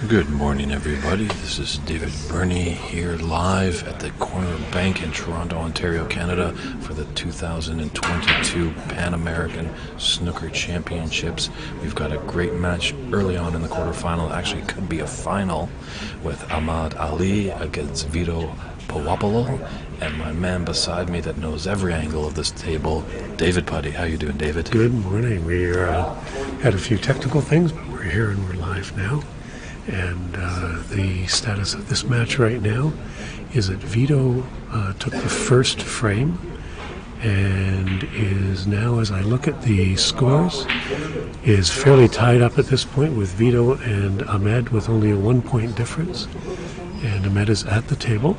Good morning, everybody. This is David Burney here live at the Corner Bank in Toronto, Ontario, Canada for the 2022 Pan American Snooker Championships. We've got a great match early on in the quarterfinal. Actually, it could be a final with Ahmad Ali against Vito Powapolo, and my man beside me that knows every angle of this table, David Putty. How you doing, David? Good morning. We had a few technical things, but we're here and we're live now. And the status of this match right now is that Vito took the first frame and is now, as I look at the scores, is fairly tied up at this point with Vito and Ahmad with only a 1 point difference. And Ahmad is at the table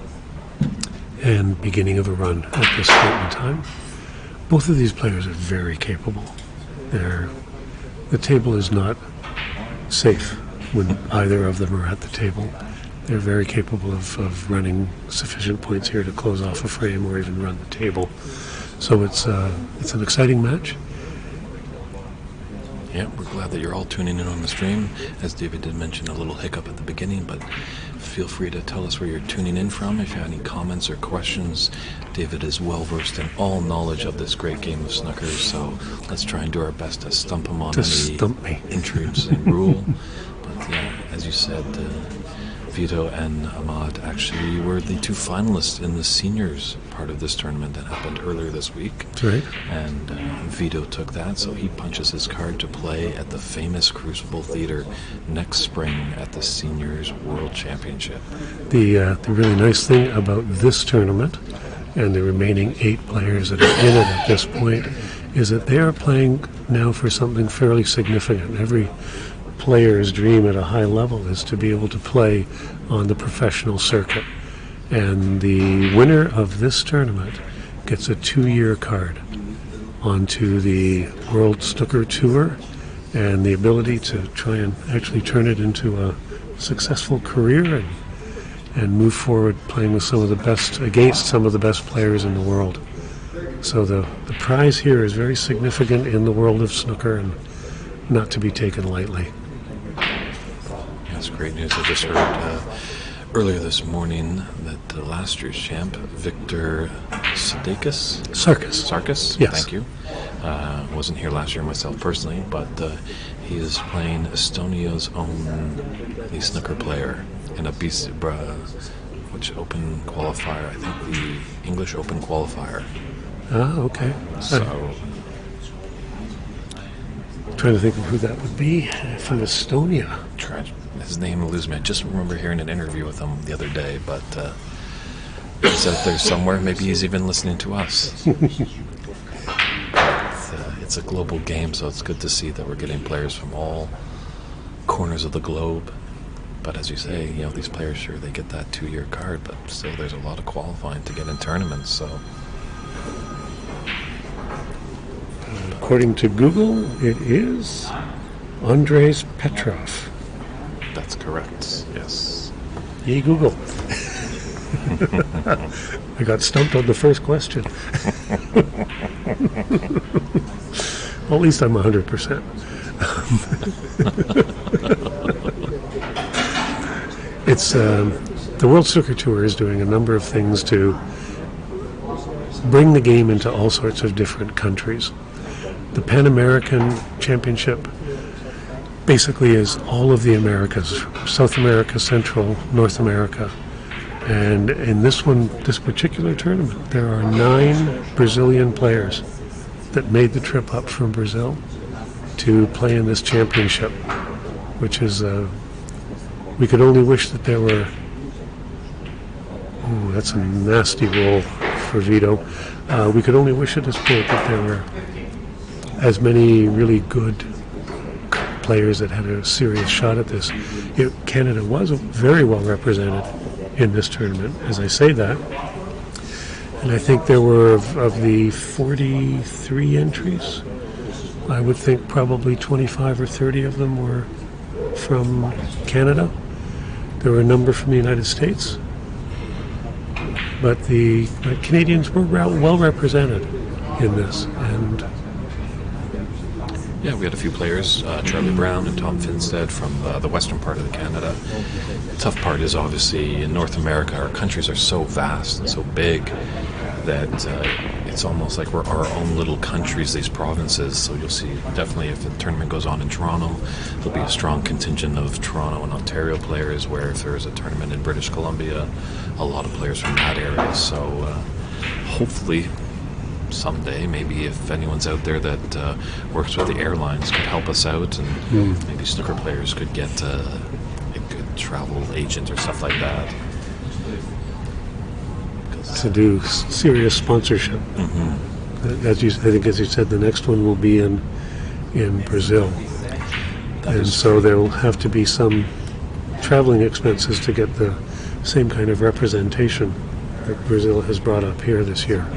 and beginning of a run at this point in time. Both of these players are very capable. The table is not safe when either of them are at the table. They're very capable of running sufficient points here to close off a frame or even run the table. So it's an exciting match. Yeah, we're glad that you're all tuning in on the stream. As David did mention, a little hiccup at the beginning, but feel free to tell us where you're tuning in from. If you have any comments or questions, David is well versed in all knowledge of this great game of snooker, so let's try and do our best to stump him on any intrudes and rule. But yeah, as you said, Vito and Ahmad actually were the two finalists in the seniors part of this tournament that happened earlier this week. That's right. And Vito took that, so he punches his card to play at the famous Crucible Theater next spring at the Seniors World Championship. The really nice thing about this tournament and the remaining 8 players that are in it at this point is that they are playing now for something fairly significant. Every player's dream at a high level is to be able to play on the professional circuit. And the winner of this tournament gets a 2-year card onto the World Snooker Tour and the ability to try and actually turn it into a successful career and move forward playing with some of the best, against some of the best players in the world. So the prize here is very significant in the world of snooker and not to be taken lightly. That's great news. I just heard earlier this morning that last year's champ, Victor Sarkis, yes. Thank you. Wasn't here last year myself personally, but he is playing Estonia's own snooker player in a which open qualifier, I think the English Open qualifier. Ah, okay. So I'm trying to think of who that would be from Estonia. His name eludes me. I just remember hearing an interview with him the other day, but he's out there somewhere. Maybe he's even listening to us. It's a global game, so it's good to see that we're getting players from all corners of the globe. But as you say, these players, sure, they get that 2-year card, but still there's a lot of qualifying to get in tournaments, so. According to Google, it is Andres Petrov. That's correct, yes. Yay, Google. I got stumped on the first question. Well, at least I'm 100%. It's the World Snooker Tour is doing a number of things to bring the game into all sorts of different countries. The Pan American Championship basically is all of the Americas, South America, Central, North America. And in this particular tournament, there are 9 Brazilian players that made the trip up from Brazil to play in this championship, which is We could only wish that there were... Ooh, that's a nasty roll for Vito. We could only wish at this point that there were as many really good players that had a serious shot at this. Canada was very well represented in this tournament, as I say that. And I think there were, of the 43 entries, I would think probably 25 or 30 of them were from Canada. There were a number from the United States. But the Canadians were well represented in this. And yeah, we had a few players, Charlie Brown and Tom Finstead from the western part of Canada. The tough part is obviously in North America, our countries are so vast and so big that it's almost like we're our own little countries, these provinces. So you'll see definitely if the tournament goes on in Toronto, there'll be a strong contingent of Toronto and Ontario players, where if there's a tournament in British Columbia, a lot of players from that area. So hopefully someday, maybe if anyone's out there that works with the airlines could help us out, and maybe snooker players could get a good travel agent or stuff like that. To do serious sponsorship. As you said, the next one will be in Brazil. So there will have to be some traveling expenses to get the same kind of representation that Brazil has brought up here this year.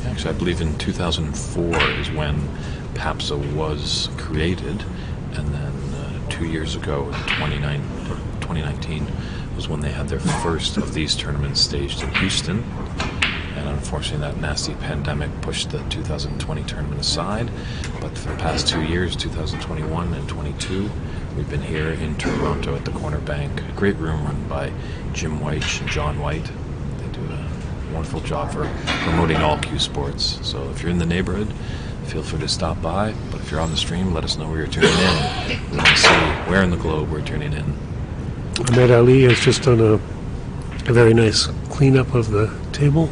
Actually, I believe in 2004 is when PAPSA was created, and then 2 years ago, in 2019, was when they had their first of these tournaments staged in Houston. And unfortunately, that nasty pandemic pushed the 2020 tournament aside. But for the past 2 years, 2021 and 22, we've been here in Toronto at the Corner Bank. A great room run by Jim White and John White. They do a wonderful job for promoting all Q sports. So if you're in the neighborhood, feel free to stop by. But if you're on the stream, let us know where you're tuning in. We want to see where in the globe we're tuning in. Ahmad Ali has just done a very nice cleanup of the table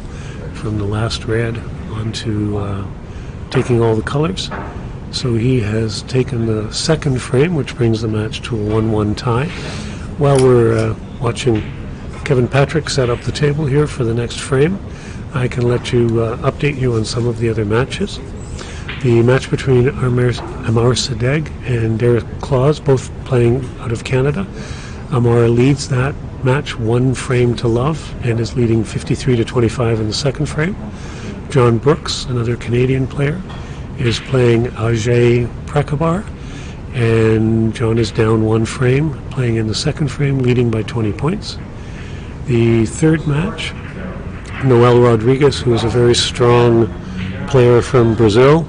from the last red onto taking all the colors. So he has taken the second frame, which brings the match to a 1-1 tie. While we're watching Kevin Patrick set up the table here for the next frame, I can let you update you on some of the other matches. The match between Amar Sadegh and Derek Claus, both playing out of Canada. Amar leads that match 1 frame to love and is leading 53-25 in the second frame. John Brooks, another Canadian player, is playing Ajay Prakabar, and John is down 1 frame, playing in the second frame, leading by 20 points. The third match, Noel Rodriguez, who is a very strong player from Brazil,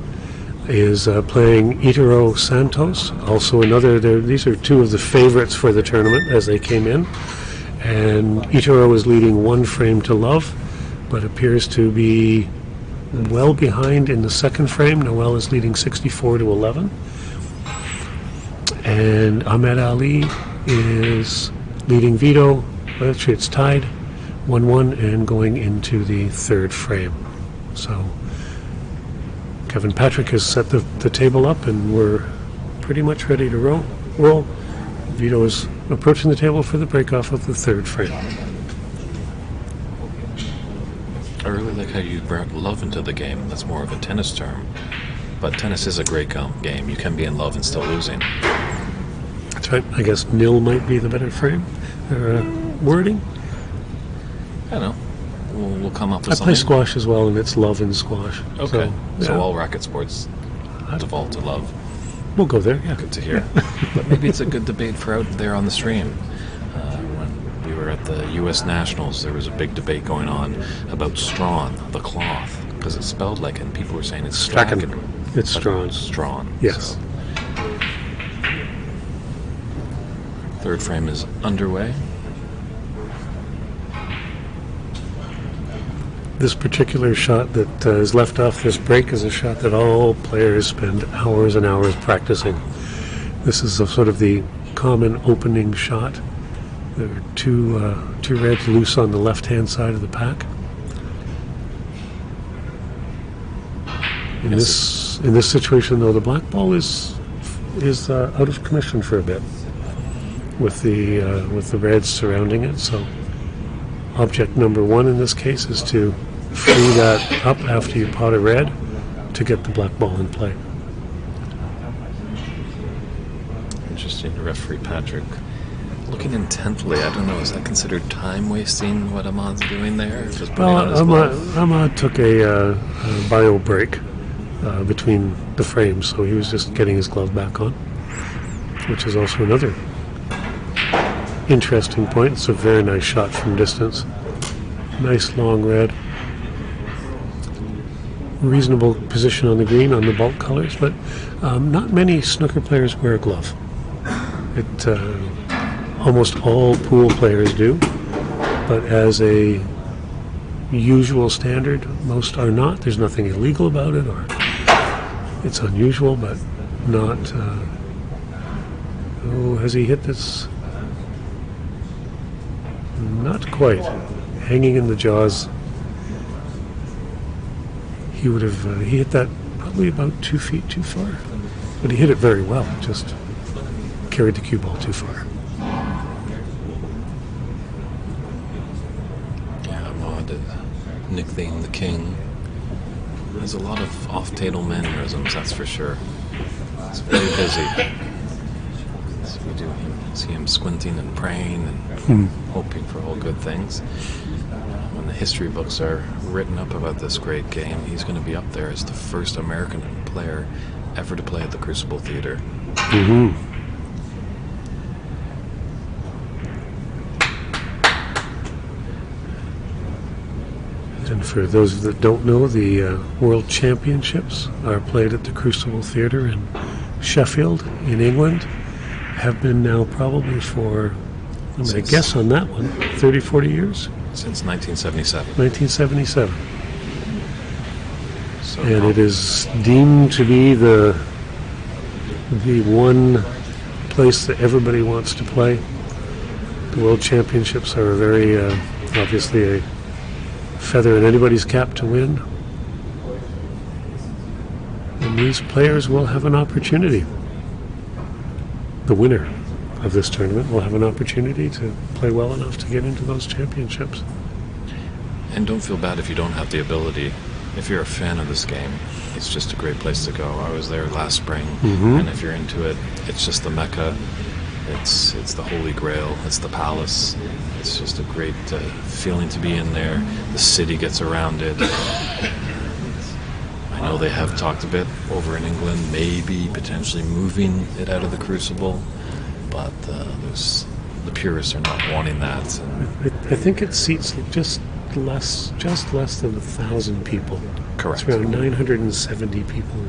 is playing Itaro Santos, also another. These are 2 of the favorites for the tournament as they came in. And Itaro is leading 1 frame to love, but appears to be well behind in the second frame. Noel is leading 64-11. And Ahmad Ali is leading Vito. Actually, it's tied 1-1 and going into the third frame. So Kevin Patrick has set the table up, and we're pretty much ready to roll. Vito is approaching the table for the breakoff of the third frame. I really like how you brought love into the game. That's more of a tennis term. But tennis is a great game. You can be in love and still losing. That's right. I guess nil might be the better frame or wording. I don't know. We'll come up with I something. play squash as well, and it's love in squash. Okay. So yeah. all racket sports devolve to love. We'll go there, yeah. Good to hear. But maybe it's a good debate for out there on the stream. When we were at the U.S. Nationals, there was a big debate going on about strawn, the cloth, because it's spelled like, and people were saying it's stracken. It's strawn. Strawn. Yes. So. Third frame is underway. This particular shot that is left off this break is a shot that all players spend hours and hours practicing. This is sort of the common opening shot. There are two reds loose on the left-hand side of the pack. In this situation, though, the black ball is out of commission for a bit. with the reds surrounding it. So object number one in this case is to free that up after you pot a red to get the black ball in play. Interesting. Referee Patrick looking intently. I don't know, is that considered time wasting what Ahmad's doing there? Just putting on his glove? Ahmad took a bio break between the frames, so he was just getting his glove back on, which is also another interesting point. It's a very nice shot from distance. Nice long red. Reasonable position on the green on the bulk colors, but not many snooker players wear a glove. Almost all pool players do, but as a usual standard, most are not. There's nothing illegal about it, or it's unusual, but not. Has he hit this? Not quite. Hanging in the jaws. He would have. He hit that probably about 2 feet too far, but he hit it very well. Just carried the cue ball too far. Yeah, Ahmad, nicknamed the King, has a lot of off-table mannerisms, that's for sure. He's very busy. So we do see him squinting and praying and hoping for all good things. When the history books are written up about this great game, he's going to be up there as the first American player ever to play at the Crucible Theater. Mm-hmm. And for those that don't know, the World Championships are played at the Crucible Theatre in Sheffield, in England. Have been now probably for, I'm going to guess on that one, 30, 40 years? Since 1977. 1977. So and it is deemed to be the one place that everybody wants to play. The World Championships are a very, obviously a feather in anybody's cap to win. And these players will have an opportunity. The winner of this tournament will have an opportunity to play well enough to get into those championships. And don't feel bad if you don't have the ability. If you're a fan of this game, it's just a great place to go. I was there last spring, and if you're into it, it's just the Mecca. It's the Holy Grail. It's the Palace. It's just a great feeling to be in there. The city gets around it. I know they have talked a bit over in England, maybe potentially moving it out of the Crucible, but the purists are not wanting that. I think it seats just less than 1,000 people. Correct. It's around 970 people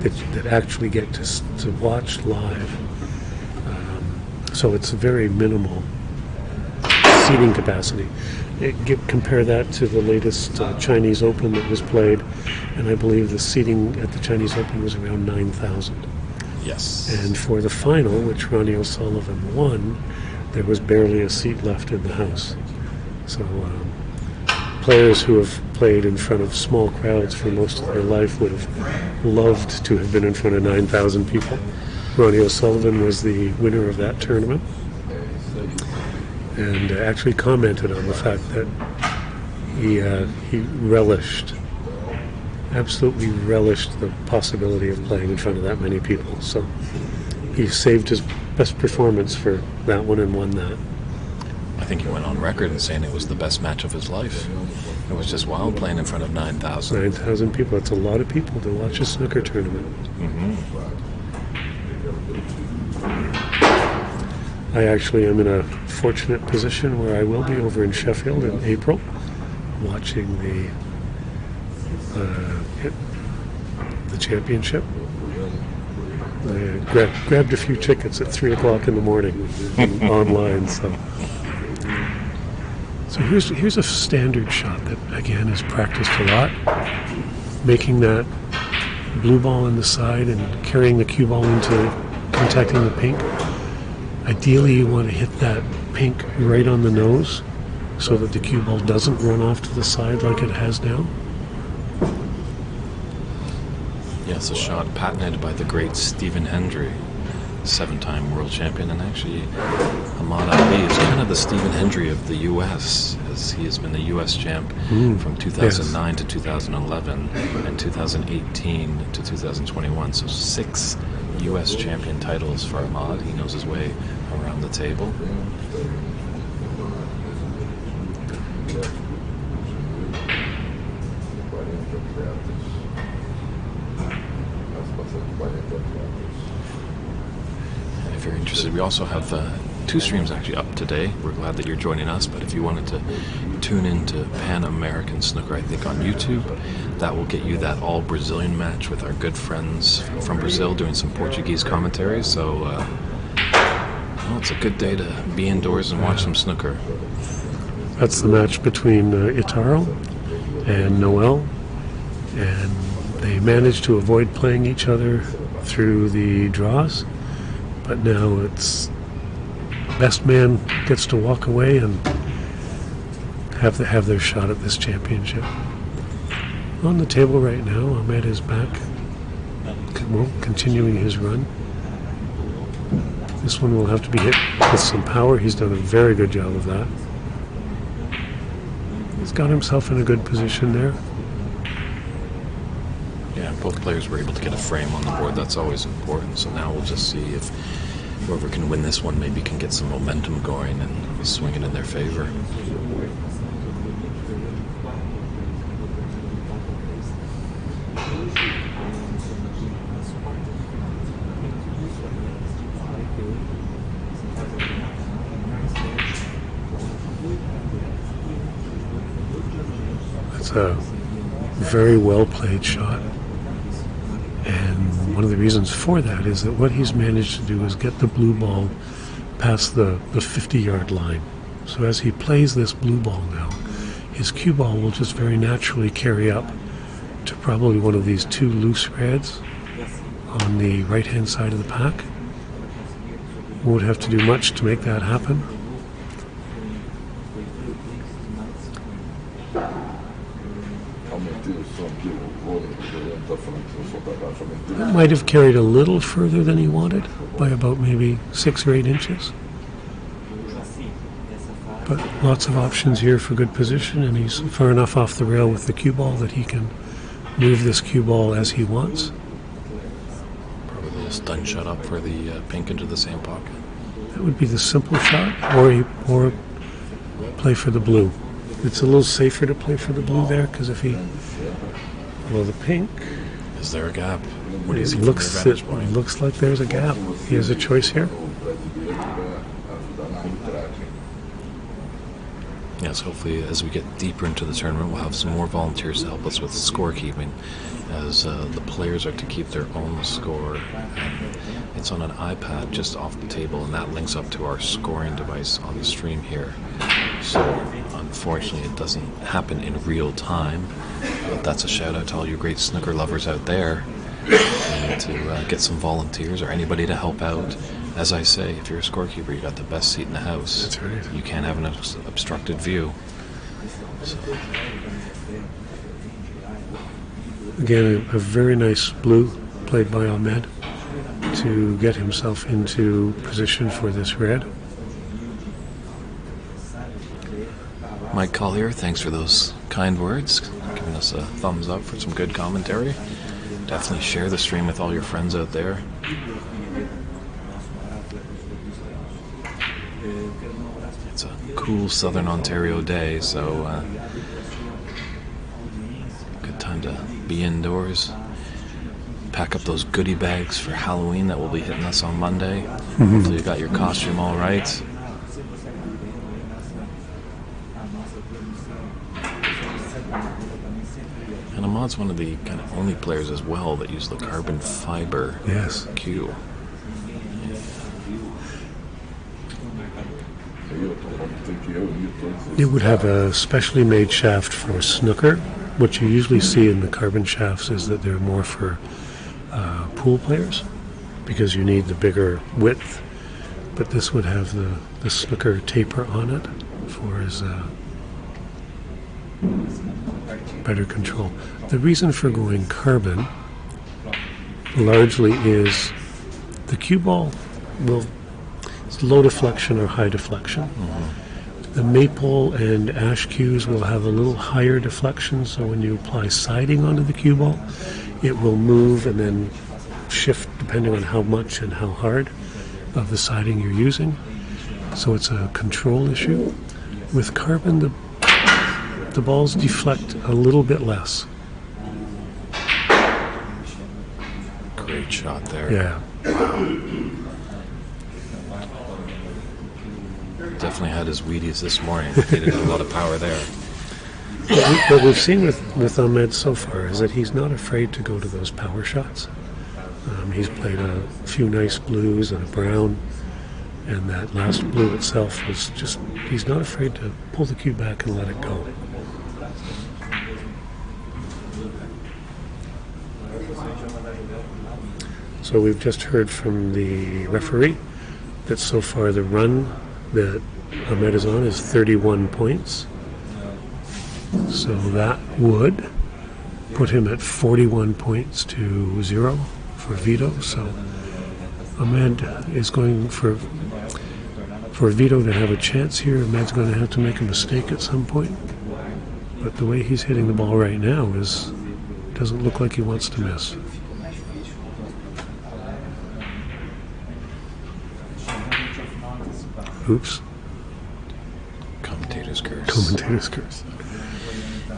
that actually get to watch live. So it's a very minimal seating capacity. Compare that to the latest Chinese Open that was played, and I believe the seating at the Chinese Open was around 9,000. Yes. And for the final, which Ronnie O'Sullivan won, there was barely a seat left in the house. So players who have played in front of small crowds for most of their life would have loved to have been in front of 9,000 people. Ronnie O'Sullivan was the winner of that tournament, and actually commented on the fact that he absolutely relished the possibility of playing in front of that many people. So he saved his best performance for that one and won that. I think he went on record in saying it was the best match of his life. It was just wild playing in front of 9,000. 9,000 people. That's a lot of people to watch a snooker tournament. I actually am in a fortunate position where I will be over in Sheffield in April watching the championship. I grabbed a few tickets at 3 o'clock in the morning online. So here's a standard shot that, again, is practiced a lot. Making that blue ball in the side and carrying the cue ball into contacting the pink. Ideally, you want to hit that pink right on the nose so that the cue ball doesn't run off to the side like it has now. Yes, a shot patented by the great Stephen Hendry. 7-time world champion, and actually Ahmad Ali is kind of the Stephen Hendry of the U.S., as he has been the U.S. champ from 2009 to 2011 and 2018 to 2021. So 6 U.S. champion titles for Ahmad. He knows his way around the table. And if you're interested, we also have 2 streams actually up today. We're glad that you're joining us, but if you wanted to tune into Pan American Snooker, I think on YouTube, that will get you that all Brazilian match with our good friends from Brazil doing some Portuguese commentary. So well, it's a good day to be indoors and watch some snooker. That's the match between Itaro and Noel, and they managed to avoid playing each other through the draws, but now it's best man gets to walk away and have their shot at this championship. On the table right now, Ahmed is back, continuing his run. This one will have to be hit with some power. He's done a very good job of that. He's got himself in a good position there. Yeah, both players were able to get a frame on the board. That's always important. So now we'll just see if whoever can win this one maybe can get some momentum going and swing it in their favor. It's a very well played shot, and one of the reasons for that is that what he's managed to do is get the blue ball past the 50-yard line. So as he plays this blue ball now, his cue ball will just very naturally carry up to probably one of these 2 loose reds on the right hand side of the pack. Won't have to do much to make that happen. That might have carried a little further than he wanted, by about maybe 6 or 8 inches. But lots of options here for good position, and he's far enough off the rail with the cue ball that he can move this cue ball as he wants. Probably a little stun shot up for the pink into the same pocket. That would be the simple shot, or play for the blue. It's a little safer to play for the blue there, because if he... Well, the pink... Is there a gap? What do you see It from your vantage point? looks like there's a gap. He has a choice here. Yes, hopefully as we get deeper into the tournament, we'll have some more volunteers to help us with scorekeeping, as the players are to keep their own score. And it's on an iPad just off the table, and that links up to our scoring device on the stream here. So unfortunately it doesn't happen in real time, but that's a shout out to all you great snooker lovers out there. You need to get some volunteers or anybody to help out. As I say, if you're a scorekeeper, you got the best seat in the house. That's right. You can't have an obstructed view. So. Again, a very nice blue played by Ahmed to get himself into position for this red. Mike Collier, thanks for those kind words, giving us a thumbs up for some good commentary. Definitely share the stream with all your friends out there. It's a cool Southern Ontario day, so good time to be indoors. Pack up those goodie bags for Halloween that will be hitting us on Monday. Hopefully you got your costume all right. And Ahmad's one of the kind of only players as well that use the carbon fiber cue. It would have a specially made shaft for snooker. What you usually see in the carbon shafts is that they're more for pool players, because you need the bigger width. But this would have the snooker taper on it for his better control. The reason for going carbon largely is the cue ball will, it's low deflection or high deflection. The maple and ash cues will have a little higher deflection, so when you apply siding onto the cue ball, it will move and then shift depending on how much and how hard of the siding you're using. So it's a control issue. With carbon, the balls deflect a little bit less. Great shot there. Yeah. Definitely had his Wheaties this morning. He did a lot of power there. What we've seen with Ahmad so far is that he's not afraid to go to those power shots. He's played a few nice blues and a brown, and that last blue itself was just, he's not afraid to pull the cue back and let it go. So we've just heard from the referee that so far the run that Ahmad is on is 31 points. So that would put him at 41 points to 0 for Vito. So Ahmad is going for Vito to have a chance here. Ahmad's going to have to make a mistake at some point. But the way he's hitting the ball right now doesn't look like he wants to miss. Oops. Commentator's curse. Commentator's curse.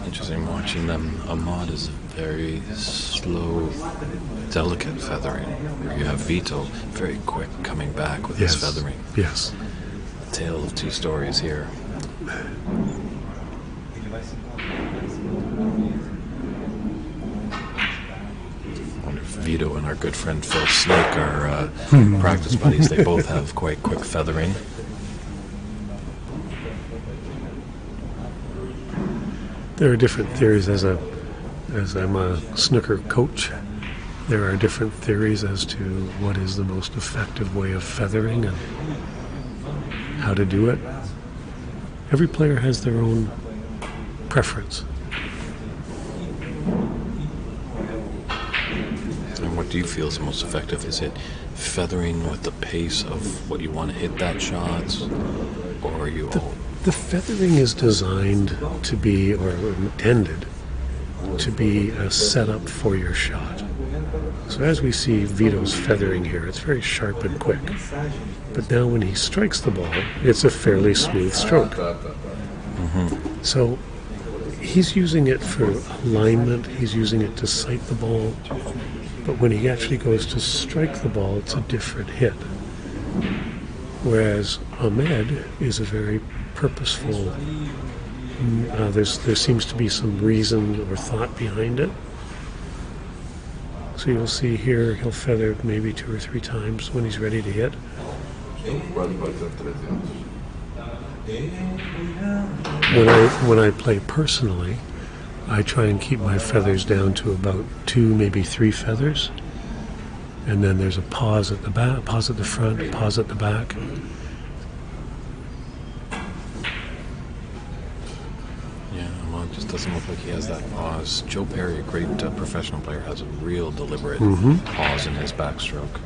Interesting watching them. Ahmad is very slow, delicate feathering. Where you have Vito very quick coming back with his feathering. Yes. A tale of two stories here. I wonder if Vito and our good friend Phil Snake are practice buddies. They both have quite quick feathering. There are different theories as I'm a snooker coach. There are different theories as to what is the most effective way of feathering and how to do it. Every player has their own preference. And what do you feel is most effective? Is it feathering with the pace of what you want to hit that shot, or are you all... The feathering is designed to be, or intended to be, a setup for your shot. So as we see Vito's feathering here, it's very sharp and quick. But now when he strikes the ball, it's a fairly smooth stroke. So he's using it for alignment, he's using it to sight the ball. But when he actually goes to strike the ball, it's a different hit. Whereas Ahmad is a very purposeful, there seems to be some reason or thought behind it. So you'll see here he'll feather maybe 2 or 3 times when he's ready to hit. When I play personally, I try and keep my feathers down to about 2, maybe 3 feathers. And then there's a pause at the back, pause at the front, pause at the back. Just doesn't look like he has that pause. Joe Perry, a great professional player, has a real deliberate pause in his backstroke.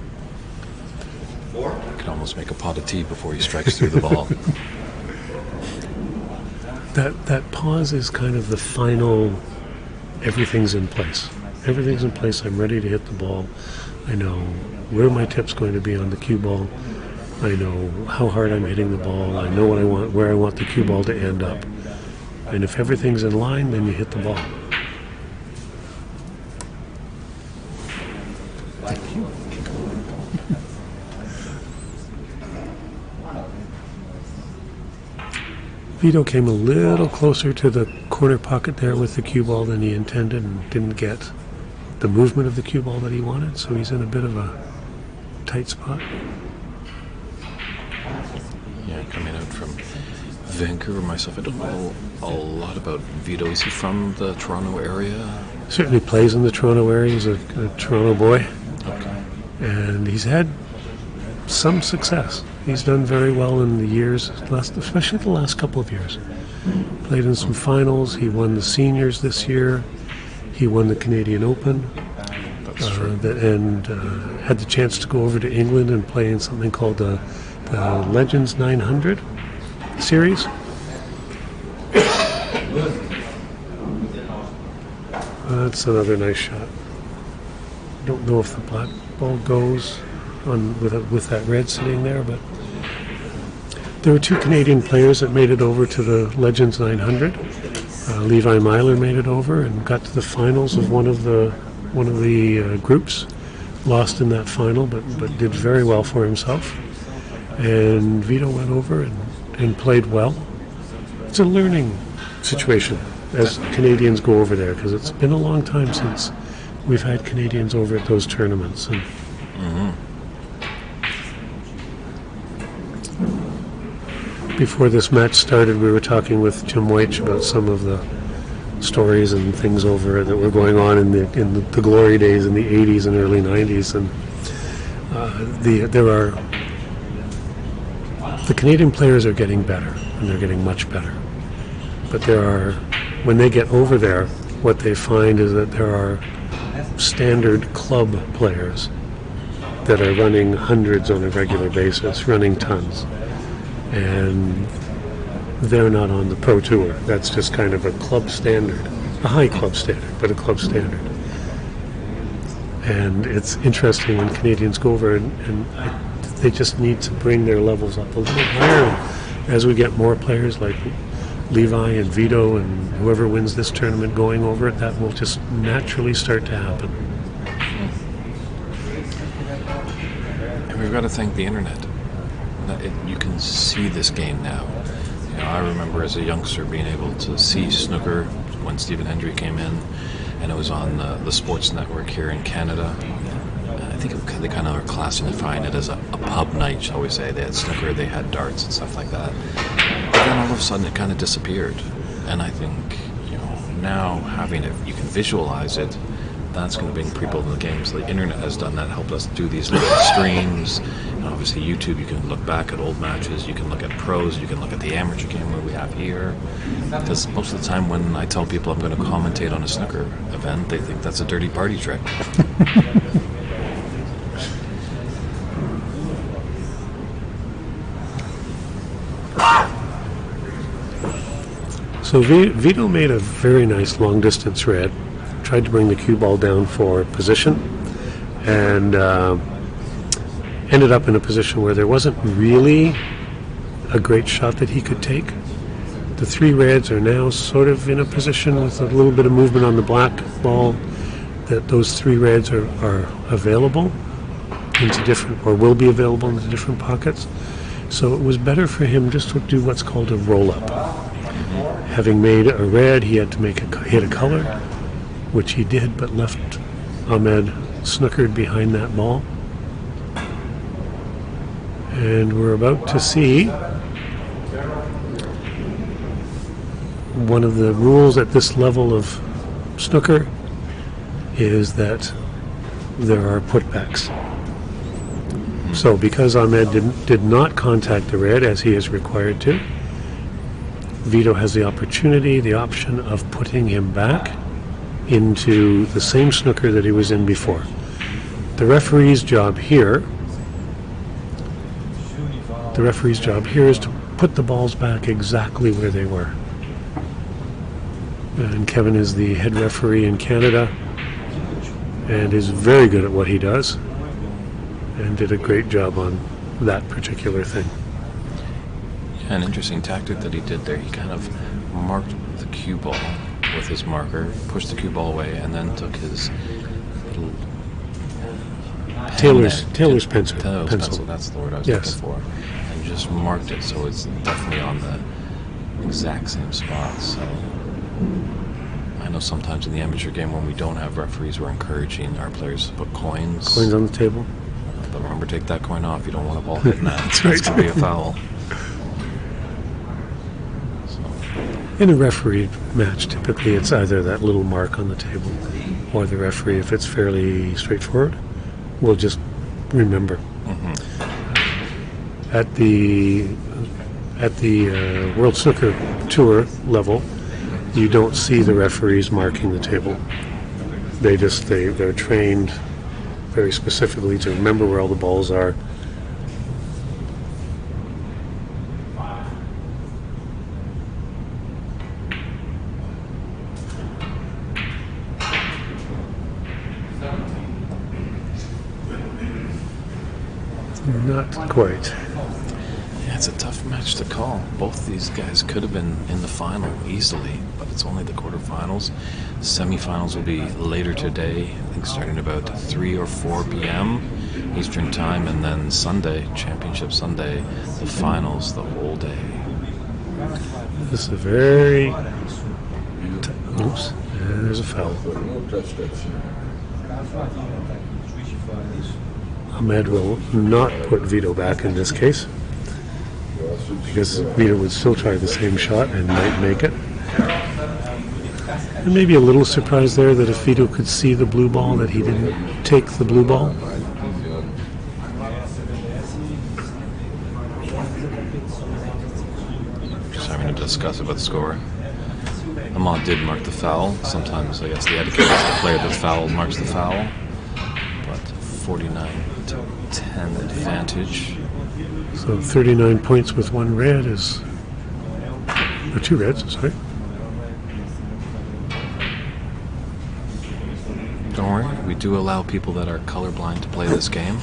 He could almost make a pot of tea before he strikes through the ball. That pause is kind of the final, everything's in place. Everything's in place, I'm ready to hit the ball. I know where my tip's going to be on the cue ball. I know how hard I'm hitting the ball. I know what I want, where I want the cue ball to end up. And if everything's in line, then you hit the ball. Thank you. Vito came a little closer to the corner pocket there with the cue ball than he intended and didn't get the movement of the cue ball that he wanted, so he's in a bit of a tight spot. Yeah, coming out from Vancouver myself, I don't know a lot about Vito. Is he from the Toronto area? Certainly plays in the Toronto area. He's a Toronto boy. Okay. And he's had some success. He's done very well in the years, especially the last couple of years. Played in some finals. He won the seniors this year. He won the Canadian Open. That's true. and had the chance to go over to England and play in something called the Legends 900 series. That's another nice shot. Don't know if the black ball goes on with that red sitting there, but there were two Canadian players that made it over to the Legends 900. Levi Myler made it over and got to the finals of one of the groups. Lost in that final, but did very well for himself. And Vito went over and played well. It's a learning situation as Canadians go over there, because it's been a long time since we've had Canadians over at those tournaments. And before this match started, we were talking with Jim Weich about some of the stories and things over that were going on in the glory days in the 80s and early 90s. And the Canadian players are getting better, and they're getting much better. But when they get over there, what they find is that there are standard club players that are running hundreds on a regular basis, running tons. And they're not on the pro tour. That's just kind of a club standard, a high club standard, but a club standard. And it's interesting when Canadians go over and they just need to bring their levels up a little higher. And as we get more players like Levi and Vito and whoever wins this tournament going over it, that will just naturally start to happen. And we've got to thank the internet. You can see this game now. You know, I remember as a youngster being able to see snooker when Stephen Hendry came in, and it was on the Sports Network here in Canada. I think they kind of are classifying it as a pub night, shall we say. They had snooker, they had darts and stuff like that. But then all of a sudden it kind of disappeared. And I think, now having it, you can visualize it, that's going to bring people to the game. So the internet has done that, helped us do these little streams. And obviously YouTube, you can look back at old matches, you can look at pros, you can look at the amateur game where we have here. Because most of the time when I tell people I'm going to commentate on a snooker event, they think that's a dirty party trick. So Vito made a very nice long distance red, tried to bring the cue ball down for position, and ended up in a position where there wasn't really a great shot that he could take. The three reds are now sort of in a position with a little bit of movement on the black ball that those three reds are available into different, or will be available into different pockets. So it was better for him just to do what's called a roll-up. Having made a red, he had to hit a color, which he did, but left Ahmad snookered behind that ball. And we're about to see one of the rules at this level of snooker is that there are putbacks. So because Ahmad did not contact the red as he is required to, Vito has the opportunity, the option of putting him back into the same snooker that he was in before. The referee's job here is to put the balls back exactly where they were. And Kevin is the head referee in Canada and is very good at what he does and did a great job on that particular thing. An interesting tactic that he did there. He kind of marked the cue ball with his marker, pushed the cue ball away, and then took his little Taylor's pencil. That's the word I was looking for, and just marked it so it's definitely on the exact same spot. So I know sometimes in the amateur game when we don't have referees, we're encouraging our players to put coins on the table. But remember, take that coin off. You don't want a ball hitting that. That's right. It's going to be a foul. In a referee match, typically it's either that little mark on the table or the referee, if it's fairly straightforward, will just remember. At the World Snooker Tour level, you don't see the referees marking the table. they're trained very specifically to remember where all the balls are. Not quite. Yeah, it's a tough match to call. Both these guys could have been in the final easily, but it's only the quarterfinals. Semifinals will be later today, I think starting about 3 or 4 p.m. Eastern Time, and then Sunday, Championship Sunday, the finals the whole day. This is a very... Oops, there's a foul. Ahmad will not put Vito back in this case, because Vito would still try the same shot and might make it. And maybe a little surprised there that if Vito could see the blue ball, that he didn't take the blue ball. Just having to discuss about the score. Ahmad did mark the foul. Sometimes, I guess, the etiquette is the player that foul marks the foul. But 49-10 advantage. So 39 points with 1 red is... or 2 reds, sorry. Don't worry, we do allow people that are colorblind to play this game,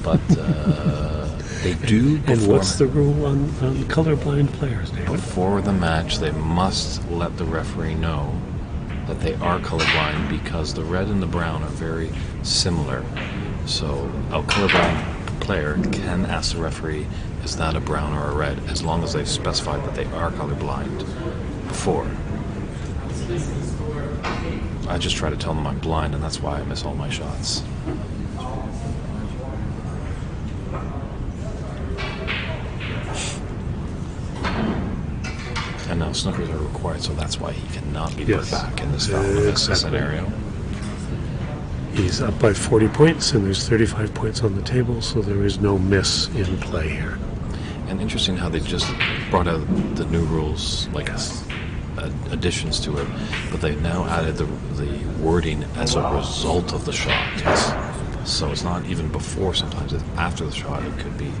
but they do. And what's the rule on colorblind players, David? Before the match, they must let the referee know that they are colorblind, because the red and the brown are very similar. So a colorblind player can ask the referee, is that a brown or a red, as long as they've specified that they are colorblind before. I just try to tell them I'm blind, and that's why I miss all my shots. And now snookers are required, so that's why he cannot be put back in this foul scenario. He's up by 40 points, and there's 35 points on the table, so there is no miss in play here. And interesting how they just brought out the new rules, like additions to it, but they've now added the wording as a result of the shot. Yes. So it's not even before, sometimes it's after the shot. It could be.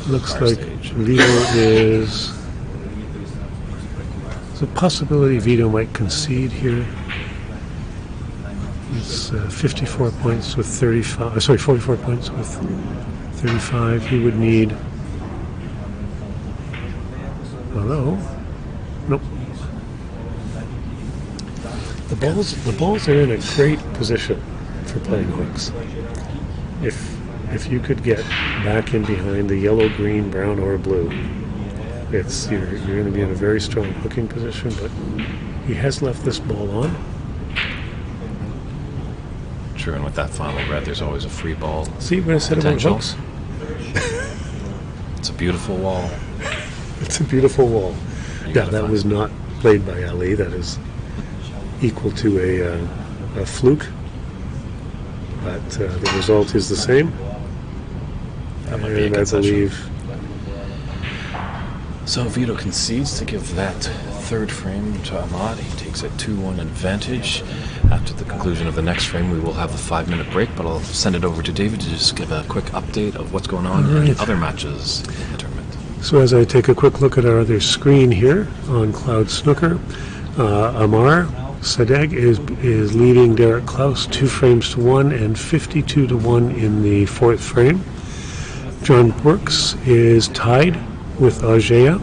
Looks like Vito is... There's a possibility Vito might concede here. It's 54 points with 35. Sorry, 44 points with 35. He would need... Hello? Nope. The balls are in a great position for playing hooks. If you could get back in behind the yellow, green, brown, or blue, you're going to be in a very strong hooking position. But he has left this ball on. True, and with that final red, there's always a free ball. See what I said about hooks? It's a beautiful wall. It's a beautiful wall. Yeah, that was not played by Ali. That is equal to a fluke. But the result is the same. That might be a concession. I believe. So Vito concedes to give that third frame to Ahmad. He takes a 2-1 advantage. After the conclusion of the next frame, we will have a 5-minute break, but I'll send it over to David to just give a quick update of what's going on in other matches in the tournament. So as I take a quick look at our other screen here on Cloud Snooker, Amar Sadegh is leading Derek Klaus 2-1 and 52-1 in the 4th frame. John Brooks is tied with Ajaya,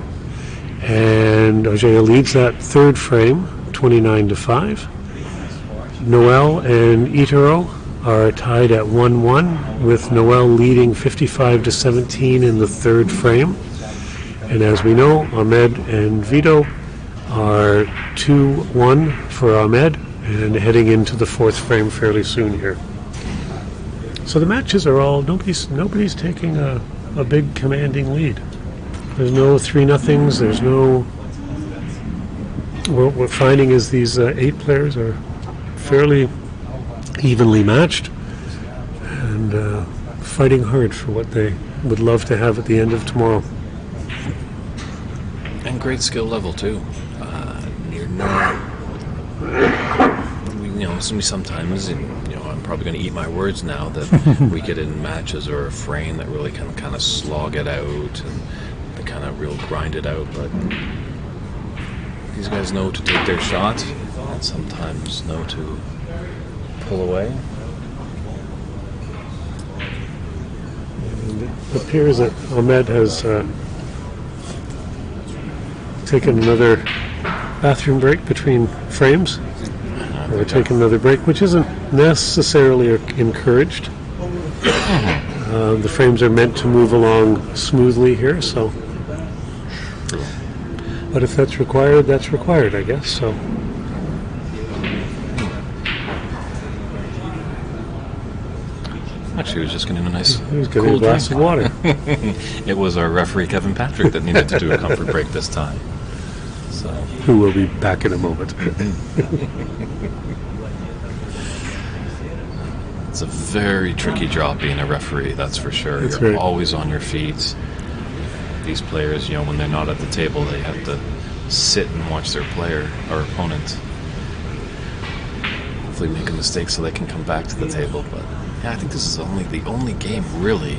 and Ajaya leads that 3rd frame 29-5. Noel and Itaro are tied at 1-1, with Noel leading 55-17 in the 3rd frame. And as we know, Ahmed and Vito are 2-1 for Ahmed, and heading into the 4th frame fairly soon here. So the matches are all, nobody's taking a big commanding lead. There's no 3-0s, there's no... What we're finding is these 8 players are fairly evenly matched and fighting hard for what they would love to have at the end of tomorrow. And great skill level too. We There's gonna be sometimes, and I'm probably gonna eat my words now, that we get in matches or a frame that really can kind of slog it out and they kind of real grind it out. But these guys know to take their shot and sometimes know to pull away. And it appears that Ahmad has taken another bathroom break between frames. Or taking another break, which isn't necessarily encouraged. The frames are meant to move along smoothly here, so. But if that's required, I guess. So. Actually, he was just getting a nice He was getting a glass of water. It was our referee Kevin Patrick that needed to do a comfort break this time. So. Who will be back in a moment. It's a very tricky job being a referee, that's for sure. That's You're right. always on your feet. These players, when they're not at the table, they have to sit and watch their player or opponent hopefully make a mistake so they can come back to the table. But yeah, I think this is the only game really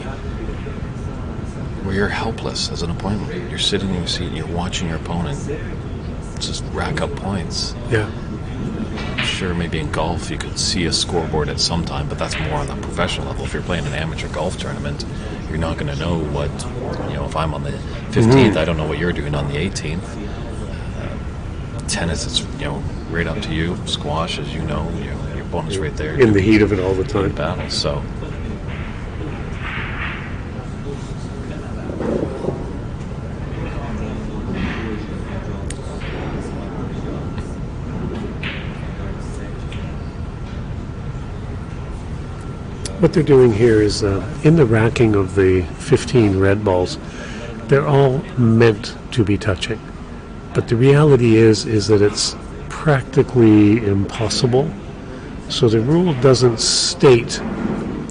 where you're helpless as an opponent. You're sitting in your seat and you're watching your opponent just rack up points. Yeah. Sure, maybe in golf you could see a scoreboard at some time, but that's more on the professional level. If you're playing an amateur golf tournament, you're not going to know what, if I'm on the 15th, I don't know what you're doing on the 18th. Tennis, it's, right up to you. Squash, as your opponent's right there. In the heat of it all the time. Battle, so. What they're doing here is in the racking of the 15 red balls, they're all meant to be touching. But the reality is that it's practically impossible. So the rule doesn't state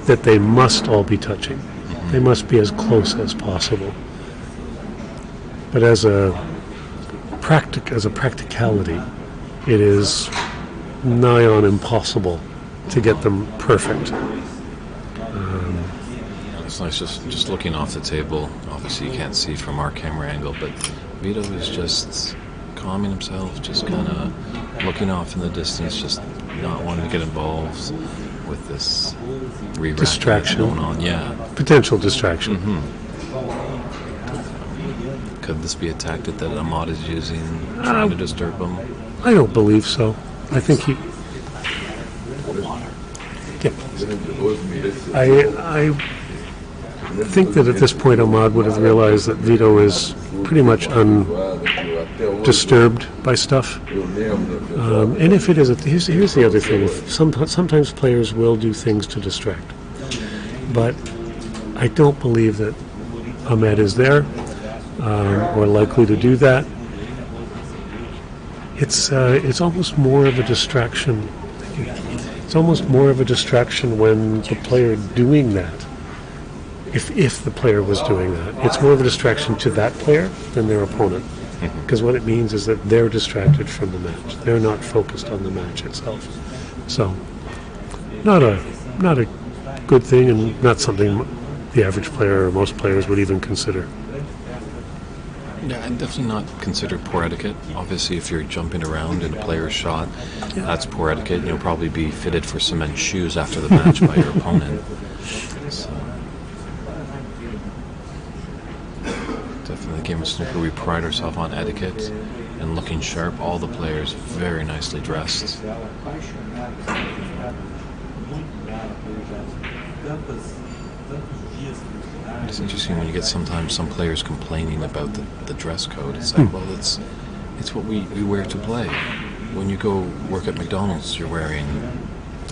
that they must all be touching. They must be as close as possible. But as a practicality, it is nigh on impossible to get them perfect. It's nice just looking off the table. Obviously you can't see from our camera angle, but Vito is just calming himself, just kind of looking off in the distance, just not wanting to get involved with this Distraction. going on. Yeah. Potential distraction. Could this be a tactic that Ahmad is using, trying to disturb him? I don't believe so. I think he... I think that at this point Ahmad would have realized that Vito is pretty much undisturbed by stuff. And if it is, here's the other thing. Sometimes players will do things to distract. But I don't believe that Ahmad is there or likely to do that. It's almost more of a distraction. It's almost more of a distraction when the player doing that. If the player was doing that, it's more of a distraction to that player than their opponent, because what it means is that they're distracted from the match. They're not focused on the match itself. So, not a good thing, and not something the average player or most players would even consider. Yeah, I'd definitely not consider poor etiquette. Obviously, if you're jumping around in a player's shot, that's poor etiquette, and you'll probably be fitted for cement shoes after the match by your opponent. So, definitely the game of snooker, we pride ourselves on etiquette and looking sharp. All the players very nicely dressed. It's interesting when you get sometimes some players complaining about the dress code. It's like, well, it's what we wear to play. When you go work at McDonald's, you're wearing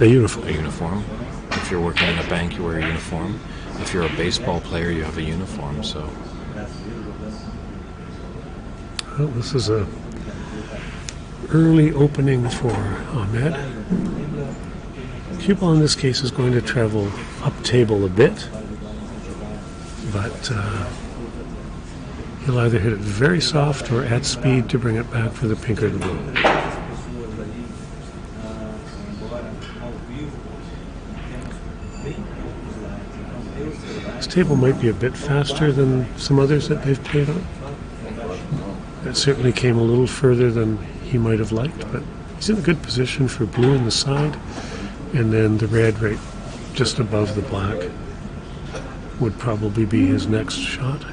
A uniform. a uniform. If you're working in a bank, you wear a uniform. If you're a baseball player, you have a uniform. So, Well, this is a early opening for Ahmad. Cue ball in this case is going to travel up table a bit, but he'll either hit it very soft or at speed to bring it back for the pink or the blue. This table might be a bit faster than some others that they've played on. It certainly came a little further than he might have liked, but he's in a good position for blue in the side, and then the red right just above the black would probably be his next shot.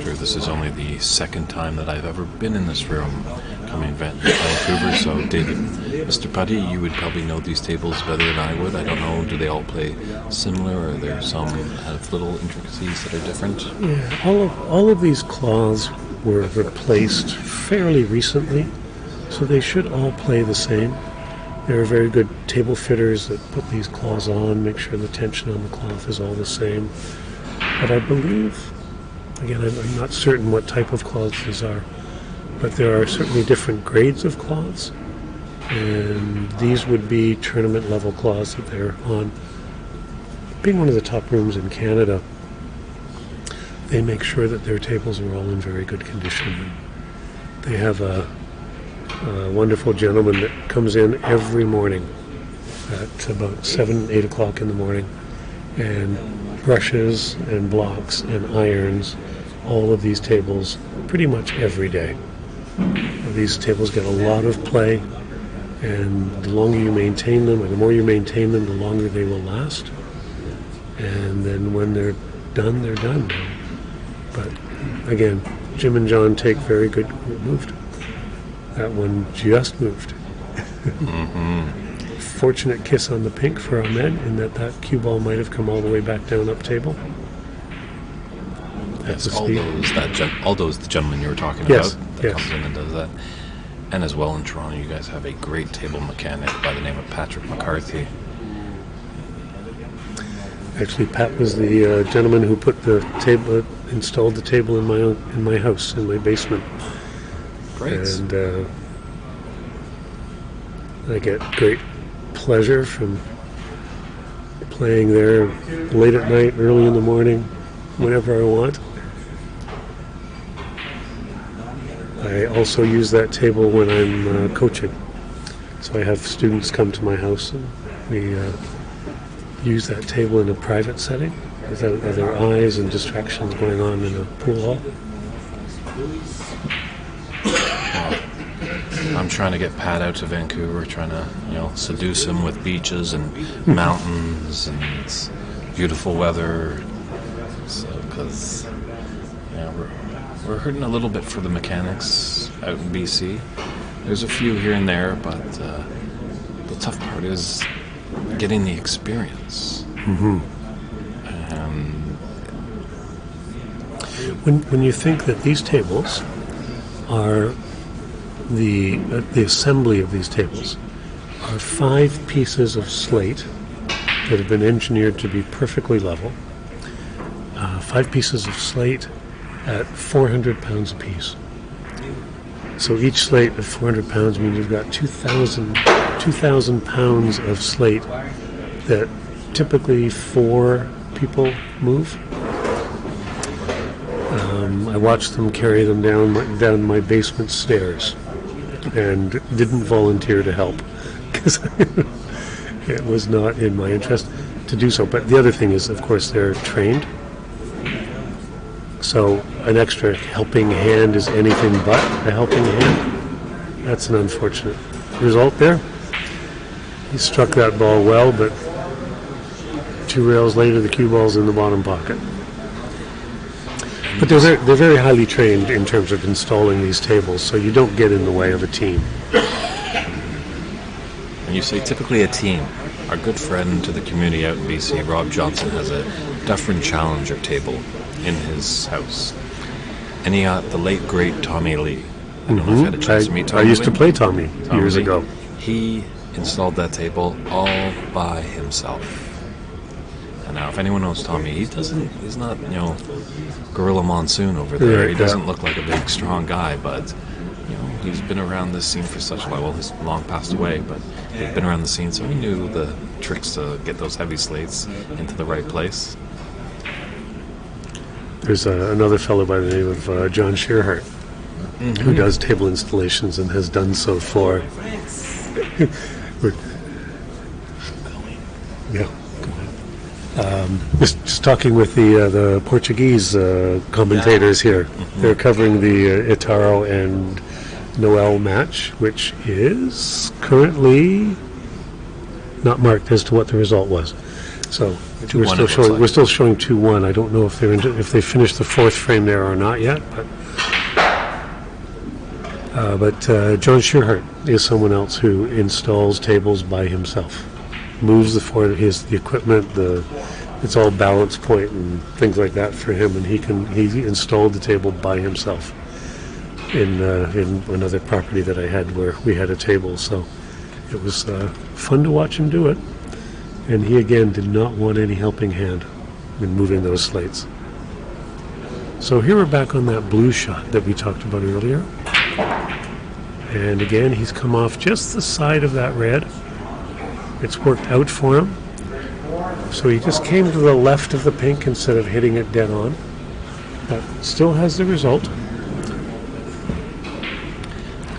Sure, this is only the second time that I've ever been in this room coming to Vancouver, so David, Mr. Putty, you would probably know these tables better than I would. I don't know, do they all play similar, or are there some have little intricacies that are different? Yeah, all of these claws were replaced fairly recently, so they should all play the same. There are very good table fitters that put these claws on, make sure the tension on the cloth is all the same. But I believe, again, I'm not certain what type of cloths these are, but there are certainly different grades of cloths, and these would be tournament level cloths that they're on. Being one of the top rooms in Canada, they make sure that their tables are all in very good condition. They have a wonderful gentleman that comes in every morning at about 7, 8 o'clock in the morning and brushes and blocks and irons all of these tables pretty much every day. These tables get a lot of play, and the longer you maintain them, or the more you maintain them, the longer they will last. And then when they're done, they're done. But again, Jim and John take very good. It moved. That one just moved. Fortunate kiss on the pink for Ahmad, in that cue ball might have come all the way back down up table. Yes, all those the gentleman you were talking Yes, about that yes. comes in and does that. And as well in Toronto, you guys have a great table mechanic by the name of Patrick McCarthy. Actually, Pat was the gentleman who put the table, installed the table in my house, in my basement. Great. And I get great pleasure from playing there late at night, early in the morning, whenever I want. I also use that table when I'm coaching. So I have students come to my house, and we use that table in a private setting without other eyes and distractions going on in a pool hall. I'm trying to get Pat out to Vancouver, trying to, seduce him with beaches and mountains and it's beautiful weather. So, because we're hurting a little bit for the mechanics out in BC. There's a few here and there, but the tough part is getting the experience. When you think that these tables are the assembly of these tables are 5 pieces of slate that have been engineered to be perfectly level. 5 pieces of slate at 400 pounds apiece. So each slate at 400 pounds means you've got 2,000 pounds of slate that typically 4 people move. I watched them carry them down my basement stairs, and didn't volunteer to help because it was not in my interest to do so. But the other thing is, of course, they're trained. So an extra helping hand is anything but a helping hand. That's an unfortunate result there. He struck that ball well, but 2 rails later, the cue ball's in the bottom pocket. But they're very highly trained in terms of installing these tables, so you don't get in the way of a team. When you say typically a team, our good friend to the community out in BC, Rob Johnson, has a Dufferin Challenger table in his house. And he got the late, great Tommy Lee. I don't know if you had a chance to meet Tommy. I used to play Tommy years ago. He installed that table all by himself. And now, if anyone knows Tommy, he's not, Gorilla Monsoon over there. He doesn't look like a big, strong guy, but, he's been around this scene for such a while. Well, he's long passed away, but he'd been around the scene, so he knew the tricks to get those heavy slates into the right place. There's another fellow by the name of John Shearhart, who does table installations and has done so for. Yeah. Just talking with the Portuguese commentators here. They're covering the Itaro and Noel match, which is currently not marked as to what the result was. So we're still showing 2-1. I don't know if they finished the fourth frame there or not yet, but John Shearhart is someone else who installs tables by himself, moves the equipment, it's all balance point and things like that for him, and he installed the table by himself in another property that I had where we had a table. So it was fun to watch him do it. And he again did not want any helping hand in moving those slates. So here we're back on that blue shot that we talked about earlier. And again, he's come off just the side of that red. It's worked out for him. So he just came to the left of the pink instead of hitting it dead on. But still has the result.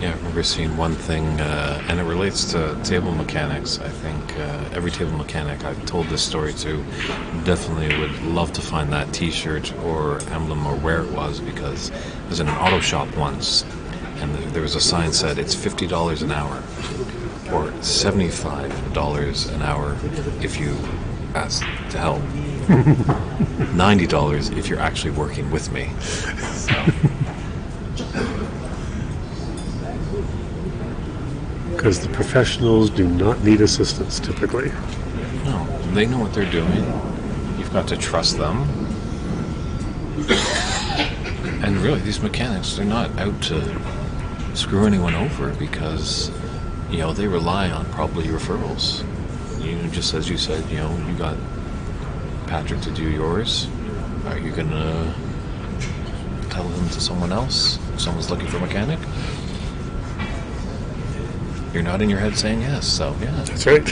Yeah, I remember seeing one thing, and it relates to table mechanics. I think every table mechanic I've told this story to definitely would love to find that T-shirt or emblem or where it was, because I was in an auto shop once, and there was a sign said it's $50 an hour, or $75 an hour if you ask to help, $90 if you're actually working with me. So. Because the professionals do not need assistance typically. No, they know what they're doing. You've got to trust them. And really, these mechanics, they're not out to screw anyone over, because, they rely on probably referrals. Just as you said, you got Patrick to do yours. Are you going to tell them to someone else if someone's looking for a mechanic? You're nodding your head saying yes, so yeah. That's right.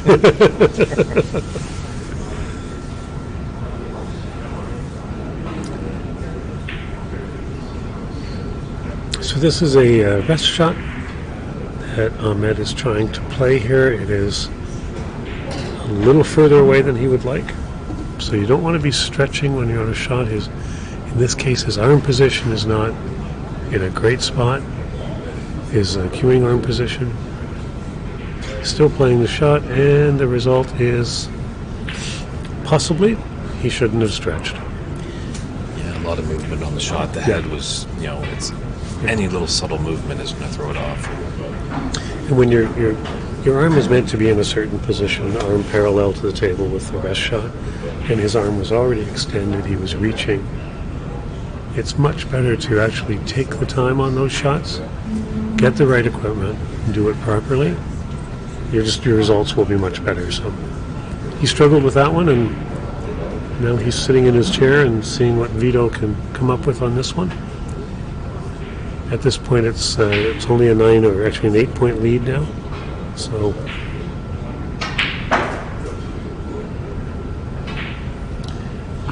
So this is a rest shot that Ahmad is trying to play here. It is a little further away than he would like. So you don't want to be stretching when you're on a shot. In this case, his arm position is not in a great spot. His cueing arm position. Still playing the shot, and the result is possibly he shouldn't have stretched. Yeah, a lot of movement on the shot. The head was, it's any little subtle movement is going to throw it off. And when your arm is meant to be in a certain position, arm parallel to the table with the rest shot, and his arm was already extended, he was reaching, it's much better to actually take the time on those shots, get the right equipment, and do it properly. Your results will be much better. So he struggled with that one, and now he's sitting in his chair and seeing what Vito can come up with on this one. At this point, it's only a 9 or actually an 8-point lead now. So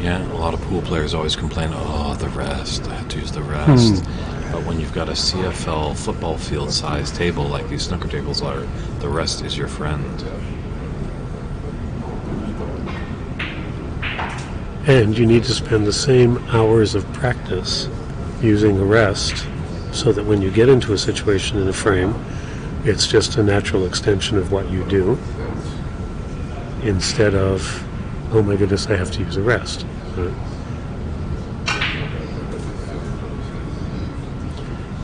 yeah, a lot of pool players always complain, the rest, I have to use the rest. But when you've got a CFL football field size table like these snooker tables are, the rest is your friend. And you need to spend the same hours of practice using a rest so that when you get into a situation in a frame, it's just a natural extension of what you do, instead of, oh my goodness, I have to use a rest. Right?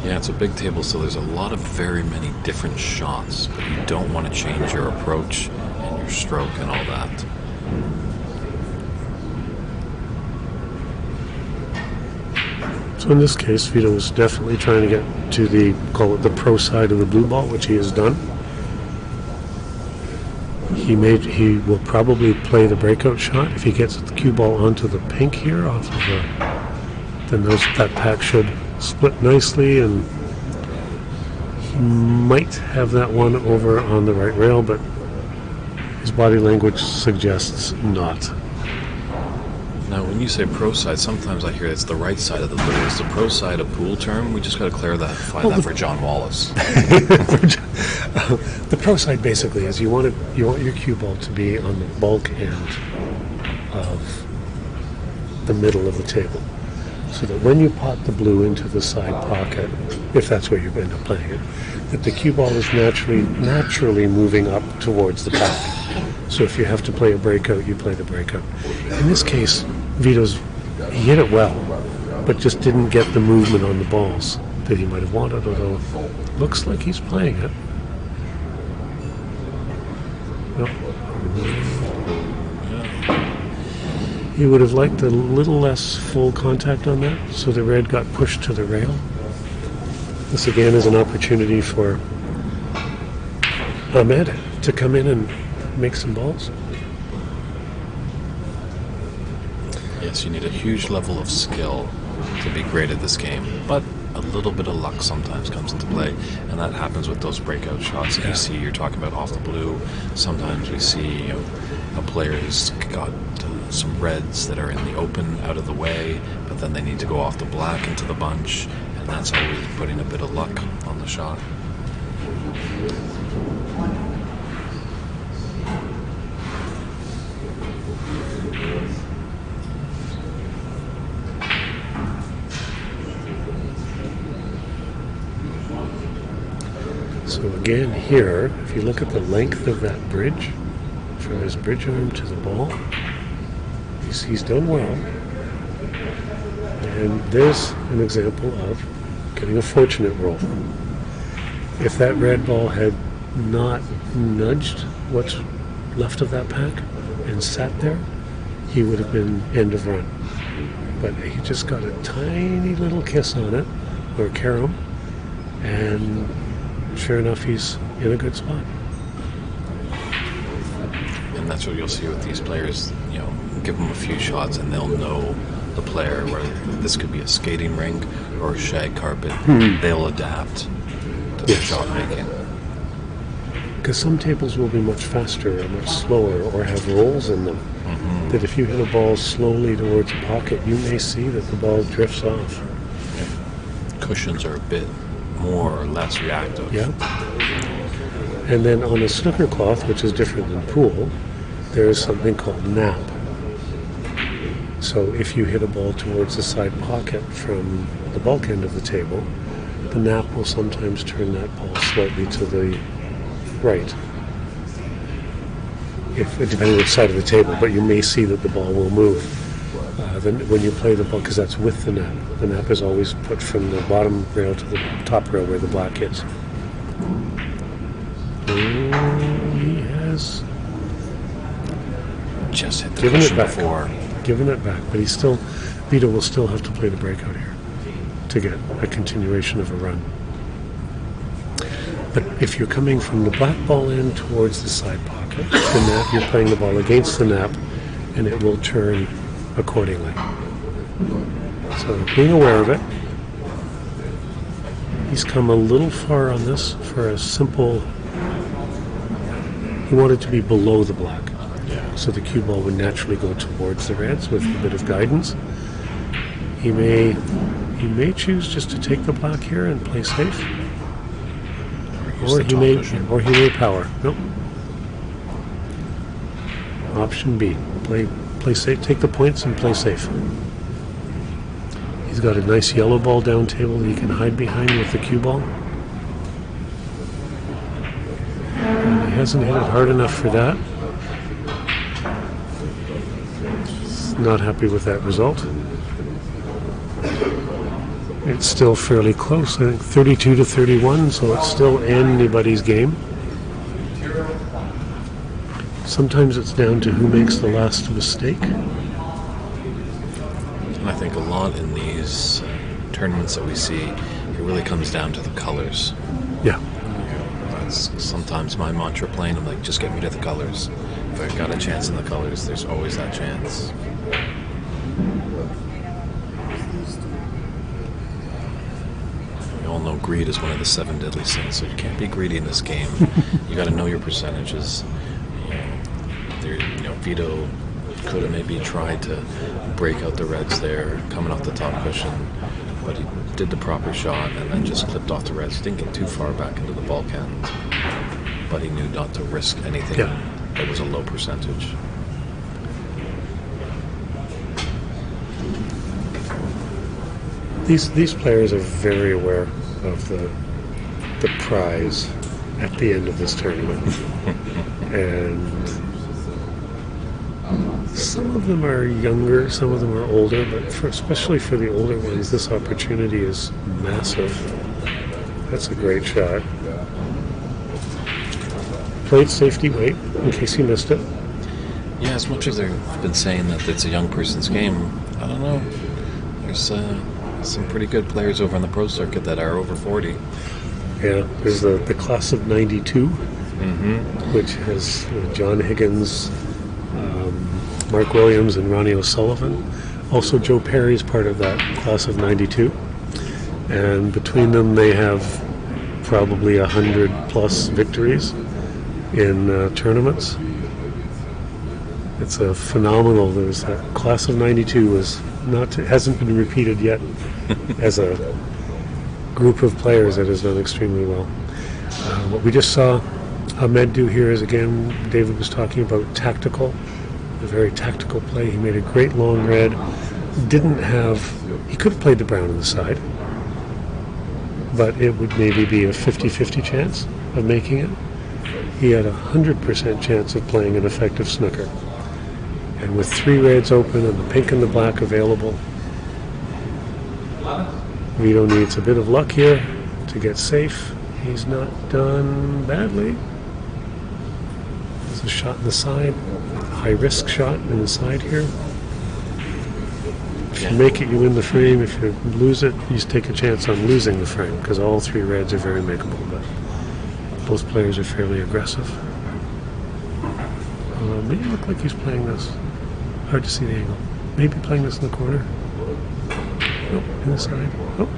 Yeah, it's a big table, so there's a lot of very many different shots, but you don't want to change your approach and your stroke and all that. So in this case, Vito was definitely trying to get to call it the pro side of the blue ball, which he has done. He will probably play the breakout shot. If he gets the cue ball onto the pink here, off of then that pack should split nicely, and he might have that one over on the right rail, but his body language suggests not. Now, when you say pro side, sometimes I hear it's the right side of the blue. Is the pro side a pool term? We just got to clarify that for John Wallace. The pro side basically is you want your cue ball to be on the bulk end of the middle of the table, so that when you pot the blue into the side pocket, if that's where you end up playing it, that the cue ball is naturally moving up towards the pack. So if you have to play a breakout, you play the breakout. In this case, Vito's, he hit it well, but just didn't get the movement on the balls that he might have wanted, although it looks like he's playing it. Nope. He would have liked a little less full contact on that, so the red got pushed to the rail. This again is an opportunity for Ahmad to come in and make some balls. Yes, you need a huge level of skill to be great at this game, but a little bit of luck sometimes comes into play, and that happens with those breakout shots that you see. You're talking about off the blue. Sometimes we see a player's got some reds that are in the open, out of the way, but then they need to go off the black into the bunch, and that's always putting a bit of luck on the shot. So again here, if you look at the length of that bridge, from his bridge arm to the ball, he's done well. And there's an example of getting a fortunate roll. If that red ball had not nudged what's left of that pack and sat there, he would have been end of run. But he just got a tiny little kiss on it, or carom, and sure enough, he's in a good spot. And that's what you'll see with these players. Give them a few shots and they'll know the player, where this could be a skating rink or a shag carpet. They'll adapt to the shot making. Because some tables will be much faster or much slower or have rolls in them. That if you hit a ball slowly towards a pocket, you may see that the ball drifts off. Yeah. Cushions are a bit more or less reactive. Yeah. And then on a snooker cloth, which is different than pool, there is something called nap. So if you hit a ball towards the side pocket from the bulk end of the table, the nap will sometimes turn that ball slightly to the right, depending on which side of the table, but you may see that the ball will move. Then when you play the ball, because that's with the nap is always put from the bottom rail to the top rail where the black is. He has just hit the given it cushion back. before. Given it back, but Vito will still have to play the breakout here to get a continuation of a run. But if you're coming from the black ball end towards the side pocket, the nap, you're playing the ball against the nap, and it will turn accordingly. So being aware of it, he's come a little far on this for a simple. He wanted to be below the black. So the cue ball would naturally go towards the reds with a bit of guidance. He may choose just to take the black here and play safe, or he may power. Nope. Option B: play safe. Take the points and play safe. He's got a nice yellow ball down table that he can hide behind with the cue ball. And he hasn't hit it hard enough for that. Not happy with that result. It's still fairly close. I think 32 to 31, so it's still anybody's game. Sometimes it's down to who makes the last mistake. And I think a lot in these tournaments that we see, it really comes down to the colors. Yeah. That's sometimes my mantra playing. I'm like, just get me to the colors. If I've got a chance in the colors, there's always that chance. We all know greed is one of the 7 deadly sins, so you can't be greedy in this game. You got to know your percentages. Vito Could have maybe tried to break out the reds there, coming off the top cushion, but he did the proper shot and then just clipped off the reds. Didn't get too far back into the bulk end, but he knew not to risk anything. Yeah. It was a low percentage. These players are very aware of the prize at the end of this tournament. And some of them are younger, some of them are older, but especially for the older ones, this opportunity is massive. That's a great shot. Played safety weight, in case you missed it. Yeah, as much as they've been saying that it's a young person's game, I don't know. There's some pretty good players over on the pro circuit that are over 40. Yeah, there's the class of 92, which has John Higgins, Mark Williams, and Ronnie O'Sullivan. Also, Joe Perry's part of that class of 92. And between them, they have probably 100 plus victories in tournaments. It's a phenomenal. There's that class of 92 hasn't been repeated yet as a group of players that has done extremely well. What we just saw Ahmad do here is, again, David was talking about tactical, a very tactical play. He made a great long red. He could have played the brown on the side, but it would maybe be a 50-50 chance of making it. He had a 100% chance of playing an effective snooker. And with 3 reds open and the pink and the black available, Vito needs a bit of luck here to get safe. He's not done badly. There's a shot in the side, a high-risk shot in the side here. If you make it, you win the frame. If you lose it, you just take a chance on losing the frame, because all 3 reds are very makeable, but both players are fairly aggressive. Maybe look like he's playing this. Hard to see the angle. Maybe playing this in the corner. Nope, in the side. Nope.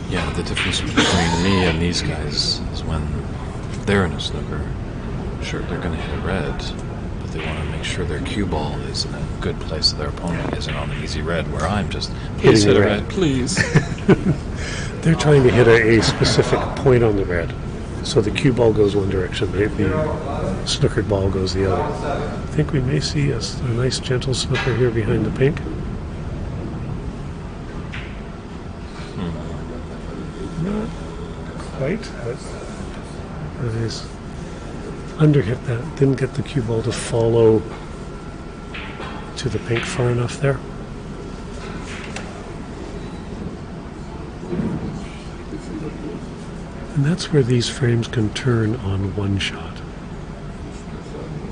Yeah, the difference between me and these guys is when they're in a snooker, sure, they're going to hit a red, but they want to make sure their cue ball is in a good place so their opponent isn't on an easy red, where I'm just, please hit a red, please. They're trying to hit a specific point on the red. So the cue ball goes one direction, the snookered ball goes the other. I think we may see a nice gentle snooker here behind the pink. Not quite, but it is underhit that. Didn't get the cue ball to follow to the pink far enough there. And that's where these frames can turn on one shot.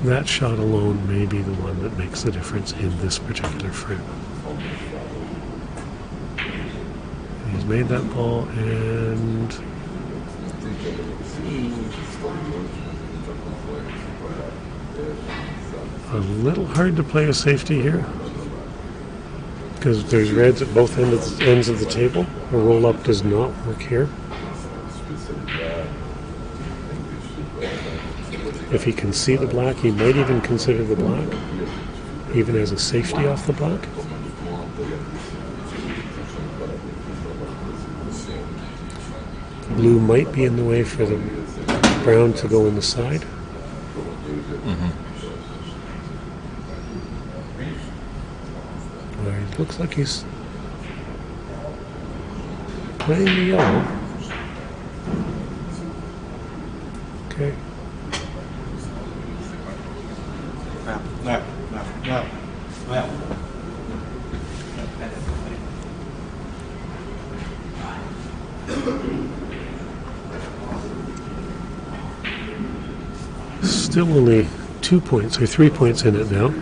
That shot alone may be the one that makes the difference in this particular frame. And he's made that ball, and a little hard to play a safety here, because there's reds at both ends of the table. A roll-up does not work here. If he can see the black, he might even consider the black, even as a safety off the black. Blue might be in the way for the brown to go in the side. Well, it looks like he's playing the yellow. Okay. Still only 2 points or 3 points in it now.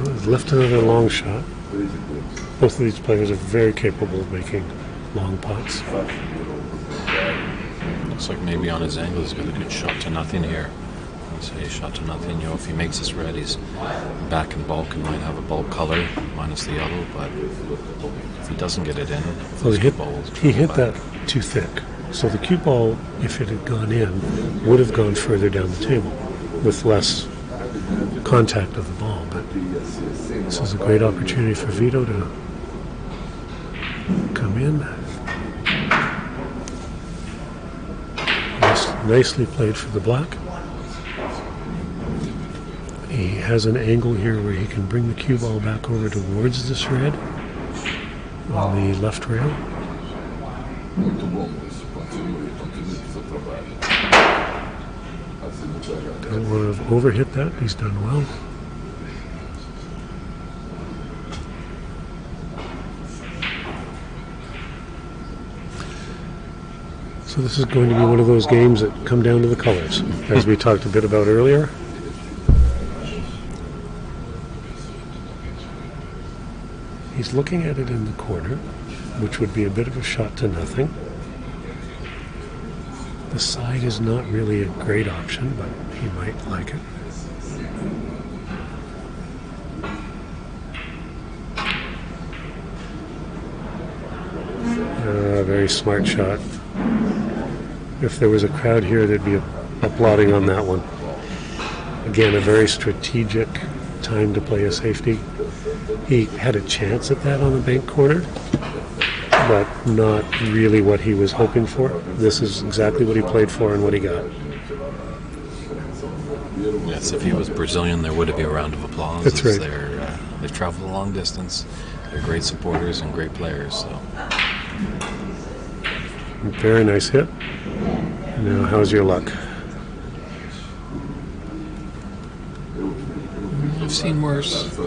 He's left another long shot. Both of these players are very capable of making long pots. Looks like maybe on his angle he's got a good shot to nothing here. say shot to nothing. If he makes this red, he's back in bulk and might have a bulk color minus the yellow. But if he doesn't get it in, well, he hit that too thick. So the cue ball, if it had gone in, would have gone further down the table with less contact of the ball. But this is a great opportunity for Vito to come in. Nicely played for the black. He has an angle here where he can bring the cue ball back over towards this red on the left rail. Don't want to overhit that. He's done well. So this is going to be one of those games that come down to the colors, as we talked a bit about earlier. He's looking at it in the corner, which would be a bit of a shot to nothing. The side is not really a great option, but he might like it. Very smart shot. If there was a crowd here, they'd be applauding on that one. Again, a very strategic time to play a safety. He had a chance at that on the bank corner, but not really what he was hoping for. This is exactly what he played for and what he got. Yes, if he was Brazilian, there would be a round of applause. That's right. They've traveled a long distance. They're great supporters and great players. So. Very nice hit. Now, how's your luck? I've seen worse.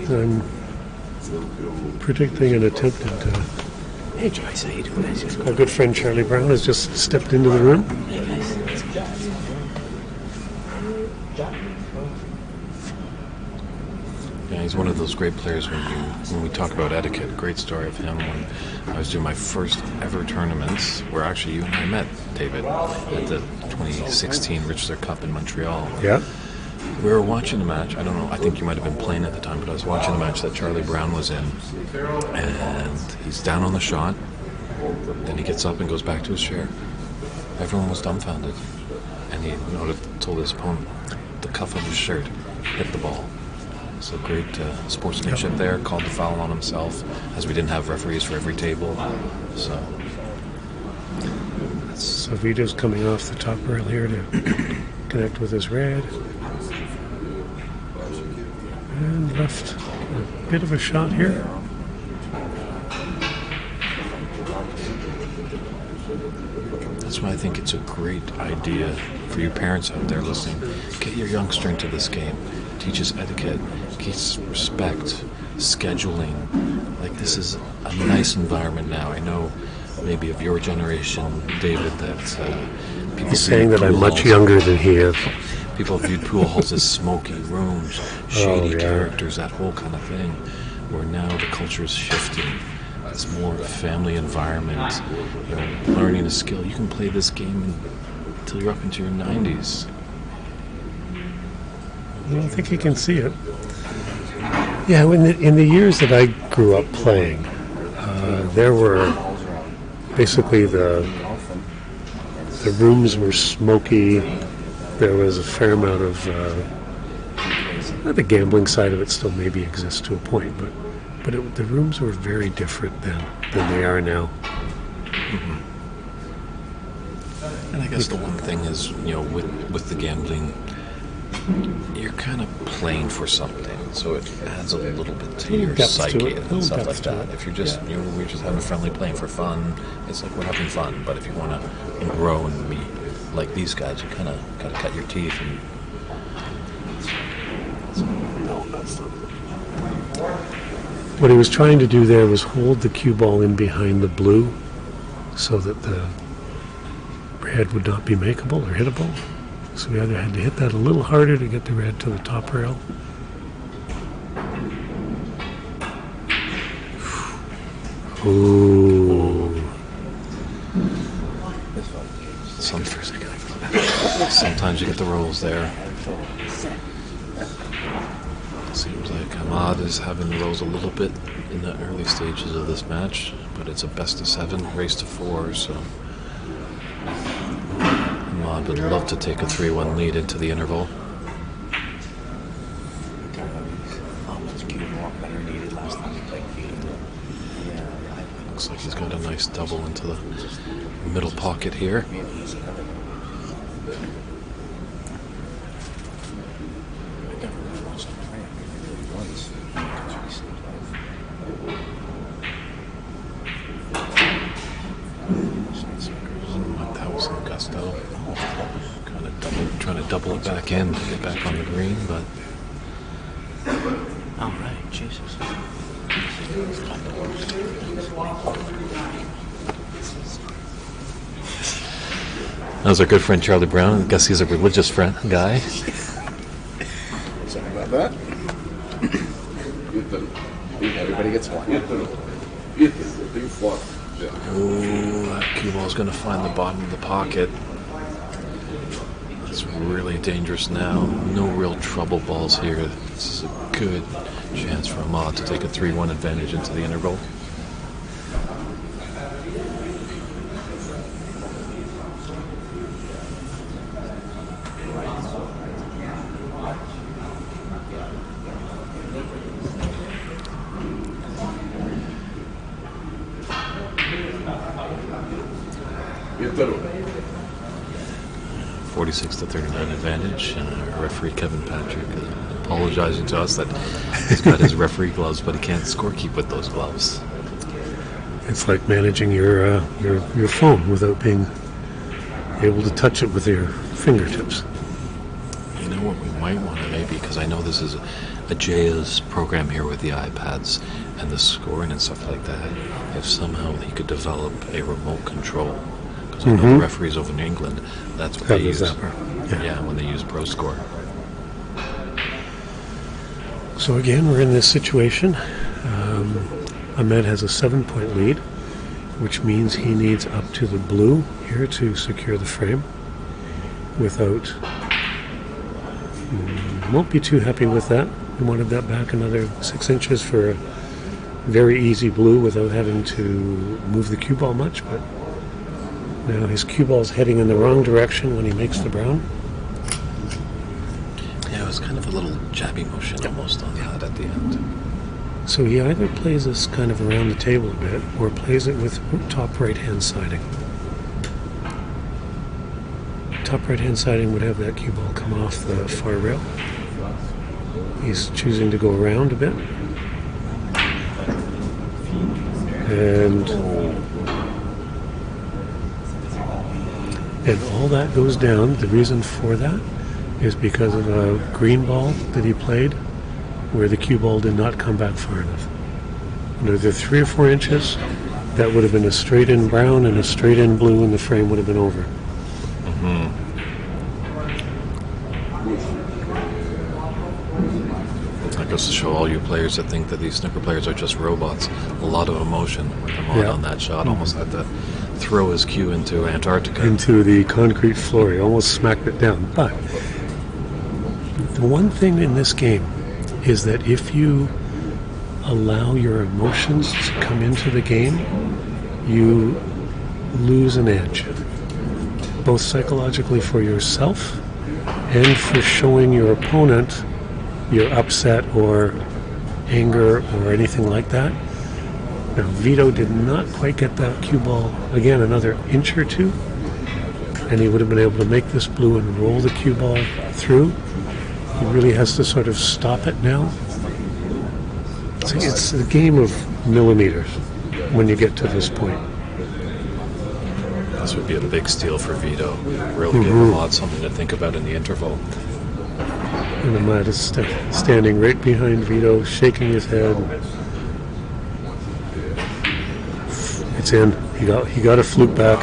I'm predicting an attempted. Hey Joyce, how you doing, guys? Our good friend Charlie Brown has just stepped into the room. Hey guys. Yeah, he's one of those great players when we talk about etiquette. Great story of him when I was doing my first ever tournaments, where actually you and I met, David, at the 2016 Richter Cup in Montreal. Yeah. We were watching the match. I don't know, I think you might have been playing at the time, but I was watching the match that Charlie Brown was in. And he's down on the shot. Then he gets up and goes back to his chair. Everyone was dumbfounded. And he told his opponent, the cuff of his shirt hit the ball. So great sportsmanship there. Called the foul on himself, as we didn't have referees for every table. So Vito's coming off the top rail here to connect with his red. And left a bit of a shot here. that's why I think it's a great idea for you parents out there listening. Get your youngster into this game. Teaches etiquette, teaches respect, scheduling. Like, this is a nice environment now. I know maybe of your generation, David, that people He's saying that I'm much younger than he is. People viewed pool halls as smoky rooms, shady characters, that whole kind of thing. Where now the culture is shifting. It's more of a family environment. You know, learning a skill. You can play this game until you're up into your 90s. I think you can see it. Yeah, in the years that I grew up playing, there were basically the rooms were smoky. There was a fair amount of the gambling side of it still maybe exists to a point, but the rooms were very different then than they are now. Mm-hmm. And I guess the one thing is, you know, with the gambling, you're kind of playing for something, so it adds a little bit to your psyche and stuff like that. If you're just, you know, we're just having friendly playing for fun, it's like we're having fun. But if you want to grow and be like these guys, you kind of got to cut your teeth. And what he was trying to do there was hold the cue ball in behind the blue, so that the red would not be makeable or hittable. So we either had to hit that a little harder to get the red to the top rail. Ooh. some first. Sometimes you get the rolls there. Seems like Ahmad is having the rolls a little bit in the early stages of this match, but it's a best of 7, race to 4, so Ahmad would love to take a 3-1 lead into the interval. Looks like he's got a nice double into the middle pocket here. That was some gusto. Trying to double it back in to get back on the green, but. All right, Jesus. That was our good friend Charlie Brown. I guess he's a religious guy. Sorry about that. Everybody gets one. Oh, that cue ball's going to find the bottom of the pocket. It's really dangerous now. No real trouble balls here. This is a good chance for Ahmad to take a 3-1 advantage into the interval. Yes, 46-39 advantage. Referee Kevin Patrick apologizing to us that he's got his referee gloves, but he can't scorekeep with those gloves. It's like managing your phone without being able to touch it with your fingertips. You know what we might want to maybe, because I know this is a Jay's program here with the iPads and the scoring and stuff like that, if somehow he could develop a remote control. Because I know the referees over in England, that's what they use. Yeah, when they use ProScore. So again, we're in this situation. Ahmed has a 7-point lead, which means he needs up to the blue here to secure the frame. Without, won't be too happy with that. We wanted that back another 6 inches for a very easy blue without having to move the cue ball much. But now his cue ball's heading in the wrong direction when he makes the brown. Yeah, it was kind of a little jabby motion almost on that at the end. So he either plays this kind of around the table a bit or plays it with top right-hand siding. Top right-hand siding would have that cue ball come off the far rail. He's choosing to go around a bit. And all that goes down. The reason for that is because of a green ball that he played where the cue ball did not come back far enough. Another 3 or 4 inches, that would have been a straight in brown and a straight in blue, and the frame would have been over. That goes to show all you players that think that these snooker players are just robots. A lot of emotion with Ahmad on that shot. Almost had to throw his cue into Antarctica. Into the concrete floor. He almost smacked it down. But the one thing in this game is that if you allow your emotions to come into the game, you lose an edge. Both psychologically for yourself and for showing your opponent you're upset or anger or anything like that. Now, Vito did not quite get that cue ball, again, another inch or two, and he would have been able to make this blue and roll the cue ball through. He really has to sort of stop it now. It's a game of millimeters when you get to this point. This would be a big steal for Vito. Really give Ahmad something to think about in the interval. And Ahmad is standing right behind Vito, shaking his head. It's in. He got a fluke back.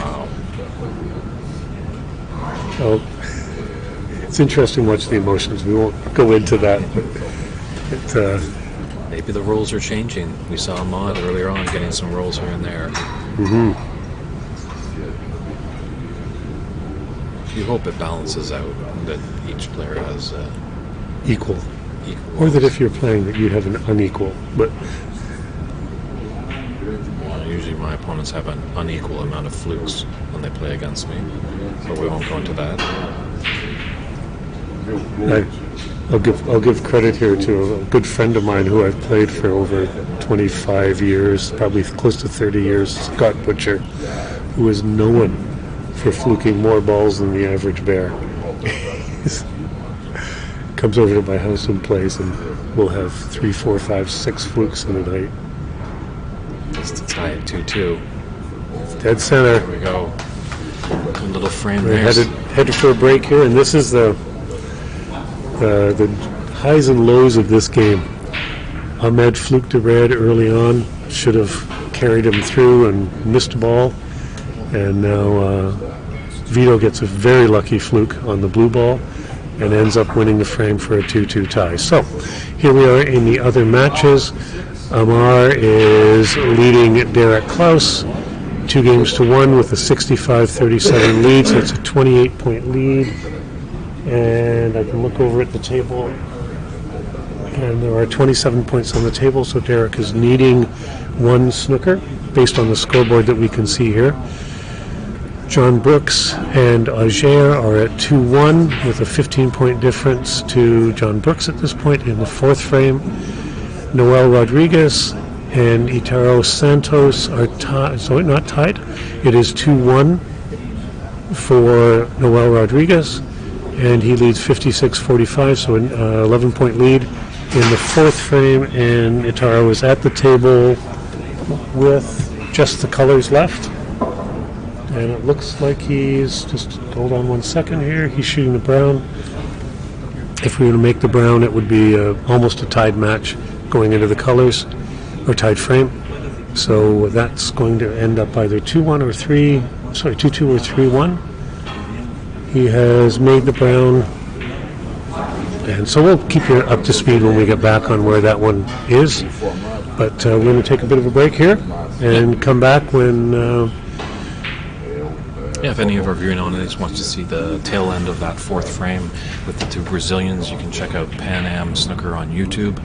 Oh, it's interesting to watch the emotions. We won't go into that. Maybe the rules are changing. We saw Ahmad earlier on getting some rolls here and there. You hope it balances out, that each player has Equal. equal. Or that if you're playing that you have an unequal. But Usually my opponents have an unequal amount of flukes when they play against me, but we won't go into that. I'll give credit here to a good friend of mine who I've played for over 25 years, probably close to 30 years, Scott Butcher, who is known for fluking more balls than the average bear. Comes over to my house and plays, and we'll have 3, 4, 5, 6 flukes in a night. Just to tie it 2-2. Dead center. There we go. Good little frame We're there. headed for a break here, and this is the highs and lows of this game. Ahmad fluked a red early on, should have carried him through and missed a ball, and now Vito gets a very lucky fluke on the blue ball and ends up winning the frame for a 2-2 tie. So here we are in the other matches. Amar is leading Derek Klaus 2-1 with a 65-37 lead, so it's a 28-point lead. And I can look over at the table, and there are 27 points on the table, so Derek is needing 1 snooker based on the scoreboard that we can see here. John Brooks and Auger are at 2-1 with a 15-point difference to John Brooks at this point in the 4th frame. Noel Rodriguez and Itaro Santos are tied, so not tied. It is 2-1 for Noel Rodriguez, and he leads 56-45, so an 11-point lead in the 4th frame, and Itaro is at the table with just the colors left. And it looks like he's, just hold on 1 second here, he's shooting the brown. If we were to make the brown, it would be almost a tied match going into the colors, or tied frame. So that's going to end up either 2-1 or 2-2 or 3-1. He has made the brown, and so we'll keep you up to speed when we get back on where that one is. But we're going to take a bit of a break here and come back when... Yeah, if any of our viewing audience wants to see the tail end of that 4th frame with the 2 Brazilians, you can check out Pan Am Snooker on YouTube.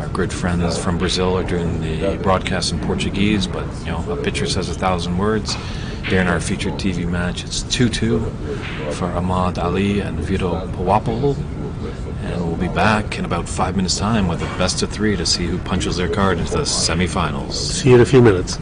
Our good friends from Brazil are doing the broadcast in Portuguese, but a picture says 1,000 words. During our featured TV match, it's 2-2 for Ahmad Ali and Vito Pawapol. And we'll be back in about 5 minutes' time with a best of 3 to see who punches their card into the semifinals. See you in a few minutes.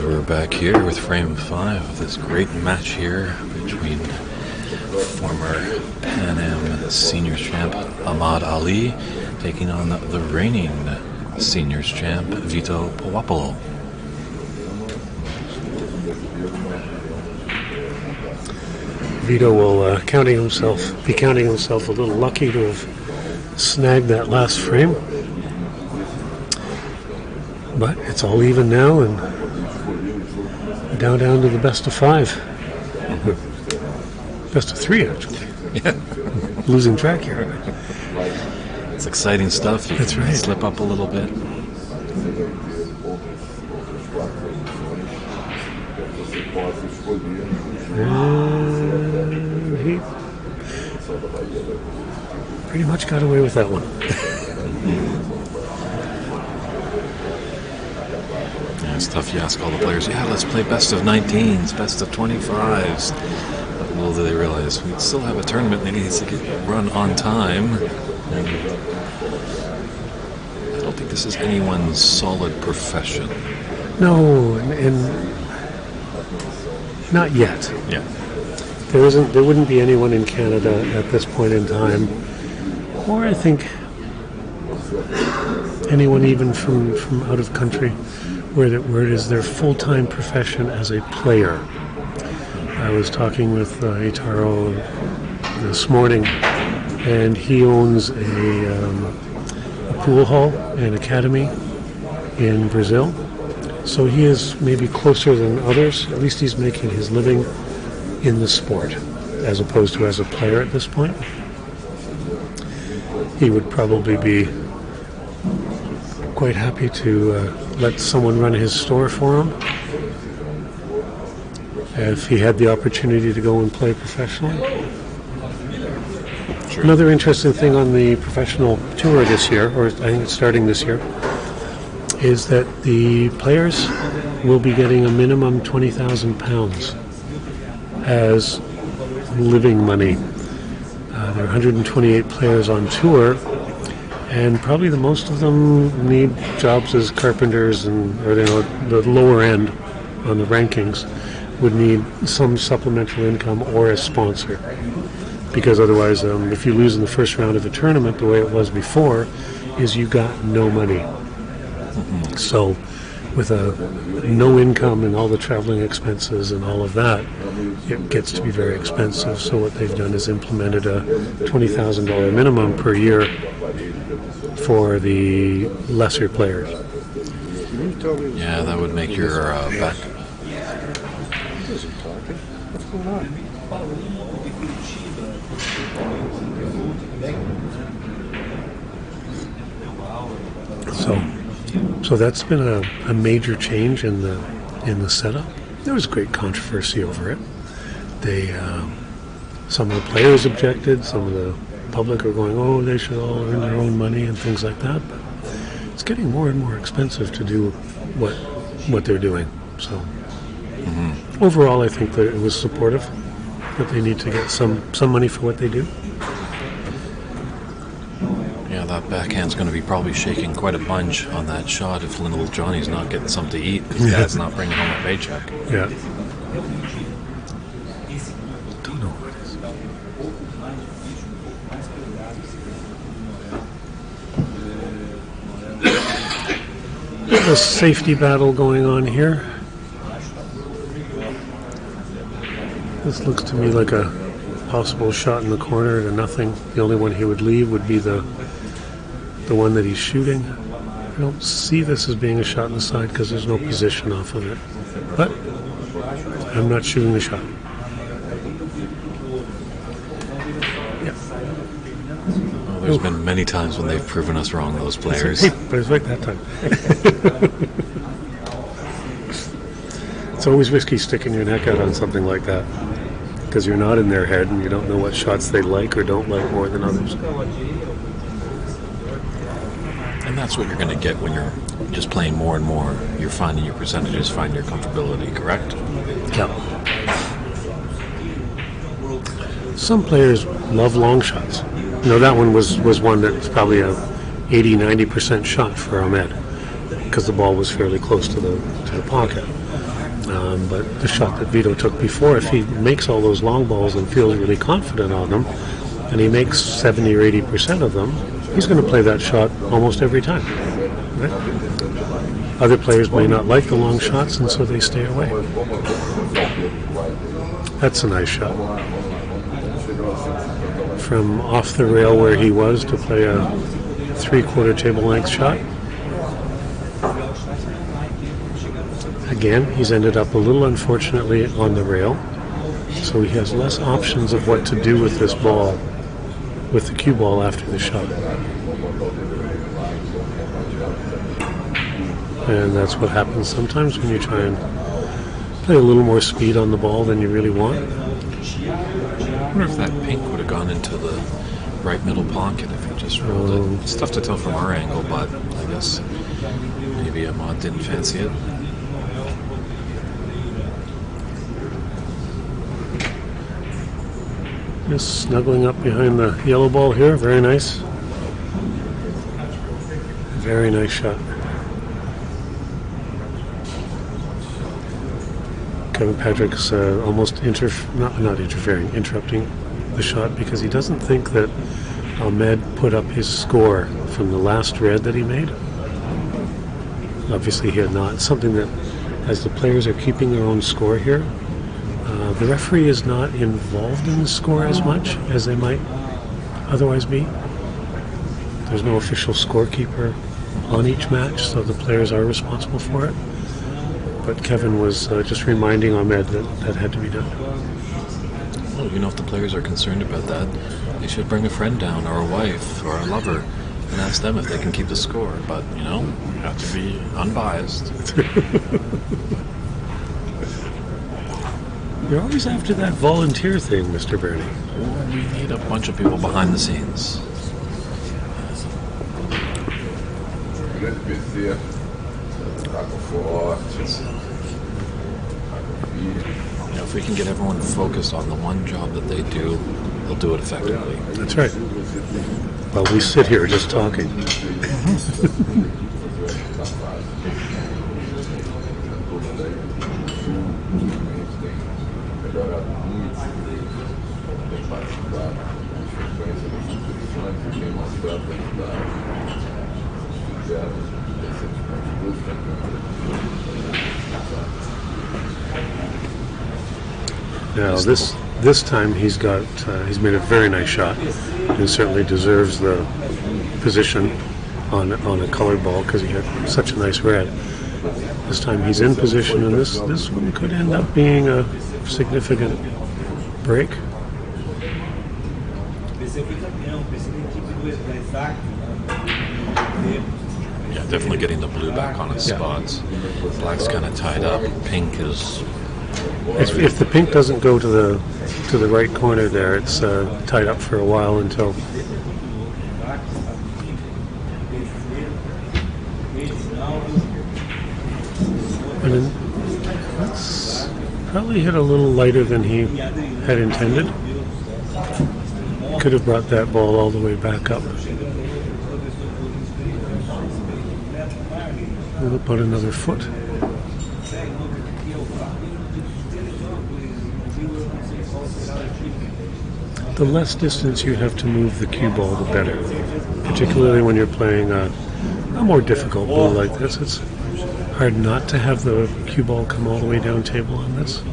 We're back here with frame 5 of this great match here between former Pan Am Seniors champ Ahmad Ali taking on the reigning Seniors champ Vito Powapolo. Vito will be counting himself a little lucky to have snagged that last frame. But it's all even now, and down to the best of 5. Best of 3, actually. Yeah. Losing track here. It's exciting stuff. You That's can right. slip up a little bit. And he pretty much got away with that one. Yeah, it's tough. You ask all the players, yeah, let's play best of 19s, best of 25s. But little do they realize we still have a tournament that needs to get run on time. And I don't think this is anyone's solid profession. No, and not yet. Yeah. There wouldn't be anyone in Canada at this point in time, or I think anyone even from out of country, where it is their full-time profession as a player. I was talking with Itaro this morning, and he owns a pool hall and academy in Brazil. So he is maybe closer than others. At least he's making his living in the sport, as opposed to as a player at this point. He would probably be quite happy to let someone run his store for him if he had the opportunity to go and play professionally. Sure. Another interesting thing on the professional tour this year, or I think it's starting this year, is that the players will be getting a minimum £20,000 as living money. There are 128 players on tour, and probably the most of them need jobs as carpenters, or the lower end on the rankings would need some supplemental income or a sponsor, because otherwise, if you lose in the first round of a tournament, the way it was before, is you got no money. So with no income and all the traveling expenses and all of that, it gets to be very expensive. So what they've done is implemented a $20,000 minimum per year for the lesser players. Yeah, that would make your back. What's going on? So that's been a major change in the setup. There was great controversy over it. Some of the players objected, some of the public are going, oh, they should all earn their own money and things like that. But it's getting more and more expensive to do what they're doing. So overall, I think that it was supportive, that they need to get some money for what they do. Yeah, that backhand's going to be probably shaking quite a bunch on that shot if little Johnny's not getting something to eat because Dad's not bringing home a paycheck. Yeah. Don't know what it is. There's a safety battle going on here. This looks to me like a possible shot in the corner to nothing. The only one he would leave would be the one that he's shooting. I don't see this as being a shot in the side because there's no position off of it. But I'm not shooting the shot. Yeah. Well, there's been many times when they've proven us wrong, those players. Hey, but it's right that time. It's always risky sticking your neck out on something like that, because you're not in their head and you don't know what shots they like or don't like more than others. And that's what you're going to get when you're just playing more and more. You're finding your percentages, finding your comfortability, correct? Yeah. Some players love long shots. That one was one that's probably a 80-90% shot for Ahmed, because the ball was fairly close to the pocket. But the shot that Vito took before, if he makes all those long balls and feels really confident on them, and he makes 70 or 80% of them, he's going to play that shot almost every time. Right? Other players may not like the long shots, and so they stay away. That's a nice shot. From off the rail where he was to play a 3/4 table length shot. Again, he's ended up a little unfortunately on the rail, so he has less options of what to do with this ball, with the cue ball after the shot. And that's what happens sometimes when you try and play a little more speed on the ball than you really want. I wonder if that pink would have gone into the right middle pocket if he just rolled it. It's tough to tell from our angle, but I guess maybe Ahmad didn't fancy it. Just snuggling up behind the yellow ball here. Very nice. Very nice shot. Kevin Patrick's almost not interfering, interrupting the shot because he doesn't think that Ahmed put up his score from the last red that he made. Obviously he had not. Something that, as the players are keeping their own score here, the referee is not involved in the score as much as they might otherwise be. There's no official scorekeeper on each match, so the players are responsible for it. But Kevin was just reminding Ahmed that that had to be done. Well, you know, if the players are concerned about that, they should bring a friend down, or a wife, or a lover, and ask them if they can keep the score. But, you know, you have to be unbiased. You're always after that volunteer thing, Mr. Bernie. Well, we need a bunch of people behind the scenes. You know, if we can get everyone focused on the one job that they do, they'll do it effectively. That's right. Well, we sit here just talking. Now this time he's made a very nice shot, and certainly deserves the position on a colored ball because he had such a nice red. This time he's in position, and this one could end up being a significant break. Yeah, definitely getting the blue back on its spots. Black's kind of tied up. Pink is. If the pink doesn't go to the right corner there, it's tied up for a while until. And then that's probably hit a little lighter than he had intended. Could have brought that ball all the way back up. We'll put another foot. The less distance you have to move the cue ball, the better. Particularly when you're playing a more difficult ball like this. It's hard not to have the cue ball come all the way down table on this.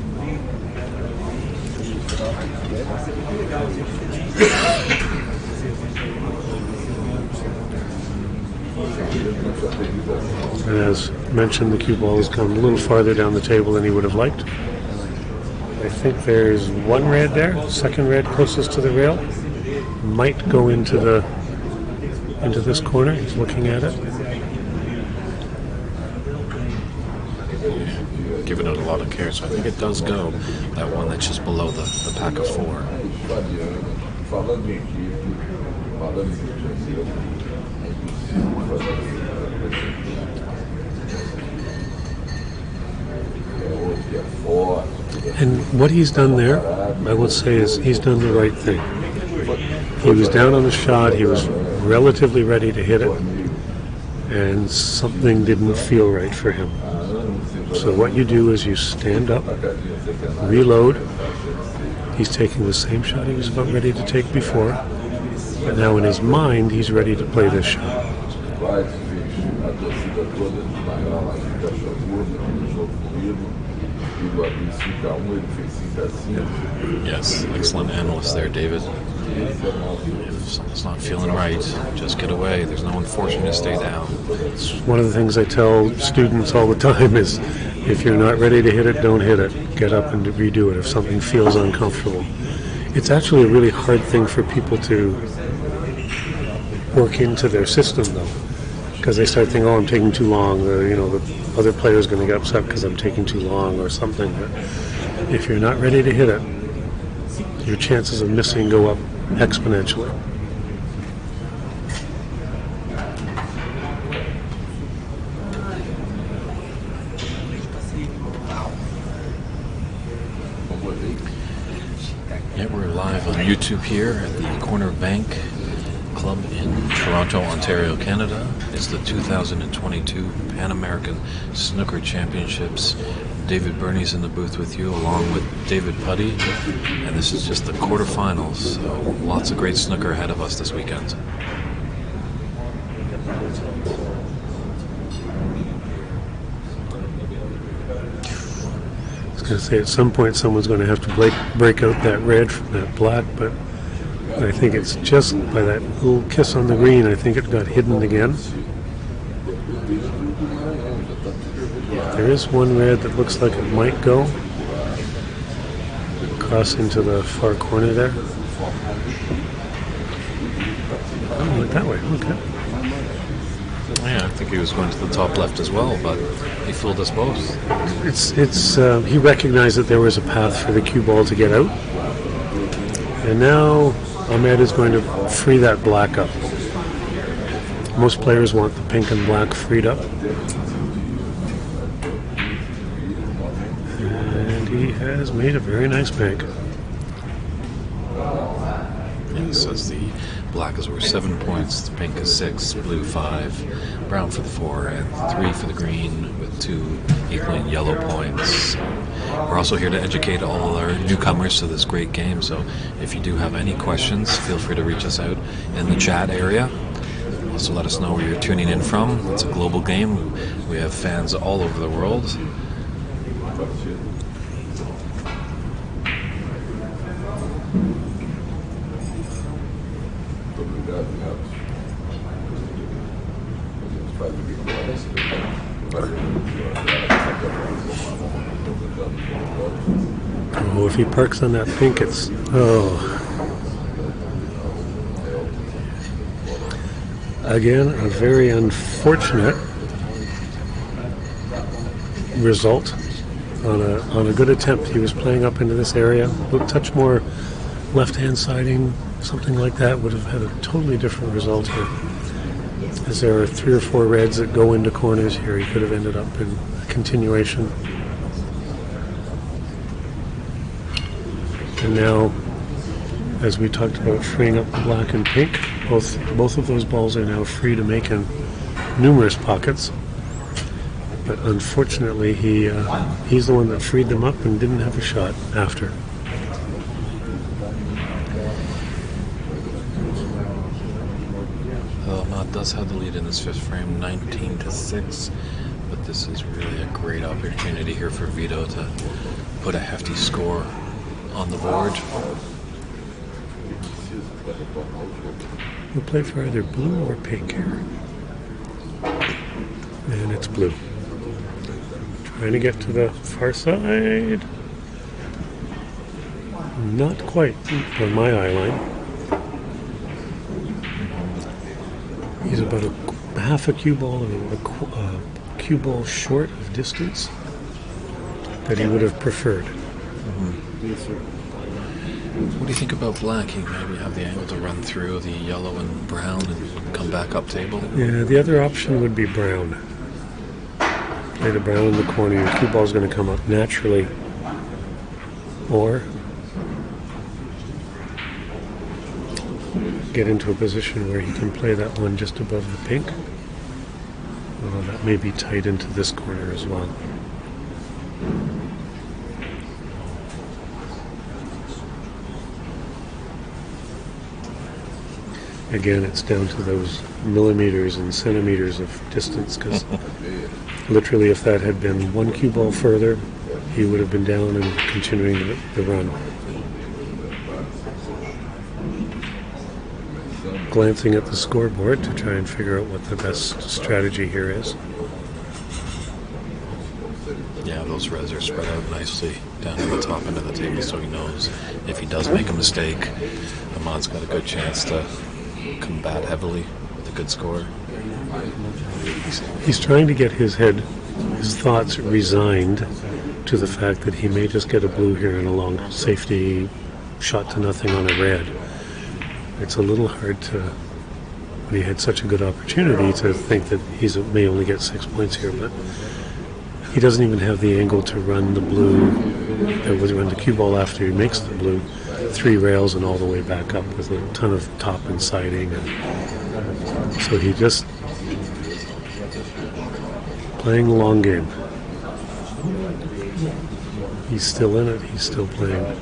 And as mentioned, the cue ball has come a little farther down the table than he would have liked. I think there's one red there, second red closest to the rail. Might go into this corner. He's looking at it. Giving it a lot of care, so I think it does go. That one that's just below the pack of four. And what he's done there, I would say, is he's done the right thing. He was down on the shot, he was relatively ready to hit it, and something didn't feel right for him. So what you do is you stand up, reload. He's taking the same shot he was about ready to take before. But now in his mind, he's ready to play this shot. Yes, excellent analyst there, David. If someone's not feeling right, just get away. There's no one forcing you to stay down. It's one of the things I tell students all the time is, if you're not ready to hit it, don't hit it. Get up and redo it if something feels uncomfortable. It's actually a really hard thing for people to work into their system, though, because they start thinking, oh, I'm taking too long, or, the other player's going to get upset because I'm taking too long or something. But if you're not ready to hit it, your chances of missing go up exponentially. Yeah, we're live on YouTube here at the Corner Bank Club in Toronto, Ontario, Canada. It's the 2022 Pan American Snooker Championships. David Burney's in the booth with you, along with David Putty, and this is just the quarterfinals. So lots of great snooker ahead of us this weekend. I was going to say, at some point someone's going to have to break out that red from that black, but I think it's just by that little kiss on the green, I think it got hidden again. There is one red that looks like it might go across into the far corner there. Oh, it went that way. Okay. Yeah, I think he was going to the top left as well, but he fooled us both. He recognized that there was a path for the cue ball to get out, and now Ahmad is going to free that black up. Most players want the pink and black freed up. And he has made a very nice bank. Yeah, says the black is worth 7 points, the pink is 6, blue 5, brown for the 4, and 3 for the green, with 2 equaling yellow points. We're also here to educate all our newcomers to this great game, so if you do have any questions, feel free to reach us out in the chat area. Also let us know where you're tuning in from. It's a global game. We have fans all over the world. Oh, if he parks on that pink, it's... Oh. Again, a very unfortunate result on a good attempt. He was playing up into this area. A touch more left-hand siding, something like that would have had a totally different result here. As there are 3 or 4 reds that go into corners here, he could have ended up in a continuation. And now, as we talked about freeing up the black and pink, both of those balls are now free to make in numerous pockets. But unfortunately, he's the one that freed them up and didn't have a shot after. Ahmad does have the lead in this 5th frame, 19-6, but this is really a great opportunity here for Vito to put a hefty score on the board. We'll play for either blue or pink here. And it's blue. Trying to get to the far side. Not quite on my eye line. He's about a half a cue ball and a cue ball short of distance that he would have preferred. What do you think about black? He maybe have the angle to run through the yellow and brown and come back up table? Yeah, the other option would be brown. Play the brown in the corner. Your cue ball is going to come up naturally. Or get into a position where he can play that one just above the pink. Although that may be tight into this corner as well. Again, it's down to those millimeters and centimeters of distance, because literally if that had been one cue ball further, he would have been down and continuing the run. Glancing at the scoreboard to try and figure out what the best strategy here is. Yeah, those reds are spread out nicely down to the top end of the table, so he knows if he does make a mistake, Ahmad's got a good chance to combat heavily with a good score. He's trying to get his thoughts resigned to the fact that he may just get a blue here and a long safety shot to nothing on a red. It's a little hard to, when he had such a good opportunity, to think that he may only get 6 points here, but he doesn't even have the angle to run the blue, that would run the cue ball after he makes the blue, 3 rails and all the way back up with a ton of top and siding. And so he just playing the long game. He's still in it, he's still playing.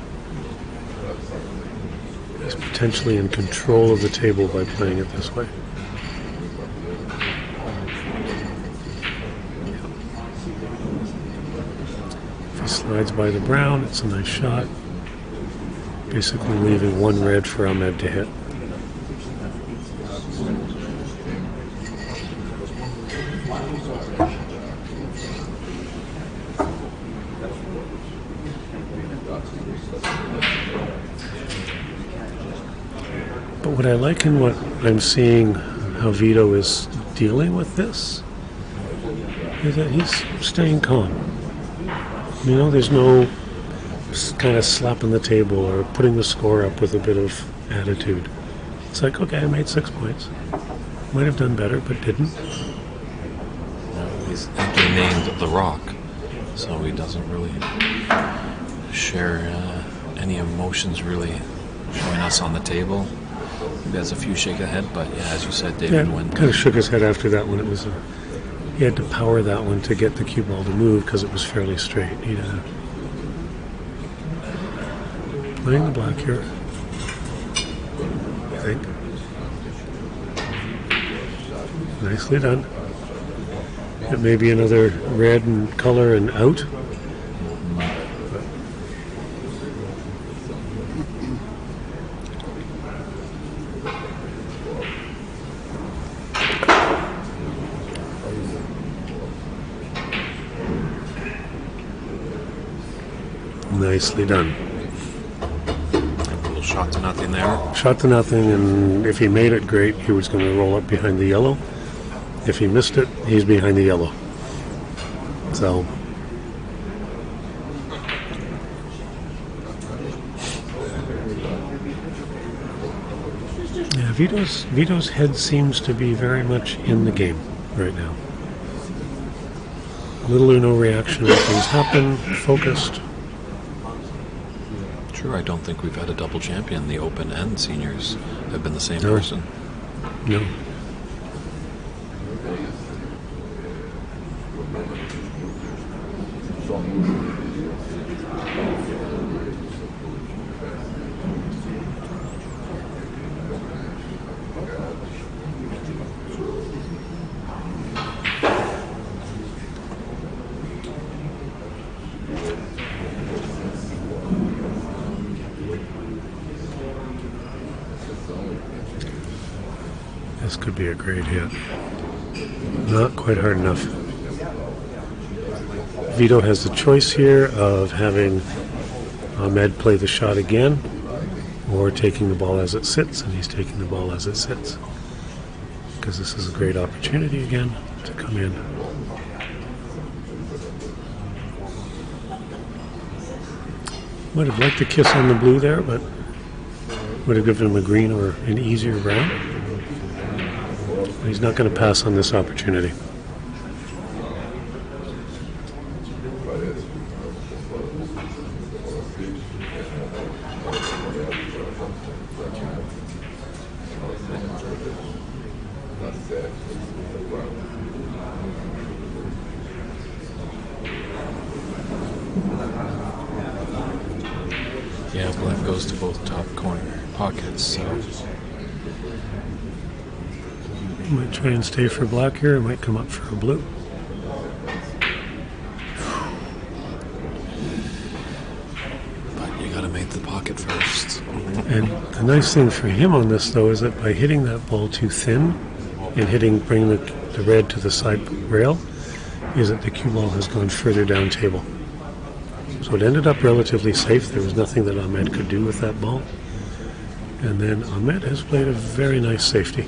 He's potentially in control of the table by playing it this way. If he slides by the brown, it's a nice shot. Basically leaving 1 red for Ahmad to hit. But what I like in what I'm seeing, how Vito is dealing with this, is that he's staying calm. You know, there's no kind of slapping the table or putting the score up with a bit of attitude. It's like, okay, I made 6 points. Might have done better, but didn't. He's actually named The Rock, so he doesn't really share any emotions really showing us on the table. Maybe has a few shake of head, but yeah, as you said, David went. Kind of shook his head after that one. It was he had to power that one to get the cue ball to move because it was fairly straight. Playing the black here, I think. Nicely done. It may be another red and color and out. Nicely done. A little shot to nothing there. Shot to nothing, and if he made it, great. He was going to roll up behind the yellow. If he missed it, he's behind the yellow. So, yeah, Vito's head seems to be very much in the game right now. Little or no reaction when things happen, focused. Sure, I don't think we've had a double champion. The Open and Seniors have been the same person. No. This could be a great hit. Not quite hard enough. Vito has the choice here of having Ahmad play the shot again or taking the ball as it sits, and he's taking the ball as it sits because this is a great opportunity again to come in. Would have liked to kiss on the blue there, but would have given him a green or an easier brown. He's not going to pass on this opportunity. Black goes to both top corner pockets, so Might try and stay for black here. Might come up for a blue. but you gotta make the pocket first. And the nice thing for him on this, though, is that by hitting that ball too thin and bringing the red to the side rail, is that the cue ball has gone further down table. So it ended up relatively safe. There was nothing that Ahmad could do with that ball. And then Ahmad has played a very nice safety.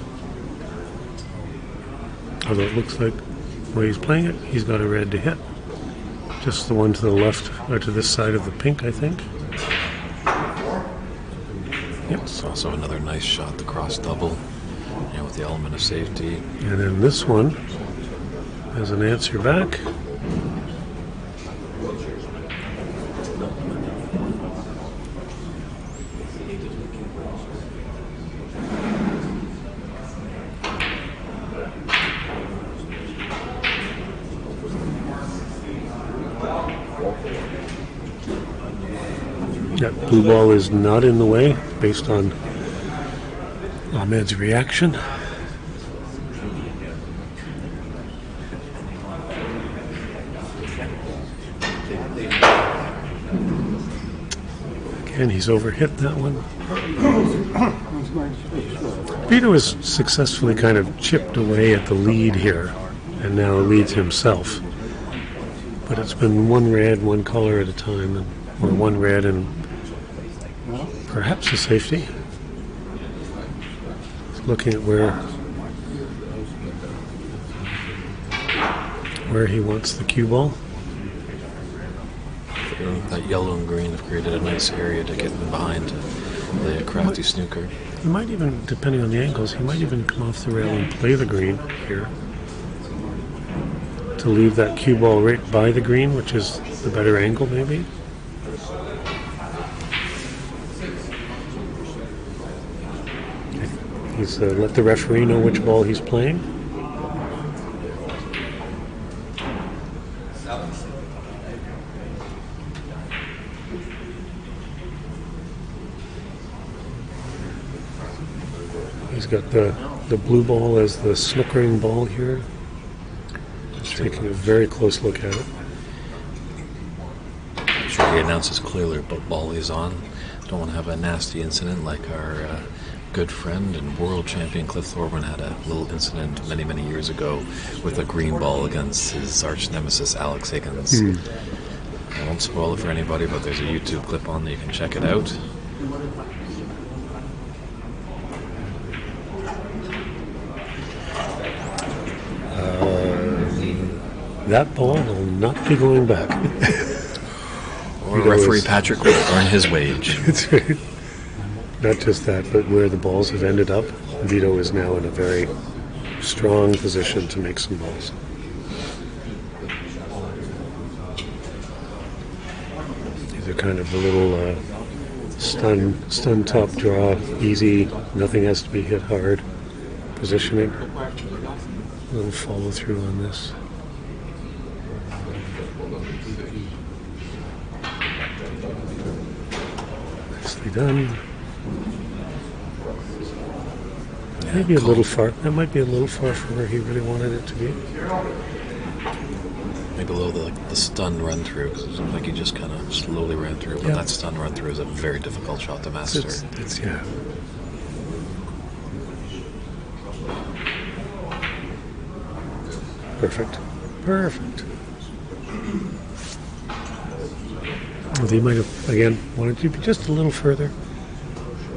Although it looks like the way he's playing it, he's got a red to hit. Just the one to the left, or to this side of the pink, I think. Yep. It's also another nice shot, the cross double, with the element of safety. And then this one has an answer back. That blue ball is not in the way based on Ahmed's reaction. Again, he's overhit that one. Vito has successfully kind of chipped away at the lead here and now leads himself. But it's been one red, one color at a time, or one red and perhaps a safety. Looking at where he wants the cue ball. That yellow and green have created a nice area to get in behind, play a crafty snooker. He might even, depending on the angles, he might even come off the rail and play the green here to leave that cue ball right by the green, which is the better angle maybe. He's let the referee know which ball he's playing. He's got the blue ball as the snookering ball here. Just taking a very close look at it. I'm sure he announces clearly what ball he's on. Don't want to have a nasty incident like our good friend and world champion Cliff Thorburn had a little incident many, many years ago with a green ball against his arch nemesis Alex Higgins. I won't spoil it for anybody, but there's a YouTube clip on there, you can check it out. That ball will not be going back. Or referee Patrick will earn his wage. That's right. Not just that, but where the balls have ended up, Vito is now in a very strong position to make some balls. These are kind of a little stun top draw, easy, nothing has to be hit hard positioning. A little follow through on this. Nicely done. Maybe a little far. That might be a little far from where he really wanted it to be. Maybe below the stun run through, because it looked like he just kind of slowly ran through. But that stun run through is a very difficult shot to master. It's yeah. Perfect. Perfect. Well, he might have, again, wanted to be just a little further,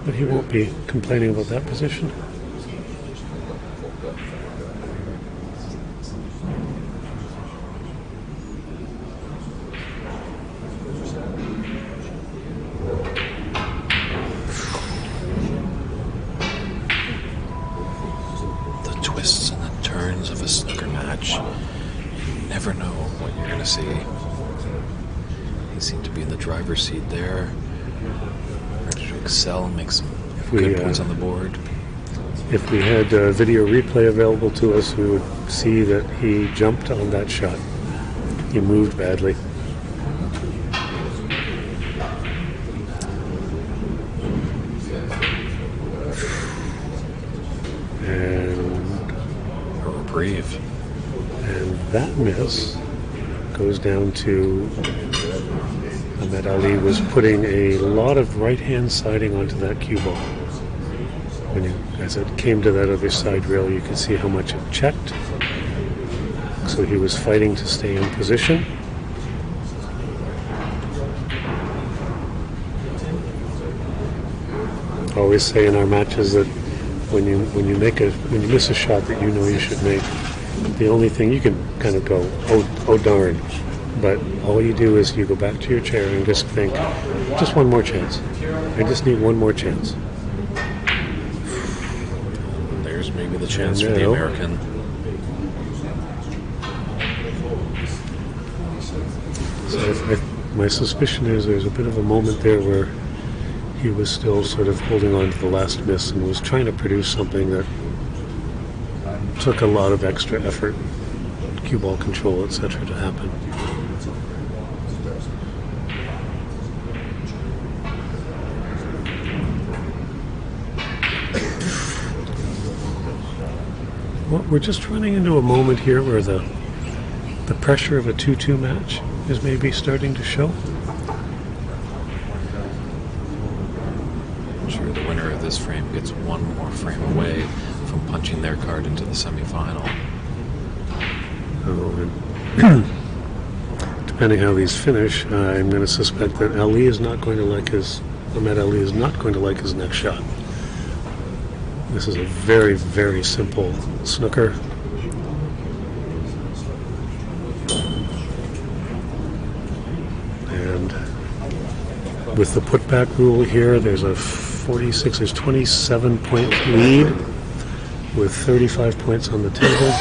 but he won't be complaining about that position. The twists and the turns of a snooker match, you never know what you're going to see. He seemed to be in the driver's seat there, ready to excel and make some good points on the board. If we had video replay available to us, we would see that he jumped on that shot. He moved badly. brave. And that miss goes down to Ahmad Ali was putting a lot of right-hand siding onto that cue ball. As it came to that other side rail, you could see how much it checked. So he was fighting to stay in position. I always say in our matches that when you miss a shot that you know you should make, the only thing you can kind of go, oh darn. But all you do is you go back to your chair and just think, just one more chance. I just need one more chance. There's maybe the chance for the American. So my suspicion is there's a bit of a moment there where he was still sort of holding on to the last miss and was trying to produce something that took a lot of extra effort, cue ball control, etc. to happen. Well, we're just running into a moment here where the pressure of a 2-2 match is maybe starting to show. I'm sure the winner of this frame gets one more frame away from punching their card into the semifinal. Depending how these finish, I'm going to suspect that Ahmad Ali is not going to like his next shot. This is a very, very simple snooker. And with the putback rule here, there's a 27-point lead with 35 points on the table.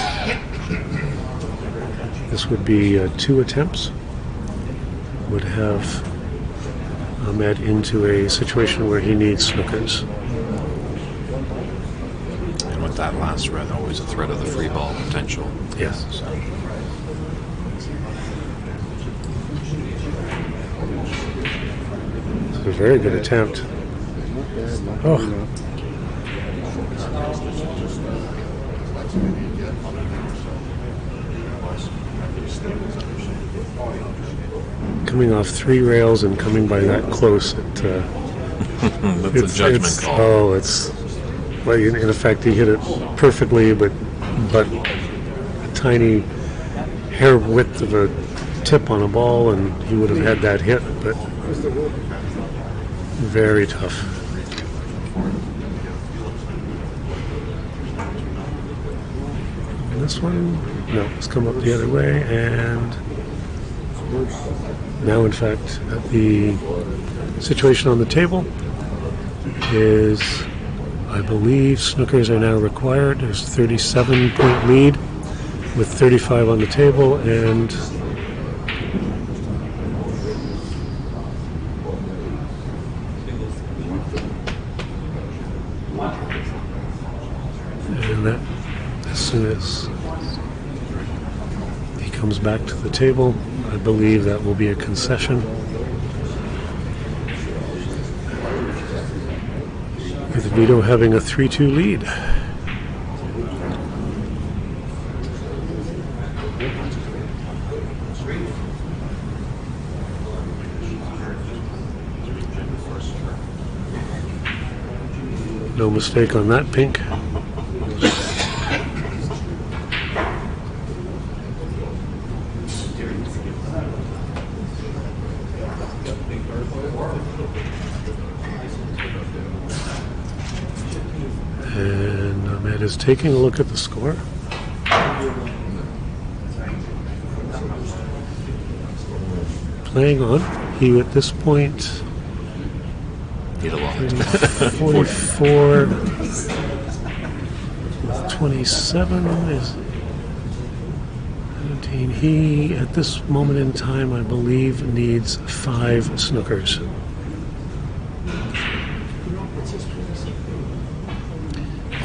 This would be 2 attempts. Would have Ahmad into a situation where he needs snookers. And with that last red, always a threat of the free ball potential. Yes. So. It's a very good attempt. Oh. Coming off 3 rails and coming by that close, that's a judgment call. Oh, well, in effect, he hit it perfectly, but a tiny hair width of a tip on a ball, and he would have had that hit, but very tough. And this one, no, it's come up the other way, and now, in fact, the situation on the table is, I believe, snookers are now required. There's a 37-point lead with 35 on the table, and that, as soon as he comes back to the table, I believe that will be a concession. With Vito having a 3-2 lead. No mistake on that pink. And Ahmad is taking a look at the score. Playing on. He, at this point, Need a lot. 44, 27 is 17. He, at this moment in time, I believe, needs 5 snookers.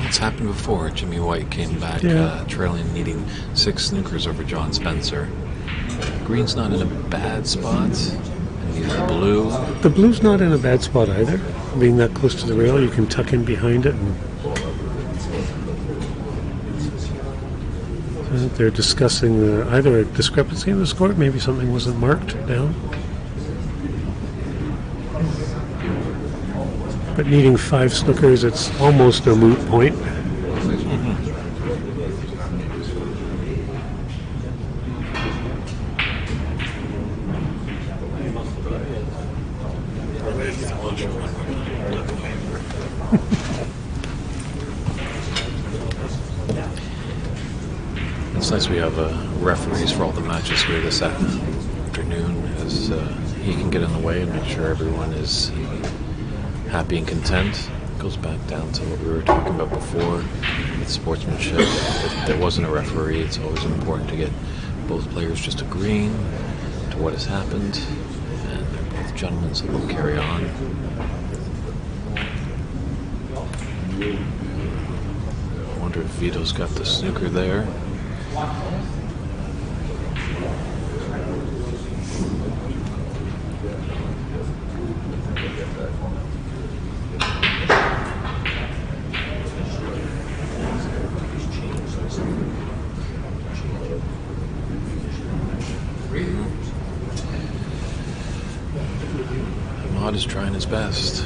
It's happened before. Jimmy White came back trailing, needing 6 snookers over John Spencer. Green's not in a bad spot, and neither the blue. The blue's not in a bad spot either. Being that close to the rail, you can tuck in behind it. And They're discussing either a discrepancy in the score, maybe something wasn't marked down. But needing 5 snookers, it's almost a moot point. It's nice we have referees for all the matches here this afternoon, as he can get in the way and make sure everyone is happy and content. It goes back down to what we were talking about before with sportsmanship. If there wasn't a referee, it's always important to get both players just agreeing to what has happened, and they're both gentlemen, so they'll carry on. I wonder if Vito's got the snooker there. Ahmad is trying his best.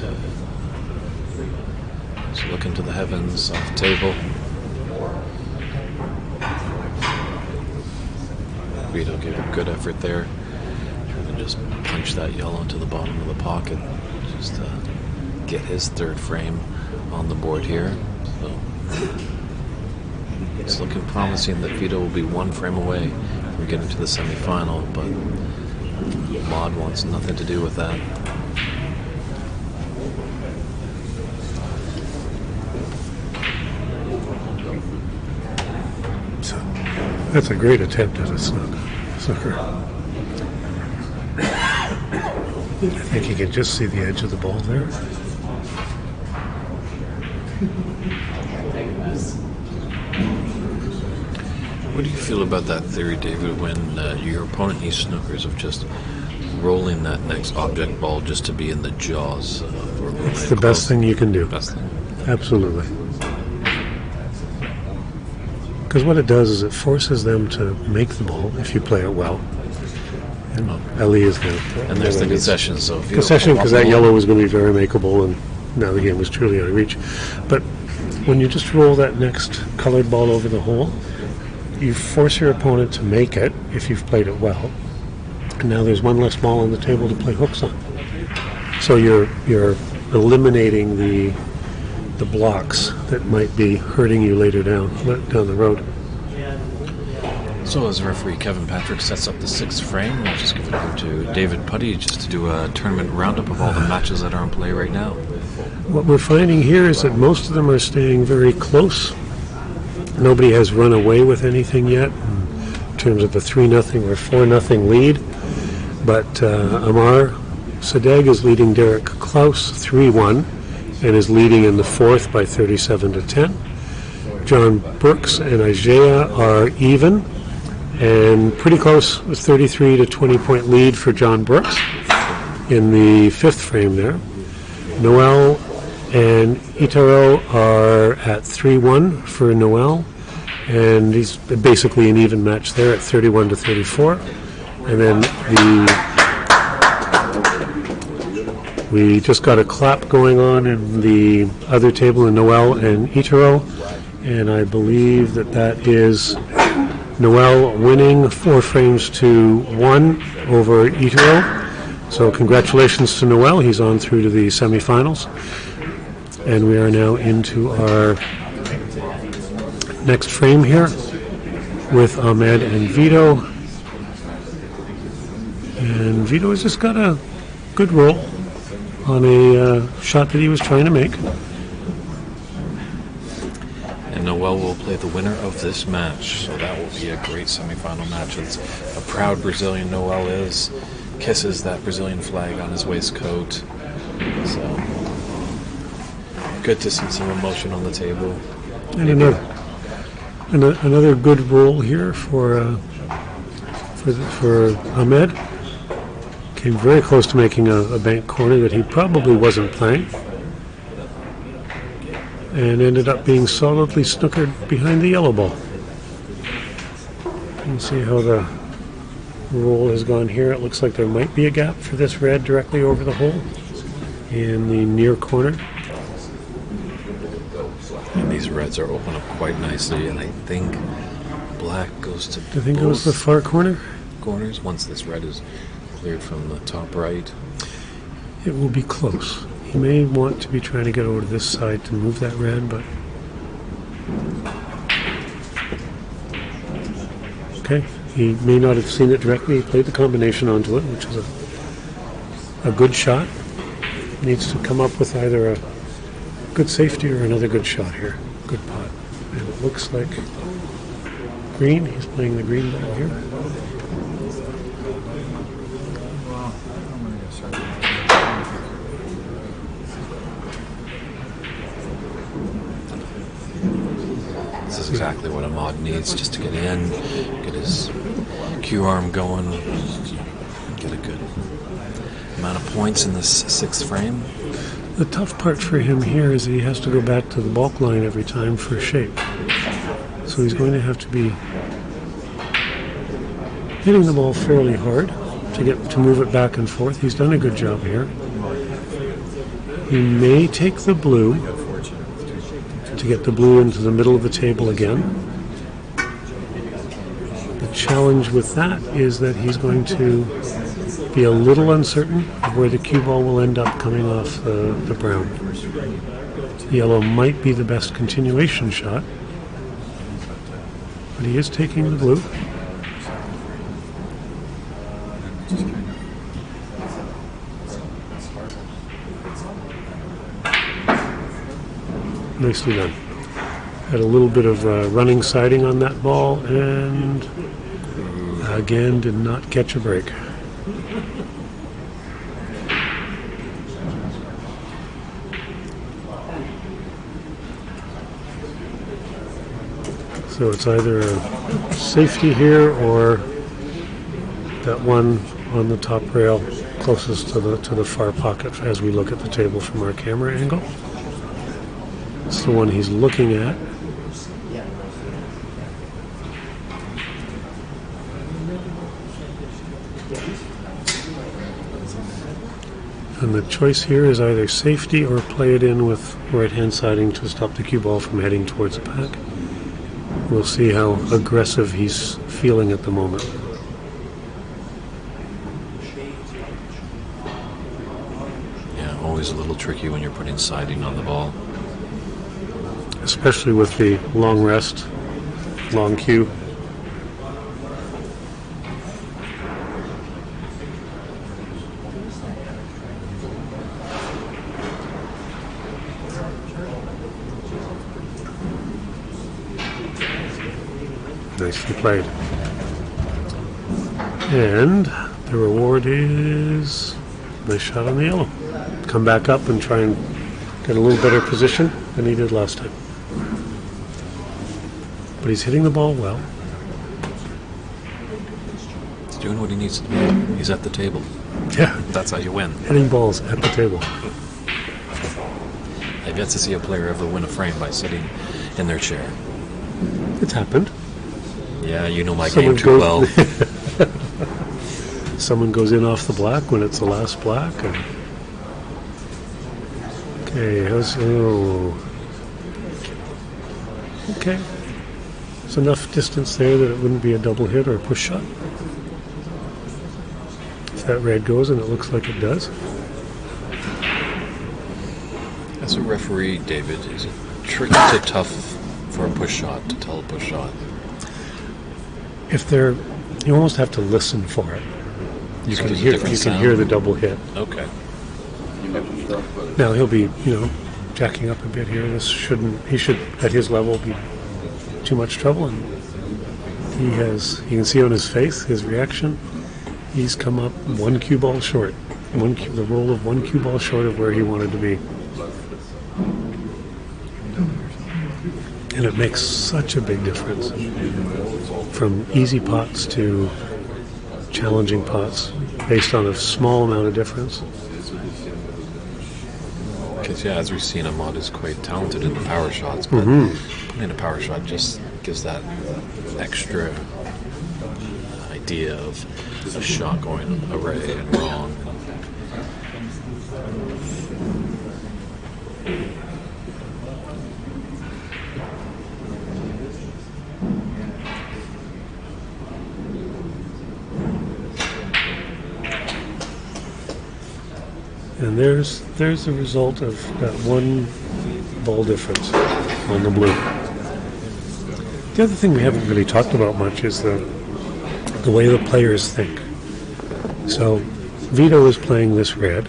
He's looking to the heavens off the table. Vito gave a good effort there. Trying to just punch that yellow into the bottom of the pocket. Just to get his third frame on the board here. So it's looking promising that Vito will be 1 frame away from getting to the semifinal, but Ahmad wants nothing to do with that. That's a great attempt at a snooker. I think you can just see the edge of the ball there. What do you feel about that theory, David, when your opponent needs snookers of just rolling that next object ball just to be in the jaws? It's the best thing you can do. Best thing. Absolutely. Because what it does is it forces them to make the ball if you play it well. And Ellie is going to. And there's the concession. So if you concession, because that yellow was going to be very makeable, and now the game was truly out of reach. But when you just roll that next colored ball over the hole, you force your opponent to make it if you've played it well. And now there's 1 less ball on the table to play hooks on. So you're eliminating the blocks that might be hurting you later down the road. So as referee Kevin Patrick sets up the 6th frame, we'll just give it over to David Putty just to do a tournament roundup of all the matches that are in play right now. What we're finding here is that most of them are staying very close. Nobody has run away with anything yet in terms of the 3-0 or 4-0 lead. But Amar Sadegh is leading Derek Klaus 3-1 and is leading in the 4th by 37-10. John Brooks and Isaiah are even and pretty close with 33 to 20 point lead for John Brooks in the 5th frame there. Noel and Itaro are at 3-1 for Noel, and he's basically an even match there at 31 to 34. And then we just got a clap going on in the other table in Noel and Itaro, and I believe that is Noel winning 4 frames to 1 over Itaro. So congratulations to Noel. He's on through to the semifinals. And we are now into our next frame here with Ahmad and Vito. And Vito has just got a good roll on a shot that he was trying to make. And Noel will play the winner of this match, so that will be a great semifinal match. It's a proud Brazilian Noel is, kisses that Brazilian flag on his waistcoat. So good to see some emotion on the table. And another good roll here for Ahmed. Came very close to making a bank corner that he probably wasn't playing, and ended up being solidly snookered behind the yellow ball. can see how the roll has gone here. It looks like there might be a gap for this red directly over the hole in the near corner. And these reds are open up quite nicely, and I think black goes to Do you think it was the both far corner? corners once this red is cleared from the top right. It will be close. He may want to be trying to get over to this side to move that red, but... Okay, he may not have seen it directly. He played the combination onto it, which is a good shot. Needs to come up with either a good safety or another good shot here. Good pot. And it looks like green. He's playing the green ball here. This is exactly what Ahmad needs, just to get in, get his cue arm going, get a good amount of points in this sixth frame. The tough part for him here is that he has to go back to the balk line every time for shape. So he's going to have to be hitting the ball fairly hard to move it back and forth. He's done a good job here. He may take the blue to get the blue into the middle of the table again. The challenge with that is that he's going to be a little uncertain of where the cue ball will end up coming off the brown. Yellow might be the best continuation shot, but he is taking the blue. Nicely done. Had a little bit of running siding on that ball, and again did not catch a break. So it's either a safety here or that one on the top rail closest to the far pocket as we look at the table from our camera angle. It's the one he's looking at. And the choice here is either safety or play it in with right-hand siding to stop the cue ball from heading towards the pack. We'll see how aggressive he's feeling at the moment. Yeah, always a little tricky when you're putting siding on the ball. Especially with the long rest, long cue. Nicely played. And the reward is a nice shot on the yellow. Come back up and try and get a little better position than he did last time. But he's hitting the ball well. He's doing what he needs to do. He's at the table. Yeah. That's how you win. Hitting balls at the table. I've yet to see a player ever win a frame by sitting in their chair. It's happened. Yeah, you know my Someone game too well. Someone goes in off the black when it's the last black. And okay, okay. There's enough distance there that it wouldn't be a double hit or a push shot. If that red goes, and it looks like it does. As a referee, David, is it tricky to tough for a push shot, to tell a push shot? If they're, you almost have to listen for it. You So can there's a hear, different you can sound? hear the double hit. Okay. Now he'll be, jacking up a bit here. He should, at his level, be too much trouble. And you can see on his face, his reaction, he's come up one cue ball short. The roll of one cue ball short of where he wanted to be. And it makes such a big difference. From easy pots to challenging pots based on a small amount of difference. Because, yeah, as we've seen, Ahmad is quite talented in the power shots, but putting a power shot just gives that extra idea of a shot going awry and wrong. And there's the result of that one ball difference on the blue. The other thing we haven't really talked about much is the way the players think. So Vito is playing this red,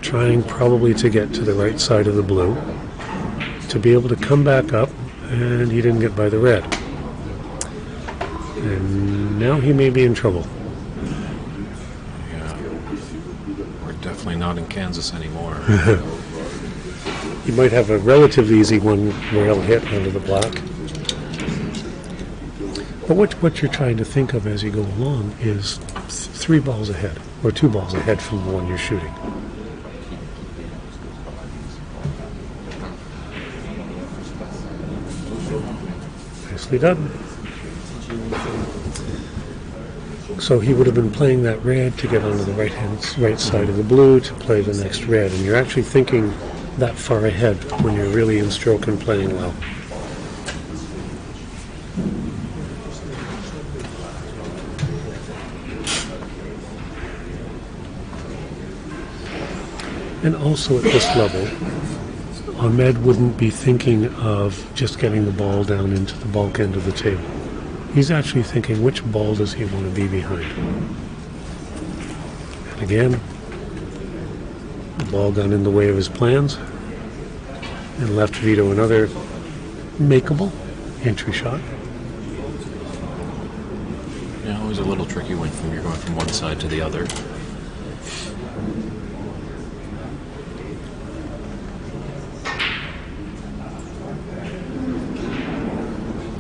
trying probably to get to the right side of the blue, to be able to come back up, and he didn't get by the red. And now he may be in trouble. Yeah, we're definitely not in Kansas anymore. He might have a relatively easy one rail hit under the black. But what you're trying to think of as you go along is 3 balls ahead, or 2 balls ahead from the one you're shooting. Nicely done. So he would have been playing that red to get onto the right side of the blue to play the next red, and you're actually thinking that far ahead when you're really in stroke and playing well. And also at this level, Ahmad wouldn't be thinking of just getting the ball down into the bulk end of the table. He's actually thinking, which ball does he want to be behind? And again, the ball got in the way of his plans and left Vito another makeable entry shot. Yeah, always a little tricky when you're going from one side to the other.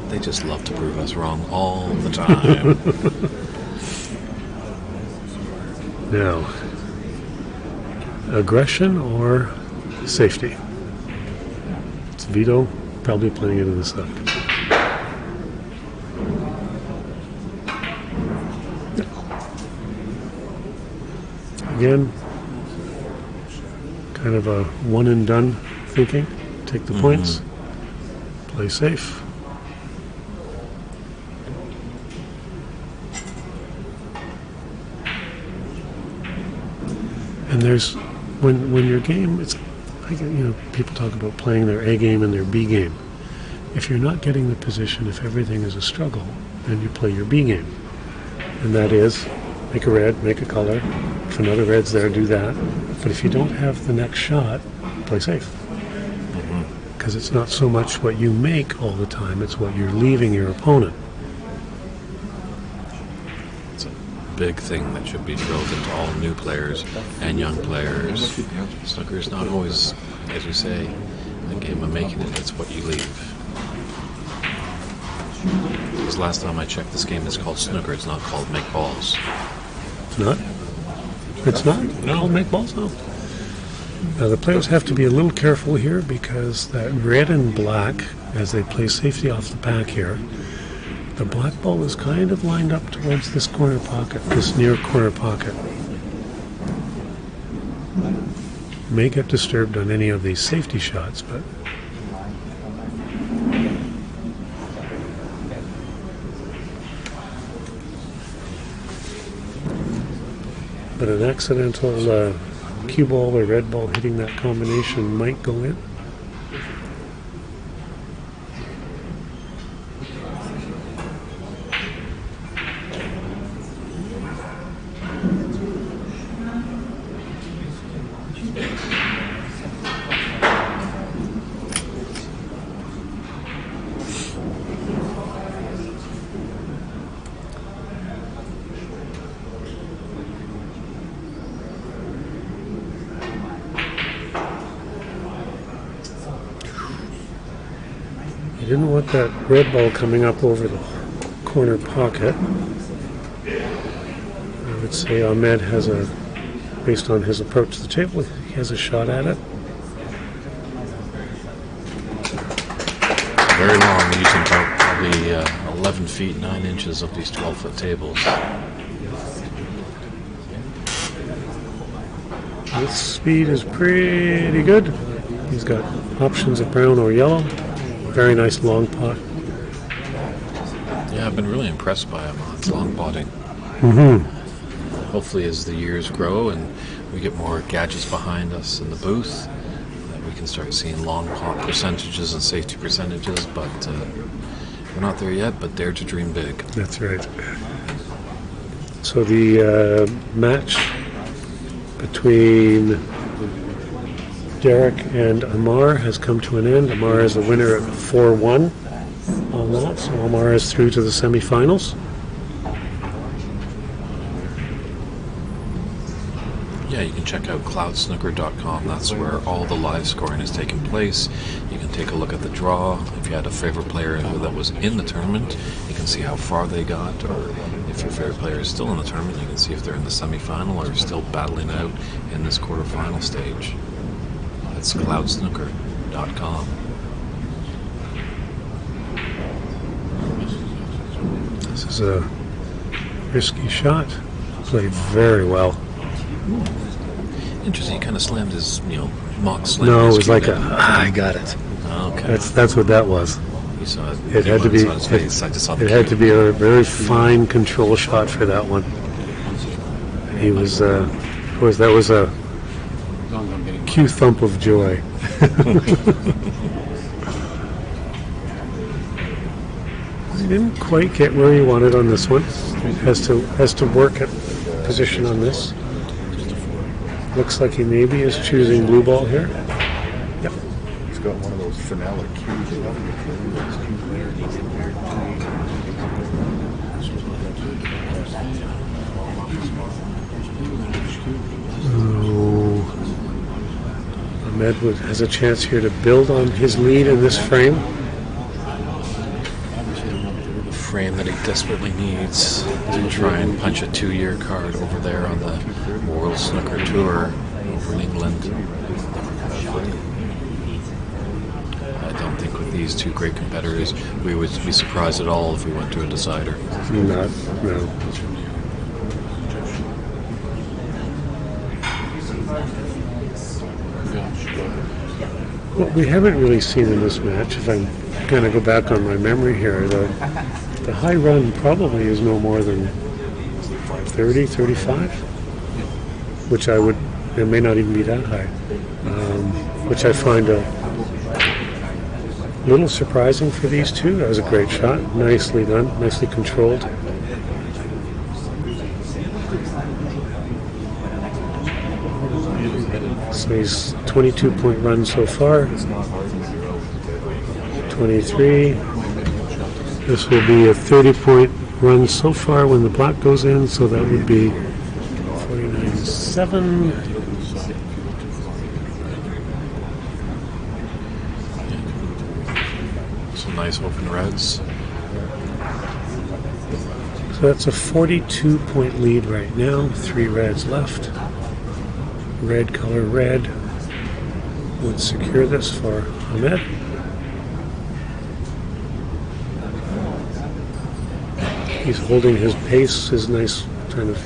They just love to prove us wrong all the time. Now, aggression or safety? It's Vito probably playing it to the side. Again, kind of a one and done thinking. Take the points, play safe. And there's, when your game, it's like, people talk about playing their A game and their B game. If you're not getting the position, if everything is a struggle, then you play your B game. And that is, make a red, make a color. If another red's there, do that. But if you don't have the next shot, play safe. Because it's not so much what you make all the time, it's what you're leaving your opponent. Big thing that should be drilled into all new players and young players. Snooker is not always, as you say, a game of making it, it's what you leave. Because last time I checked, this game is called snooker, it's not called make balls. It's not? It's not? No. Make balls? No. Now the players have to be a little careful here because that red and black, as they play safety off the pack here, the black ball is kind of lined up towards this corner pocket, this near corner pocket. May get disturbed on any of these safety shots, but an accidental cue ball or red ball hitting that combination might go in. You didn't want that red ball coming up over the corner pocket. I would say Ahmad has based on his approach to the table, he has a shot at it. Very long, using probably 11 feet 9 inches of these 12-foot tables. This speed is pretty good. He's got options of brown or yellow. Very nice long pot. Yeah, I've been really impressed by him on his long potting. Hopefully as the years grow and we get more gadgets behind us in the booth, that we can start seeing long pot percentages and safety percentages, but we're not there yet, but dare to dream big. That's right. So the match between Derek and Amar has come to an end. Amar is the winner at 4-1 on that, so Amar is through to the semifinals. Yeah, you can check out cloudsnooker.com. That's where all the live scoring is taking place. You can take a look at the draw. If you had a favorite player that was in the tournament, you can see how far they got. Or if your favorite player is still in the tournament, you can see if they're in the semifinal or still battling out in this quarterfinal stage. That's cloudsnooker.com. This is a risky shot. Played very well. Interesting. He kind of slammed his, mock slam. No, it was cue like in. I got it. Okay. That's what that was. You saw it. It had to be. His face. I just saw the It had cue. to be a very fine control shot for that one. He was. That was a cue thump of joy. He didn't quite get where he wanted on this one. Has to work at position on this. Looks like he maybe is choosing blue ball here. Yep. He's got one of those finale cues. Ahmed has a chance here to build on his lead in this frame. The frame that he desperately needs to try and punch a 2-year card over there on the World Snooker Tour over in England. I don't think with these two great competitors we would be surprised at all if we went to a decider. No. What we haven't really seen in this match, if I'm going to go back on my memory here, the high run probably is no more than 30, 35, which it may not even be that high, which I find a little surprising for these two. That was a great shot, nicely done, nicely controlled. So he's 22-point run so far. 23. This will be a 30-point run so far when the black goes in, so that would be 49-7. Some nice open reds. So that's a 42-point lead right now. 3 reds left. Red color red would secure this for Ahmed. He's holding his pace, his nice kind of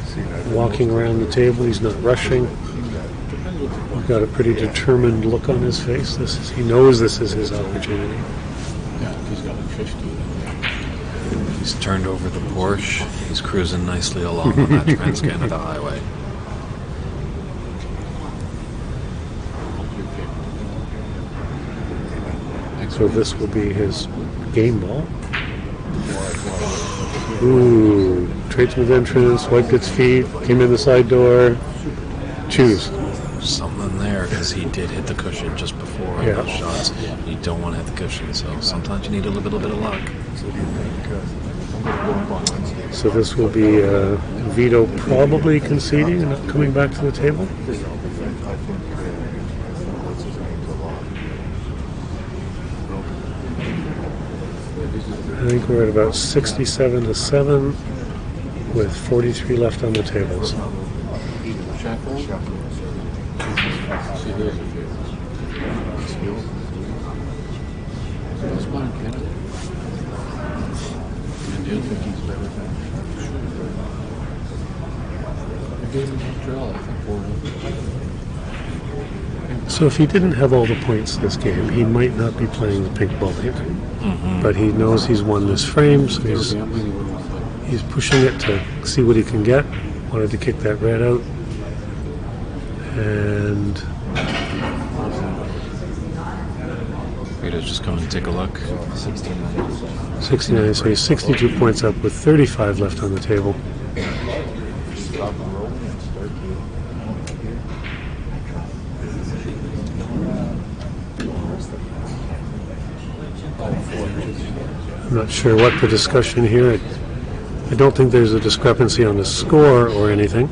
walking around the table. He's not rushing. He's got a pretty determined look on his face. He knows this is his opportunity. He's turned over the Porsche. He's cruising nicely along on that Trans-Canada highway. So this will be his game ball. Ooh, tradesman's entrance, wiped its feet, came in the side door. Choose. Something there, because he did hit the cushion just before on those shots. You don't want to hit the cushion, so sometimes you need a little bit of luck. So this will be Vito probably conceding and not coming back to the table. I think we're at about 67-7 with 43 left on the tables. do think he's better than. I gave him a drill, I think, So if he didn't have all the points this game, he might not be playing the pink ball hit. But he knows he's won this frame, so he's pushing it to see what he can get. Wanted to kick that red out. And Vito's just coming to take a look. 69, so he's 62 points up with 35 left on the table. I'm not sure what the discussion here. I don't think there's a discrepancy on the score or anything.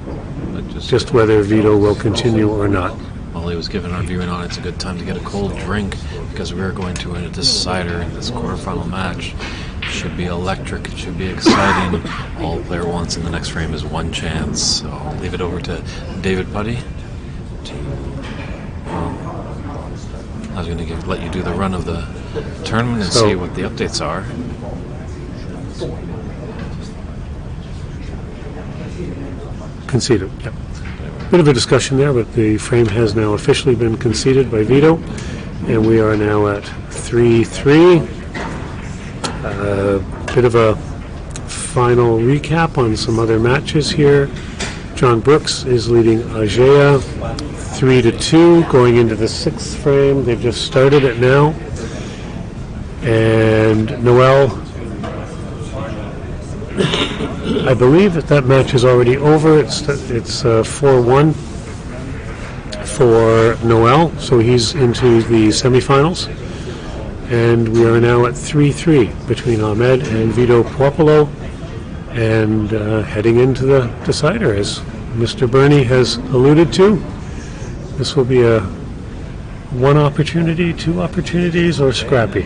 Just whether Vito will continue or not. While he was giving our viewing on, it's a good time to get a cold drink because we're going to a decider in this quarterfinal match. It should be electric. It should be exciting. All the player wants in the next frame is one chance. So I'll leave it over to David Putty. I was going to let you do the run of the tournament and see what the updates are. Conceded, yep. Bit of a discussion there, but the frame has now officially been conceded by Vito, and we are now at 3-3. Bit of a final recap on some other matches here. John Brooks is leading Ajaya 3-2, going into the sixth frame. They've just started it now. And Noel, I believe that match is already over. It's 4-1 for Noel, so he's into the semifinals. And we are now at 3-3 between Ahmed and Vito Puopolo, and heading into the decider, as Mr. Bernie has alluded to. This will be a one opportunity, two opportunities, or scrappy.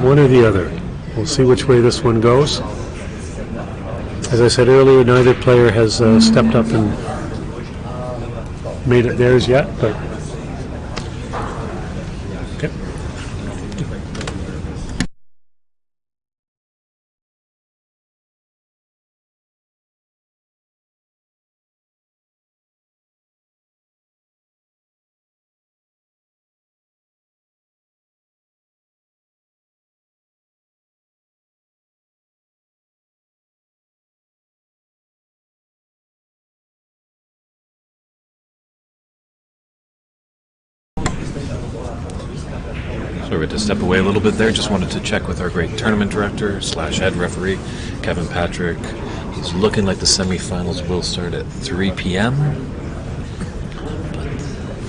One or the other. We'll see which way this one goes. As I said earlier, neither player has stepped up and made it theirs yet, but okay. So we're to step away a little bit there. Just wanted to check with our great tournament director / head referee, Kevin Patrick. He's looking like the semifinals will start at 3 p.m.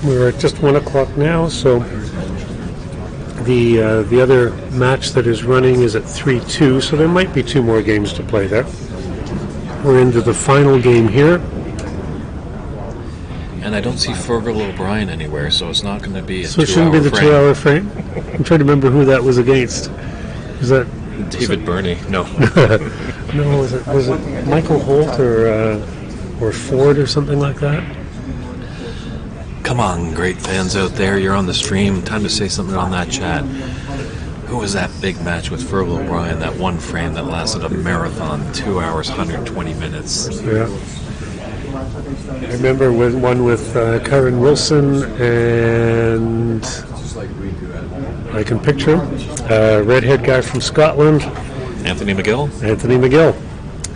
We're at just 1 o'clock now, so the other match that is running is at 3-2, so there might be 2 more games to play there. We're into the final game here. And I don't see Fergal O'Brien anywhere, so it's not going to be a 2-hour So it shouldn't be the 2-hour frame? I'm trying to remember who that was against. Is that David Burney? No. No, was it Michael Holt or Ford or something like that? Come on, great fans out there. You're on the stream. Time to say something on that chat. Who was that big match with Fergal O'Brien, that one frame that lasted a marathon, 2 hours, 120 minutes? Yeah. I remember one with Karen Wilson, and I can picture him, redhead guy from Scotland. Anthony McGill? Anthony McGill.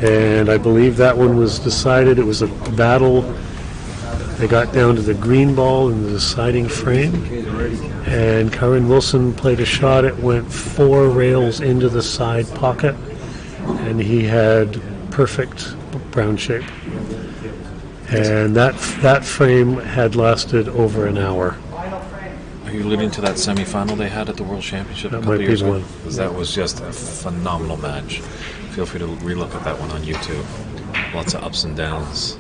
And I believe that one was decided. It was a battle. They got down to the green ball in the deciding frame, and Karen Wilson played a shot. It went 4 rails into the side pocket, and he had perfect brown shape. And that frame had lasted over an hour. Are you alluding to that semifinal they had at the World Championship a couple years ago? Because that was just a phenomenal match. Feel free to relook at that one on YouTube. Lots of ups and downs.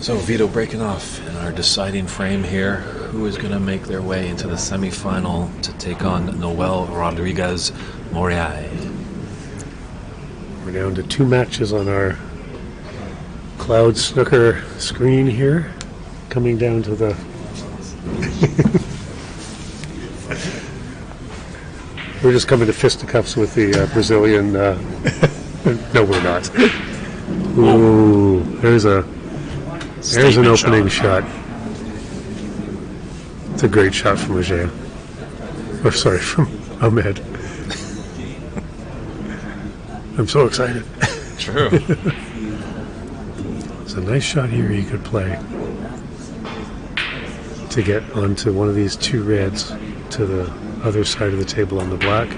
So Vito breaking off in our deciding frame here. Who is going to make their way into the semifinal to take on Noel Rodriguez Moriay? We're down to 2 matches on our Cloud Snooker screen here, coming down to the We're just coming to fisticuffs with the Brazilian. No, we're not. Ooh, there's an opening shot. It's a great shot from Ajay. Or sorry, from Ahmed. I'm so excited. True. It's a nice shot here you could play to get onto one of these two reds to the other side of the table on the black.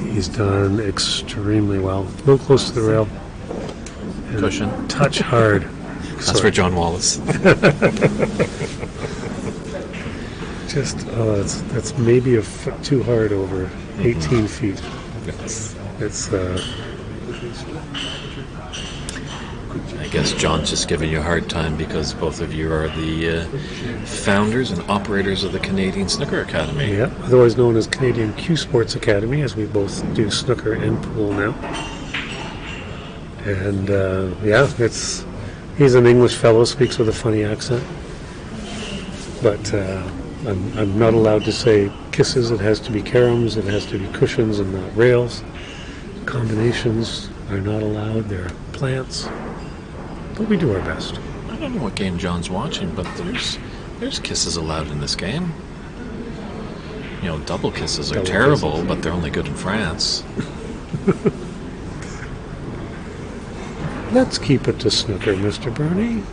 He's done extremely well. A little close to the rail. And Cushion. Touch hard. That's for John Wallace. Just, that's maybe a foot too hard over 18 feet. Yes. It's, I guess John's just giving you a hard time because both of you are the founders and operators of the Canadian Snooker Academy. yeah, otherwise known as Canadian Q Sports Academy, as we both do snooker and pool now. And, he's an English fellow, speaks with a funny accent. But I'm not allowed to say kisses. It has to be caroms, it has to be cushions and not rails. Combinations are not allowed. They're plants. But we do our best. I don't know what game John's watching, but there's kisses allowed in this game. You know, double kisses are Double terrible, kisses. but they're only good in France. Let's keep it to snooker, Mr. Bernie.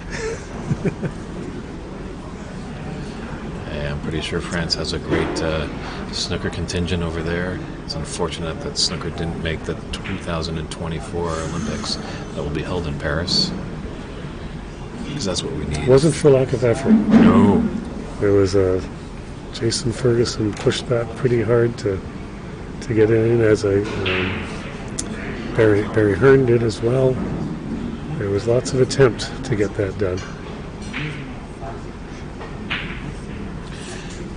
I'm pretty sure France has a great snooker contingent over there. It's unfortunate that snooker didn't make the 2024 Olympics that will be held in Paris. Because that's what we need. It wasn't for lack of effort. No. There was Jason Ferguson pushed that pretty hard to get in, as Barry Hearn did as well. There was lots of attempt to get that done.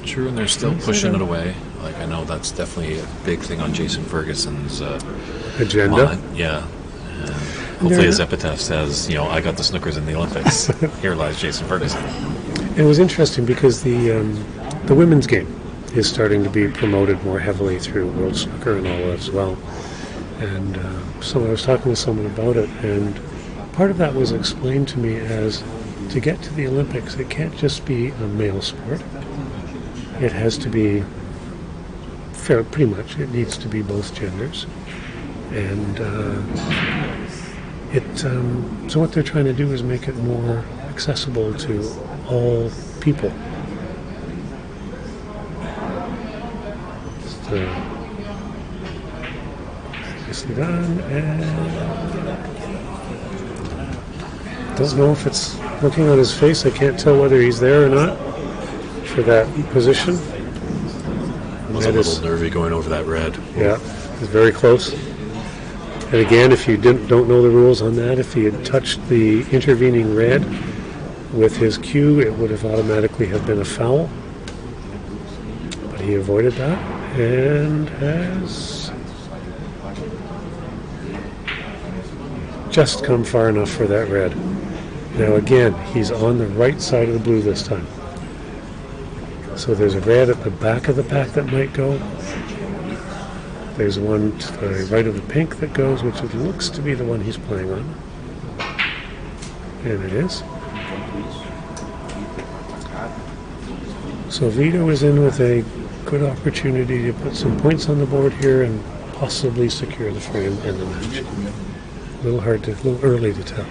True, and they're still pushing it away. Like, I know that's definitely a big thing on Jason Ferguson's Agenda. mind. Yeah. Hopefully his epitaph says, you know, I got the snookers in the Olympics. Here lies Jason Ferguson. It was interesting because the women's game is starting to be promoted more heavily through World Snooker and all that as well. And so I was talking with someone about it, and part of that was explained to me as, to get to the Olympics, it can't just be a male sport. It has to be fair, pretty much. It needs to be both genders, and so what they're trying to do is make it more accessible to all people. So, nicely done, and don't know if it's looking on his face. I can't tell whether he's there or not for that position. I was a little nervy going over that red. Yeah, it's very close. And again, if you don't know the rules on that, if he had touched the intervening red with his cue, it would have automatically have been a foul. But he avoided that and has just come far enough for that red. Now again, he's on the right side of the blue this time. So there's a red at the back of the pack that might go. There's one to the right of the pink that goes, which it looks to be the one he's playing on. And it is. So Vito is in with a good opportunity to put some points on the board here and possibly secure the frame and the match. A little early to tell.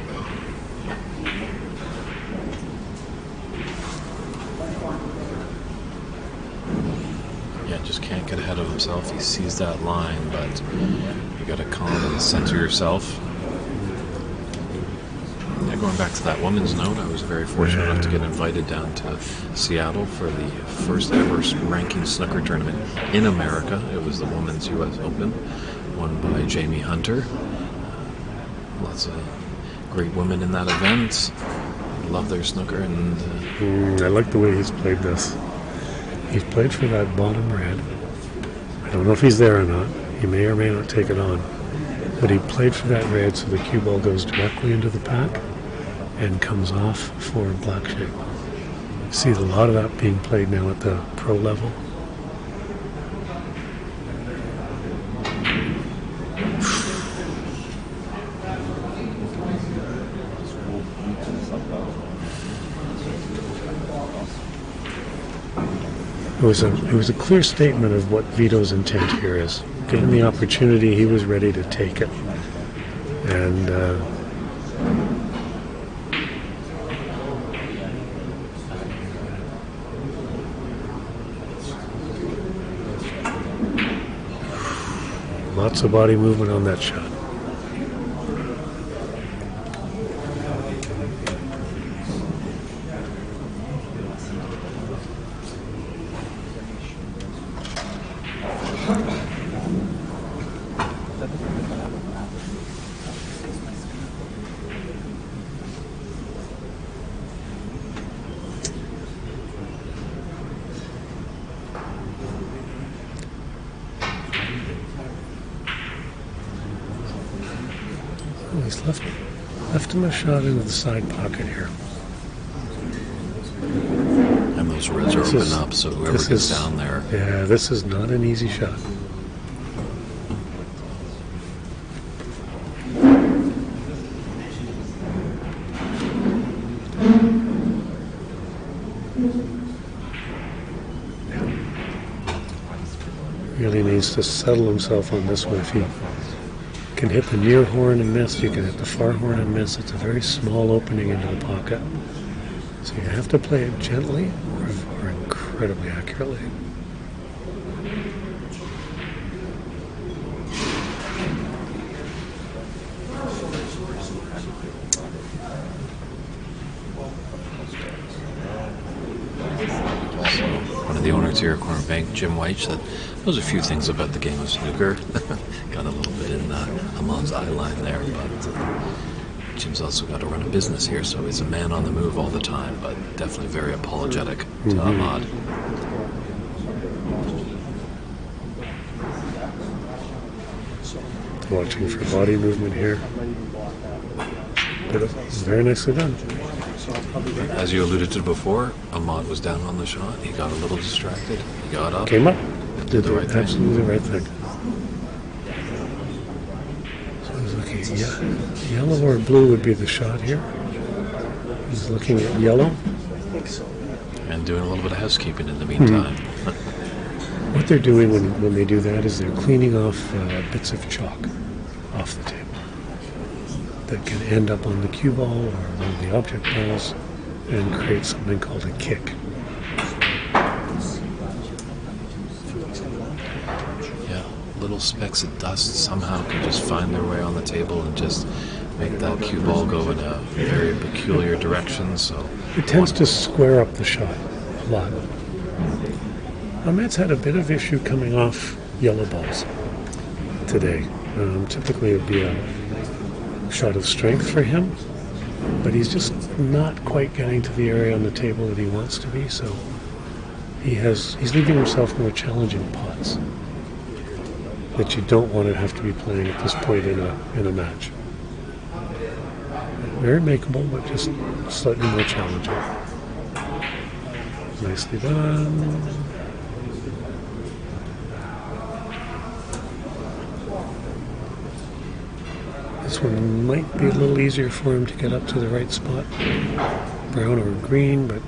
Just can't get ahead of himself. He sees that line, but you got to calm and center yourself. Yeah, going back to that woman's note, I was very fortunate enough to get invited down to Seattle for the first ever ranking snooker tournament in America. It was the Women's U.S. Open, won by Jamie Hunter. Lots of great women in that event. Love their snooker, and I like the way he's played this. He's played for that bottom red. I don't know if he's there or not. He may or may not take it on. But he played for that red, so the cue ball goes directly into the pack and comes off for black shape. See a lot of that being played now at the pro level. it was a clear statement of what Vito's intent here is. Given the opportunity, he was ready to take it. And lots of body movement on that shot. He's left him a shot into the side pocket here. And those reds are open up, so whoever gets down there. Yeah, this is not an easy shot. Really needs to settle himself on this one. If he can hit the near horn and miss, you can hit the far horn and miss. It's a very small opening into the pocket. So you have to play it gently or incredibly accurately. One of the owners here at Corner Bank, Jim White, said there's a few things about the game of snooker. Got a little bit in Ahmad's eye line there, but Jim's also got to run a business here, so he's a man on the move all the time, but definitely very apologetic to Ahmad. Watching for body movement here. But very nicely done. As you alluded to before, Ahmad was down on the shot. He got a little distracted. He got up. Came up. Did the right thing. Absolutely the right thing. So he's looking at yellow or blue would be the shot here. He's looking at yellow. And doing a little bit of housekeeping in the meantime. What they're doing when they do that is they're cleaning off bits of chalk off the table that can end up on the cue ball or one of the object balls and create something called a kick. Yeah, little specks of dust somehow can just find their way on the table and just make that cue ball go in a very peculiar direction. So it tends to square up the shot a lot. Ahmed's had a bit of issue coming off yellow balls today. Typically it would be a shot of strength for him, but he's just not quite getting to the area on the table that he wants to be, so he's leaving himself more challenging pots that you don't want to have to be playing at this point in a match. Very makeable, but just slightly more challenging. Nicely done. This one might be a little easier for him to get up to the right spot. Brown or green, but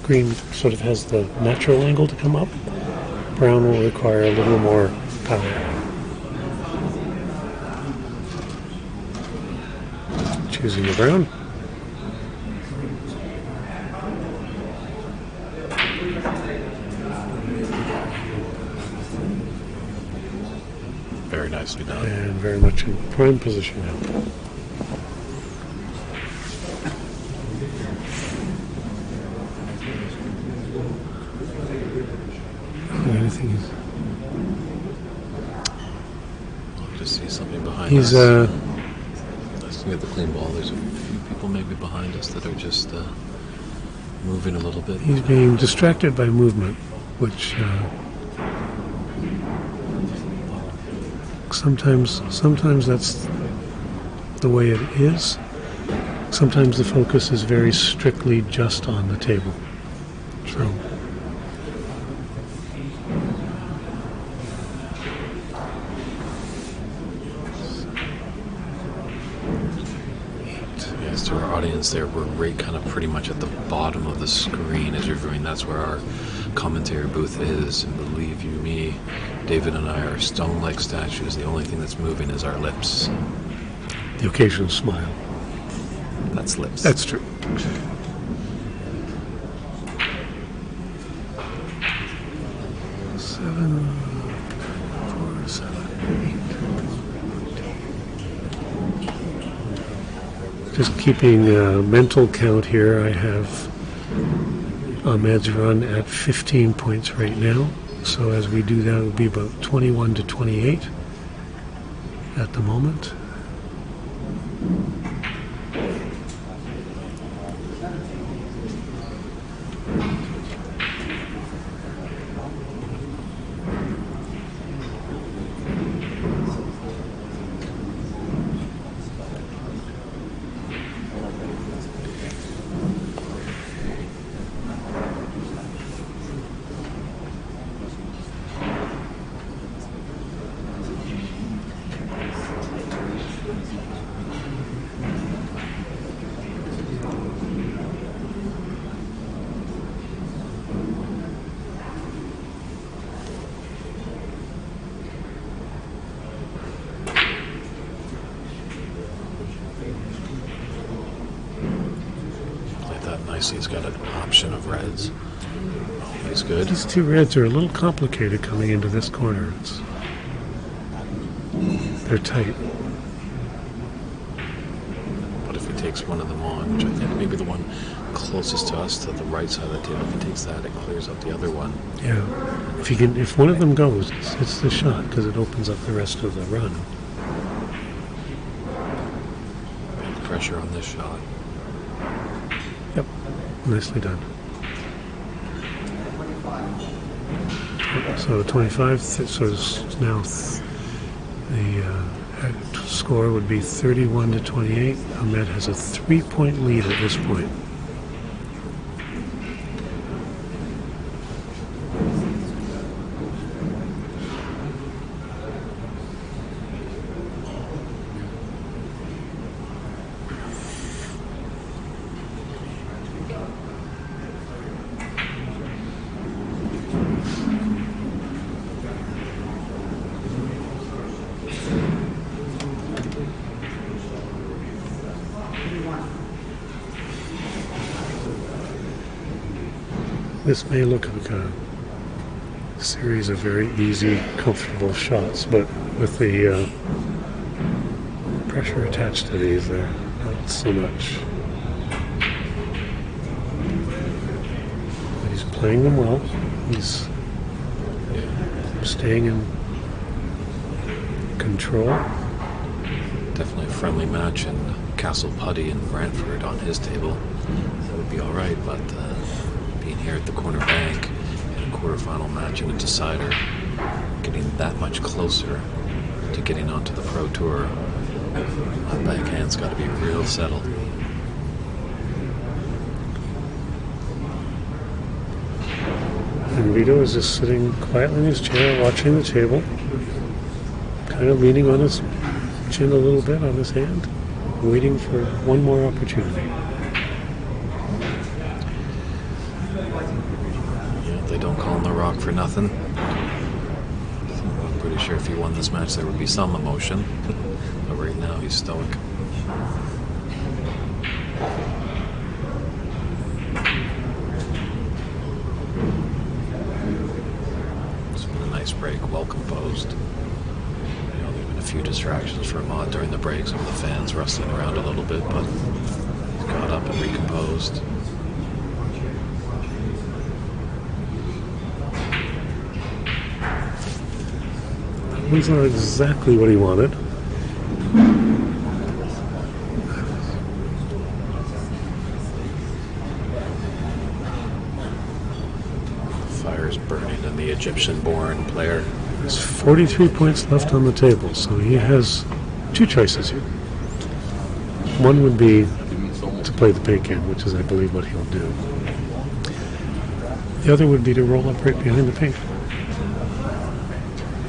green sort of has the natural angle to come up. Brown will require a little more power. Choosing the brown. very nicely done. And very much in prime position now. Anything is... I just see something behind He's us. Let's look at the clean ball. There's a few people maybe behind us that are just moving a little bit. he's being distracted by movement, which sometimes that's the way it is. Sometimes the focus is very strictly just on the table. So As to our audience there, we're right kind of pretty much at the bottom of the screen as you're viewing. That's where our commentary booth is. And believe you me, David and I are stone like statues. The only thing that's moving is our lips. The occasional smile. That's lips. That's true. Seven, 4, 7, 8. Just keeping a mental count here, I have Ahmad's run at 15 points right now. So as we do that, it would be about 21 to 28 at the moment. He's got an option of reds. He's good. These two reds are a little complicated coming into this corner. They're tight. But if he takes one of them on, which I think maybe the one closest to us to the right side of the table, if he takes that, it clears up the other one. Yeah. If one of them goes, it's the shot because it opens up the rest of the run. Big pressure on this shot. Yep. Nicely done. So 25, so now the score would be 31 to 28. Ahmed has a 3-point lead at this point. This may look like a series of very easy, comfortable shots, but with the pressure attached to these, they're not so much. But he's playing them well. He's staying in control. Definitely a friendly match in Castle Putty in Brantford on his table. That would be all right, but being here at the corner bank in a quarterfinal match and a decider, getting that much closer to getting onto the Pro Tour, that backhand's got to be real settled. And Vito is just sitting quietly in his chair, watching the table, kind of leaning on his chin a little bit on his hand, waiting for one more opportunity. They don't call him the Rock for nothing. I'm pretty sure if he won this match there would be some emotion, but right now he's stoic. It's been a nice break, well composed. There's been a few distractions for Ahmad during the break, some of the fans rustling around a little bit, but he's got up and recomposed. That's not exactly what he wanted. The fire's burning in the Egyptian-born player. There's 43 points left on the table, so he has two choices here. One would be to play the pink hand, which is, I believe, what he'll do. The other would be to roll up right behind the pink.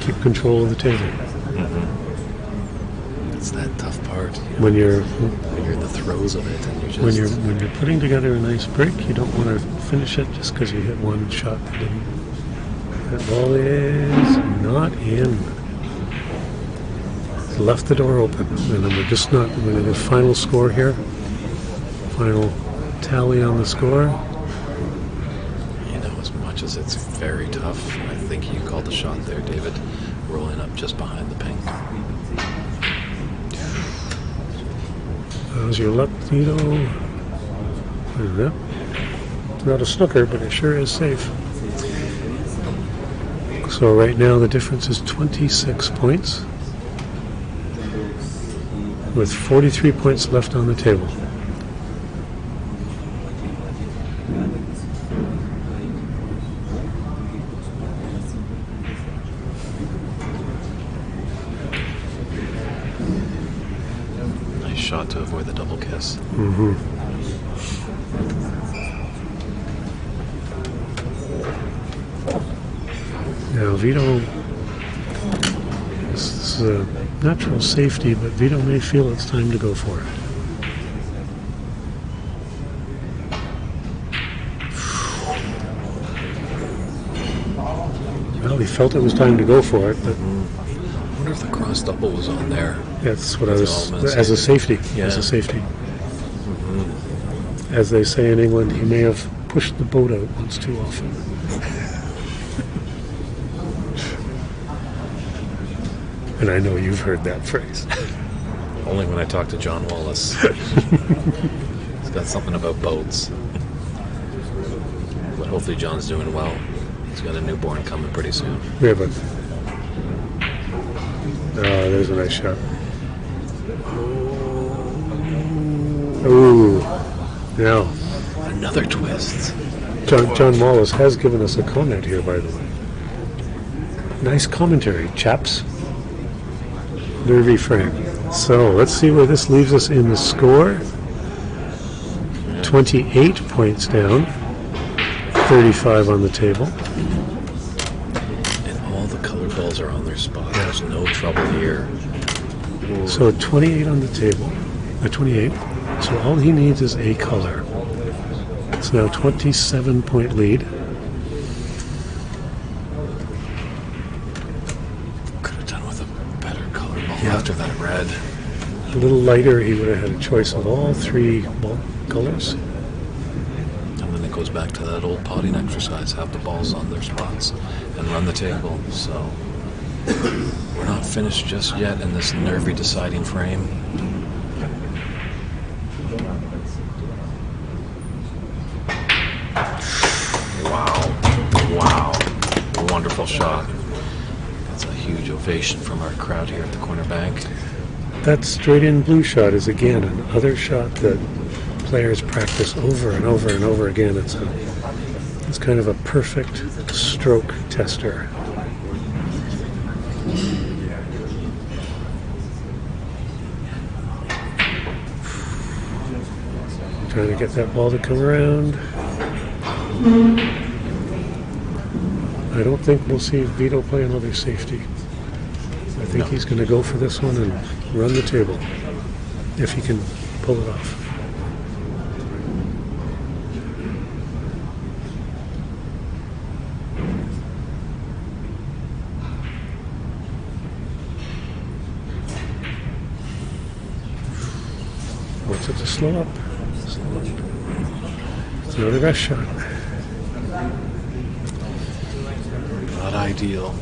Keep control of the table. Mm-hmm. It's that tough part. When you're in the throes of it, and when you're putting together a nice break, you don't want to finish it just because you hit one shot. That ball is not in. Left the door open, and then we're going to do final score here. Final tally on the score. As much as it's very tough, I think you called the shot there, David, rolling up just behind the pink. How's your luck, Vito? Not a snooker, but it sure is safe. So right now the difference is 26 points, with 43 points left on the table. Nice shot to avoid the double kiss. Now Vito, this is a natural safety, but Vito may feel it's time to go for it. Well, he felt it was time to go for it, but I wonder if the cross double was on there. that's what I was, as a safety. Yeah. As a safety. As they say in England, he may have pushed the boat out once too often. And I know you've heard that phrase. Only when I talk to John Wallace. He's got something about boats. But hopefully John's doing well. He's got a newborn coming pretty soon. Yeah, but there's a nice shot. Ooh, now Another twist. John Wallace has given us a comment here, by the way. Nice commentary, chaps. Nervy frame. So let's see where this leaves us in the score. 28 points down, 35 on the table. And all the colored balls are on their spot. There's no trouble here. So 28 on the table, 28. So all he needs is a color. It's now 27-point lead. Could have done with a better color ball after that red. A little lighter, he would have had a choice of all three ball colors. And then it goes back to that old potting exercise. Have the balls on their spots and run the table. So we're not finished just yet in this nervy deciding frame. Wow. Wonderful shot. That's a huge ovation from our crowd here at the corner bank. That straight in blue shot is again another shot that players practice over and over and over again. It's kind of a perfect stroke tester. Trying to get that ball to come around. I don't think we'll see Vito play another safety. I think he's going to go for this one and run the table, if he can pull it off. Wants it to slow up. It's not a rush shot. Not ideal.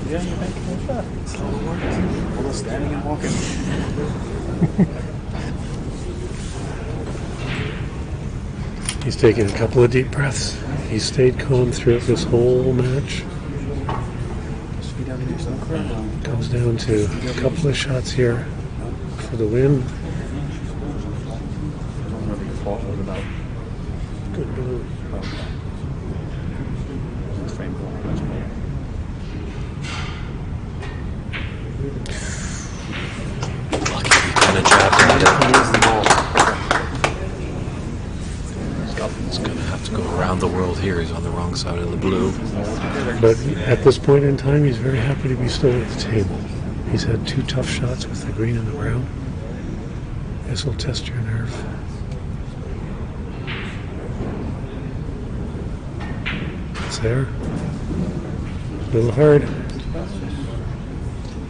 Yeah, you're making a shot. Slow work. All the standing and walking. He's taking a couple of deep breaths. He stayed calm throughout this whole match. Comes down to a couple of shots here for the win. Good move. Lucky he kind of jabbed at it. He's going to have To go around the world here, he's on the wrong side of the blue. But at this point in time, he's very happy to be still at the table. He's had 2 tough shots with the green and the brown. This will test your nerve. It's there. A little hard.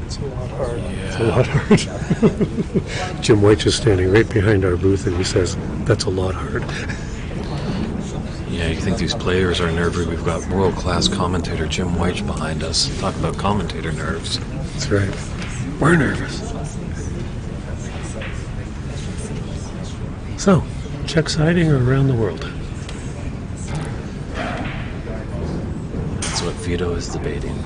It's a lot hard. It's a lot hard. Jim White is standing right behind our booth, and he says, "That's a lot hard." Yeah, you think these players are nervy. We've got world-class commentator Jim White behind us. Talk about commentator nerves. That's right. We're nervous. So, check siding or around the world? That's what Vito is debating.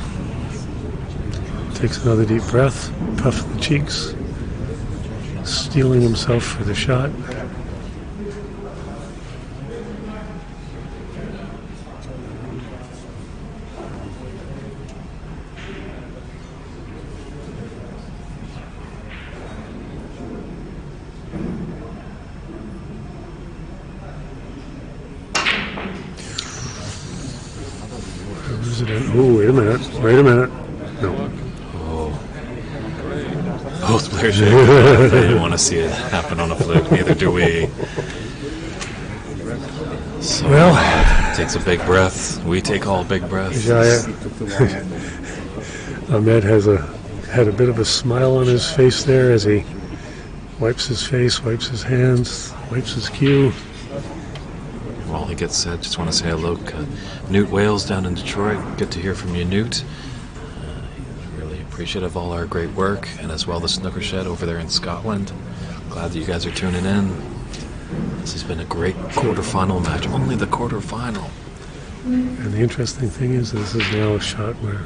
Takes another deep breath, puff the cheeks, steeling himself for the shot. Oh, wait a minute. Wait a minute. No. Oh. Both players shake. They didn't want to see it happen on a fluke. Neither do we. So, Well, takes a big breath. We take all big breaths. Ahmed had a bit of a smile on his face there as he wipes his face, wipes his hands, wipes his cue. While he gets set, just want to say hello. Newt Wales down in Detroit. Good to hear from you, Newt. Really appreciative of all our great work, and as well the Snooker Shed over there in Scotland. Glad that you guys are tuning in. This has been a great quarterfinal match. Only the quarterfinal. And the interesting thing is this is now a shot where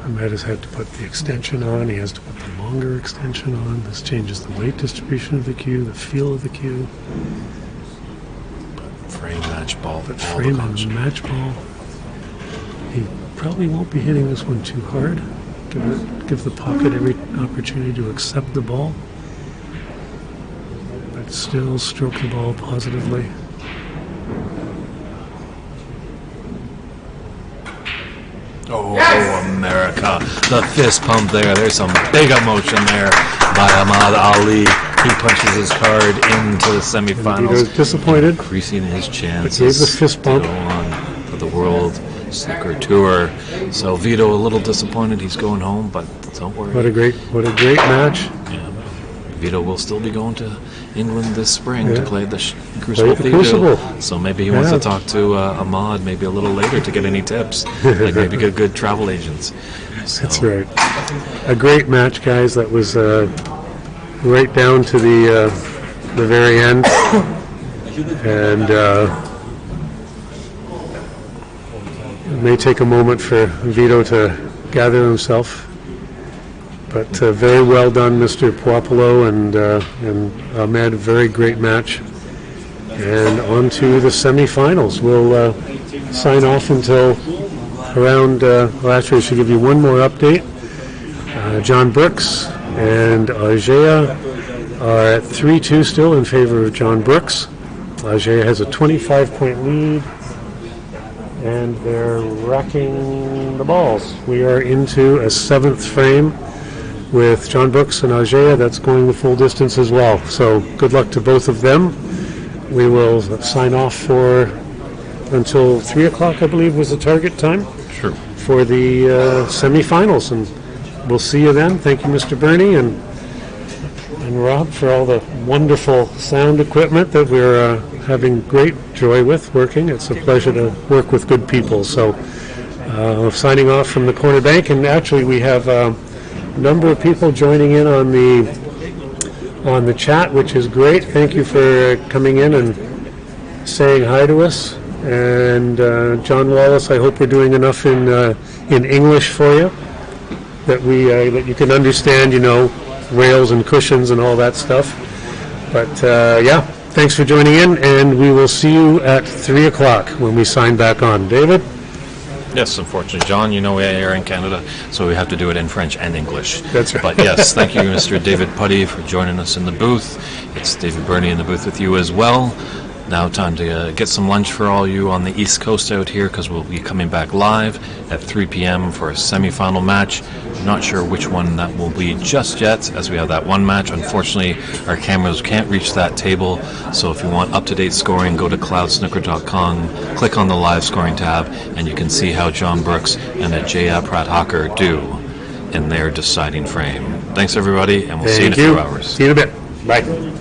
Ahmed has had to put the extension on. He has to put the longer extension on. This changes the weight distribution of the cue, the feel of the cue. Frame match ball. But all frame the and match ball. He probably won't be hitting this one too hard. Give the pocket every opportunity to accept the ball. But still stroke the ball positively. Oh, America. The fist pump there. There's some big emotion there by Ahmad Ali. He punches his card into the semifinals. He was disappointed. Increasing his chances But gave the fist bump. to go on for the World Snooker Tour. So Vito a little disappointed. He's going home, but don't worry. What a great match. Yeah. Vito will still be going to England this spring to play the Play the Crucible. So maybe he wants to talk to Ahmad maybe a little later to get any tips. Like maybe get good travel agents. So, That's right. A great match, guys. That was right down to the very end. And it may take a moment for Vito to gather himself. But very well done, Mr. Puopolo and Ahmed. Very great match. And on to the semifinals. We'll sign off until around, actually I should give you one more update. John Brooks and Ajaya are at 3-2 still in favor of John Brooks. Ajaya has a 25-point lead, and they're racking the balls. We are into a 7th frame with John Brooks and Ajaya. That's going the full distance as well. So good luck to both of them. We will sign off for until 3 o'clock, I believe, was the target time. Sure. For the semifinals, and we'll see you then. Thank you, Mr. Bernie and Rob, for all the wonderful sound equipment that we're having great joy with working. It's a pleasure to work with good people. So signing off from the corner bank, and actually we have a number of people joining in on the chat, which is great. Thank you for coming in and saying hi to us. And John Wallace, I hope we're doing enough in English for you that you can understand, rails and cushions and all that stuff. But thanks for joining in, and we will see you at 3 o'clock when we sign back on. David? Yes, unfortunately, John, we are in Canada, so we have to do it in French and English. That's right. But yes, thank you, Mr. David Putty, for joining us in the booth. It's David Burney in the booth with you as well. Now time to get some lunch for all you on the East Coast out here, because we'll be coming back live at 3 p.m. for a semi-final match. Not sure which one that will be just yet, as we have that one match. Unfortunately, our cameras can't reach that table, so if you want up-to-date scoring, go to cloudsnooker.com, click on the live scoring tab, and you can see how John Brooks and Ajaya Prathaker do in their deciding frame. Thanks, everybody, and we'll see you in a few hours. See you in a bit. Bye.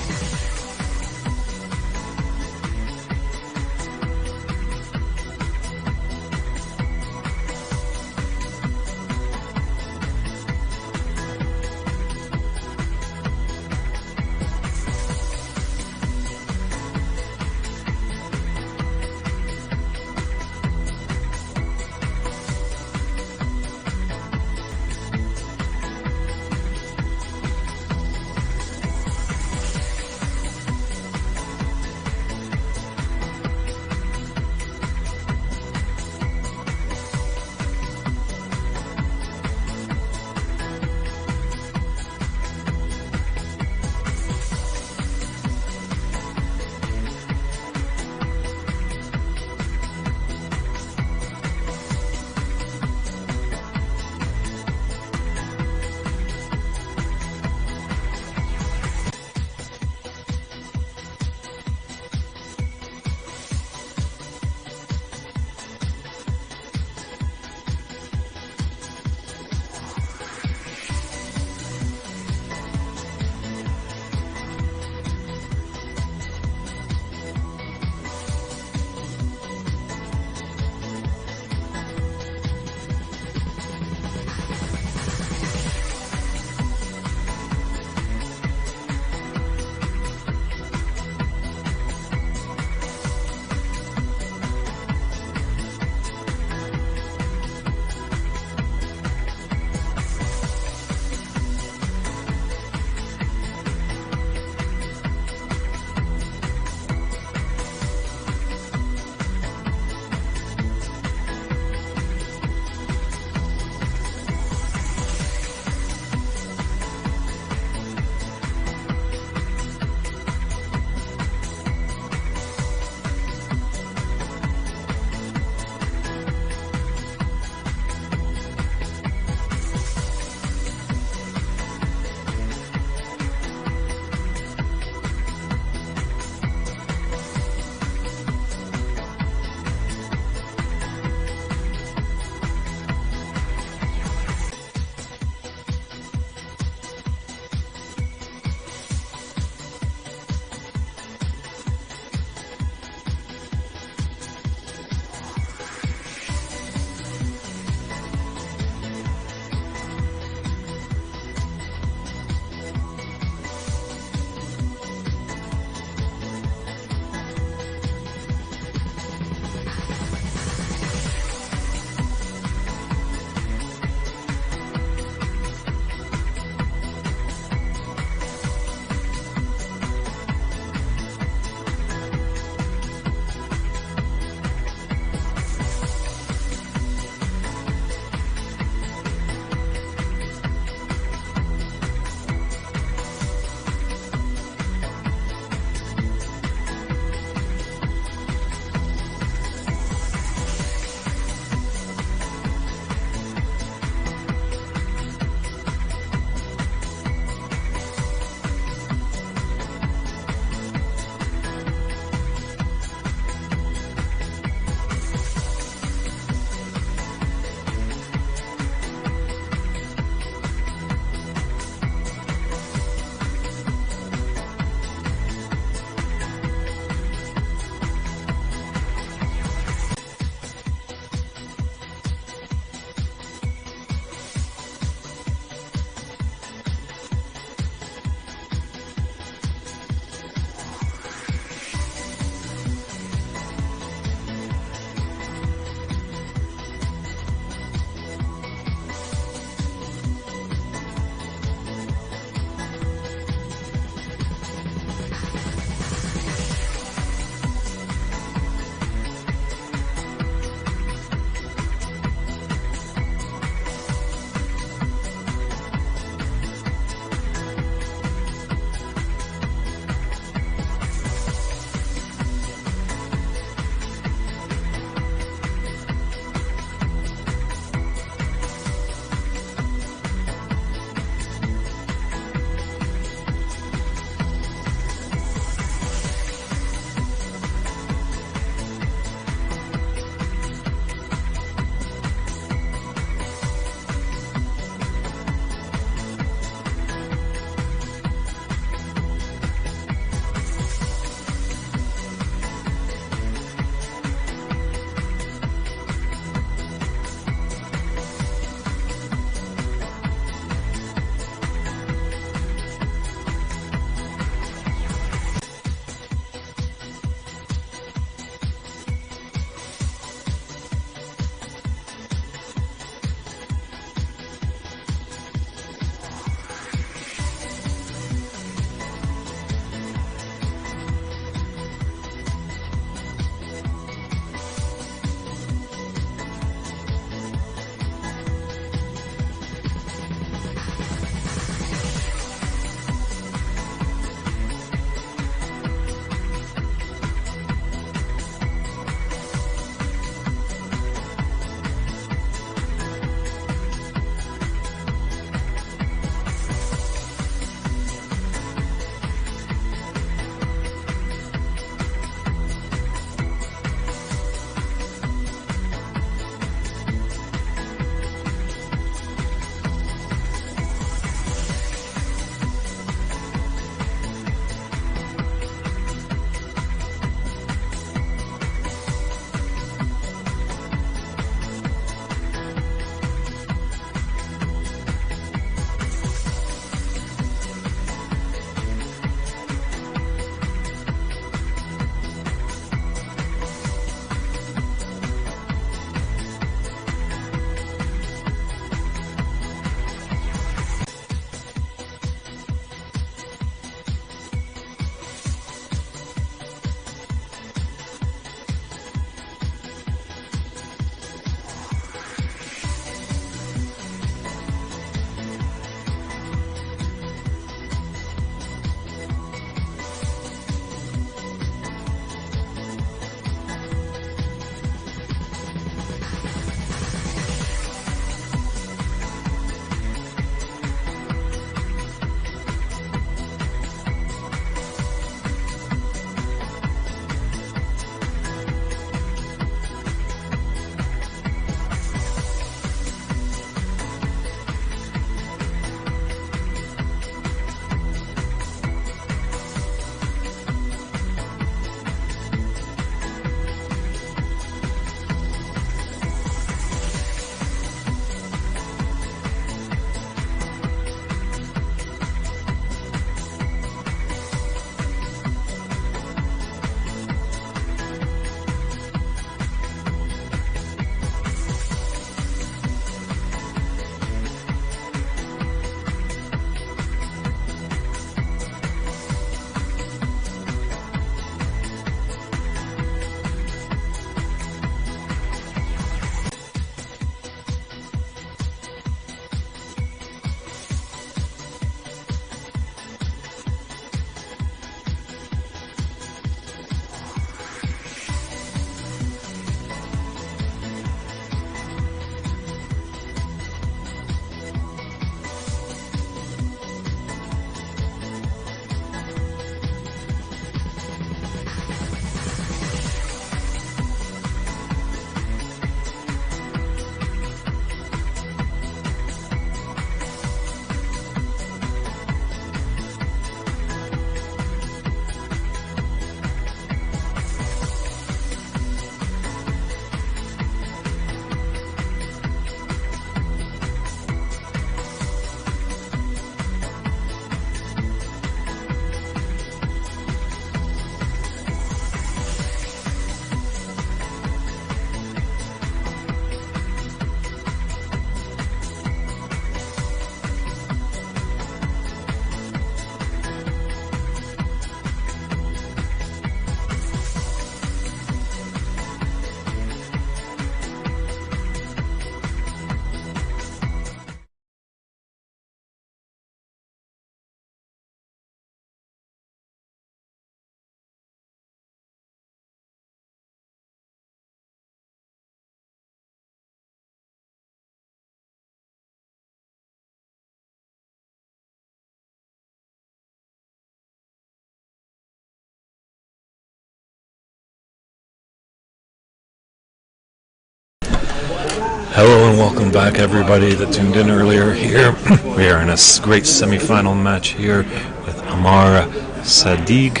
Hello and welcome back, everybody that tuned in earlier here. We are in a great semi-final match here with Amar Sadiq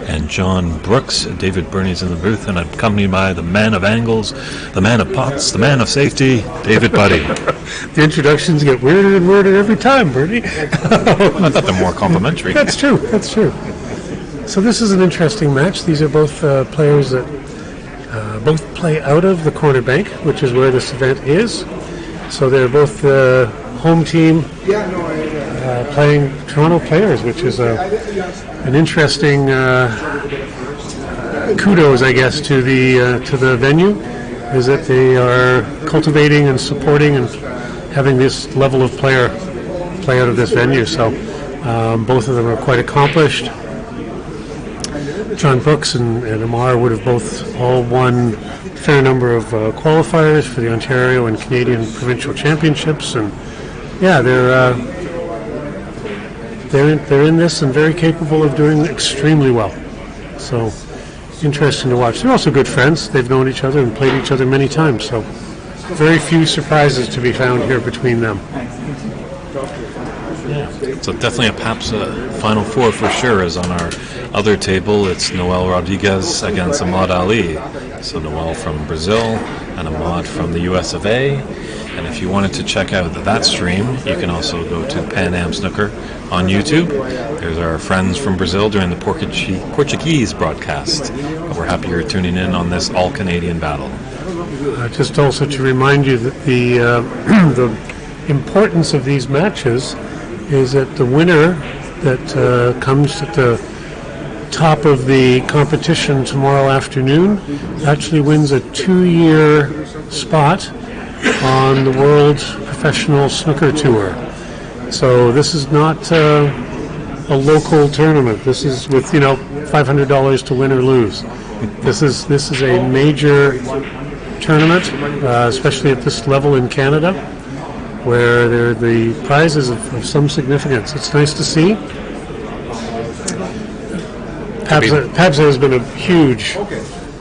and John Brooks. David Burney's in the booth, and I'm accompanied by the man of angles, the man of pots, the man of safety, David Buddy. The introductions get weirder and weirder every time, Bernie. I thought they're more complimentary. That's true. So this is an interesting match. These are both players that both play out of the corner bank, which is where this event is. So they're both the home team playing Toronto players, which is an interesting kudos, I guess, to the venue, is that they are cultivating and supporting and having this level of player play out of this venue. So both of them are quite accomplished. John Brooks and Amar would have both all won a fair number of qualifiers for the Ontario and Canadian provincial championships, and yeah, they're in this and very capable of doing extremely well. So interesting to watch. They're also good friends. They've known each other and played each other many times. So very few surprises to be found here between them. So definitely a PAPS Final Four for sure. Is on our other table. It's Noel Rodriguez against Ahmad Ali. So Noel from Brazil and Ahmad from the US of A. And if you wanted to check out that stream, you can also go to Pan Am Snooker on YouTube. There's our friends from Brazil during the Portuguese broadcast. We're happy you're tuning in on this all-Canadian battle. Just also to remind you that the the importance of these matches is that the winner that comes at the top of the competition tomorrow afternoon actually wins a 2-year spot on the World Professional Snooker Tour. So this is not a local tournament. This is with $500 to win or lose. This is a major tournament, especially at this level in Canada, where there are the prizes of some significance. It's nice to see. PABSA has been a huge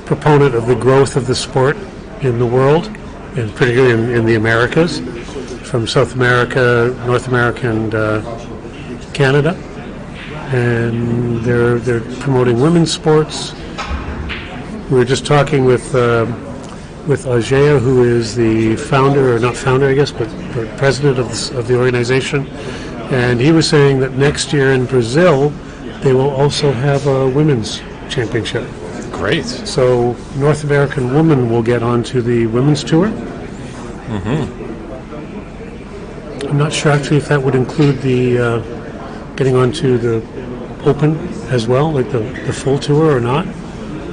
proponent of the growth of the sport in the world, and particularly in the Americas, from South America, North America, and Canada. And they're promoting women's sports. We were just talking with Ajaya, who is the founder, or not founder, I guess, but president of the organization. And he was saying that next year in Brazil, they will also have a women's championship. Great. So North American women will get onto the women's tour. Mm-hmm. I'm not sure actually if that would include the getting onto the Open as well, like the full tour or not.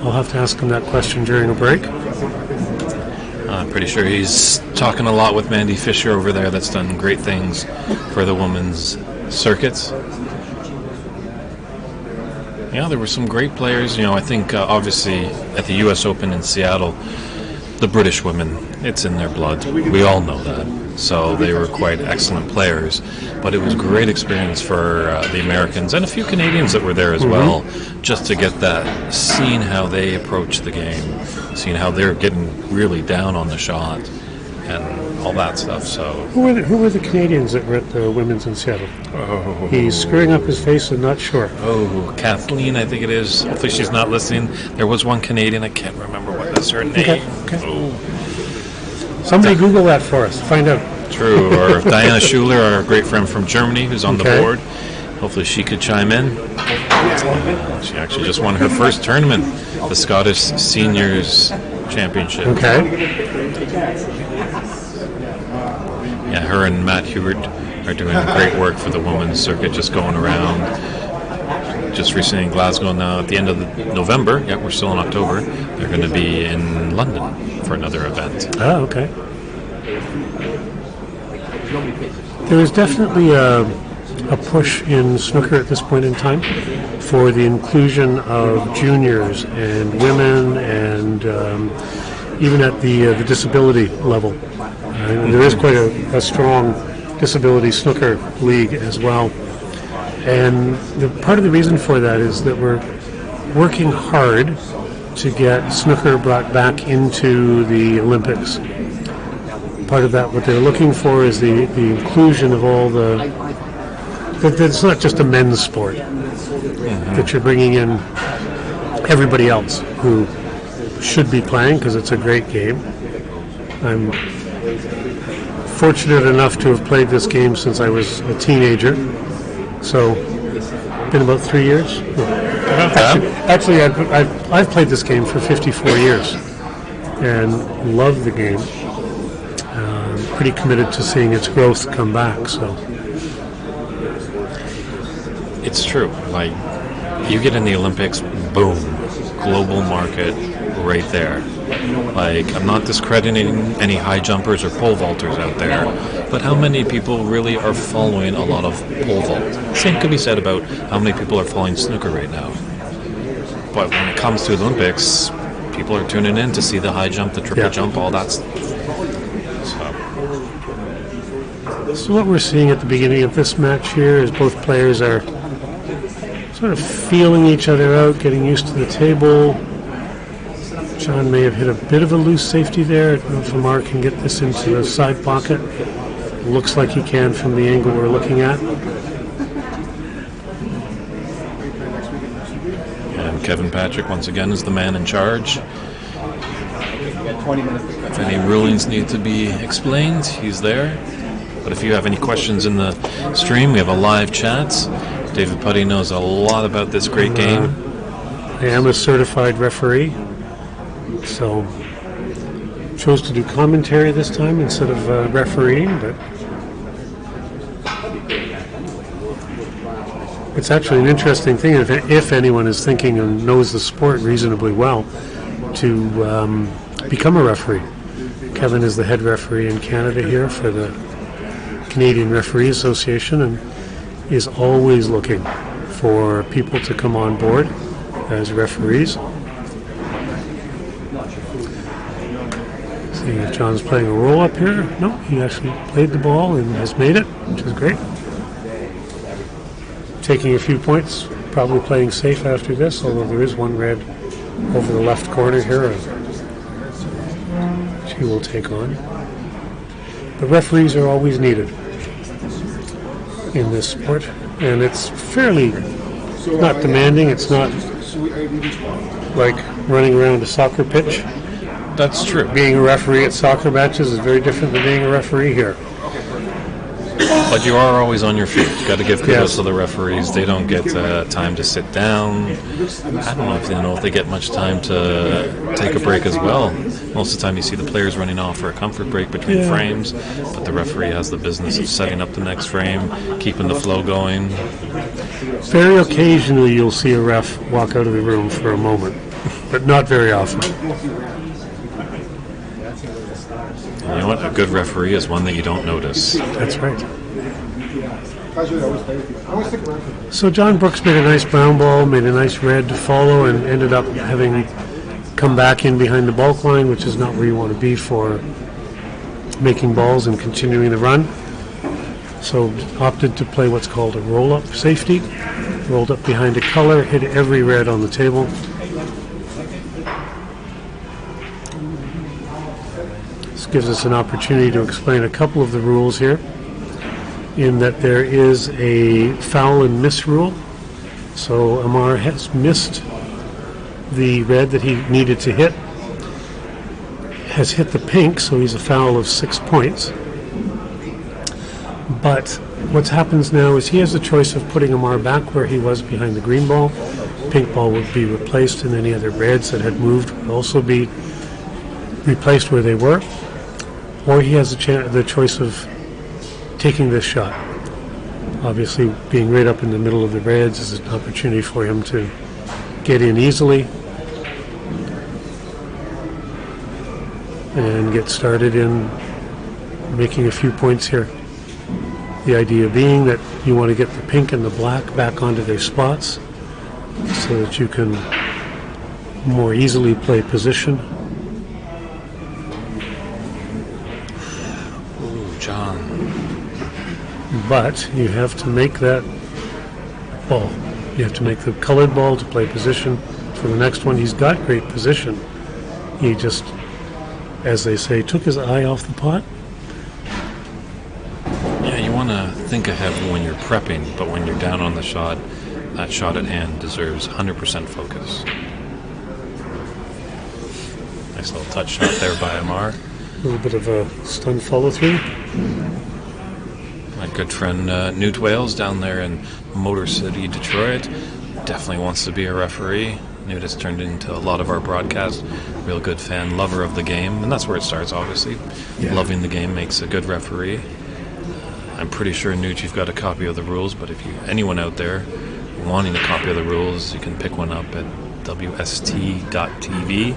I'll have to ask him that question during a break. I'm pretty sure he's talking a lot with Mandy Fisher over there. That's done great things for the women's circuits. Yeah, there were some great players. I think obviously at the U.S. Open in Seattle, the British women, it's in their blood. We all know that. So they were quite excellent players. But it was a great experience for the Americans and a few Canadians that were there as well, just to get that, seeing how they approach the game, seeing how they're getting really down on the shot and all that stuff. So who were the Canadians that were at the women's in Seattle? Oh. He's screwing up his face and not sure. Oh, Kathleen, I think it is. Hopefully she's not listening. There was one Canadian, I can't remember what that's her name. Okay. Oh. Somebody Google that for us. Find out. True. Or Diana Schuler, our great friend from Germany, who's on the board. Hopefully she could chime in. She actually just won her first tournament, the Scottish Seniors Championship. Okay. Yeah, her and Matt Hewart are doing great work for the women's circuit, just going around. Just recently in Glasgow now, at the end of November. Yeah, we're still in October. They're going to be in London for another event. Oh, okay. There is definitely a push in snooker at this point in time for the inclusion of juniors and women, and even at the disability level. There is quite a strong disability snooker league as well. And part of the reason for that is that we're working hard to get snooker brought back into the Olympics. part of that, what they're looking for is the inclusion of all that it's not just a men's sport, that you're bringing in everybody else who should be playing because it's a great game. I'm fortunate enough to have played this game since I was a teenager, so been about 3 years. Actually, I've played this game for 54 years and love the game. Pretty committed to seeing its growth come back. So It's true. Like, you get in the Olympics, boom, global market right there. Like, I'm not discrediting any high jumpers or pole vaulters out there, but how many people really are following a lot of pole vault? Same could be said about how many people are following snooker right now. But when it comes to the Olympics, people are tuning in to see the high jump, the triple jump, all that stuff. So what we're seeing at the beginning of this match here is both players are sort of feeling each other out, getting used to the table. John may have hit a bit of a loose safety there. I don't know if Ahmad can get this into the side pocket. Looks like he can from the angle we're looking at. And Kevin Patrick, once again, is the man in charge. If any rulings need to be explained, he's there. But if you have any questions in the stream, we have a live chat. David Putty knows a lot about this great game. I am a certified referee, so chose to do commentary this time instead of refereeing, but it's actually an interesting thing if anyone is thinking and knows the sport reasonably well to become a referee. Kevin is the head referee in Canada here for the Canadian Referee Association and is always looking for people to come on board as referees. Seeing if John's playing a roll up here. No, he actually played the ball and has made it, which is great. Taking a few points, probably playing safe after this, although there is one red over the left corner here, which he will take on. The referees are always needed in this sport, and it's fairly not demanding. It's not like running around a soccer pitch. That's true. Being a referee at soccer matches is very different than being a referee here. But you are always on your feet. You got to give kudos to the referees. They don't get time to sit down. I don't know if they get much time to take a break as well. Most of the time you see the players running off for a comfort break between frames, but the referee has the business of setting up the next frame, keeping the flow going. Very occasionally you'll see a ref walk out of the room for a moment, but not very often. You know what? A good referee is one that you don't notice. That's right. So John Brooks made a nice brown ball, made a nice red to follow, and ended up having come back in behind the bulk line, which is not where you want to be for making balls and continuing the run. So opted to play what's called a roll-up safety. Rolled up behind a color, hit every red on the table. This gives us an opportunity to explain a couple of the rules here, in that there is a foul and miss rule. So Ahmad has missed the red that he needed to hit, has hit the pink, so he's a foul of 6 points. But what happens now is he has the choice of putting Ahmad back where he was behind the green ball. Pink ball would be replaced, and any other reds that had moved would also be replaced where they were. Or he has the choice of taking this shot. Obviously, being right up in the middle of the reds is an opportunity for him to get in easily and get started in making a few points here. The idea being that you want to get the pink and the black back onto their spots so that you can more easily play position. Ooh, John. But you have to make that ball. You have to make the colored ball to play position for the next one. He's got great position. He just, as they say, took his eye off the pot want to think ahead when you're prepping, but when you're down on the shot, that shot at hand deserves 100% focus. Nice little touch shot there by Ahmad. A little bit of a stun follow-through. My good friend Newt Wales down there in Motor City, Detroit, definitely wants to be a referee. Newt has turned into a lot of our broadcasts. Real good fan, lover of the game, and that's where it starts, obviously. Yeah. Loving the game makes a good referee. I'm pretty sure, Newt, you've got a copy of the rules, but if anyone out there wanting a copy of the rules, you can pick one up at wst.tv.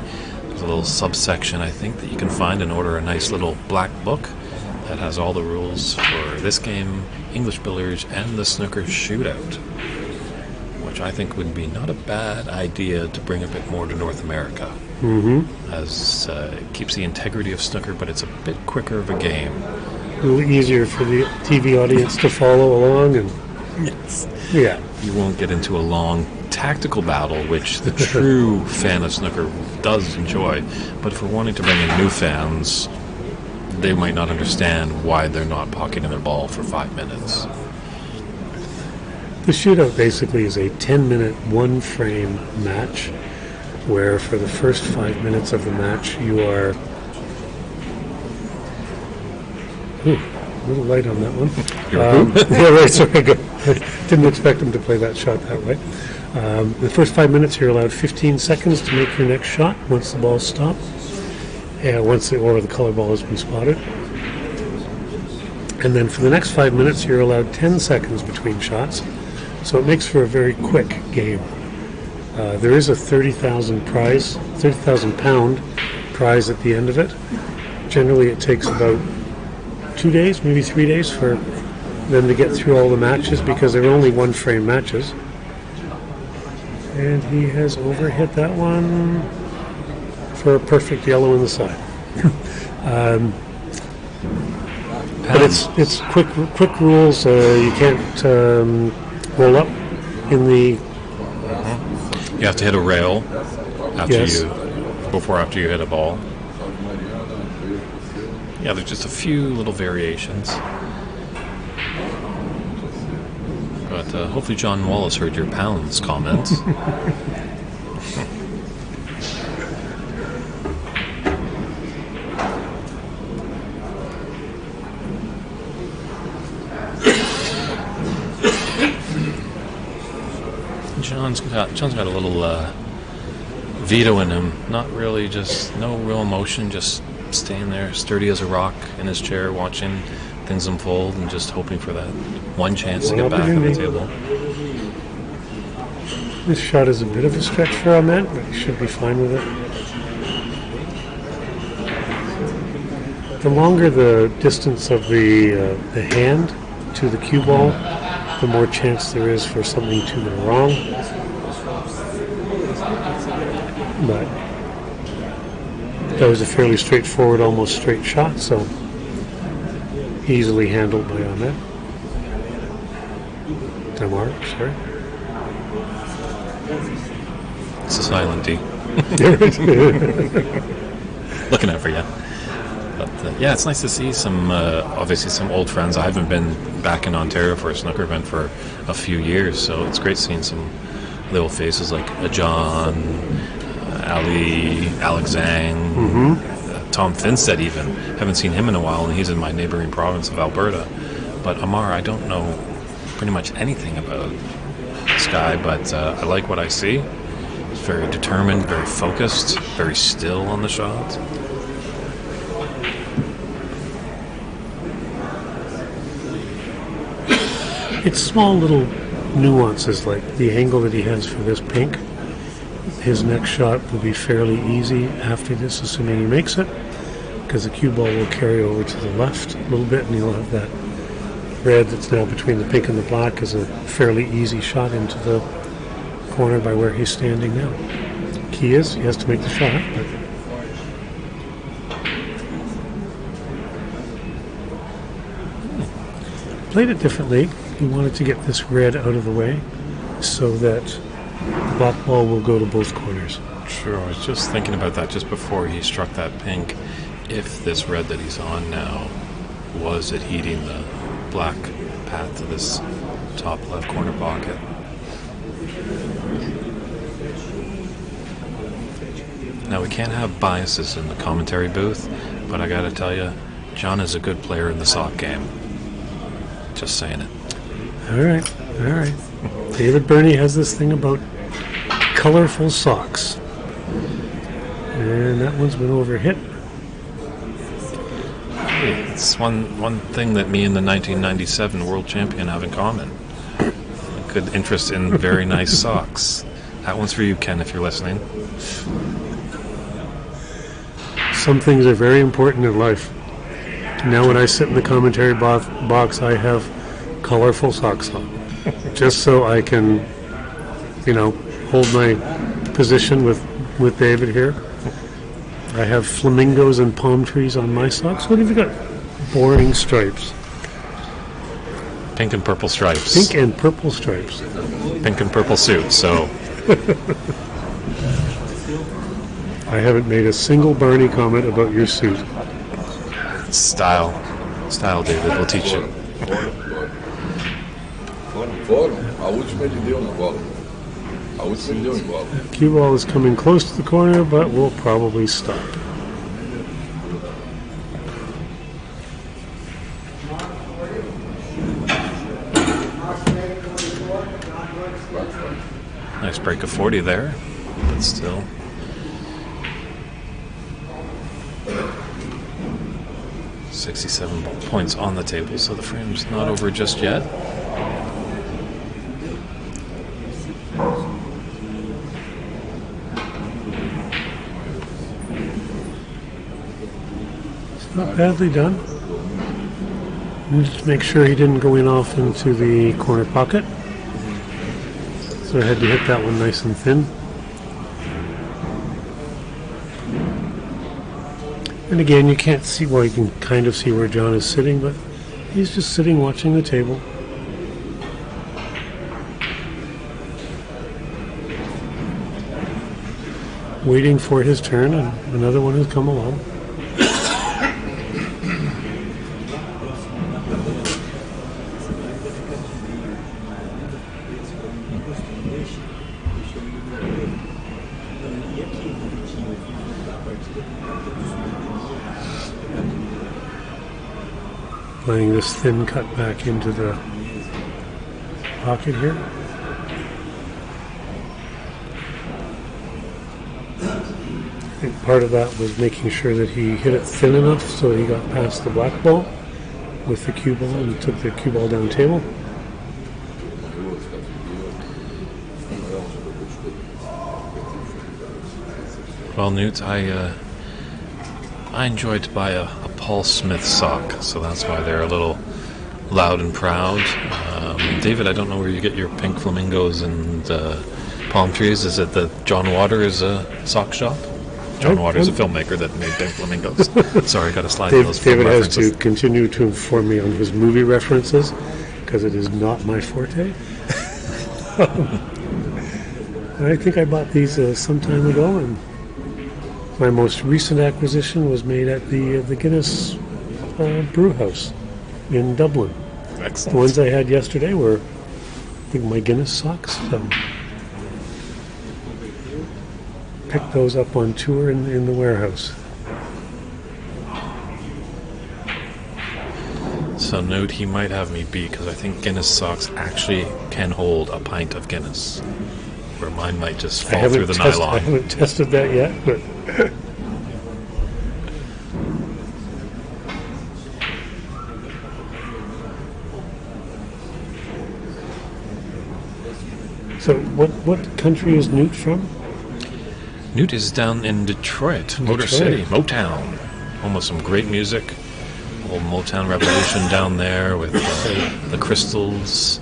There's a little subsection, I think, that you can find and order a nice little black book that has all the rules for this game, English billiards, and the snooker shootout, which I think would be not a bad idea to bring a bit more to North America. As it keeps the integrity of snooker, but it's a bit quicker of a game. A little easier for the TV audience to follow along, and yes. Yeah. You won't get into a long tactical battle, which the true fan of snooker does enjoy. But if we're wanting to bring in new fans, they might not understand why they're not pocketing their ball for 5 minutes. The shootout basically is a 10-minute, one-frame match, where for the first 5 minutes of the match you are... Ooh, a little light on that one. Yeah, right, sorry, good. Didn't expect him to play that shot that way. The first 5 minutes you're allowed 15 seconds to make your next shot once the ball's stopped, and once the color ball has been spotted. And then for the next 5 minutes you're allowed 10 seconds between shots, so it makes for a very quick game. There is a 30,000 pound prize at the end of it. Generally it takes about 2 days, maybe 3 days for them to get through all the matches because they're only one-frame matches. And he has overhit that one for a perfect yellow in the side. But it's quick rules. You can't roll up in the... You have to hit a rail after you hit a ball. Yeah, there's just a few little variations. But hopefully John Wallace heard your pounds comment. John's got a little veto in him. Not really, just no real emotion, just staying there, sturdy as a rock in his chair, watching things unfold and just hoping for that one chance to get back on the table. This shot is a bit of a stretch for Ahmad, but he should be fine with it. The longer the distance of the hand to the cue ball, the more chance there is for something to go wrong. But that was a fairly straightforward, almost straight shot, so easily handled by Ahmad. Tamar, sorry. It's a silent D. Looking out for you. But yeah, it's nice to see some, obviously some old friends. I haven't been back in Ontario for a snooker event for a few years, so it's great seeing some little faces like John, Ali, Alex Zhang, Tom Finstead even. Haven't seen him in a while, and he's in my neighboring province of Alberta. But Amar, I don't know pretty much anything about this guy, but I like what I see. He's very determined, very focused, very still on the shot. It's small little nuances, like the angle that he has for this pink. His next shot will be fairly easy after this, assuming he makes it, because the cue ball will carry over to the left a little bit, and he'll have that red that's now between the pink and the black as a fairly easy shot into the corner by where he's standing now. Key is, he has to make the shot, but played it differently. He wanted to get this red out of the way so that the black ball will go to both corners. Sure, I was just thinking about that just before he struck that pink. If this red that he's on now was adheting the black path to this top left corner pocket. Now, we can't have biases in the commentary booth, but I gotta tell you, John is a good player in the sock game. Just saying it. All right. David Burney has this thing about colorful socks. And that one's been overhit. It's one thing that me and the 1997 world champion have in common. A good interest in very nice socks. That one's for you, Ken, if you're listening. Some things are very important in life. Now when I sit in the commentary box, I have colorful socks on. Just so I can, hold my position with David here. I have flamingos and palm trees on my socks. What have you got? Boring stripes. Pink and purple stripes. Pink and purple stripes. Pink and purple suit, so... I haven't made a single Barney comment about your suit. Style. Style, David. We'll teach you. Cue ball is coming close to the corner, but will probably stop. Nice break of 40 there, but still. $67 points on the table, so the frame's not over just yet. Not badly done. Just make sure he didn't go in off into the corner pocket. So I had to hit that one nice and thin. And again, you can't see, well, you can kind of see where John is sitting, but he's just sitting watching the table. Waiting for his turn, and another one has come along. Playing this thin cut back into the pocket here. I think part of that was making sure that he hit it thin enough so he got past the black ball with the cue ball and took the cue ball down table. Well, Newt, I enjoy to buy a Paul Smith sock, so that's why they're a little loud and proud. David, I don't know where you get your pink flamingos and palm trees. Is it the John Waters sock shop? John Waters, a filmmaker that made pink flamingos. Sorry, got to slide those film David has references. to continue to inform me on his movie references because it is not my forte. I think I bought these some time ago, and my most recent acquisition was made at the Guinness brew house in Dublin. Excellent. The ones I had yesterday were, I think, my Guinness socks. So picked those up on tour in the warehouse. So note, he might have me beat because I think Guinness socks actually can hold a pint of Guinness, where mine might just fall through the nylon. I haven't tested that yet, but so what country is Newt from? Newt is down in Detroit, Motor City, Motown. Home of some great music. Old Motown revolution down there with the Crystals,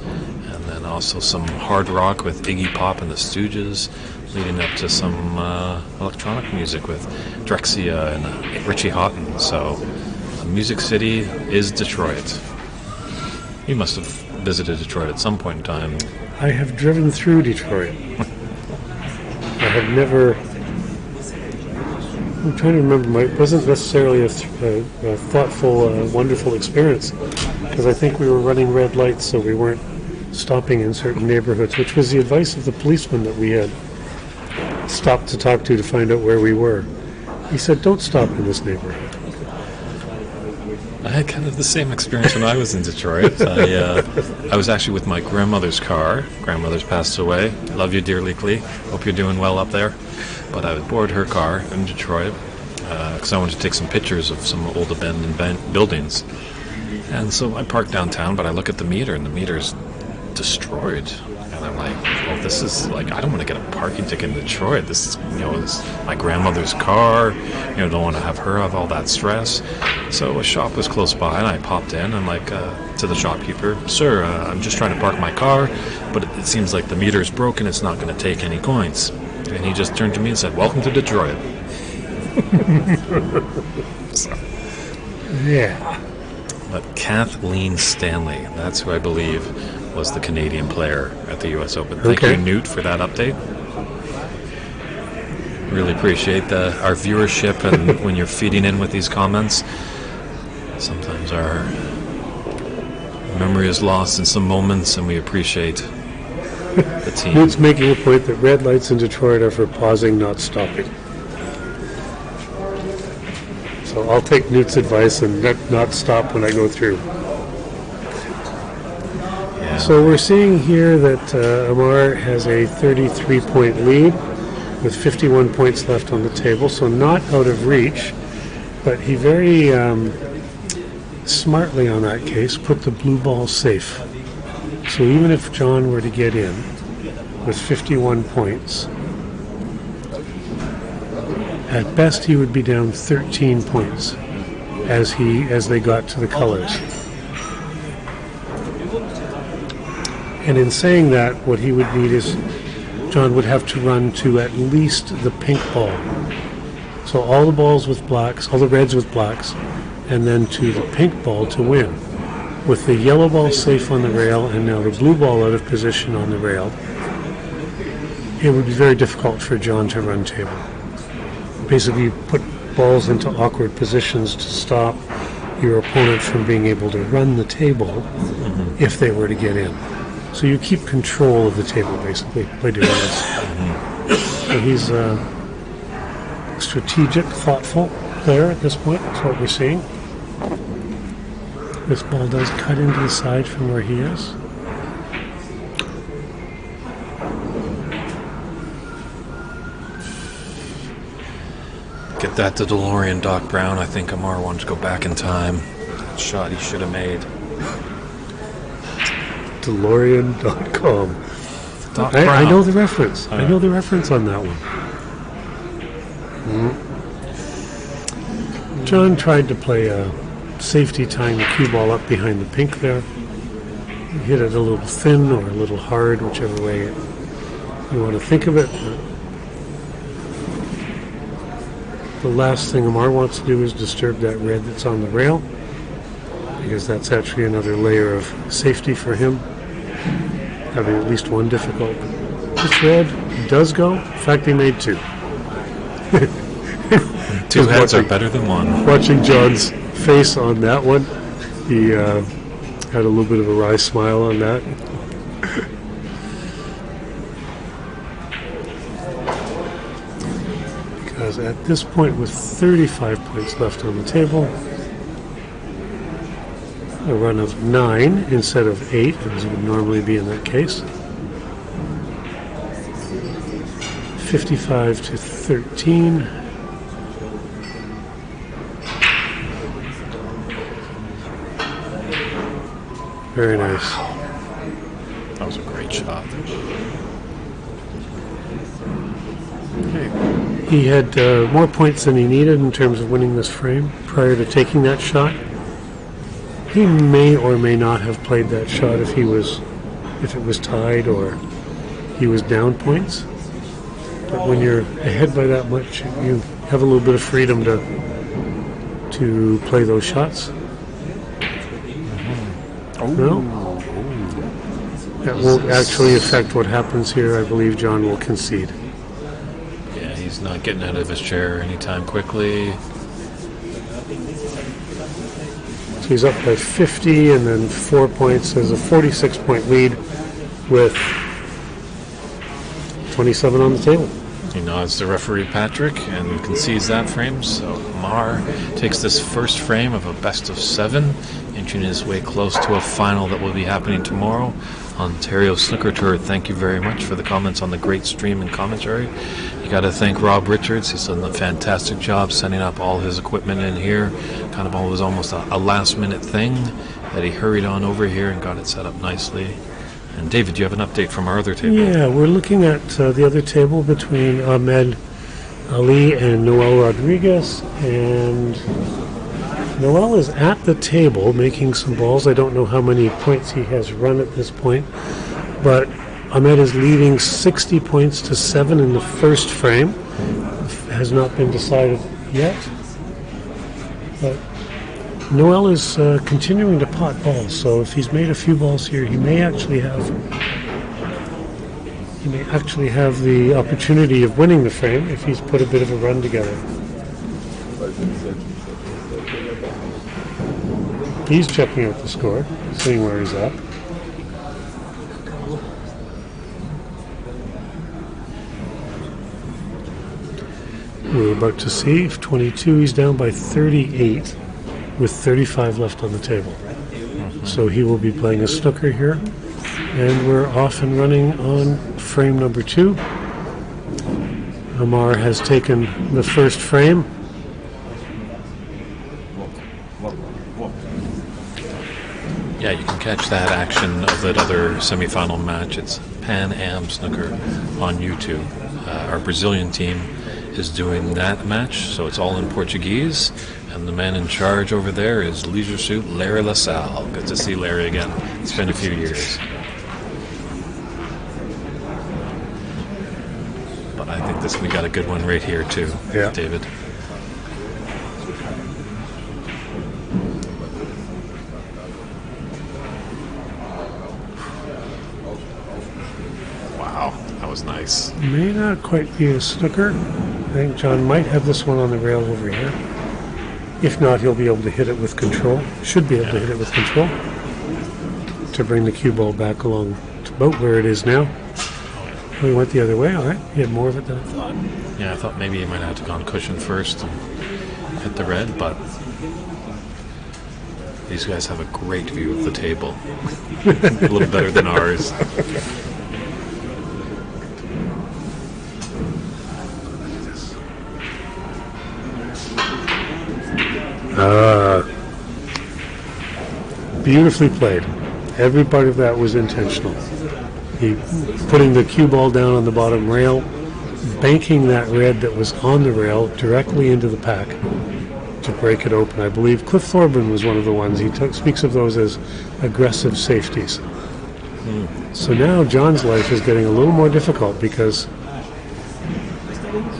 and then also some hard rock with Iggy Pop and the Stooges, leading up to some electronic music with Drexcia and Richie Houghton. So, Music City is Detroit. You must have visited Detroit at some point in time. I have driven through Detroit. I have never I'm trying to remember. It wasn't necessarily a thoughtful, wonderful experience, because I think we were running red lights, so we weren't stopping in certain neighborhoods, which was the advice of the policeman that we had stopped to talk to find out where we were. He said, don't stop in this neighborhood. I had kind of the same experience when I was in Detroit. I was actually with my grandmother's car. Grandmother's passed away. Love you dearly, Clee. Hope you're doing well up there. But I boarded her car in Detroit because I wanted to take some pictures of some old abandoned buildings. And so I parked downtown, but I look at the meter, and the meter's destroyed. And I'm like, well, this is like, I don't want to get a parking ticket in Detroit. This is, this is my grandmother's car. Don't want to have her have all that stress. So a shop was close by, and I popped in. I'm like, to the shopkeeper, sir, I'm just trying to park my car, but it seems like the meter is broken. It's not going to take any coins. And he just turned to me and said, welcome to Detroit. So. Yeah. But Kathleen Stanley, that's who I believe was the Canadian player at the U.S. Open. Thank you, Newt, for that update. Really appreciate our viewership, and when you're feeding in with these comments, sometimes our memory is lost in some moments, and we appreciate the team. Newt's making a point that red lights in Detroit are for pausing, not stopping. So I'll take Newt's advice and not stop when I go through. Yeah. So we're seeing here that Ahmad has a 33-point lead with 51 points left on the table, so not out of reach, but he very smartly on that case put the blue ball safe. So even if John were to get in with 51 points, at best he would be down 13 points as they got to the colors. And in saying that, what he would need is John would have to run to at least the pink ball. So all the balls with blacks, all the reds with blacks, and then to the pink ball to win. With the yellow ball safe on the rail and now the blue ball out of position on the rail, it would be very difficult for John to run table. Basically, you put balls into awkward positions to stop your opponent from being able to run the table if they were to get in. So you keep control of the table, basically, by doing this. So he's a strategic, thoughtful player at this point. That's what we're seeing. This ball does cut into the side from where he is. Get that to DeLorean, Doc Brown. I think Ahmad wanted to go back in time. That shot he should have made. DeLorean.com. I know the reference. I know the reference on that one. John tried to play a safety tying the cue ball up behind the pink there. He hit it a little thin or a little hard, whichever way you want to think of it. The last thing Ahmad wants to do is disturb that red that's on the rail, because that's actually another layer of safety for him, having at least one difficult. This red does go. In fact, he made two. Two heads are better than one. Watching John's face on that one, he had a little bit of a wry smile on that. Because at this point, with 35 points left on the table, a run of 9 instead of 8, as would normally be in that case. 55 to 13. Very nice. That was a great shot. He had more points than he needed in terms of winning this frame prior to taking that shot. He may or may not have played that shot if it was tied or he was down points. But when you're ahead by that much, you have a little bit of freedom to play those shots. No? That won't actually affect what happens here. I believe John will concede. Yeah, He's not getting out of his chair anytime quickly. So he's up by 50 and then 4 points. There's a 46-point lead with 27 on the table. He nods to referee Patrick and concedes that frame. So Ahmad takes this first frame of a best of 7, inching his way close to a final that will be happening tomorrow. Ontario Snooker Tour, thank you very much for the comments on the great stream and commentary. You got to thank Rob Richards. He's done a fantastic job setting up all his equipment in here. Kind of almost a last-minute thing that he hurried on over here and got it set up nicely. And David, do you have an update from our other table? Yeah, we're looking at the other table between Ahmed Ali and Noel Rodriguez, and Noel is at the table making some balls. I don't know how many points he has run at this point, but Ahmed is leading 60 points to 7 in the first frame. Has not been decided yet, but Noel is continuing to pot balls, so if he's made a few balls here, he may actually have the opportunity of winning the frame if he's put a bit of a run together. He's checking out the score, seeing where he's at. We're about to see if 22, he's down by 38 with 35 left on the table. So he will be playing a snooker here. And we're off and running on frame number 2. Ahmad has taken the first frame. Yeah, you can catch that action of that other semifinal match. It's Pan Am Snooker on YouTube. Our Brazilian team is doing that match, so it's all in Portuguese. And the man in charge over there is Leisure Suit Larry LaSalle. Good to see Larry again. It's been a few years. But I think we got a good one right here too, yeah. David. Wow, that was nice. May not quite be a snooker. I think John might have this one on the rail over here. If not, he'll be able to hit it with control. Should be able to hit it with control to bring the cue ball back along to about where it is now. Oh, he went the other way. All right, he had more of it than I thought. Yeah, I thought maybe he might have to gone cushion first and hit the red, but these guys have a great view of the table. A little better than ours. Beautifully played. Every part of that was intentional. He putting the cue ball down on the bottom rail, banking that red that was on the rail directly into the pack to break it open. I believe Cliff Thorburn was one of the ones. He speaks of those as aggressive safeties. So now John's life is getting a little more difficult because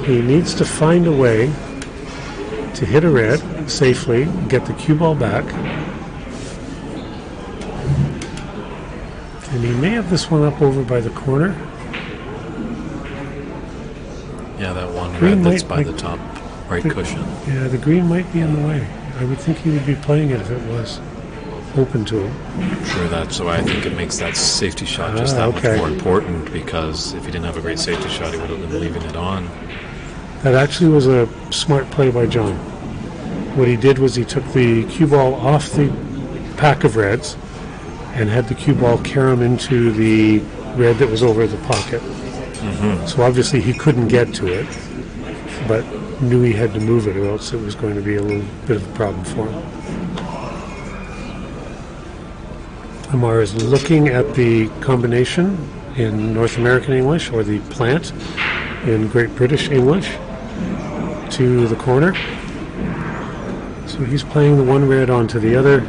he needs to find a way to hit a red safely, get the cue ball back. And he may have this one up over by the corner. Yeah, that one Green red that's might, by the top right cushion. Yeah, the green might be in the way. I would think he would be playing it if it was open to him. Sure, that's why I think it makes that safety shot just that much more important, because if he didn't have a great safety shot, he would have been leaving it on. That actually was a smart play by John. What he did was he took the cue ball off the pack of reds and had the cue ball carom into the red that was over the pocket. So obviously he couldn't get to it, but knew he had to move it or else it was going to be a little bit of a problem for him. Ahmad is looking at the combination in North American English, or the plant in Great British English, to the corner. So he's playing the one red onto the other,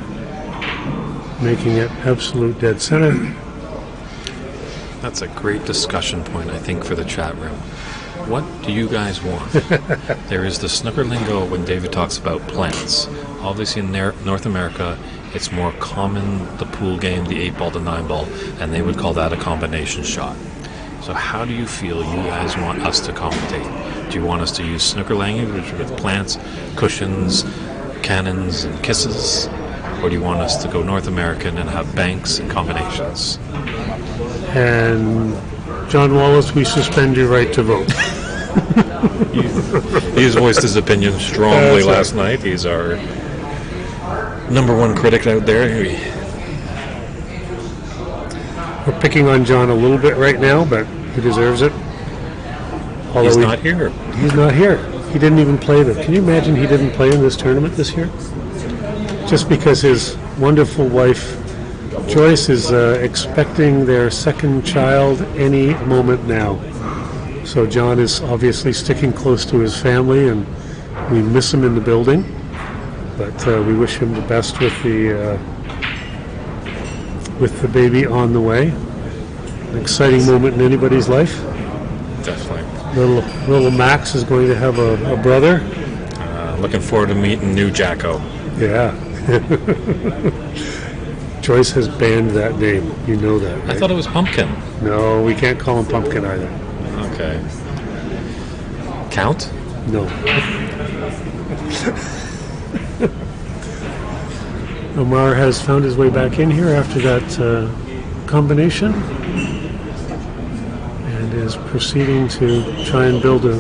making it absolute dead center. That's a great discussion point, I think, for the chat room. What do you guys want? There is the snooker lingo when David talks about plants. Obviously in North America, it's more common, the pool game, the 8-ball to 9-ball, and they would call that a combination shot. So how do you feel you guys want us to commentate? Do you want us to use snooker language with plants, cushions, cannons, and kisses? Or do you want us to go North American and have banks and combinations? And John Wallace, we suspend your right to vote. He's voiced his opinion strongly last night. He's our #1 critic out there. We're picking on John a little bit right now, but he deserves it. He's not here. He's not here. He didn't even play them. Can you imagine he didn't play in this tournament this year? Just because his wonderful wife, Joyce, is expecting their second child any moment now. So John is obviously sticking close to his family, and we miss him in the building. But we wish him the best with the baby on the way. An exciting moment in anybody's life. Definitely. Little Max is going to have a brother. Looking forward to meeting new Jacko. Yeah. Joyce has banned that name. You know that, right? I thought it was Pumpkin. No, we can't call him Pumpkin either. Okay. Count? No. Omar has found his way back in here after that combination and is proceeding to try and build a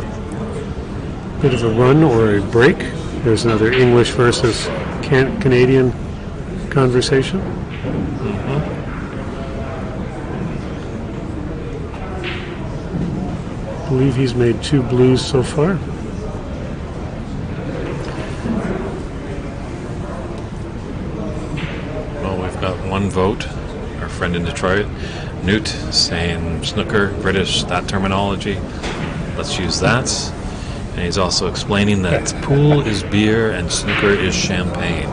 bit of a run or a break. There's another English versus Canadian conversation. I believe he's made 2 blues so far. Well, we've got 1 vote. Our friend in Detroit, Newt, saying snooker, British, that terminology. Let's use that. And he's also explaining that pool is beer and snooker is champagne.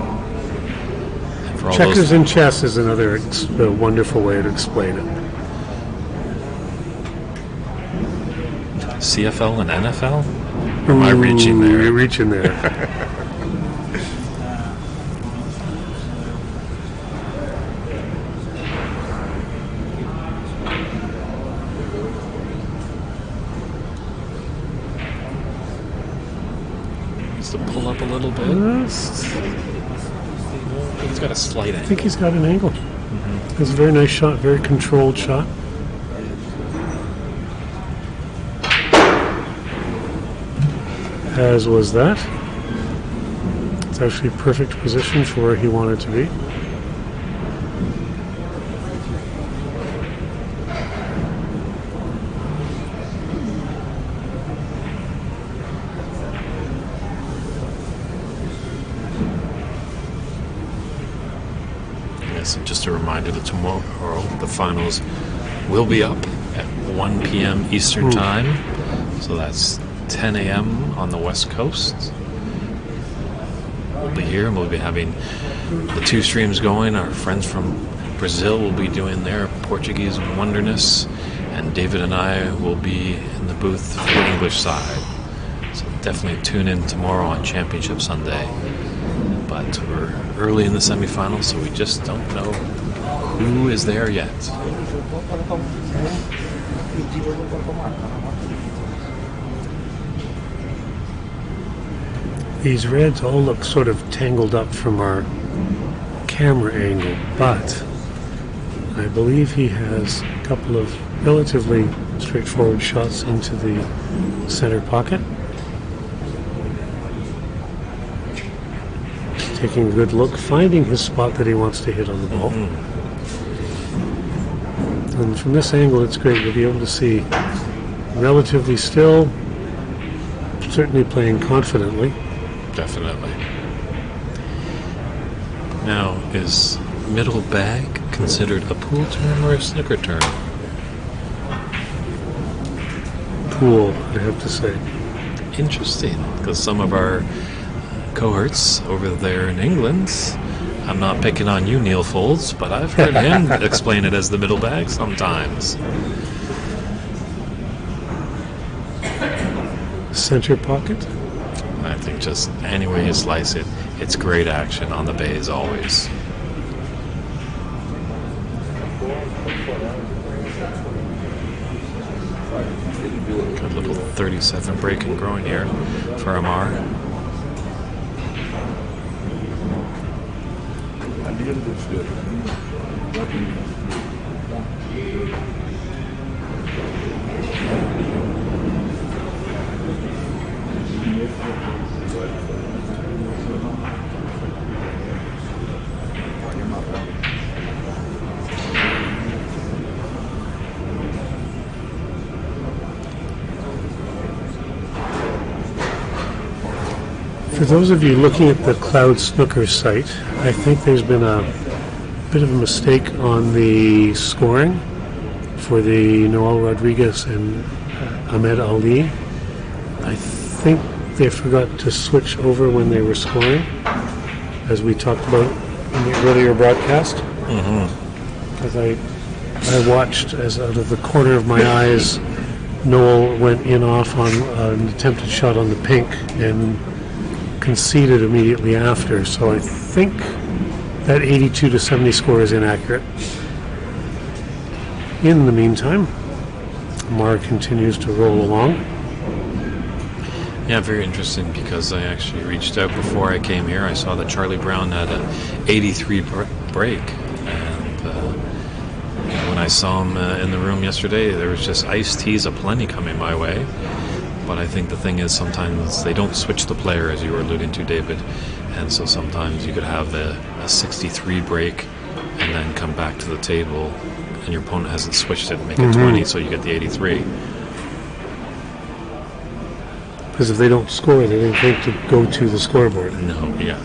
And for all Checkers and chess is another wonderful way to explain it. CFL and NFL? Or am I reaching there? You're reaching there. Needs to pull up a little bit. He's got a slight I angle. think he's got an angle. It's a very nice shot, very controlled shot. As was that. It's actually perfect position for where he wanted to be. Yes, and just a reminder that tomorrow the finals will be up at 1 p.m. Eastern Time. So that's 10 a.m. on the West Coast. We'll be here and we'll be having the 2 streams going. Our friends from Brazil will be doing their Portuguese wonderness, and David and I will be in the booth for the English side. So definitely tune in tomorrow on Championship Sunday. But we're early in the semifinals, so we just don't know who is there yet. These reds all look sort of tangled up from our camera angle, but I believe he has a couple of relatively straightforward shots into the center pocket. Taking a good look, finding his spot that he wants to hit on the ball. And from this angle, it's great. You'll be able to see relatively still, certainly playing confidently. Definitely. Now, is middle bag considered a pool term or a snooker term? Pool, I have to say. Interesting, because some of our cohorts over there in England, I'm not picking on you, Neil Folds, but I've heard him explain it as the middle bag sometimes. Center pocket. I think just any way you slice it, it's great action on the bays always. Good little 37 break and growing here for Ahmad. For those of you looking at the Cloud Snooker site, I think there's been a bit of a mistake on the scoring for the Noel Rodriguez and Ahmed Ali. I think they forgot to switch over when they were scoring, as we talked about in the earlier broadcast. Because I watched as out of the corner of my eyes, Noel went in off on an attempted shot on the pink and conceded immediately after. So I think that 82 to 70 score is inaccurate. In the meantime, Mar continues to roll along. Yeah, very interesting, because I actually reached out before I came here. I saw that Charlie Brown had an 83 break, and when I saw him in the room yesterday, there was just iced teas aplenty coming my way. But I think the thing is, sometimes they don't switch the player, as you were alluding to, David, and so sometimes you could have a 63 break and then come back to the table and your opponent hasn't switched it and make it 20, so you get the 83. Because if they don't score, they don't think to go to the scoreboard. No, yeah.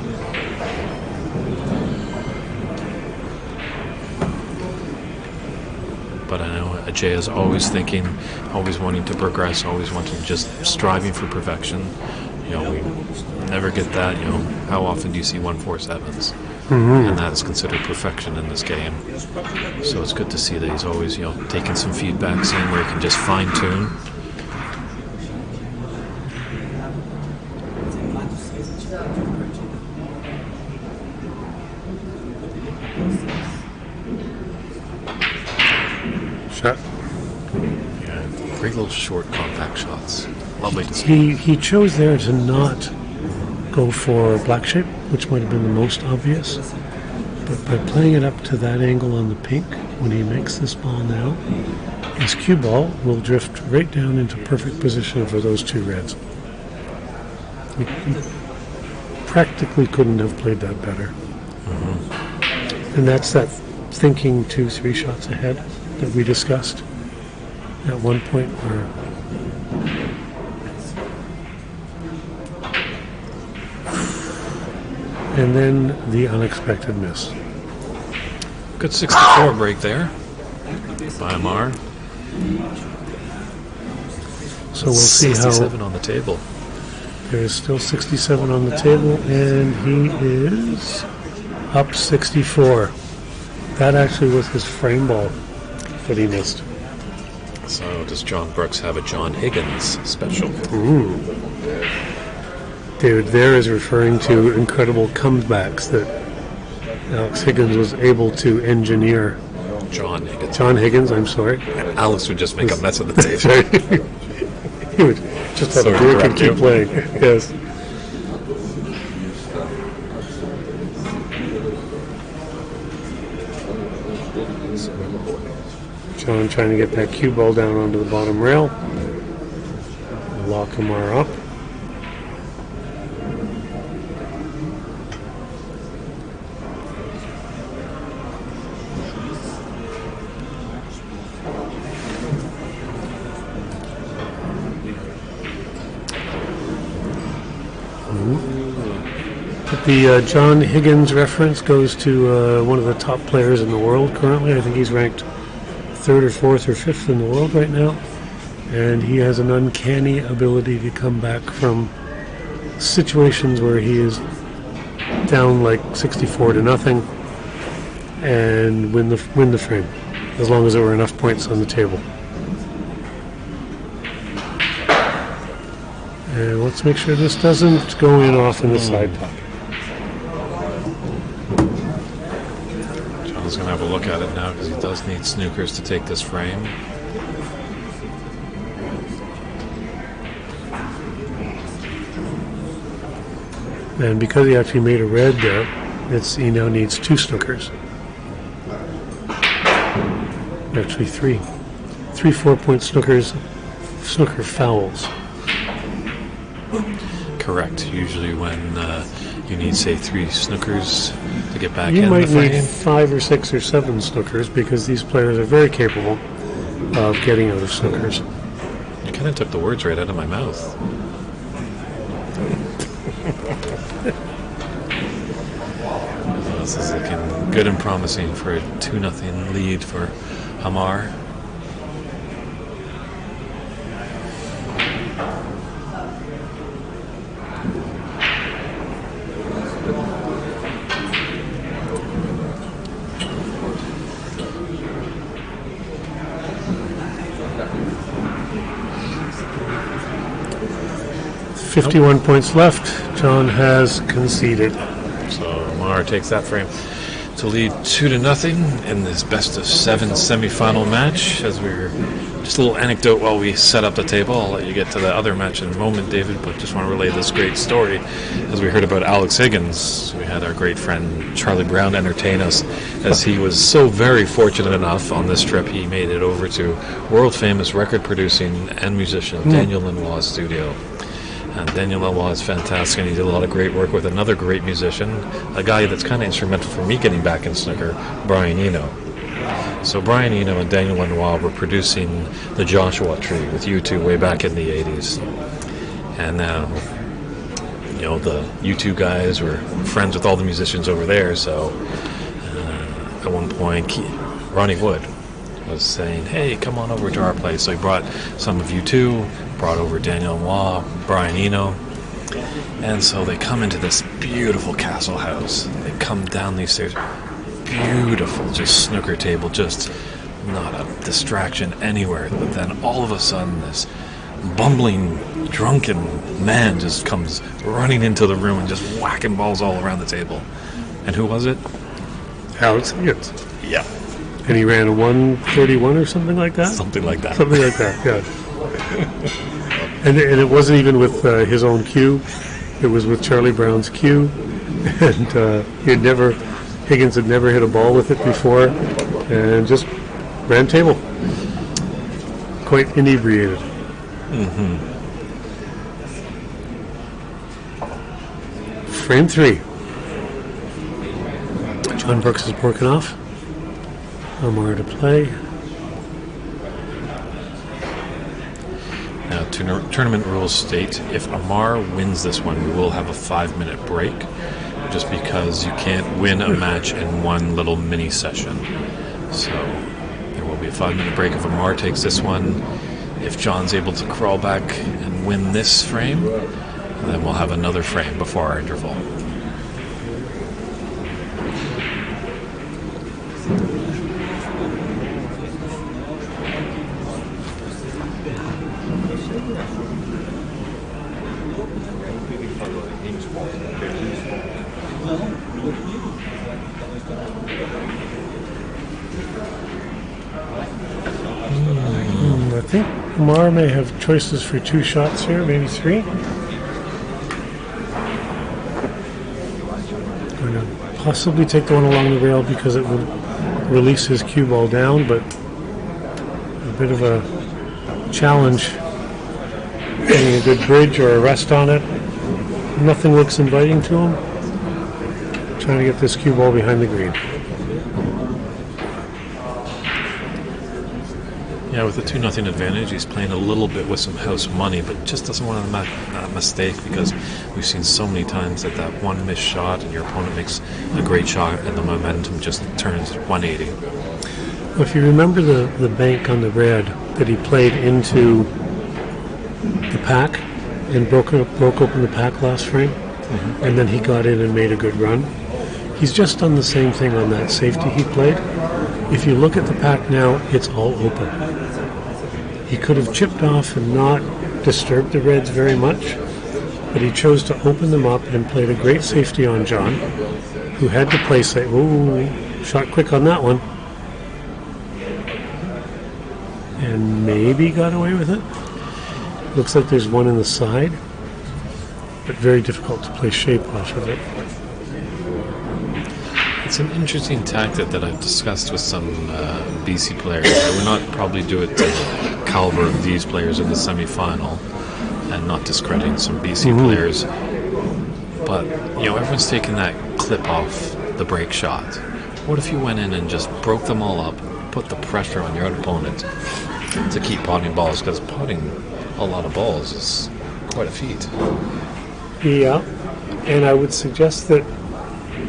But I know Ajay is always thinking, always wanting to progress, always wanting, just striving for perfection. You know, we never get that. You know, how often do you see 1-4-7s? And that is considered perfection in this game. So it's good to see that he's always, taking some feedback, seeing where he can just fine tune. Shot. Yeah, great little short, compact shots. Lovely to see. He chose there to not go for black shape, which might have been the most obvious. But by playing it up to that angle on the pink, when he makes this ball now, his cue ball will drift right down into perfect position for those two reds. He practically couldn't have played that better. And that's that thinking 2-3 shots ahead that we discussed at one point where and then the unexpected miss. Good 64 break there by Ahmad. So we'll see how 67 on the table. there is still 67 on the table, and he is up 64. That actually was his frame ball that he missed. So does John Brooks have a John Higgins special? David there is referring to incredible comebacks that Alex Higgins was able to engineer. John Higgins. John Higgins, I'm sorry. Alex would just make a mess of the table. Sorry. He would just have a drink and keep playing. Yes. John trying to get that cue ball down onto the bottom rail. Lock Ahmad up. The John Higgins reference goes to one of the top players in the world currently. I think he's ranked 3rd or 4th or 5th in the world right now. And he has an uncanny ability to come back from situations where he is down like 64 to nothing and win the frame, as long as there were enough points on the table. And let's make sure this doesn't go in off in the side top. John's going to have a look at it now because he does need snookers to take this frame. And because he actually made a red there, he now needs 2 snookers. Actually 3. 3 4-point snookers, snooker fouls. Correct. Usually when you need, say, 3 snookers to get back You in the might frame. need 5 or 6 or 7 snookers because these players are very capable of getting out of snookers. You kind of took the words right out of my mouth. This is looking good and promising for a 2-0 lead for Ahmad. Nope. 51 points left. John has conceded. So Ahmad takes that frame to lead 2-0 in this best of 7 semifinal match. As we're just a little anecdote while we set up the table. I'll let you get to the other match in a moment, David, but just want to relay this great story. As we heard about Alex Higgins, we had our great friend Charlie Brown entertain us, as he was so very fortunate enough on this trip. He made it over to world famous record producing and musician Daniel Lanois' studio. And Daniel Lanois is fantastic, and he did a lot of great work with another great musician, a guy that's kind of instrumental for me getting back in snooker, Brian Eno. So Brian Eno and Daniel Lanois were producing the Joshua Tree with U2 way back in the 80s. And the U2 guys were friends with all the musicians over there, so at one point Ronnie Wood was saying, hey, come on over to our place. So he brought some of U2, brought over Daniel Lanois, Brian Eno, and so they come into this beautiful castle house. They come down these stairs, beautiful, just snooker table, just not a distraction anywhere. But then all of a sudden, this bumbling, drunken man just comes running into the room and just whacking balls all around the table. And who was it? Alex Higgins. Yeah. And he ran a 131 or something like that? Something like that. Something like that, yeah. And it wasn't even with his own cue. It was with Charlie Brown's cue. And Higgins had never hit a ball with it before. And just ran table. Quite inebriated. Mm-hmm. Frame 3. John Brooks is broken off. Ahmad to play. Now, tournament rules state if Ahmad wins this one, we will have a 5-minute break, just because you can't win a match in one little mini session. So there will be a 5-minute break if Ahmad takes this one. If John's able to crawl back and win this frame, then we'll have another frame before our interval. I think Ahmad may have choices for 2 shots here, maybe 3. Going to possibly take the one along the rail because it would release his cue ball down, but a bit of a challenge getting a good bridge or a rest on it. Nothing looks inviting to him. Trying to get this cue ball behind the green. Yeah, with a 2-0 advantage, he's playing a little bit with some house money, but just doesn't want to make a mistake, because we've seen so many times that one missed shot and your opponent makes a great shot and the momentum just turns 180. Well, if you remember the bank on the red that he played into the pack and broke open the pack last frame, and then he got in and made a good run. He's just done the same thing on that safety he played. If you look at the pack now, it's all open. He could have chipped off and not disturbed the reds very much, but he chose to open them up and played a great safety on John, who had to play safe. Ooh, shot quick on that one. And maybe got away with it. Looks like there's one in the side. but very difficult to play shape off of it. It's an interesting tactic that I've discussed with some BC players. I would not probably do it to the caliber of these players in the semi-final, and not discrediting some BC players. But, everyone's taking that clip off the break shot. What if you went in and just broke them all up, put the pressure on your opponent to keep potting balls? Because potting a lot of balls is quite a feat. Yeah, and I would suggest that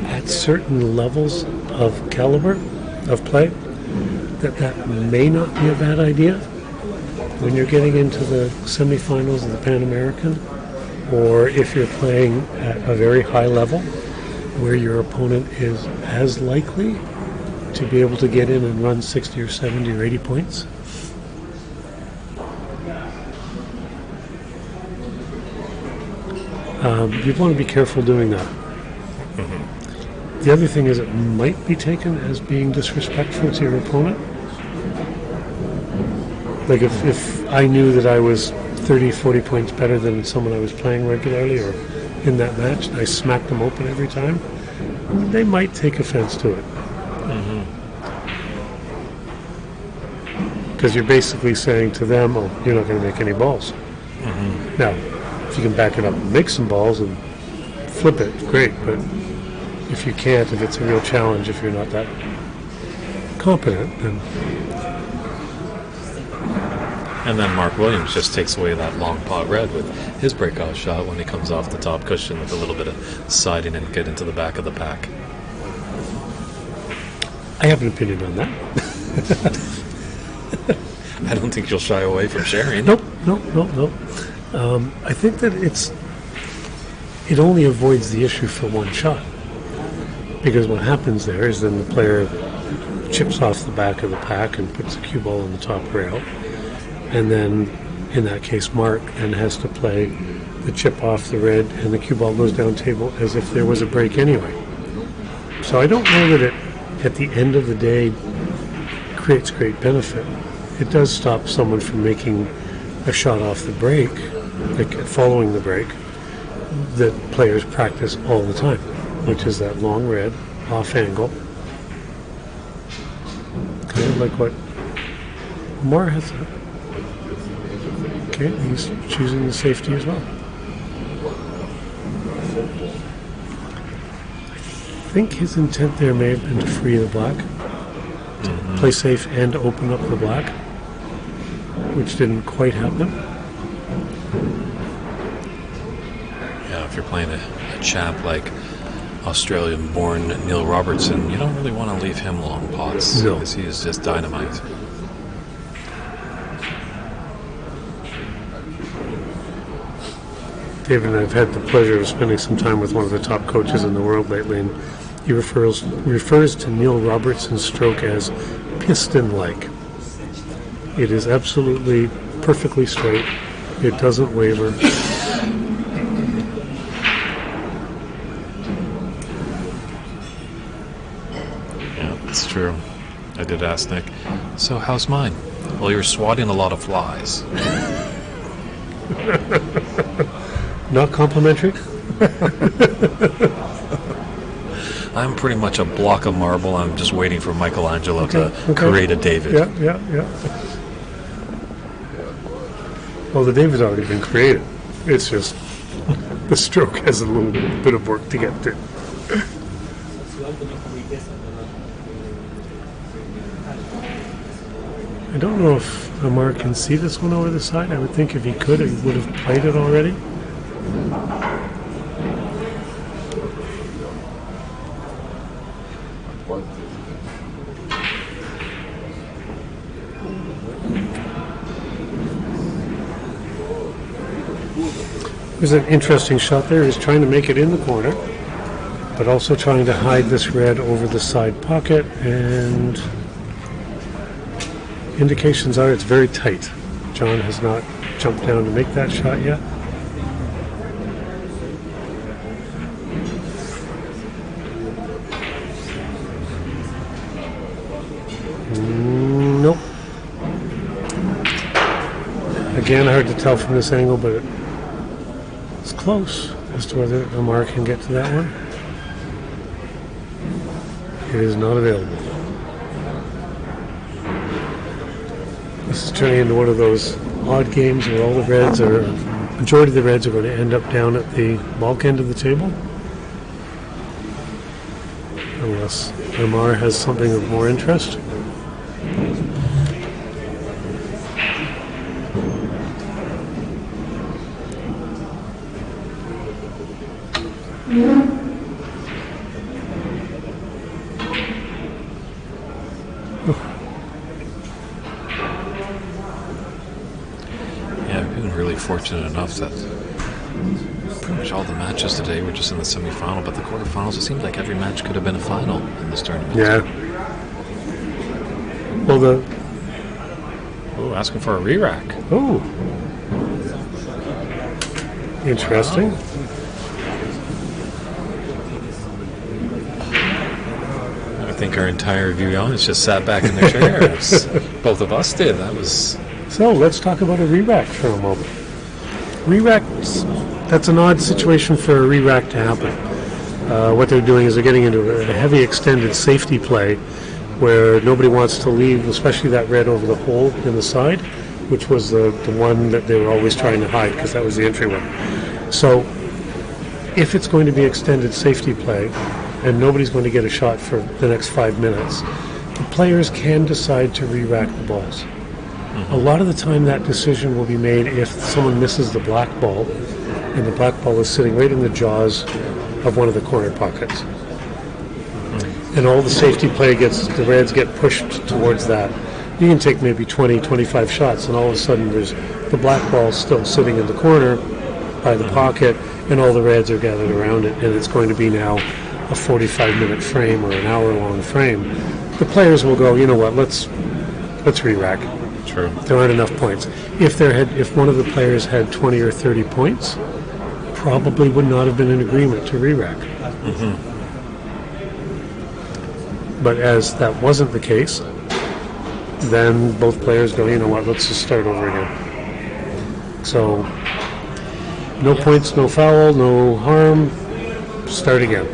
at certain levels of caliber of play, that may not be a bad idea. When you're getting into the semifinals of the Pan American, or if you're playing at a very high level, where your opponent is as likely to be able to get in and run 60 or 70 or 80 points. You'd want to be careful doing that. The other thing is it might be taken as being disrespectful to your opponent. Like if I knew that I was 30, 40 points better than someone I was playing regularly or in that match, and I smacked them open every time, they might take offense to it. Because you're basically saying to them, oh, you're not going to make any balls. Now, if you can back it up and make some balls and flip it, great, but if you can't, if it's a real challenge, if you're not that competent, then... And then Mark Williams just takes away that long pot red with his breakout shot when he comes off the top cushion with a little bit of siding and get into the back of the pack. I have an opinion on that. I don't think you'll shy away from sharing. Nope. I think that it only avoids the issue for one shot. Because what happens there is then the player chips off the back of the pack and puts the cue ball on the top rail. And then, in that case, Mark then has to play the chip off the red and the cue ball goes down table as if there was a break anyway. So I don't know that it, at the end of the day, creates great benefit. It does stop someone from making a shot off the break, like following the break, that players practice all the time, which is that long red, off angle. Kind of like what Mar has. Okay, he's choosing the safety as well. I think his intent there may have been to free the black, to play safe and open up the black, which didn't quite happen. Yeah, if you're playing a champ like Australian-born Neil Robertson, you don't really want to leave him long pots. No. Because he is just dynamite. David and I have had the pleasure of spending some time with one of the top coaches in the world lately, and he refers to Neil Robertson's stroke as piston-like. It is absolutely perfectly straight. It doesn't waver. Yeah, that's true. I did ask Nick, so how's mine? Well, you're swatting a lot of flies. Not complimentary? I'm pretty much a block of marble. I'm just waiting for Michelangelo to create a David. Yeah. Well, the David's already been created. It's just the stroke has a little bit of work to get to. I don't know if Ahmad can see this one over the side. I would think if he could, he would have played it already. There's an interesting shot there. He's trying to make it in the corner, but also trying to hide this red over the side pocket, and indications are it's very tight. John has not jumped down to make that shot yet. Nope. Again, hard to tell from this angle, but it's close. as to whether Ahmad can get to that one. It is not available. This is turning into one of those odd games where all the reds are, majority of the reds are going to end up down at the bulk end of the table. Unless Ahmad has something of more interest. Yeah, we've been really fortunate enough that pretty much all the matches today were just in the semifinal, but the quarterfinals, it seemed like every match could have been a final in this tournament. Yeah. Well, Oh, asking for a re-rack. oh, interesting. I think our entire view audience just sat back in their chairs. Both of us did. That was... So let's talk about a re-rack for a moment. Re-racks, that's an odd situation for a re-rack to happen. What they're doing is they're getting into a heavy extended safety play where nobody wants to leave, especially that red over the hole in the side, which was the one that they were always trying to hide because that was the entryway. So if it's going to be extended safety play and nobody's going to get a shot for the next 5 minutes, the players can decide to re-rack the balls. A lot of the time that decision will be made if someone misses the black ball and the black ball is sitting right in the jaws of one of the corner pockets. And all the safety play the reds get pushed towards that. You can take maybe 20, 25 shots and all of a sudden there's the black ball still sitting in the corner by the pocket and all the reds are gathered around it, and it's going to be now a 45-minute frame or an hour-long frame. The players will go, you know what, let's re-rack. True. There aren't enough points. If one of the players had 20 or 30 points, probably would not have been in agreement to re-rack. But as that wasn't the case, then both players go, you know what, let's just start over again. So, no points, no foul, no harm, start again.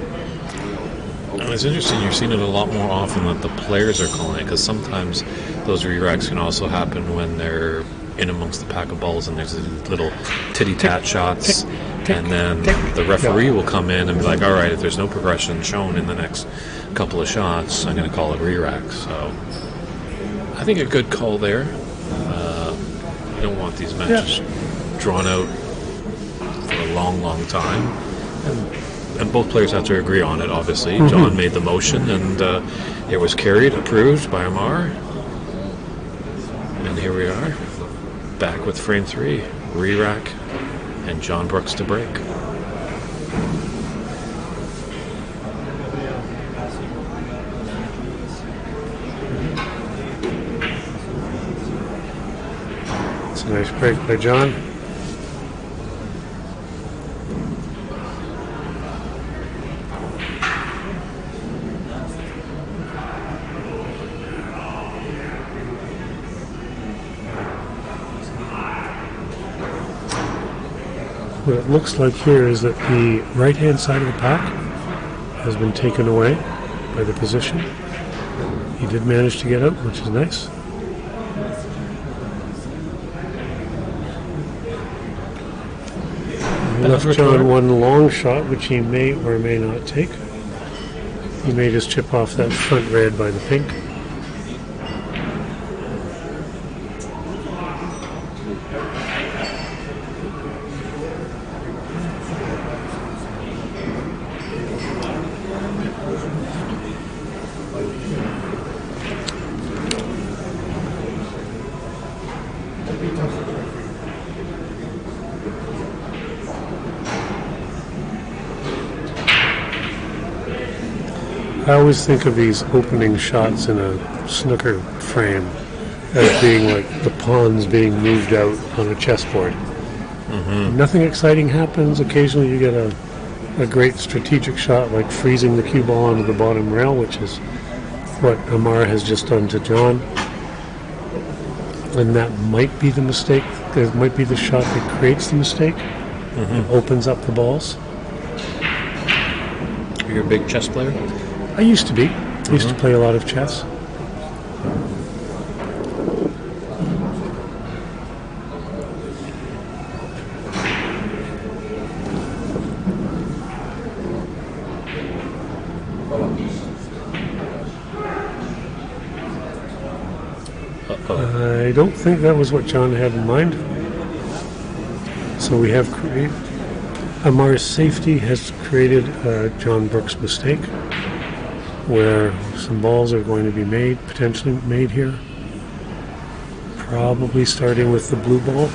It's interesting, you're seeing it a lot more often that the players are calling it, because sometimes those re-racks can also happen when they're in amongst the pack of balls and there's these little titty-tat shots, and then the referee will come in and be like, all right, if there's no progression shown in the next couple of shots, I'm going to call it re-rack. So I think a good call there. You don't want these matches drawn out for a long, long time. And both players have to agree on it, obviously. John made the motion, and it was carried, approved by Ahmad. And here we are, back with frame 3, re-rack, and John Brooks to break. It's a nice break by John. What it looks like here is that the right-hand side of the pack has been taken away by the position. He did manage to get out, which is nice. He left John one long shot, which he may or may not take. He may just chip off that front red by the pink. I always think of these opening shots in a snooker frame as being like the pawns being moved out on a chessboard. Nothing exciting happens. Occasionally you get a great strategic shot like freezing the cue ball onto the bottom rail, which is what Ahmad has just done to John. And that might be the mistake. It might be the shot that creates the mistake and opens up the balls. Are you a big chess player? I used to be. I used to play a lot of chess. I don't think that was what John had in mind. So we have Amar's safety has created a John Brooks mistake where some balls are going to be potentially made here. Probably starting with the blue ball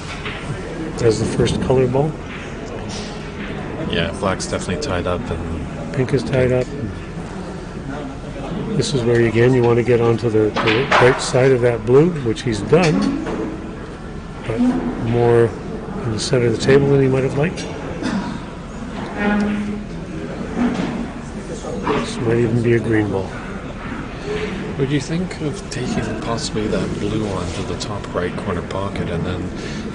as the first color ball. Yeah, black's definitely tied up and Pink is tied up. This is where, again, you want to get onto the right side of that blue, which he's done, but more in the center of the table than he might have liked. This might even be a green ball. Would you think of taking possibly that blue onto the top right corner pocket and then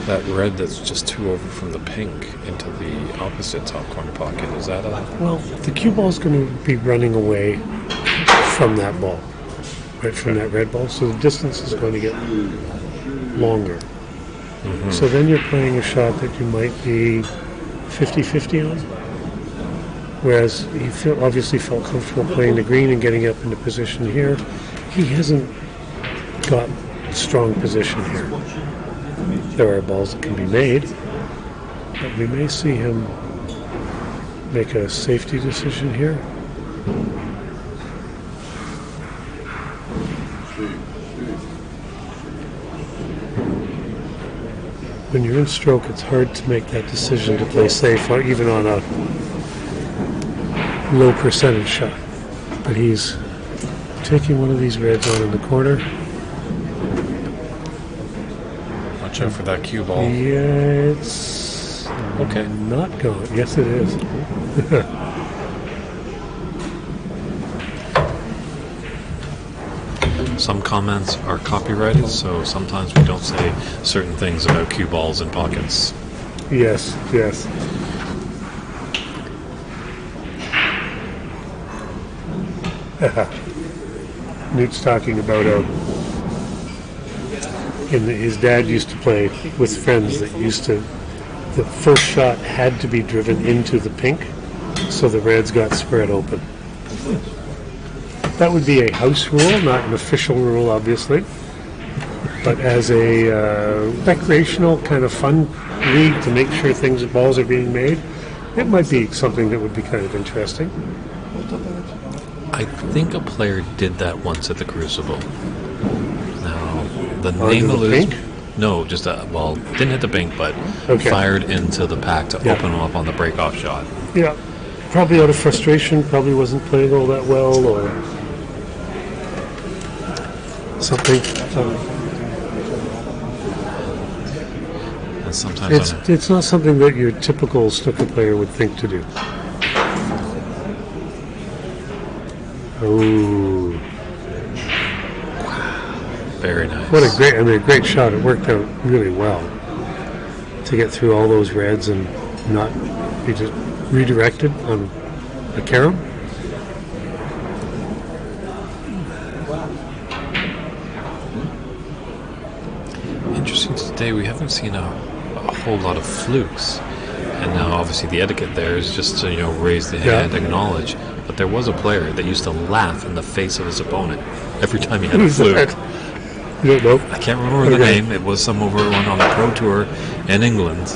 that red that's just 2 over from the pink into the opposite top corner pocket? Is that a... Well, the cue ball is going to be running away from that ball, right from that red ball, so the distance is going to get longer. So then you're playing a shot that you might be 50-50 on, whereas he obviously felt comfortable playing the green and getting up into position here. He hasn't got strong position here. There are balls that can be made, but we may see him make a safety decision here. When you're in stroke, it's hard to make that decision to play safe, or even on a low percentage shot. But he's taking one of these reds on in the corner. Watch out for that cue ball. Yeah, it's Okay. not going. Yes, it is. Some comments are copyrighted, so sometimes we don't say certain things about cue balls and pockets. Yes, yes. Newt's talking about his dad used to play with friends that used to, the first shot had to be driven into the pink, so the reds got spread open. That would be a house rule, not an official rule, obviously. But as a recreational kind of fun league to make sure balls are being made, it might be something that would be kind of interesting. I think a player did that once at the Crucible. Now, the Onto name the eludes. pink? No, just didn't hit the pink, but Okay. fired into the pack to open them up on the breakoff shot. Yeah, probably out of frustration, probably wasn't playing all that well, or something. And sometimes It's not something that your typical snooker player would think to do. Oh, very nice. what a great shot. It worked out really well to get through all those reds and not be just redirected on the carom. Interesting today, we haven't seen a whole lot of flukes. And now obviously the etiquette there is just to, raise the hand, acknowledge. But there was a player that used to laugh in the face of his opponent every time he had a Who's fluke. that? You don't know? I can't remember the name. It was some over one on the Pro Tour in England.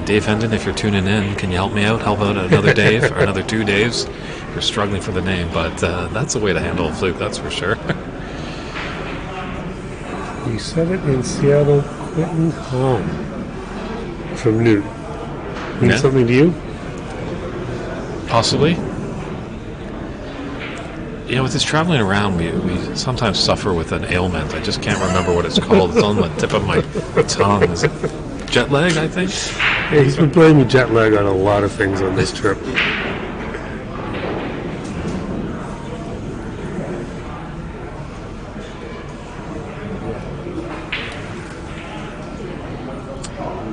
Dave Hendon, if you're tuning in, can you help me out? Help out another Dave or another 2 Daves? We're struggling for the name, but that's a way to handle a fluke, that's for sure. He said it in Seattle, Quentin Hahn from Newt. Mean Yeah. something to you? Possibly. With this traveling around, we sometimes suffer with an ailment. I just can't remember what it's called. It's on the tip of my tongue. Is it jet lag, I think? Yeah, he's been blaming jet lag on a lot of things on this trip.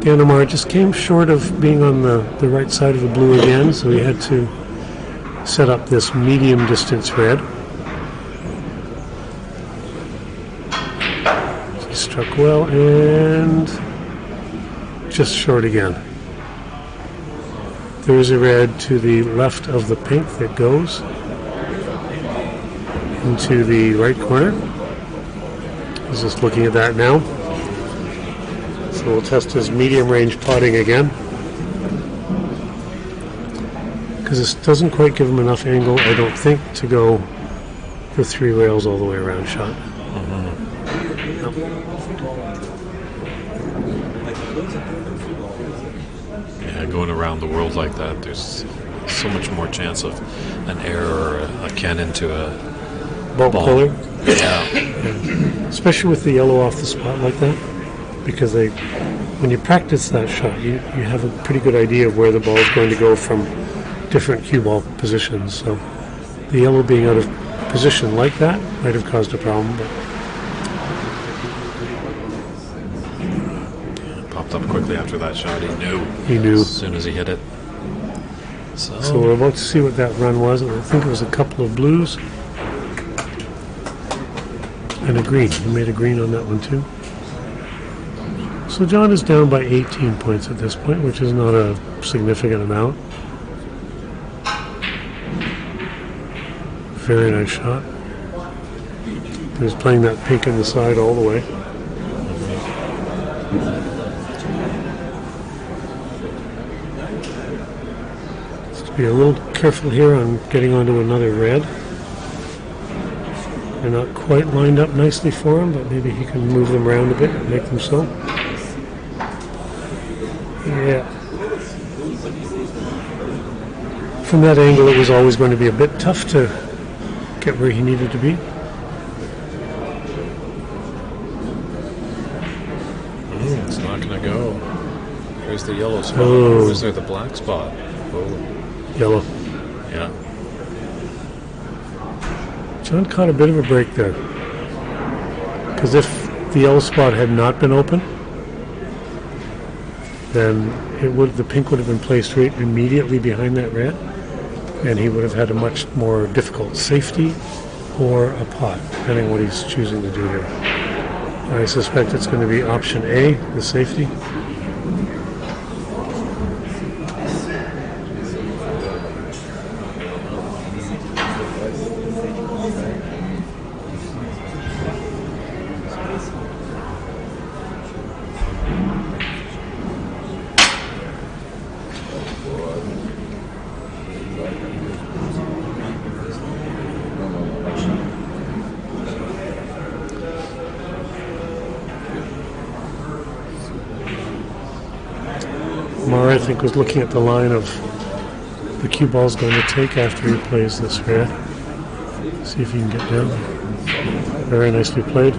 Ahmad just came short of being on the right side of the blue again, so he had to set up this medium distance red. He struck well and just short again. There is a red to the left of the pink that goes into the right corner. He's just looking at that now. So we'll test his medium range potting again. Because this doesn't quite give him enough angle, I don't think, to go the 3 rails all the way around shot. Yeah, going around the world like that, there's so much more chance of an error or a cannon to a Bulk ball. puller. Yeah. Especially with the yellow off the spot like that. Because when you practice that shot, you have a pretty good idea of where the ball is going to go from different cue ball positions. So the yellow being out of position like that might have caused a problem. But Popped up quickly after that shot. He knew. As soon as he hit it. So we're about to see what that run was. I think it was a couple of blues and a green. He made a green on that one too. So John is down by 18 points at this point, which is not a significant amount. Very nice shot. He was playing that pink in the side all the way. Just be a little careful here on getting onto another red. They're not quite lined up nicely for him, but maybe he can move them around a bit and make them so. Yeah. From that angle, it was always going to be a bit tough to get where he needed to be. It's not going to go. There's the yellow spot. Oh. Or is there the black spot? Oh, Yellow. yeah. John caught a bit of a break there. Because if the yellow spot had not been open, then the pink would have been placed right immediately behind that red, and he would have had a much more difficult safety or a pot, depending on what he's choosing to do here. I suspect it's going to be option A, the safety. Mara, I think, was looking at the line of the cue ball's going to take after he plays this red. See if he can get down. Very nicely played.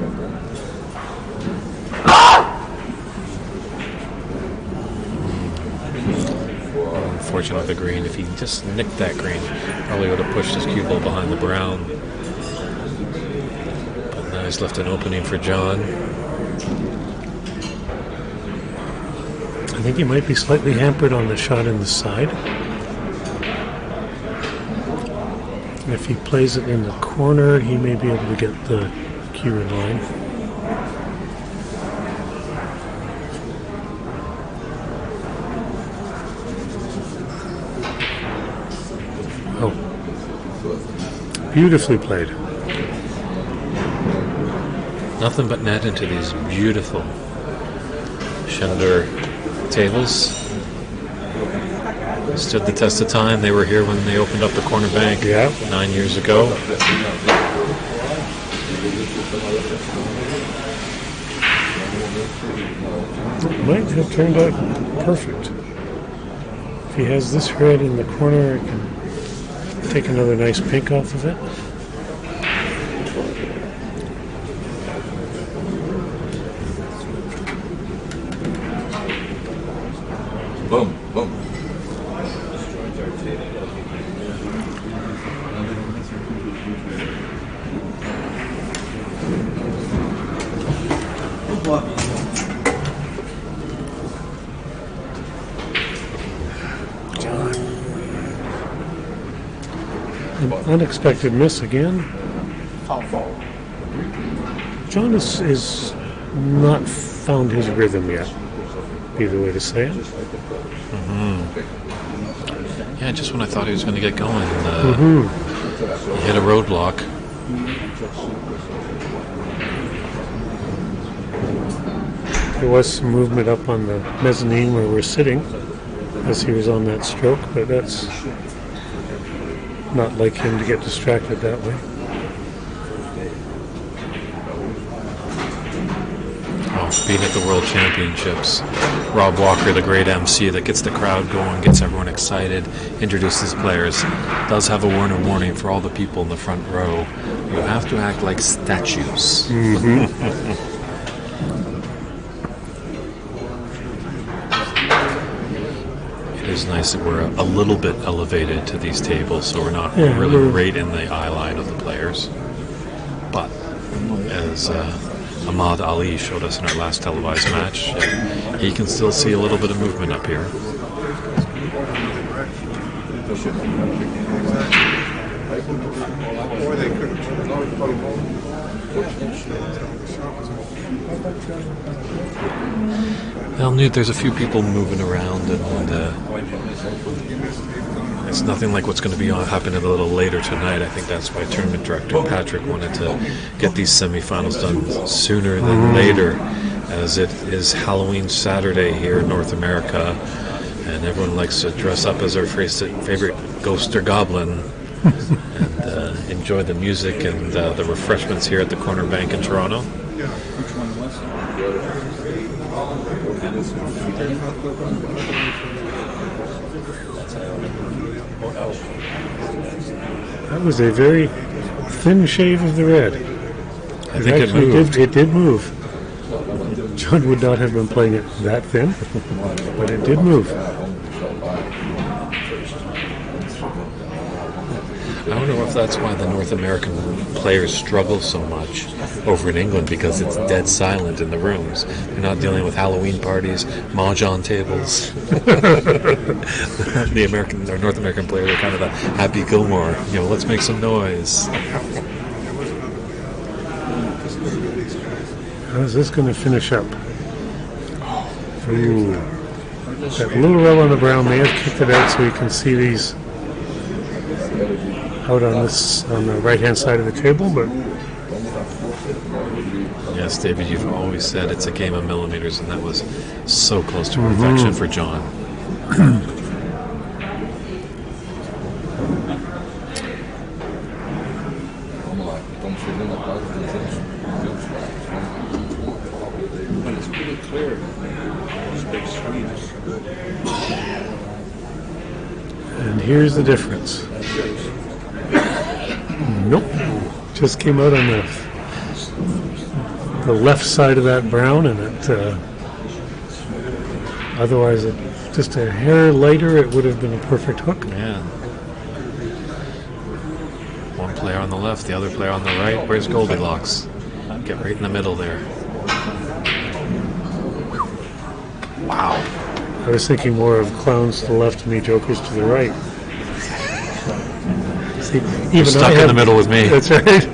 Unfortunate with the green. If he just nicked that green, probably would have pushed his cue ball behind the brown. But now he's left an opening for John. I think he might be slightly hampered on the shot in the side. And if he plays it in the corner, he may be able to get the cue in line. Oh. Beautifully played. Nothing but net into these beautiful Schender tables. Stood the test of time. They were here when they opened up the corner bank 9 years ago. It might have turned out perfect. If he has this red in the corner, I can take another nice pink off of it. Boom, boom. An unexpected miss again. John is not found his rhythm yet, be the way to say it. Yeah, just when I thought he was going to get going, he hit a roadblock. There was some movement up on the mezzanine where we're sitting as he was on that stroke, but that's not like him to get distracted that way. Being at the World Championships, Rob Walker, the great MC that gets the crowd going, gets everyone excited, introduces players, does have a warning for all the people in the front row. You have to act like statues. It is nice that we're a little bit elevated to these tables, so we're not really right in the eye line of the players. But as Ahmad Ali showed us in our last televised match, he can still see a little bit of movement up here. Well, Newt, there's a few people moving around, and it's nothing like what's going to be happening a little later tonight. I think that's why tournament director Patrick wanted to get these semifinals done sooner than later, as it is Halloween Saturday here in North America, and everyone likes to dress up as their favorite ghost or goblin and enjoy the music and the refreshments here at the Corner Bank in Toronto. That was a very thin shave of the red. I think it moved. It did move. John would not have been playing it that thin, but it did move. I don't know if that's why the North American players struggle so much over in England, because it's dead silent in the rooms. They're not dealing with Halloween parties, mahjong tables. The American or North American players are kind of the Happy Gilmore. Let's make some noise. How's this going to finish up? Ooh. That little rub on the brown may have kicked it out so you can see these out on the right-hand side of the table, but yes, David, you've always said it's a game of millimeters, and that was so close to perfection for John. And here's the difference. Nope. Just came out on the left side of that brown, and it otherwise just a hair lighter, it would have been a perfect hook. Yeah. One player on the left, the other player on the right. Where's Goldilocks? Get right in the middle there. Wow. I was thinking more of clowns to the left and me jokers to the right. See, You're stuck in the middle with me. That's right.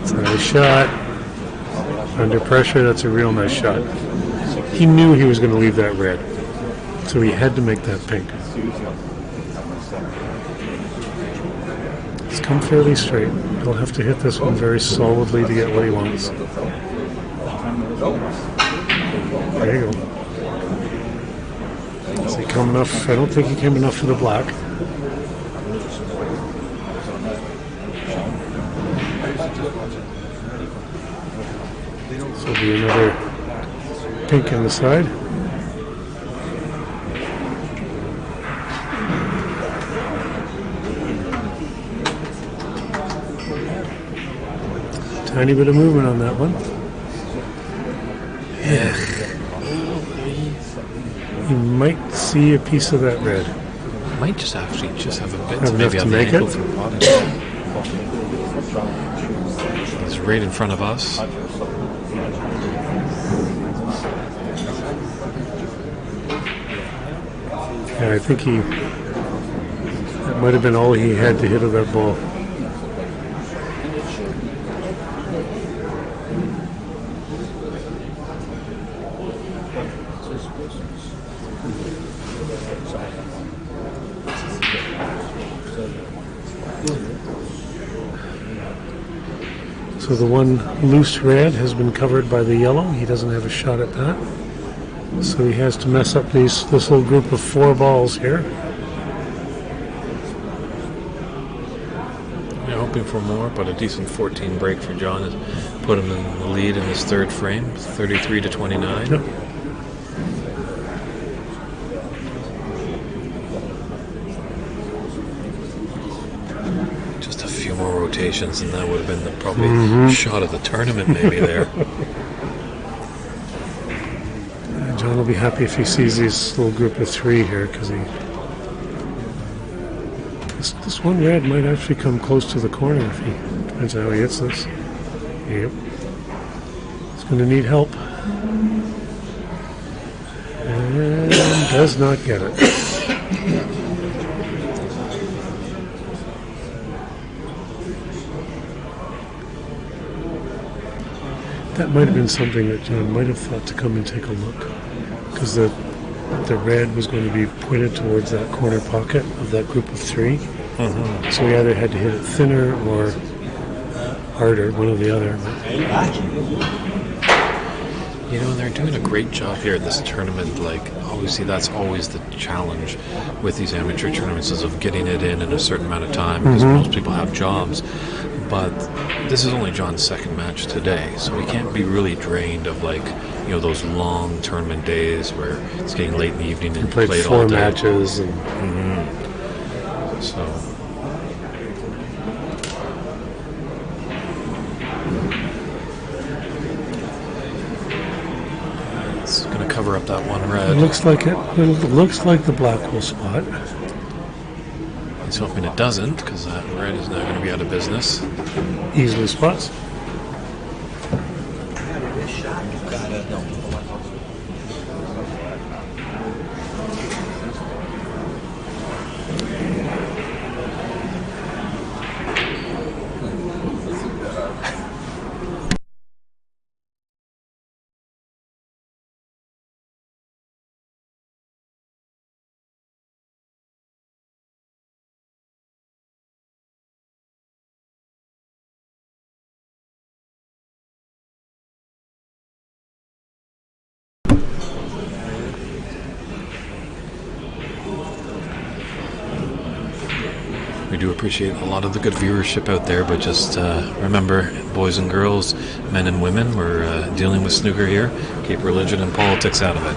It's a nice shot. Under pressure, that's a real nice shot. He knew he was going to leave that red, so he had to make that pink. It's come fairly straight. He'll have to hit this one very solidly to get what he wants. There you go. Is he come enough? I don't think he came enough for the black. So it'll be another pink in the side. Tiny bit of movement on that one. Yeah. You might see a piece of that red. Might just actually have a bit Have to maybe enough have to the make angle it? for potting. He's right in front of us. Yeah, I think that might have been all he had to hit of that ball. So the one loose red has been covered by the yellow. He doesn't have a shot at that. So he has to mess up this little group of 4 balls here. You're hoping for more, but a decent 14 break for John has put him in the lead in his third frame, 33-29. Yep. Just a few more rotations, and that would have been the probably shot of the tournament, maybe there. John will be happy if he sees this little group of 3 here, because this one red might actually come close to the corner if he depends on how he hits this. Yep. He's going to need help. And does not get it. That might have been something that John might have thought to come and take a look, because the red was going to be pointed towards that corner pocket of that group of 3. So he either had to hit it thinner or harder, one or the other. You know, they're doing a great job here at this tournament. Like, obviously, that's always the challenge with these amateur tournaments, is of getting it in a certain amount of time, because most people have jobs. But this is only John's second match today, so he can't be really drained of, like, you know, those long tournament days where it's getting late in the evening and He played played 4 all day. matches. And So it's going to cover up that one red. it looks like the black will spot. He's hoping it doesn't, because that red is now going to be out of business. Easily spots. We do appreciate a lot of the good viewership out there, but just remember, boys and girls, men and women, we're dealing with snooker here. Keep religion and politics out of it.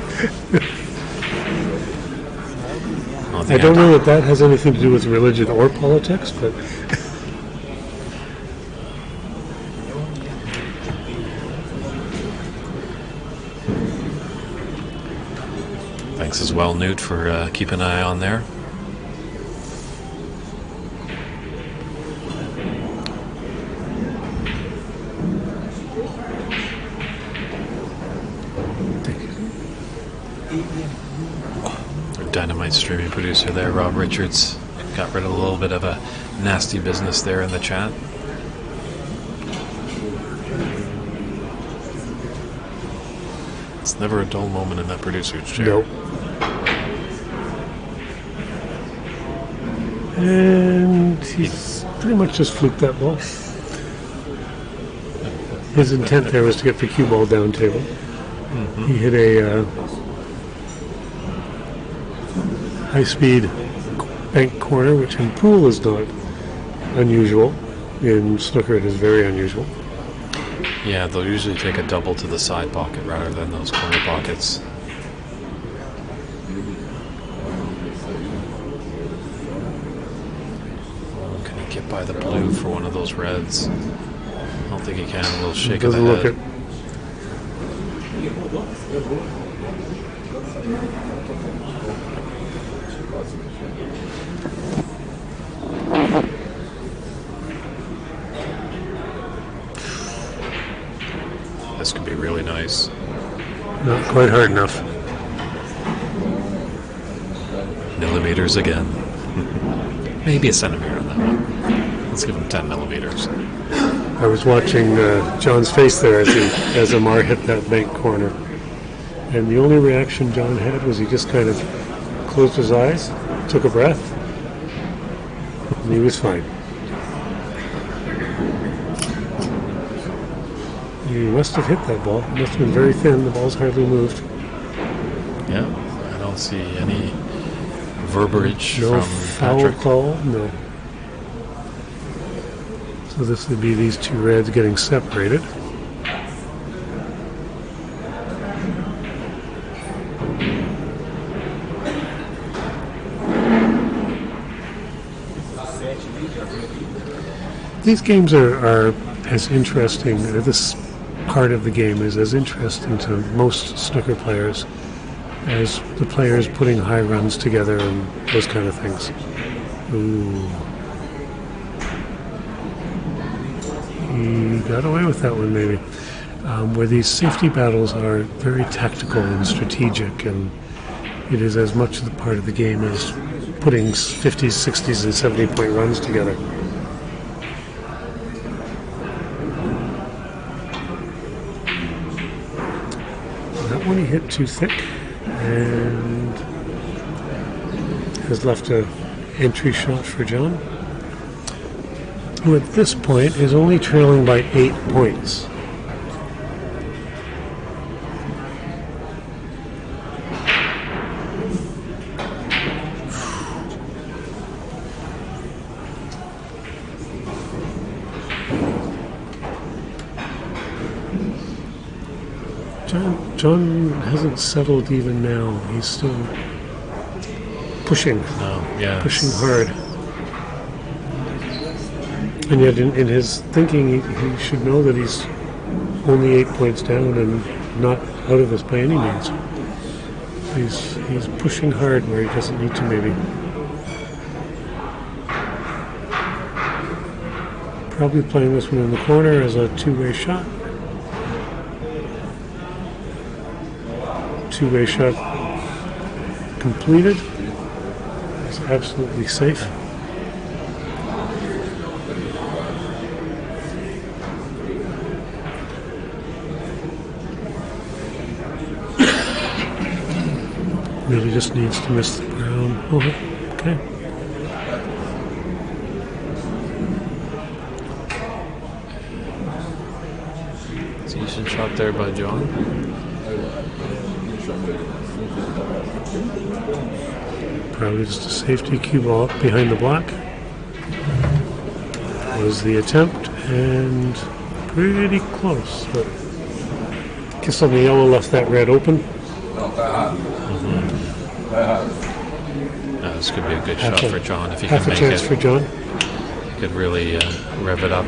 I don't know that has anything to do with religion or politics, but Thanks as well, Newt, for keeping an eye on there. Our Dynamite streaming producer there, Rob Richards, got rid of a little bit of a nasty business there in the chat. It's never a dull moment in that producer's chair. nope. And he's pretty much just fluked that ball. His intent there was to get the cue ball down table. He hit a high-speed bank corner, which in pool is not unusual. In snooker, it is very unusual. Yeah, they'll usually take a double to the side pocket rather than those corner pockets. Can he get by the blue for one of those reds? I don't think he can. A little shake of the Doesn't look head. it. This could be really nice. Not quite hard enough. Millimeters again. Maybe a centimeter on that one. Let's give him 10 millimeters. I was watching John's face there as Ahmad hit that bank corner. And the only reaction John had was he just kind of closed his eyes, took a breath, and he was fine. He must have hit that ball. It must have been very thin. The ball's hardly moved. Yeah, I don't see any verbiage No from foul Patrick. call, no. So this would be these two reds getting separated. These games are as interesting, this part of the game is as interesting to most snooker players as the players putting high runs together and those kind of things. Ooh. He got away with that one maybe. Where these safety battles are very tactical and strategic, and it is as much of the part of the game as putting 50s, 60s, and 70-point runs together. That one he hit too thick and has left a entry shot for John, who at this point is only trailing by 8 points. John hasn't settled even now. He's still pushing. No, yeah. Pushing hard. And yet in his thinking, he should know that he's only 8 points down and not out of this by any means. He's pushing hard where he doesn't need to maybe. Probably playing this one in the corner as a two-way shot. Two-way shot completed. It's absolutely safe. Really just needs to miss the brown. Oh, okay. Decent shot there by John. Probably just a safety cue ball up behind the block. Was the attempt, and pretty close, but kiss on the yellow left that red open. This could be a good shot for John if he Half can a make chance it. for John. He could really rev it up.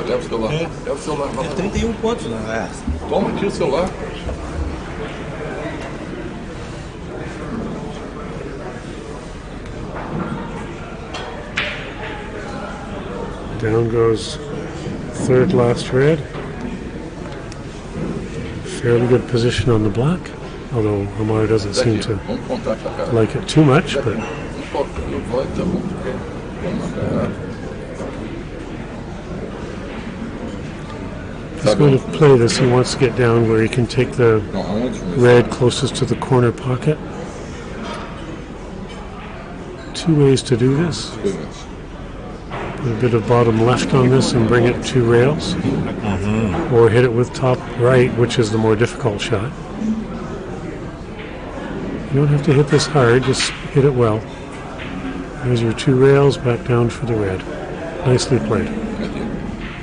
Leva o celular. Leva o celular. É 31 pontos, não é? Toma aqui o celular. Down goes third last red. Fairly good position on the block, although Ahmad doesn't seem to Vamos contar essa cara. like it too much, but Vai, tá bom. Vamos he's going to play this. He wants to get down where he can take the Não, aonde mesmo? red closest to the corner pocket. Two ways to do this. Put a bit of bottom left on this and bring it to rails. Or hit it with top right, which is the more difficult shot. You don't have to hit this hard, just hit it well. There's your two rails, back down for the red. Nicely played.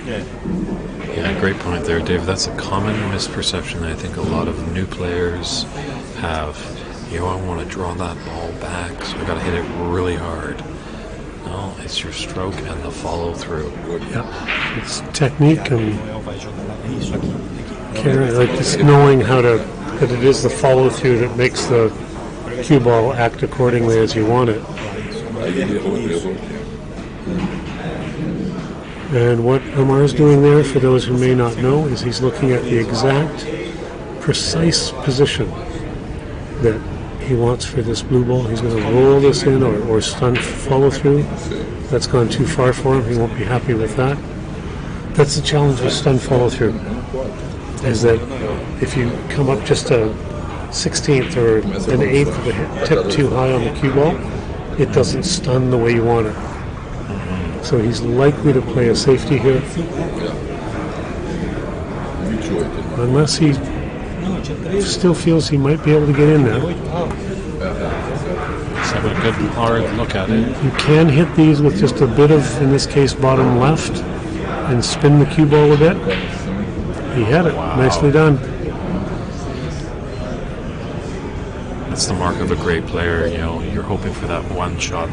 Yeah, great point there, Dave. That's a common misperception that I think a lot of new players have. I want to draw that ball back, so I got to hit it really hard. No, it's your stroke and the follow through. Yeah, it's technique and care, like just knowing how to, that it is the follow through that makes the cue ball act accordingly as you want it. And what Ahmad is doing there, for those who may not know, is he's looking at the exact, precise position that he wants for this blue ball. He's going to roll this in or stunt follow through. That's gone too far for him. He won't be happy with that. That's the challenge with stunt follow through, is that if you come up just a 16th or an eighth of a tip too high on the cue ball, it doesn't stun the way you want it. So he's likely to play a safety here, unless he still feels he might be able to get in there. Let's have a good hard look at it. You can hit these with just a bit of, in this case, bottom left, and spin the cue ball a bit. He had it. Wow. Nicely done. That's the mark of a great player. You know, you're hoping for that one shot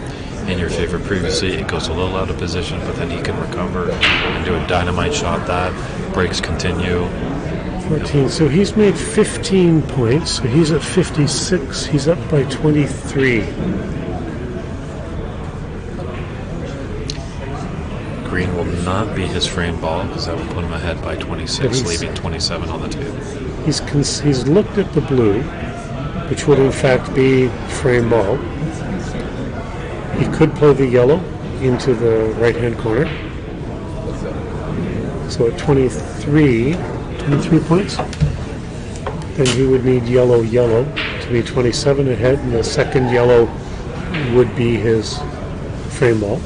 in your favor. Previously, it goes a little out of position, but then he can recover and do a dynamite shot. That breaks continue. 14. So he's made 15 points. So he's at 56. He's up by 23. Green will not be his frame ball because that will put him ahead by 26, leaving 27 on the table. He's looked at the blue, which would in fact be frame ball. He could play the yellow into the right-hand corner. So at 23 points, then he would need yellow to be 27 ahead, and the second yellow would be his frame ball.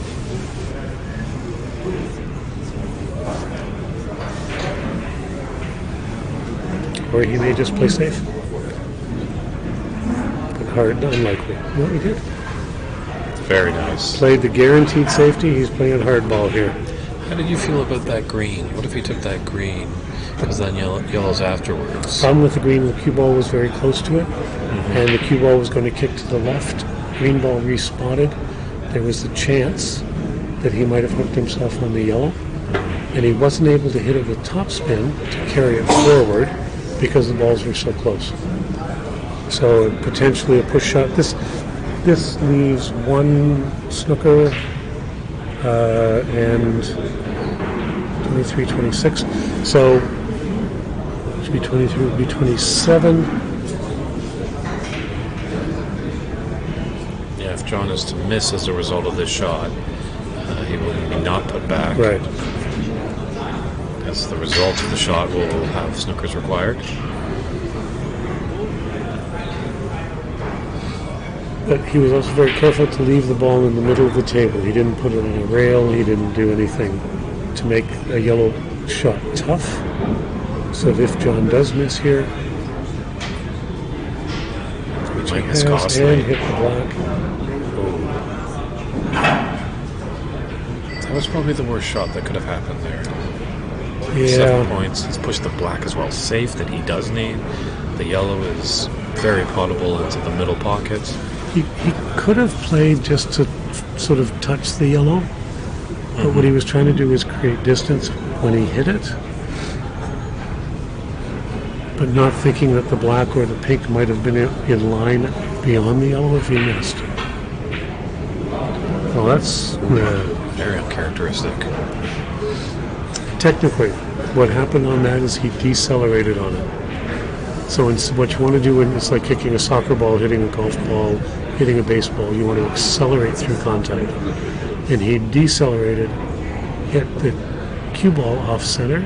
Or he may just play safe. But hard, unlikely. No, he did. Very nice. Played the guaranteed safety. He's playing hardball here. How did you feel about that green? What if he took that green? Because then yellow's afterwards. Problem with the green, the cue ball was very close to it, and the cue ball was going to kick to the left. Green ball respotted. There was the chance that he might have hooked himself on the yellow, and he wasn't able to hit it with topspin to carry it forward because the balls were so close. So potentially a push shot. This leaves one snooker and 23, 26. So it should be 23, it would be 27. Yeah, if John is to miss as a result of this shot, he will be not put back. Right. As the result of the shot will have snookers required. But he was also very careful to leave the ball in the middle of the table. He didn't put it on a rail. He didn't do anything to make a yellow shot tough. So that if John does miss here, which he has, and hit the black. That was probably the worst shot that could have happened there. Yeah. 7 points. He's pushed the black as well safe that he does need. The yellow is very potable into the middle pocket. He could have played just to sort of touch the yellow, but what he was trying to do was create distance when he hit it, but not thinking that the black or the pink might have been in line beyond the yellow if he missed. Well, that's very uncharacteristic. Technically, what happened on that is he decelerated on it. So what you want to do when it's like kicking a soccer ball, hitting a golf ball, hitting a baseball, you want to accelerate through contact. And he decelerated, hit the cue ball off center.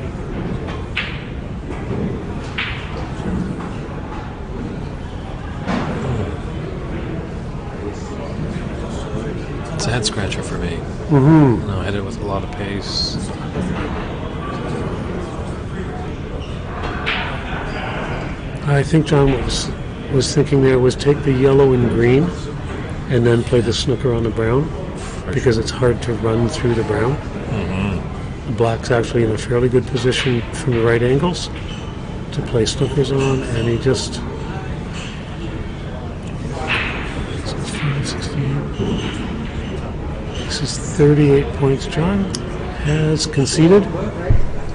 It's a head scratcher for me. No, I hit it with a lot of pace. I think John was thinking there was take the yellow and green and then play the snooker on the brown because it's hard to run through the brown. The black's actually in a fairly good position from the right angles to play snookers on, and he just... 16. This is 38 points. John has conceded.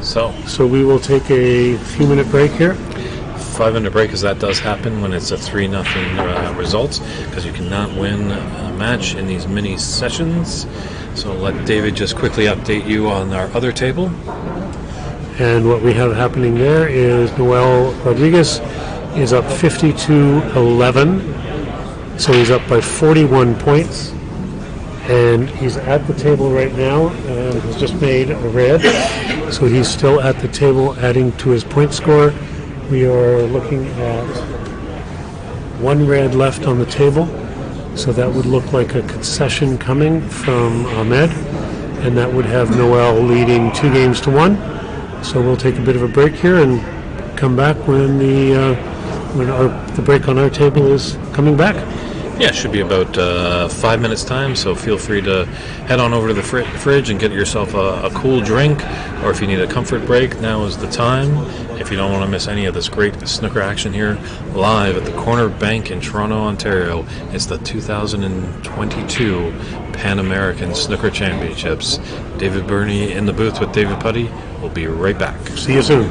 So, So we will take a few minute break here. 5-minute break, as that does happen when it's a 3-0 result, because you cannot win a match in these mini sessions. So let David just quickly update you on our other table. And what we have happening there is Noel Rodriguez is up 52-11. So he's up by 41 points. And he's at the table right now and has just made a red. So he's still at the table, adding to his point score. We are looking at 1 red left on the table. So that would look like a concession coming from Ahmad. And that would have Noel leading 2-1. So we'll take a bit of a break here and come back when the break on our table is coming back. Yeah, it should be about 5 minutes time, so feel free to head on over to the fridge and get yourself a cool drink, or if you need a comfort break, now is the time. If you don't want to miss any of this great snooker action here, live at the Corner Bank in Toronto, Ontario, it's the 2022 Pan American Snooker Championships. David Burney in the booth with David Putty. We'll be right back. See you soon.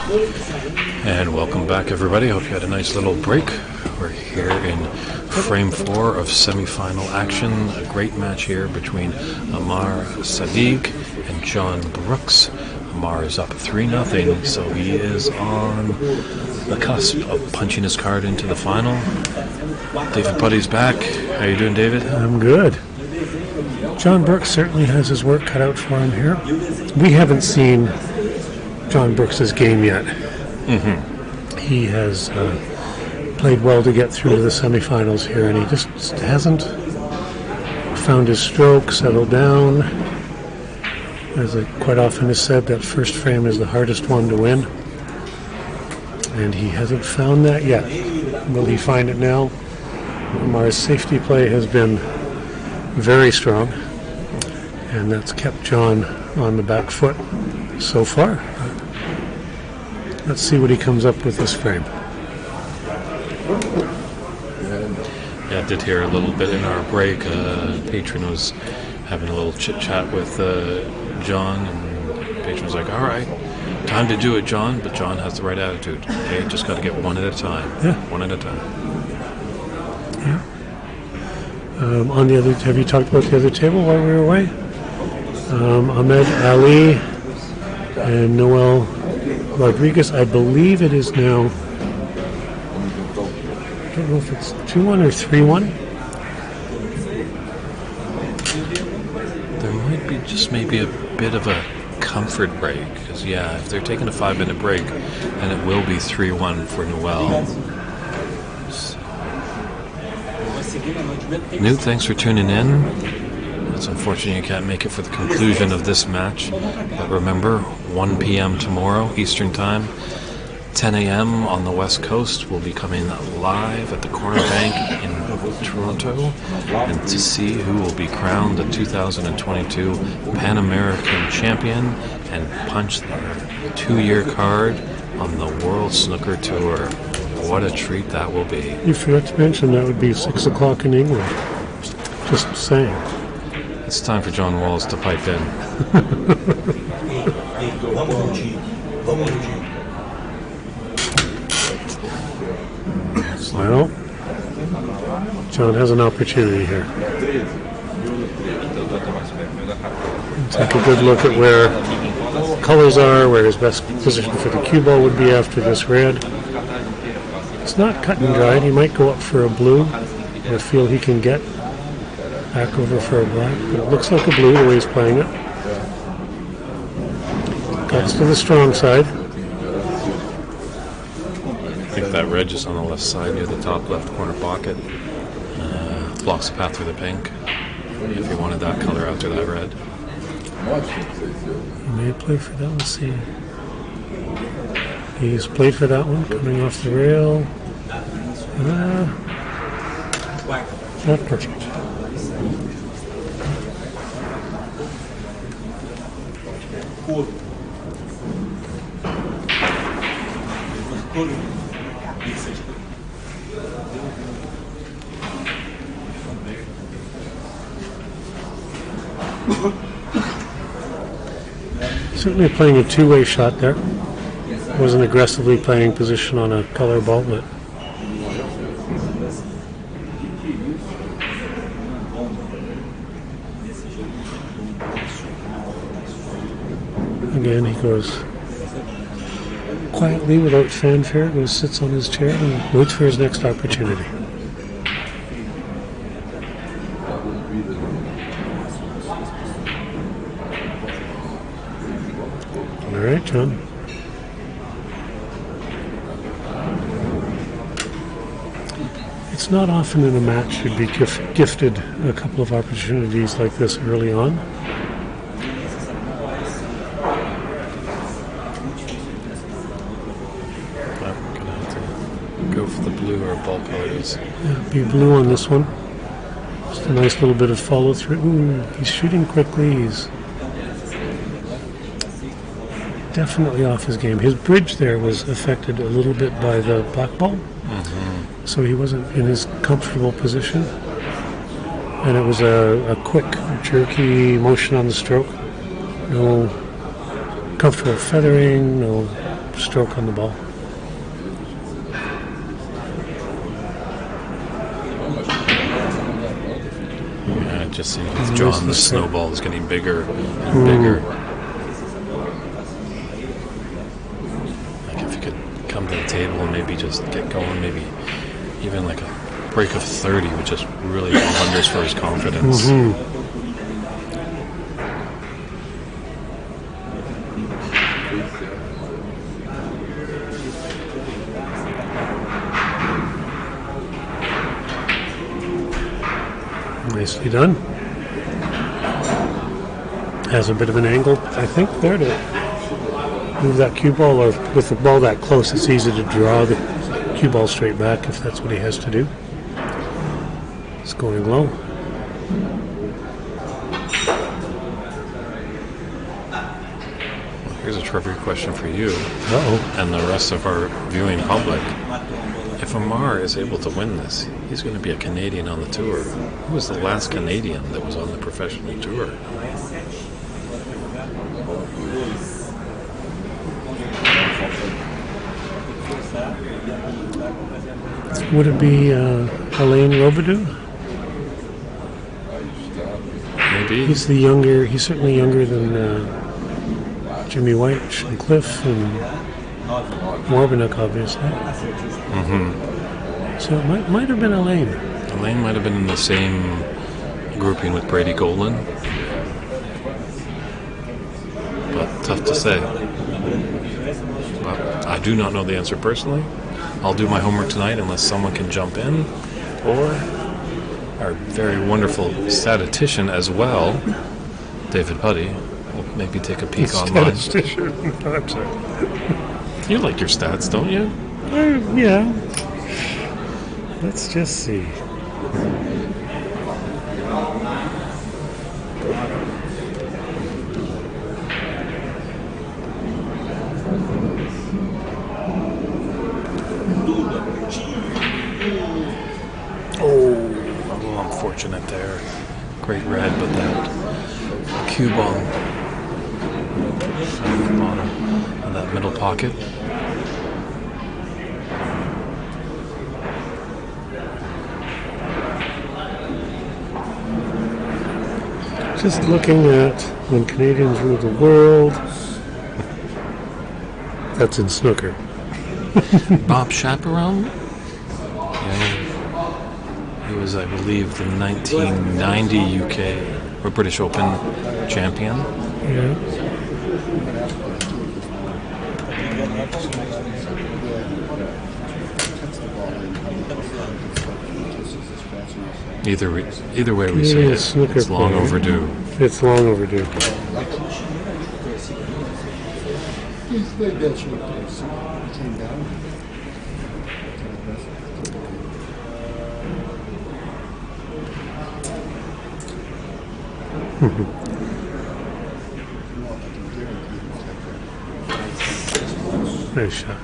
And welcome back, everybody. Hope you had a nice little break. We're here in frame 4 of semi-final action. A great match here between Ahmad Sadiq and John Brooks. Ahmad is up 3-0, so he is on the cusp of punching his card into the final. David Putty's back. How you doing, David? I'm good. John Brooks certainly has his work cut out for him here. We haven't seen John Brooks' game yet. He has played well to get through to the semifinals here, and he just hasn't found his stroke, settled down. As it quite often is said, that first frame is the hardest one to win, and he hasn't found that yet. Will he find it now? Amar's safety play has been very strong, and that's kept John on the back foot so far. Let's see what he comes up with this frame. Yeah, I did hear a little bit in our break. Patron was having a little chit-chat with John, and Patron was like, all right, time to do it, John. But John has the right attitude. Okay, just got to get one at a time. Yeah. One at a time. Yeah. On the other, have you talked about the other table while we were away? Ahmed Ali and Noel Rodriguez. I believe it is now, I don't know if it's 2-1 or 3-1. There might be just maybe a bit of a comfort break. Because, yeah, if they're taking a 5-minute break, then it will be 3-1 for Noel. Newt, thanks for tuning in. It's unfortunate you can't make it for the conclusion of this match. But remember, 1 p.m. tomorrow, Eastern Time, 10 a.m. on the West Coast. We'll be coming live at the Corner Bank in Toronto, and to see who will be crowned the 2022 Pan American Champion and punch their 2-year card on the World Snooker Tour. What a treat that will be. You forgot to mention that would be 6 o'clock in England. Just saying. It's time for John Walls to pipe in. Well, John has an opportunity here. Take a good look at where colors are, where his best position for the cue ball would be after this red. It's not cut and dried. He might go up for a blue. I feel he can get back over for a black, but it looks like a blue the way he's playing it. Cuts to the strong side. I think that red just on the left side near the top left corner pocket blocks the path through the pink. If you wanted that color after that red. He may play for that. Let's see. He's played for that one, coming off the rail. Not perfect. Certainly playing a two-way shot there. Wasn't aggressively playing position on a color ball, but again he goes quietly without fanfare, goes sits on his chair and waits for his next opportunity. All right, John. It's not often in a match you'd be gifted a couple of opportunities like this early on. I'm going to have to go for the blue or ball colors. Yeah, be blue on this one. Just a nice little bit of follow through. Ooh, he's shooting quickly. He's definitely off his game. His bridge there was affected a little bit by the black ball. So he wasn't in his comfortable position. And it was a quick, jerky motion on the stroke. No comfortable feathering, no stroke on the ball. Yeah, just seeing with John, the snowball is getting bigger and bigger. Like if you could come to the table and maybe just get going, maybe even like a break of 30 would just really do wonders for his confidence. Nicely done. Has a bit of an angle, I think, there to move that cue ball, or with the ball that close, it's easy to draw the cue ball straight back if that's what he has to do. It's going low. Here's a trivia question for you Uh-oh. and the rest of our viewing public. If Ahmad is able to win this, he's going to be a Canadian on the tour. Who was the last Canadian that was on the professional tour? Would it be Alain Robidoux? Maybe. He's certainly younger than Jimmy White and Cliff and Morbinook, obviously. So it might have been Alain. Alain might have been in the same grouping with Brady Golan. But tough to say. But I do not know the answer personally. I'll do my homework tonight unless someone can jump in. Or our very wonderful statistician as well, David Putty, will maybe take a peek online. Statistician. I'm sorry. You like your stats, don't you? Yeah. Let's just see. Oh, a little unfortunate there. Great red, but that cue ball at the bottom of that middle pocket. Just looking at when Canadians rule the world. That's in snooker. Bob Chaperon? Yeah. He was, I believe, the 1990 UK or British Open champion. Yeah. Either way we say it, snooker it's long player. overdue. It's long overdue. Nice shot.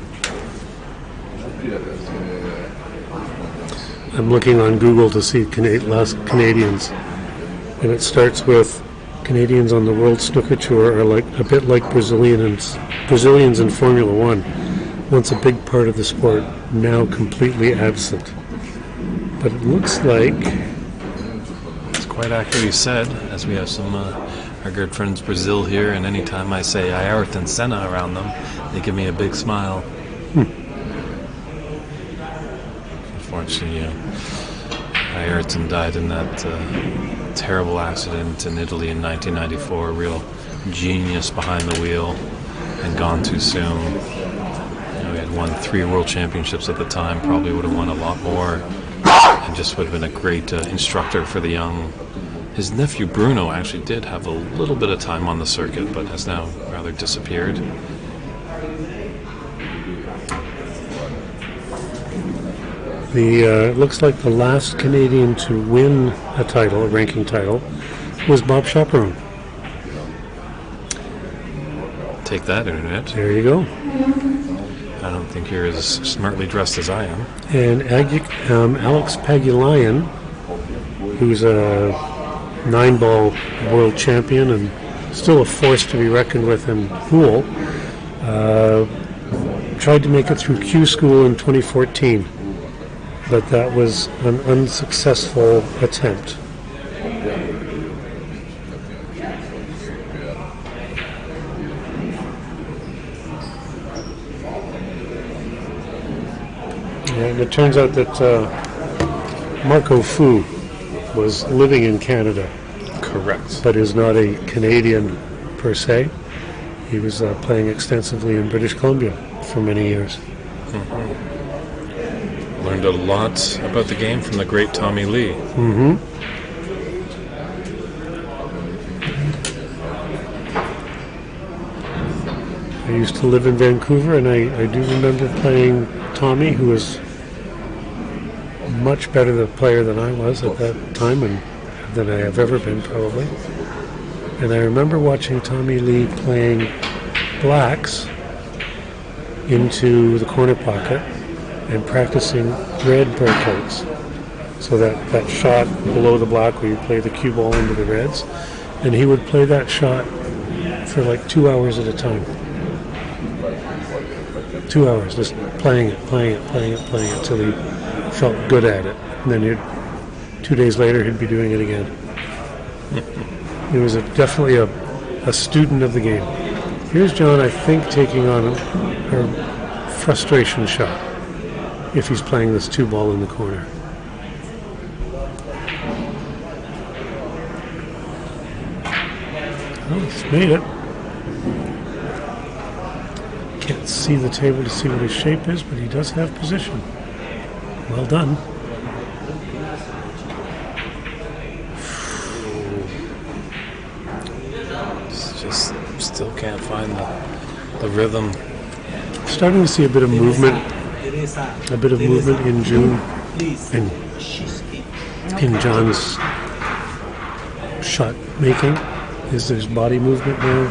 I'm looking on Google to see last Canadians, and it starts with Canadians on the World Snooker Tour are like a bit like Brazilians in Formula One. Once a big part of the sport, now completely absent. But it looks like It's quite accurately said, as we have some our good friends Brazil here, and anytime I say Ayrton Senna around them, they give me a big smile. Unfortunately, Ayrton died in that terrible accident in Italy in 1994. A real genius behind the wheel, and gone too soon. He had won 3 world championships at the time, probably would have won a lot more, and just would have been a great instructor for the young. His nephew Bruno actually did have a little bit of time on the circuit, but has now rather disappeared. it looks like the last Canadian to win a title, a ranking title, was Bob Chaperon. Take that, Internet. There you go. I don't think you're as smartly dressed as I am. And Alex Pagulayan, who's a 9-ball world champion and still a force to be reckoned with in pool, tried to make it through Q School in 2014, but that was an unsuccessful attempt. And it turns out that Marco Fu was living in Canada. Correct. But is not a Canadian per se. He was playing extensively in British Columbia for many years. Mm-hmm. Learned a lot about the game from the great Tommy Lee. Mm-hmm. I used to live in Vancouver, and I do remember playing Tommy, who was much better the player than I was at that time, and than I have ever been, probably. And I remember watching Tommy Lee playing blacks into the corner pocket and practicing red breakouts. So that shot below the black where you play the cue ball into the reds. And he would play that shot for like 2 hours at a time. 2 hours, just playing it till he felt good at it. And then 2 days later he'd be doing it again. He was definitely a student of the game. Here's John, I think, taking on a frustration shot if he's playing this 2-ball in the corner. Oh, he's made it. Can't see the table to see what his shape is, but he does have position. Well done. Still can't find the rhythm. Starting to see a bit of movement in June and in John's shot making. There's body movement now.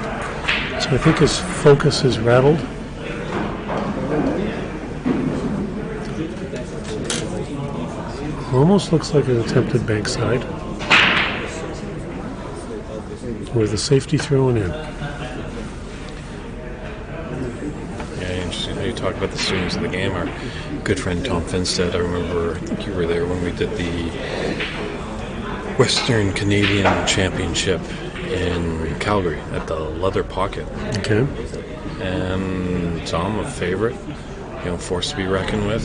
So I think his focus is rattled. Almost looks like an attempted bankside with a safety thrown in. You talk about the students of the game. Our good friend Tom Finstead, I remember, I think you were there when we did the Western Canadian Championship in Calgary at the Leather Pocket. Okay. And Tom, a favorite, forced to be reckoned with,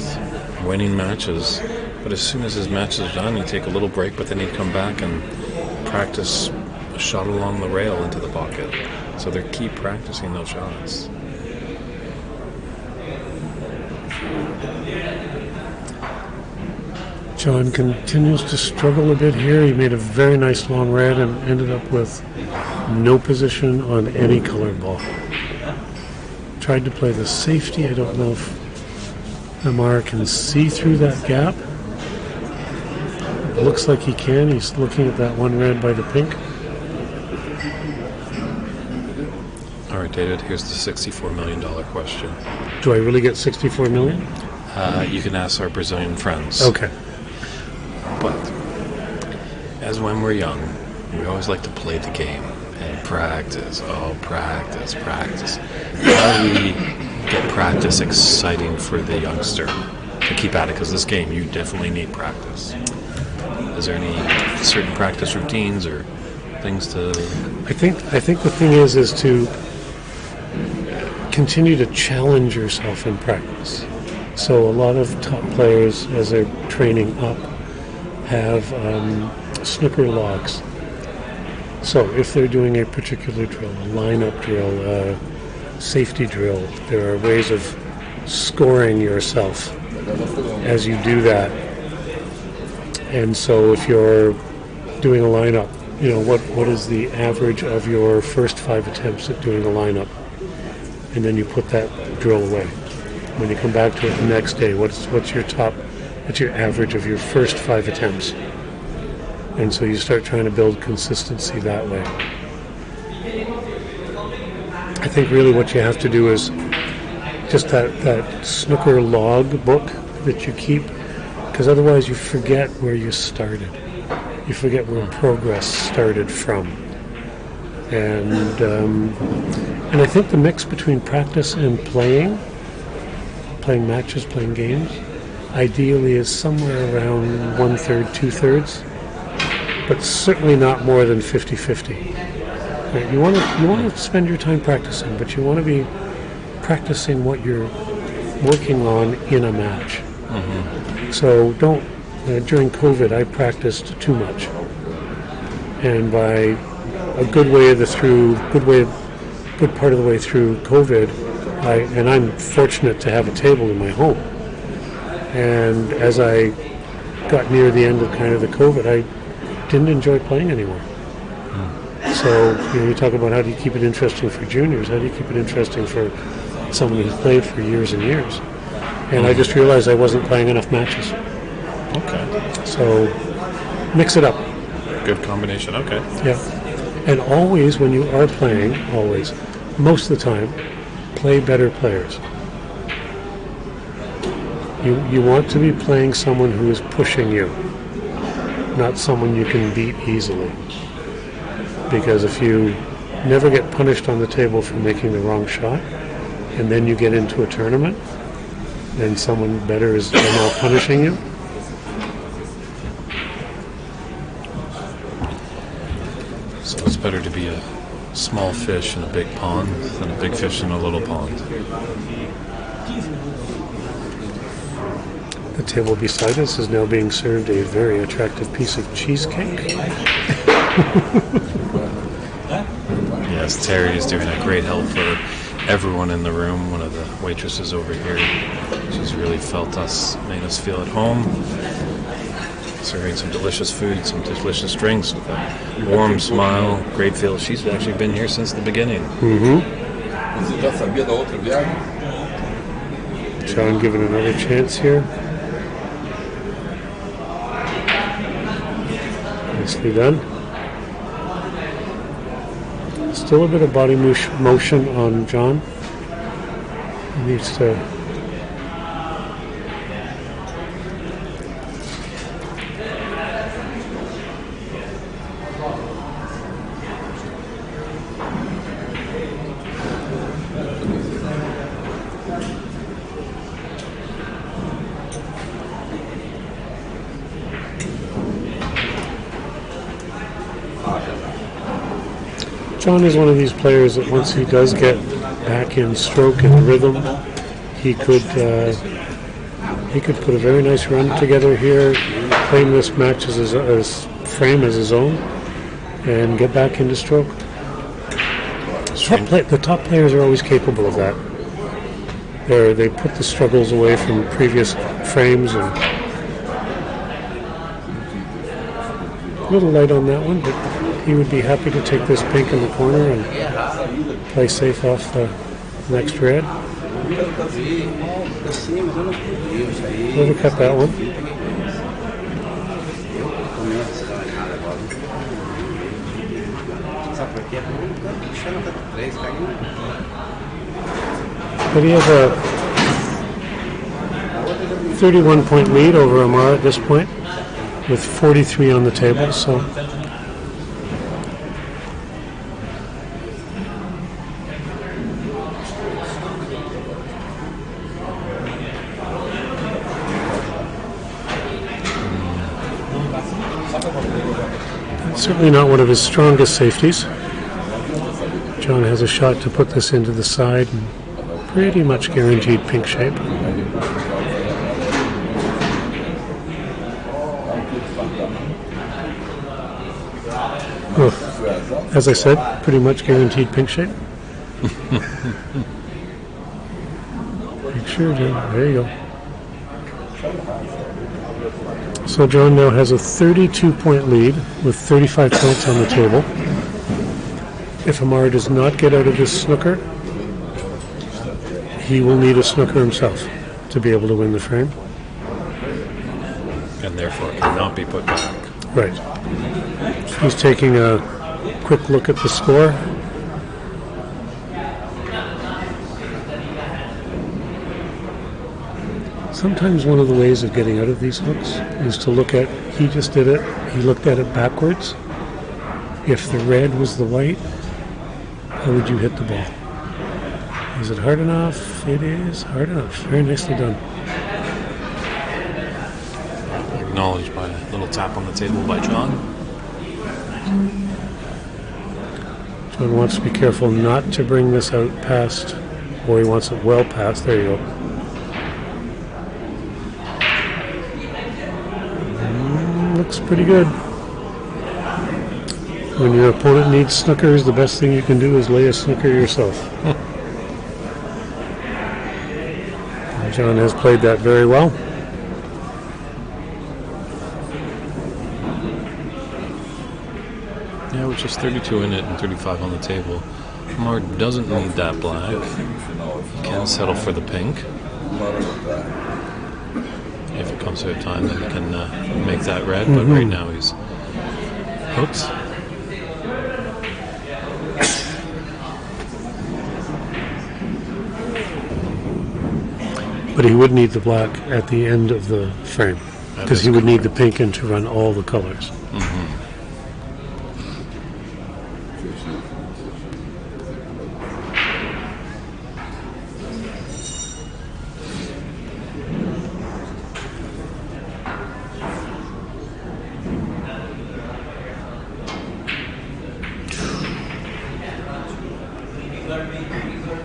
winning matches. But as soon as his match is done, he'd take a little break, but then he'd come back and practice a shot along the rail into the pocket. So they keep practicing those shots. John continues to struggle a bit here. He made a very nice long red and ended up with no position on any colored ball. Tried to play the safety. I don't know if Ahmad can see through that gap. It looks like he can. He's looking at that one red by the pink. All right, David, here's the $64 million question. Do I really get $64 million? You can ask our Brazilian friends. Okay. But as when we're young, we always like to play the game and practice. Oh, practice. How do we get practice exciting for the youngster to keep at it? Because this game, you definitely need practice. Is there any certain practice routines or things to... I think the thing is to continue to challenge yourself in practice. So a lot of top players, as they're training up, have snooker logs. So if they're doing a particular drill, a lineup drill, a safety drill, there are ways of scoring yourself as you do that. And so if you're doing a lineup, what is the average of your first 5 attempts at doing a lineup? And then you put that drill away. When you come back to it the next day, what's your average of your first 5 attempts? And so you start trying to build consistency that way. I think really what you have to do is just that snooker log book that you keep, because otherwise you forget where you started. You forget where progress started from. And I think the mix between practice and playing playing matches, playing games, ideally is somewhere around 1/3, 2/3, but certainly not more than 50-50. Right? You want to spend your time practicing, but you want to be practicing what you're working on in a match. So don't. During COVID, I practiced too much, and by a good part of the way through COVID, I'm fortunate to have a table in my home. And as I got near the end of kind of the COVID, I didn't enjoy playing anymore. So you talk about how do you keep it interesting for juniors? How do you keep it interesting for someone who's played for years and years? And I just realized I wasn't playing enough matches. Okay. So mix it up. Good combination. Okay. Yeah. And always, when you are playing, most of the time, play better players. You want to be playing someone who is pushing you, not someone you can beat easily. Because if you never get punished on the table for making the wrong shot, and then you get into a tournament, and someone better is now punishing you, So it's better to be a small fish in a big pond than a big fish in a little pond. the table beside us is now being served a very attractive piece of cheesecake. Yes, Terry is doing a great help for everyone in the room. One of the waitresses over here, she's really made us feel at home. Serving some delicious food, some delicious drinks with a warm smile, great feel. She's actually been here since the beginning. Você já sabia da outra viagem? John given another chance here. Nicely done. Still a bit of body motion on John. He needs to. John is one of these players that once he does get back in stroke and rhythm, he could put a very nice run together here, claim this match as his frame as his own, and get back into stroke. The top players are always capable of that. They put the struggles away from previous frames, and a little light on that one, but he would be happy to take this pink in the corner and play safe off the next red. Overcut that one. But he has a 31-point lead over Ahmad at this point, with 43 on the table, so certainly not one of his strongest safeties. John has a shot to put this into the side and pretty much guaranteed pink shape. Oh, as I said, pretty much guaranteed pink shape. Make sure, John. There you go. So John now has a 32-point lead with 35 points on the table. If Ahmad does not get out of this snooker, he will need a snooker himself to be able to win the frame. And therefore cannot be put back. Right. He's taking a quick look at the score. Sometimes one of the ways of getting out of these hooks is to look at, he just did it, he looked at it backwards. If the red was the white, how would you hit the ball? Is it hard enough? It is hard enough. Very nicely done. Acknowledged by a little tap on the table by John. John wants to be careful not to bring this out past, or he wants it well past. There you go. Looks pretty good. When your opponent needs snookers, the best thing you can do is lay a snooker yourself. John has played that very well. Yeah, with just 32 in it and 35 on the table. Ahmad doesn't need that black. He can settle for the pink. If it comes to a time, then he can make that red. But right now he's hooked. But he would need the black at the end of the frame, because he would need the pink in to run all the colors.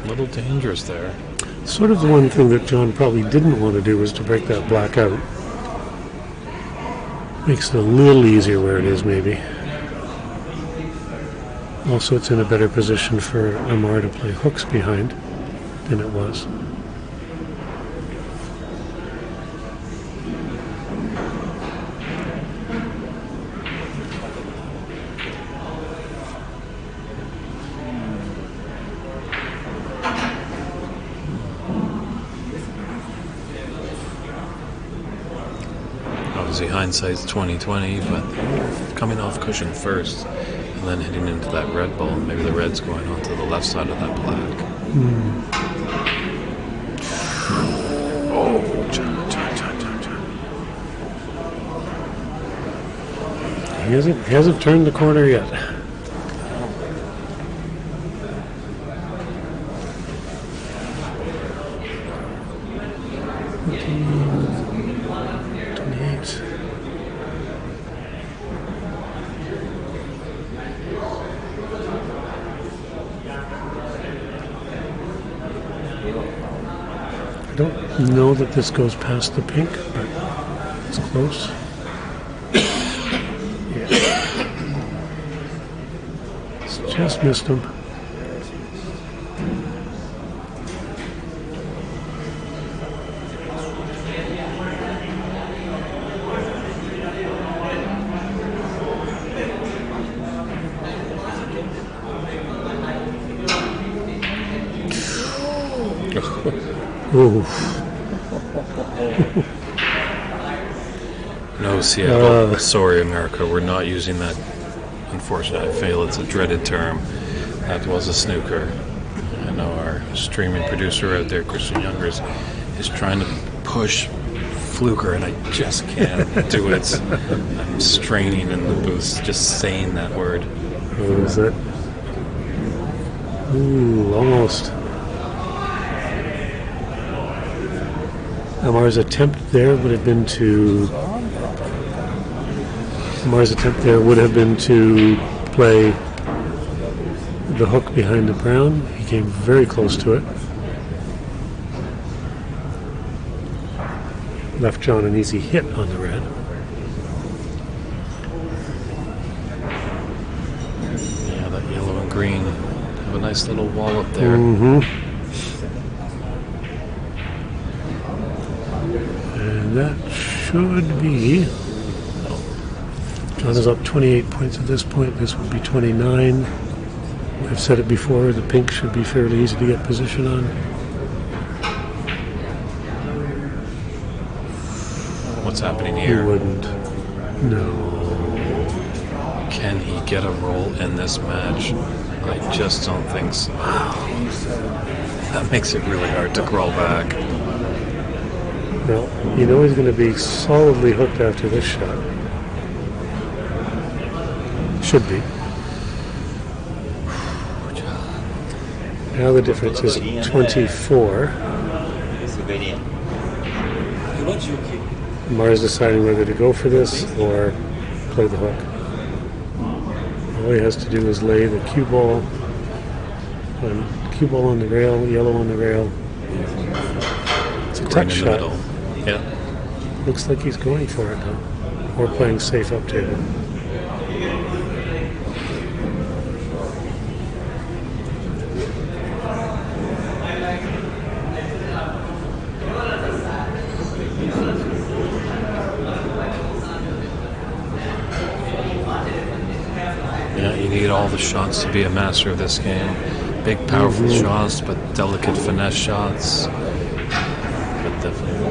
A little dangerous there. Sort of the one thing that John probably didn't want to do was to break that black out. Makes it a little easier where it is, maybe. Also, it's in a better position for Ahmad to play hooks behind than it was. Obviously, hindsight's 20/20, but coming off cushion first and then hitting into that red ball, maybe the red's going onto the left side of that black. Oh, John. He hasn't turned the corner yet. I don't know that this goes past the pink, but it's close. Yeah. It's just missed him. No, Seattle. Sorry, America. We're not using that. Unfortunately, I fail. It's a dreaded term. That was a snooker. I know our streaming producer out there, Christian Youngers, is trying to push fluker, and I just can't do it. I'm straining in the booth just saying that word. What was it? Ooh, almost. Amar's attempt there would have been to play the hook behind the brown. He came very close to it. Left John an easy hit on the red. Yeah, that yellow and green have a nice little wall up there. And that should be... John is up 28 points at this point. This would be 29. I've said it before, the pink should be fairly easy to get position on. What's happening here? He wouldn't. No. Can he get a roll in this match? I just don't think so. That makes it really hard to crawl back. Well, you know he's going to be solidly hooked after this shot. Should be. Now the difference is 24. Mars deciding whether to go for this or play the hook. All he has to do is lay the cue ball on the rail, yellow on the rail. It's a touch shot. Yeah. Looks like he's going for it though. Or playing safe up table. Yeah, you need all the shots to be a master of this game. Big, powerful shots, but delicate finesse shots. But definitely,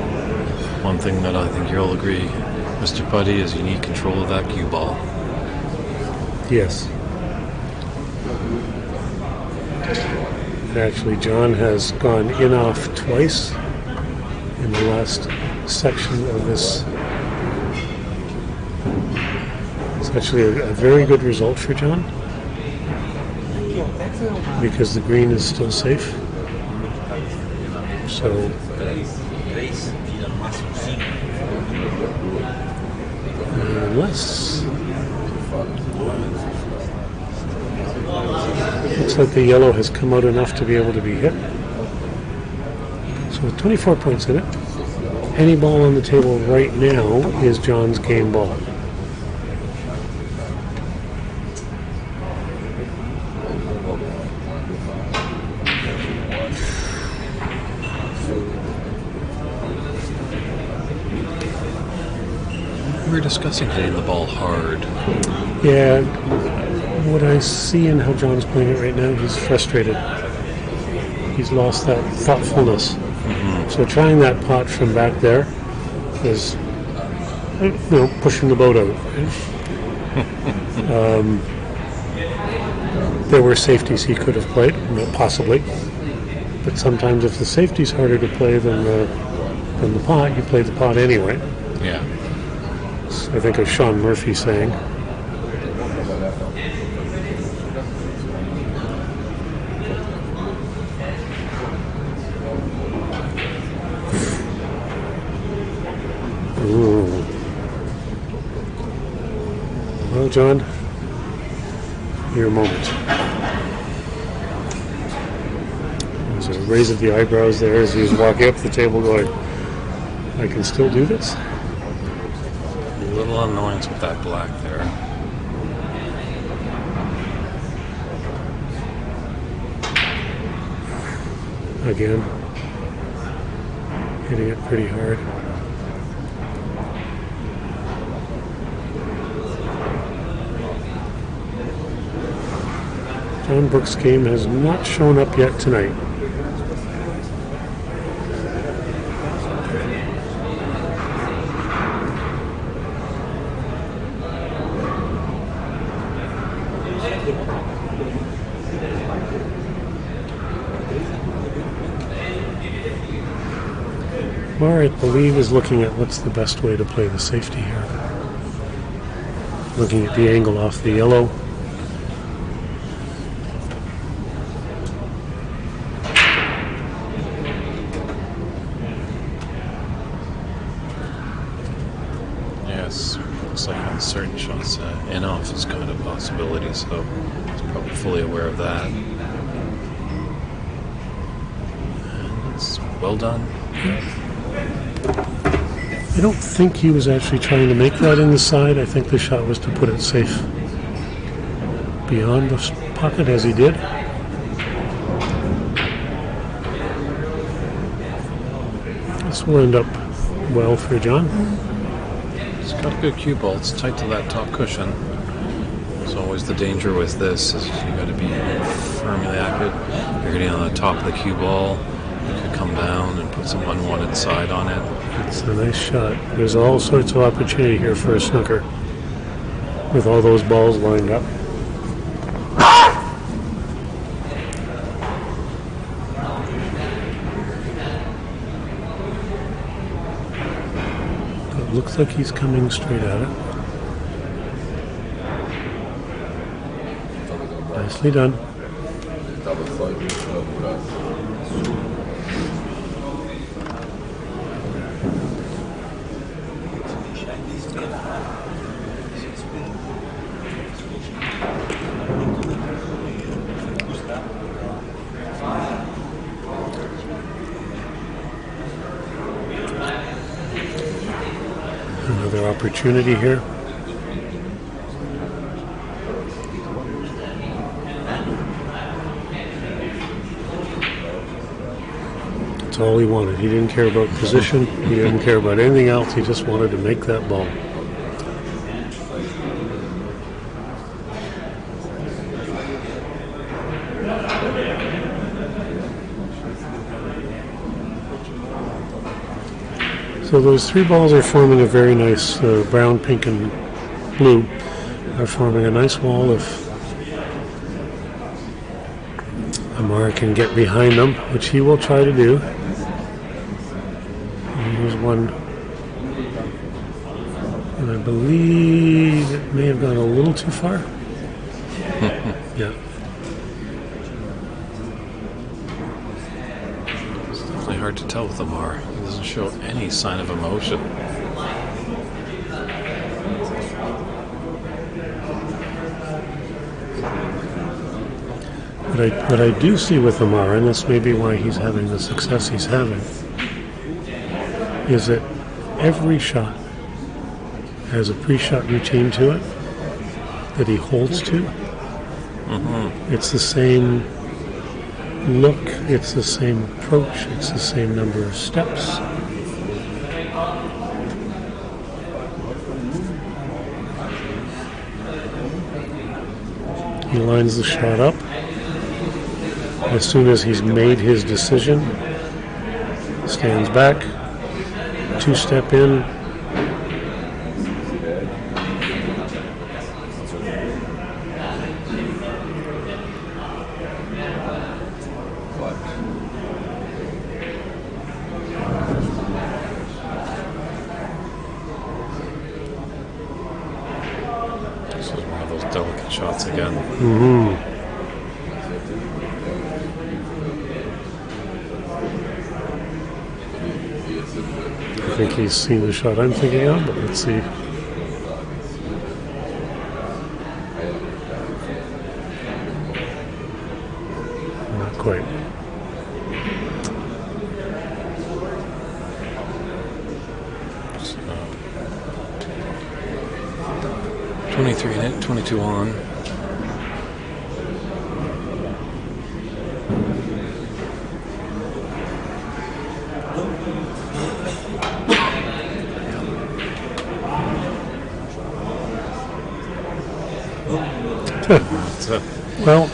one thing that I think you'll agree, Mr. Putty, is you need control of that cue ball. Yes. Actually, John has gone in off twice in the last section of this. It's actually a very good result for John because the green is still safe. So unless looks like the yellow has come out enough to be able to be hit. So with 24 points in it, any ball on the table right now is John's game ball. We were discussing hitting the ball hard. Yeah, what I see in how John's playing it right now, he's frustrated. He's lost that thoughtfulness. So trying that pot from back there is, pushing the boat out. There were safeties he could have played, possibly. But sometimes if the safety's harder to play than the pot, you play the pot anyway. Yeah. I think of Sean Murphy saying. Ooh. Well, John, your moment. There's a raise of the eyebrows there as he was walking up the table going, I can still do this? A little annoyance with that black there. Again, hitting it pretty hard. John Brooks' game has not shown up yet tonight. Mar, I believe, is looking at what's the best way to play the safety here. Looking at the angle off the yellow. Yes, looks like on certain shots, in off is kind of a possibility, so he's probably fully aware of that. And it's well done. I don't think he was actually trying to make that in the side. I think the shot was to put it safe beyond the pocket as he did. This will end up well for John. It's got a good cue ball. It's tight to that top cushion. There's always the danger with this is you got to be firmly accurate. You're getting on the top of the cue ball. You could come down and put some unwanted side on it. It's a nice shot. There's all sorts of opportunity here for a snooker with all those balls lined up. It looks like he's coming straight at it. Nicely done. Another opportunity here. That's all he wanted. He didn't care about position. He didn't care about anything else. He just wanted to make that ball. So those three balls are forming a very nice brown, pink, and blue. Are forming a nice wall if Ahmad can get behind them, which he will try to do. And here's one, and I believe it may have gone a little too far. Yeah. It's definitely hard to tell with Ahmad. He doesn't show any sign of emotion. What I do see with Ahmad, and this may be why he's having the success he's having, is that every shot has a pre-shot routine to it that he holds to. Mm-hmm. It's the same look, it's the same approach, it's the same number of steps. He lines the shot up. As soon as he's made his decision, stands back, two-step in, This is one of those delicate shots again. Mm-hmm. I think he's seen the shot I'm thinking of, but let's see. Not quite. So, 23 in it, 22 on. Well,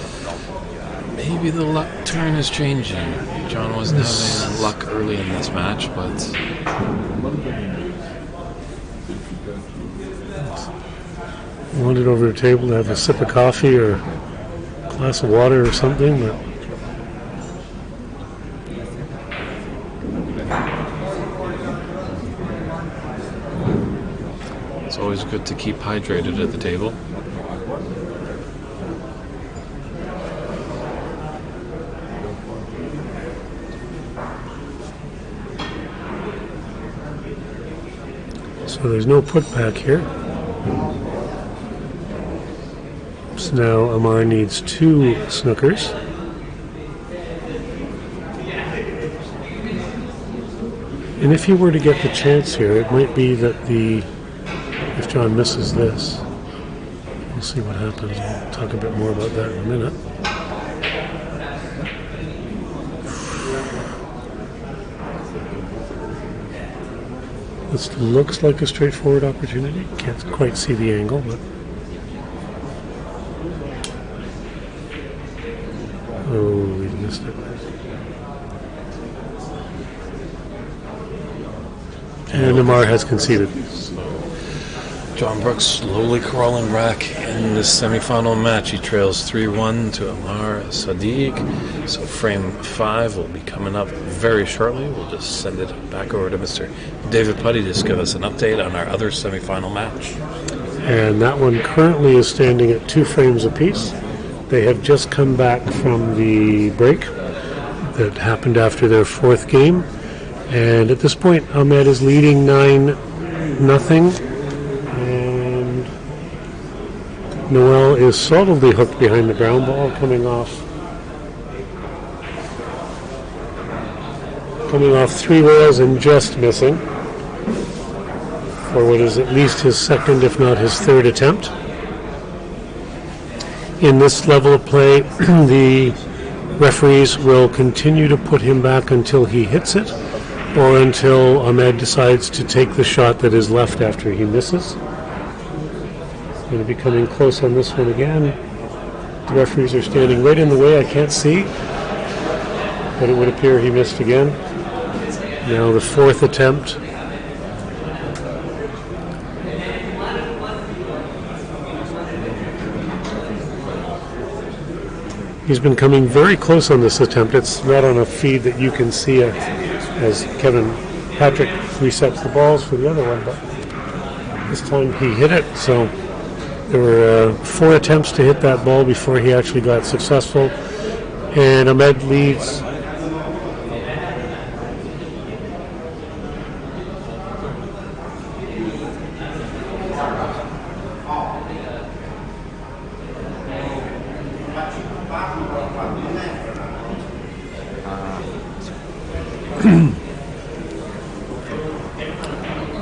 Maybe the luck turn is changing. John wasn't having luck early in this match, but wandered over to the table to have a sip of coffee or a glass of water or something, but it's always good to keep hydrated at the table. so there's no putback here. So now Ahmad needs two snookers. And if he were to get the chance here, it might be that if John misses this, we'll see what happens. We'll talk a bit more about that in a minute. This looks like a straightforward opportunity. Can't quite see the angle, but oh, we missed it. And Ahmad has conceded. John Brooks slowly crawling back in this semifinal match. He trails 3-1 to Ahmad Sadiq. So frame 5 will be coming up very shortly. We'll just send it back over to Mr. David Putty to just give us an update on our other semifinal match. And that one currently is standing at 2 frames apiece. They have just come back from the break that happened after their fourth game. And at this point, Ahmad is leading 9-0. And Noel is solidly hooked behind the ground ball, coming off 3 rails and just missing for what is at least his second, if not his third attempt. In this level of play, the referees will continue to put him back until he hits it, or until Ahmad decides to take the shot that is left after he misses. Going to be coming close on this one again. The referees are standing right in the way. I can't see, but it would appear he missed again. Now the fourth attempt. He's been coming very close on this attempt. It's not on a feed that you can see as Kevin Patrick resets the balls for the other one, but this time he hit it. So there were 4 attempts to hit that ball before he actually got successful. And Ahmad leads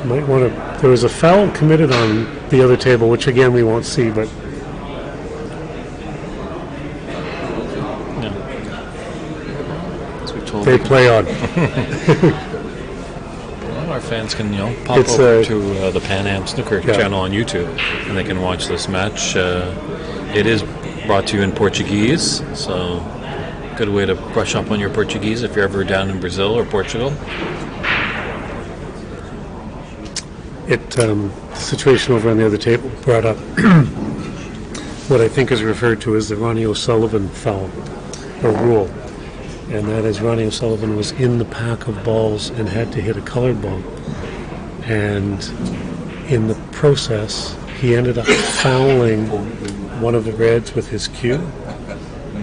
might want to. There was a foul committed on the other table, which again we won't see, but As we told they play on. Well, our fans can, pop over to the Pan Am Snooker channel on YouTube, and they can watch this match. It is brought to you in Portuguese, so good way to brush up on your Portuguese if you're ever down in Brazil or Portugal. The situation over on the other table brought up what I think is referred to as the Ronnie O'Sullivan foul, or rule. And that is Ronnie O'Sullivan was in the pack of balls and had to hit a colored ball. And in the process, he ended up fouling one of the reds with his cue.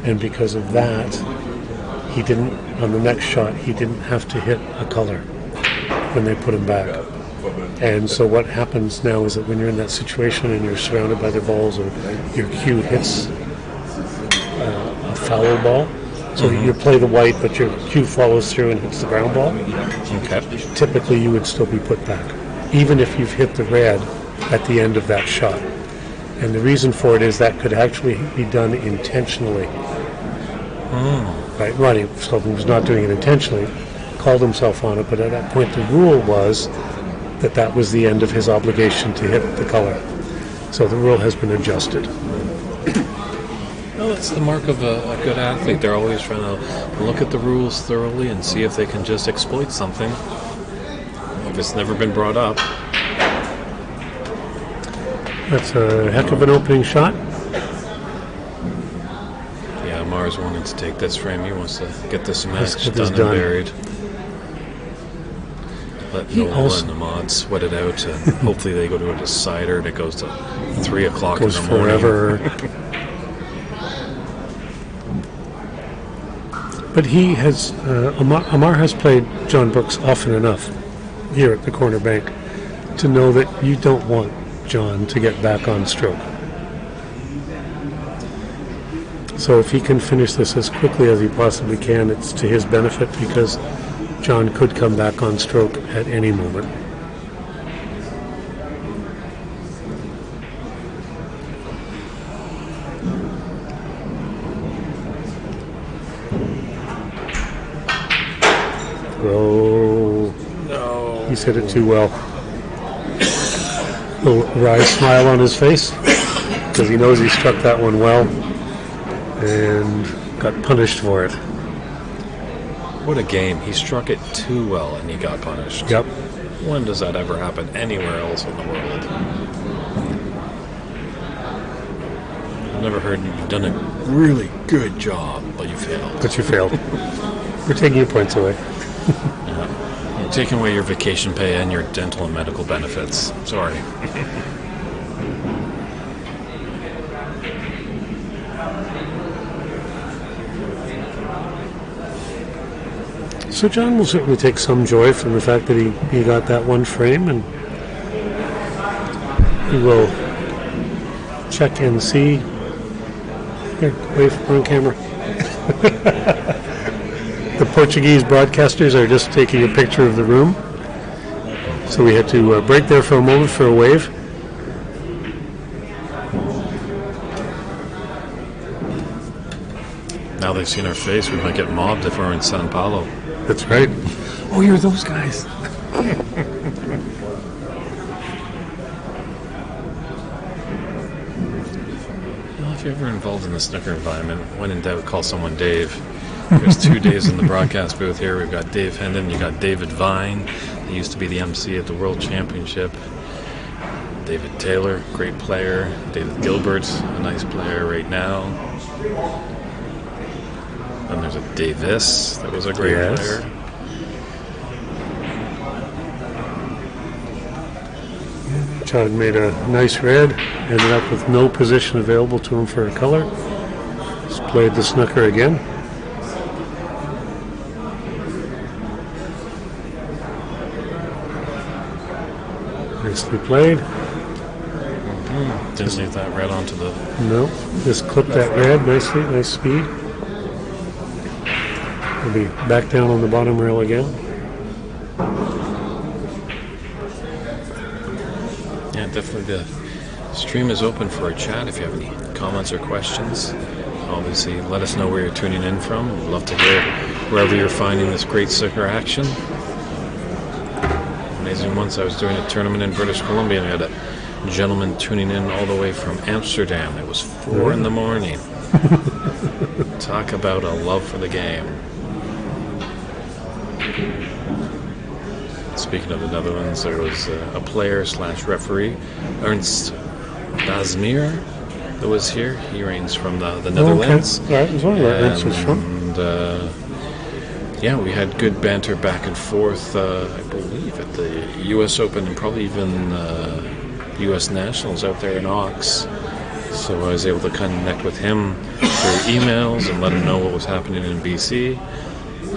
And because of that, he didn't, on the next shot, he didn't have to hit a color when they put him back. And so what happens now is that when you're in that situation and you're surrounded by the balls, or your cue hits a foul ball, so you play the white, but your cue follows through and hits the ground ball, typically you would still be put back, even if you've hit the red at the end of that shot. And the reason for it is that could actually be done intentionally. Right? Ronnie Sullivan was not doing it intentionally, called himself on it, but at that point the rule was that was the end of his obligation to hit the color. So the rule has been adjusted. Well, that's the mark of a good athlete. They're always trying to look at the rules thoroughly and see if they can just exploit something. If it's never been brought up. That's a heck of an opening shot. Yeah, Mars wanted to take this frame. He wants to get this match get this done done. and buried. Let Noel and Ahmad sweat it out, and hopefully they go to a decider and it goes to 3 o'clock in the morning. Forever. But he has, Amar has played John Brooks often enough here at the corner bank to know that you don't want John to get back on stroke. So if he can finish this as quickly as he possibly can, it's to his benefit, because John could come back on stroke at any moment. Throw. No. He's hit it too well. A little wry smile on his face, because he knows he struck that one well and got punished for it. What a game. He struck it too well and he got punished. Yep. When does that ever happen anywhere else in the world? I've never heard you've done a really good job, but you failed. But you failed. We're taking your points away. Yeah. You're taking away your vacation pay and your dental and medical benefits. Sorry. So John will certainly take some joy from the fact that he got that one frame, and he will check and see. Here, wave, we're on camera. The Portuguese broadcasters are just taking a picture of the room. So we had to break there for a moment for a wave. Now they've seen our face, we might get mobbed if we're in Sao Paulo. That's right. Oh, you're those guys. Well, if you're ever involved in the snooker environment, when in doubt, call someone Dave. There's 2 days in the broadcast booth here. We've got Dave Hendon, you got David Vine. He used to be the MC at the World Championship. David Taylor, great player. David Gilbert, a nice player right now. And there's a Davis that was a great player. John made a nice red, ended up with no position available to him for a color. Just played the snooker again. Nicely played. Didn't leave that red onto the... No, just clipped that red nicely, nice speed. We'll be back down on the bottom rail again. Yeah, definitely the stream is open for a chat if you have any comments or questions. Obviously, let us know where you're tuning in from. We'd love to hear wherever you're finding this great snooker action. Amazing. Once I was doing a tournament in British Columbia and I had a gentleman tuning in all the way from Amsterdam. It was 4 in the morning. Talk about a love for the game. Speaking of the Netherlands, there was a player / referee, Ernst Dasmeer, that was here. He reigns from the Netherlands. Okay. Right, that's where Ernst was from. And yeah, we had good banter back and forth, I believe, at the U.S. Open and probably even U.S. Nationals out there in Ox. So I was able to connect with him through emails and let him know what was happening in BC.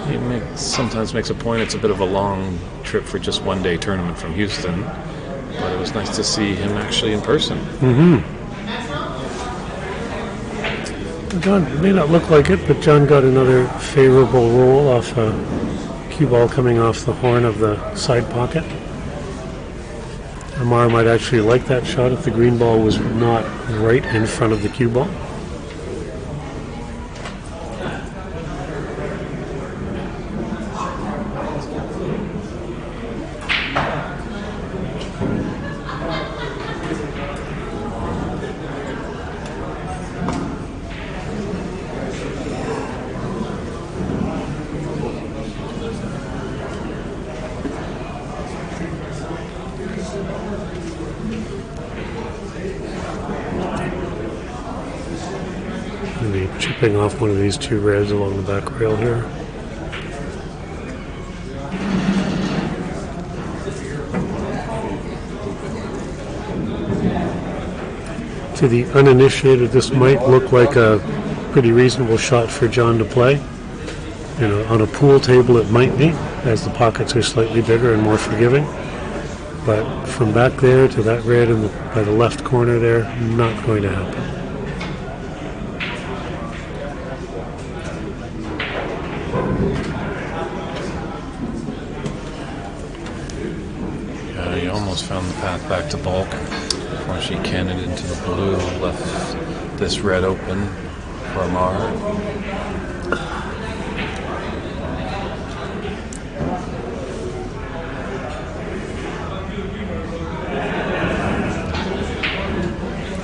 He sometimes makes a point. It's a bit of a long trip for just one day tournament from Houston, but it was nice to see him actually in person. John, it may not look like it, but John got another favorable roll off a cue ball coming off the horn of the side pocket. Ahmad might actually like that shot if the green ball was not right in front of the cue ball. Chipping off one of these 2 reds along the back rail here. To the uninitiated, this might look like a pretty reasonable shot for John to play. You know, on a pool table it might be, as the pockets are slightly bigger and more forgiving. But from back there to that red by the left corner there, not going to happen. He almost found the path back to bulk before she canned it into the blue, left this red open for Ahmad.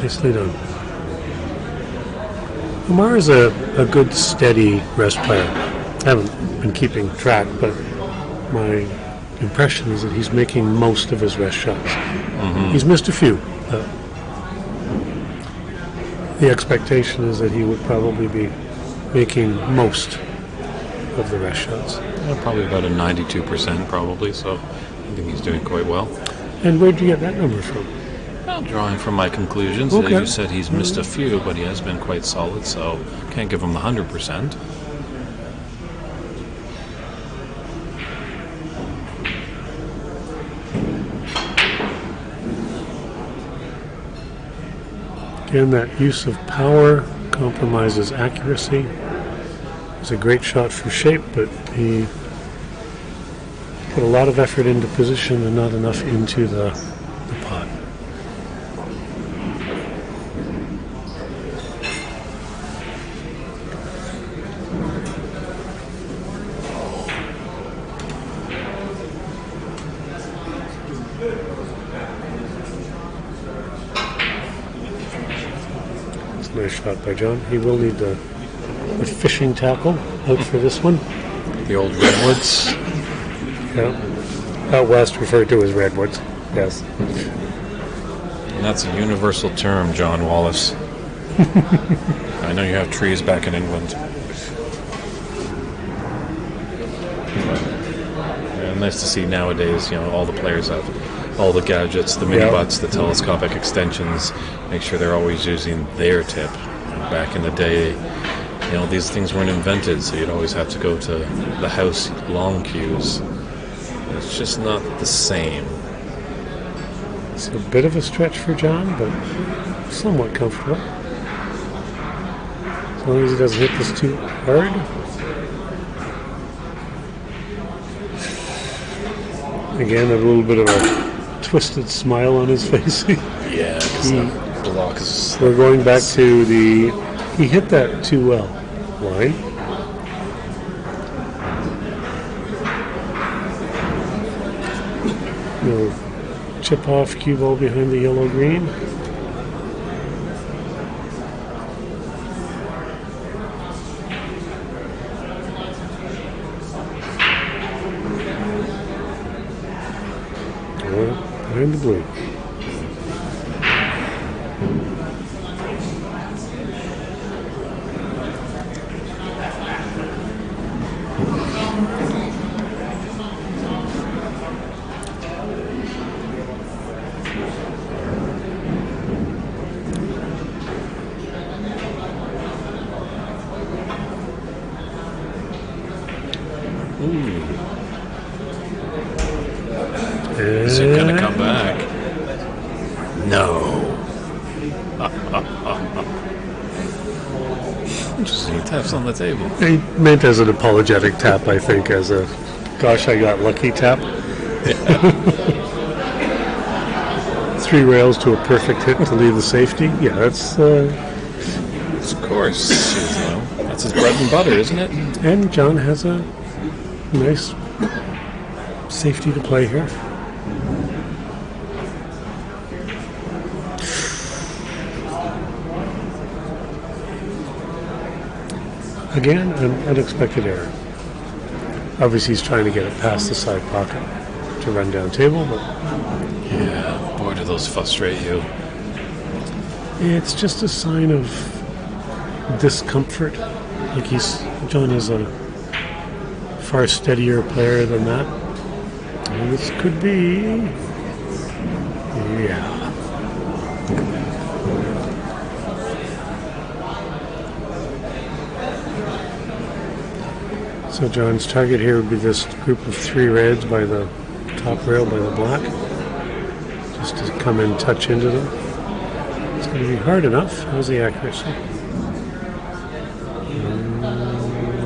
Nicely done. Ahmad is a good, steady rest player. I haven't been keeping track, but my impression is that he's making most of his rest shots. He's missed a few. The expectation is that he would probably be making most of the rest shots. Yeah, probably about a 92% probably, so I think he's doing quite well. And where'd you get that number from? Well, drawing from my conclusions, Okay. as you said, he's missed a few, but he has been quite solid, so can't give him the 100%. Again, that use of power compromises accuracy. It's a great shot for shape, but he put a lot of effort into position and not enough into the pot. It's a nice shot by John. He will need the fishing tackle out for this one. The old redwoods. Yeah. Out west referred to as redwoods. Yes. And that's a universal term, John Wallace. I know you have trees back in England. And nice to see nowadays, all the players have all the gadgets, the mini butts, the telescopic extensions, make sure they're always using their tip. Back in the day, these things weren't invented, so you'd always have to go to the house long cues. It's just not the same. It's a bit of a stretch for John, but somewhat comfortable. As long as he doesn't hit this too hard. Again, a little bit of a twisted smile on his face. Yeah, the block is... We're going back to the... He hit that too well line. Chip off cue ball behind the yellow green. Behind the blue. Is it going to come back? No. Interesting. He taps on the table. He meant as an apologetic tap, I think, as a gosh, I got lucky tap. Yeah. 3 rails to a perfect hit to leave the safety. Yeah, that's... Of course. That's his bread and butter, isn't it? And John has a nice safety to play here. Again, an unexpected error. Obviously, he's trying to get it past the side pocket to run down table, but... Yeah, boy, do those frustrate you. It's just a sign of discomfort. Like John is a far steadier player than that. And this could be... Yeah. So John's target here would be this group of 3 reds by the top rail by the black. Just to come and touch into them. It's going to be hard enough. How's the accuracy?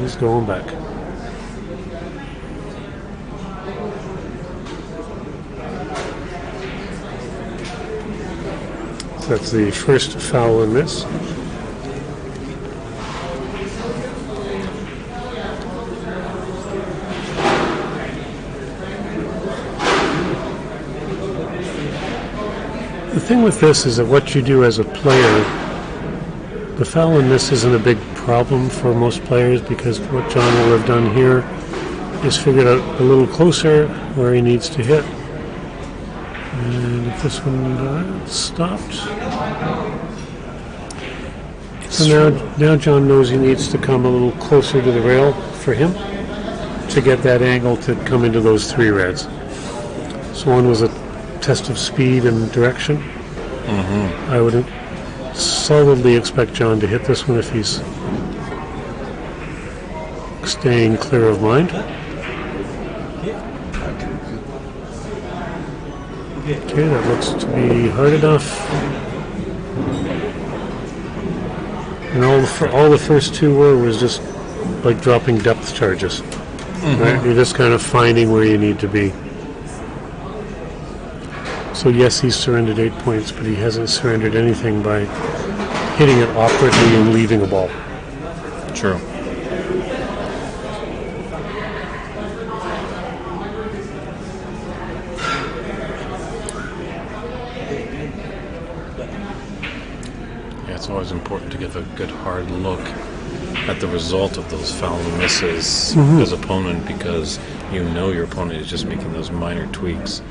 He's going back. So that's the first foul in this. The thing with this is that what you do as a player, the foul in this isn't a big problem for most players because what John will have done here is figured out a little closer where he needs to hit. And if this one stopped. So now John knows he needs to come a little closer to the rail for him to get that angle to come into those 3 reds. So one was a test of speed and direction. I would solidly expect John to hit this one if he's staying clear of mind. Okay, that looks to be hard enough. And all the first two was just like dropping depth charges. Right? You're just kind of finding where you need to be. So yes, he's surrendered 8 points, but he hasn't surrendered anything by hitting it awkwardly and leaving a ball. True. Yeah, it's always important to give a good hard look at the result of those foul misses as opponent, because you know your opponent is just making those minor tweaks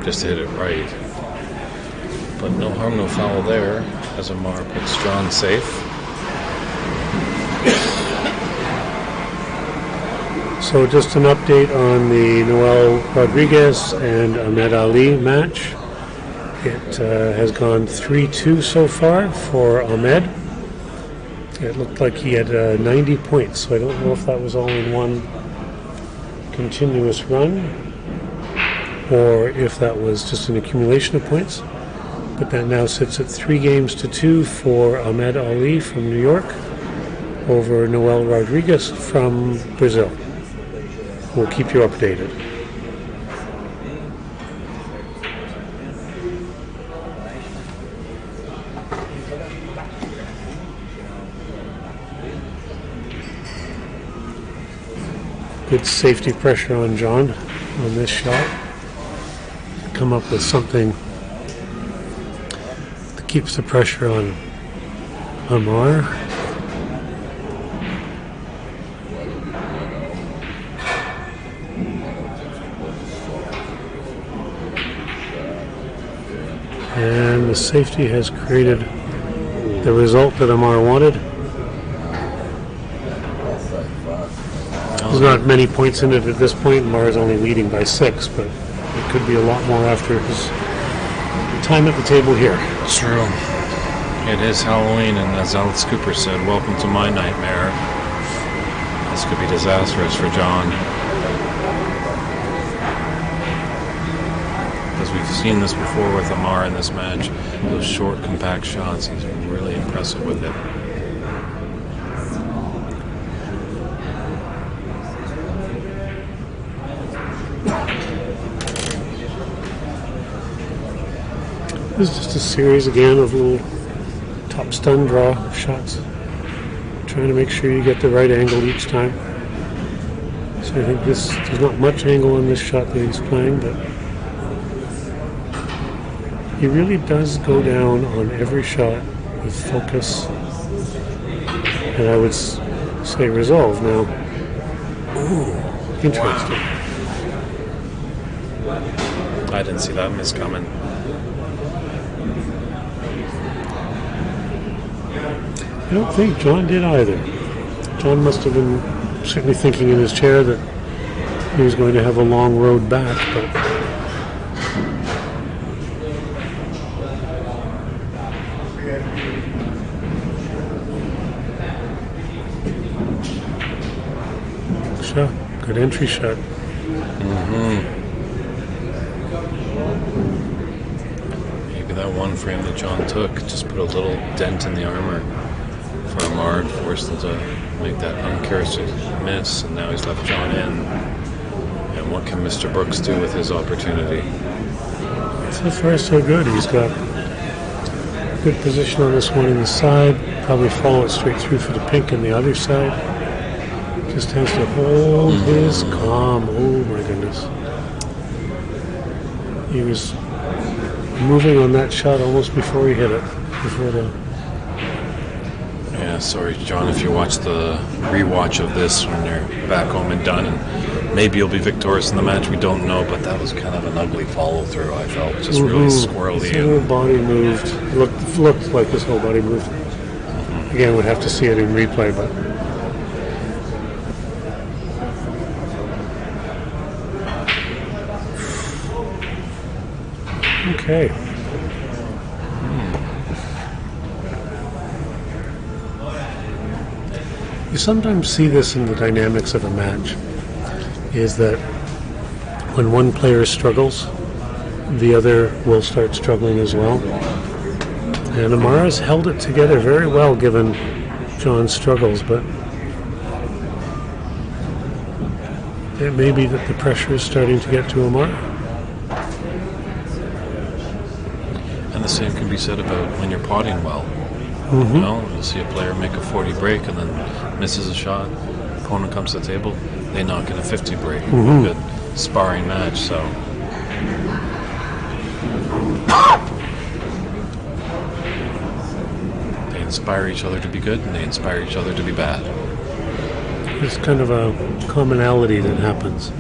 just to hit it right. But no harm, no foul there, as Ahmad puts John safe. So just an update on the Noel Rodriguez and Ahmed Ali match. It has gone 3-2 so far for Ahmed. It looked like he had 90 points, so I don't know if that was all in one continuous run or if that was just an accumulation of points. But that now sits at 3-2 for Ahmed Ali from New York over Noel Rodriguez from Brazil. We'll keep you updated. Good safety pressure on John on this shot. Come up with something that keeps the pressure on Amar. And the safety has created the result that Amar wanted. There's not many points in it at this point. Amar is only leading by 6, but it could be a lot more after his time at the table here. True. It is Halloween, and as Alex Cooper said, welcome to my nightmare. This could be disastrous for John. Because we've seen this before with Amar in this match. Those short, compact shots, he's really impressive with it. This is just a series again of little top stun draw shots. Trying to make sure you get the right angle each time. So I think there's not much angle in this shot that he's playing, but he really does go down on every shot with focus. And I would say resolve now. Ooh, interesting. I didn't see that miss coming. I don't think John did either. John must have been certainly thinking in his chair that he was going to have a long road back, but shot. Good entry shot. Maybe that one frame that John took just put a little dent in the armor for Ahmad, forced him to make that uncharacteristic miss, and now he's left John in. And what can Mr. Brooks do with his opportunity? So far, so good. He's got good position on this one in the side. Probably follow it straight through for the pink on the other side. Just has to hold his calm. Oh my goodness. He was moving on that shot almost before he hit it. Yeah, sorry, John, if you watch the rewatch of this when you're back home and done, and maybe you'll be victorious in the match, we don't know, but that was kind of an ugly follow-through, I felt. Just really squirrely. His whole body moved. Looked like his whole body moved. Again, we'd have to see it in replay, but okay. You sometimes see this in the dynamics of a match, is that when one player struggles, the other will start struggling as well. And Amara's held it together very well given John struggles, but it may be that the pressure is starting to get to Ahmad. And the same can be said about when you're potting well. Mm-hmm. You know, you'll see a player make a 40 break and then misses a shot. Opponent comes to the table, they knock in a 50 break. Mm-hmm. Good sparring match. So they inspire each other to be good, and they inspire each other to be bad. There's kind of a commonality that happens.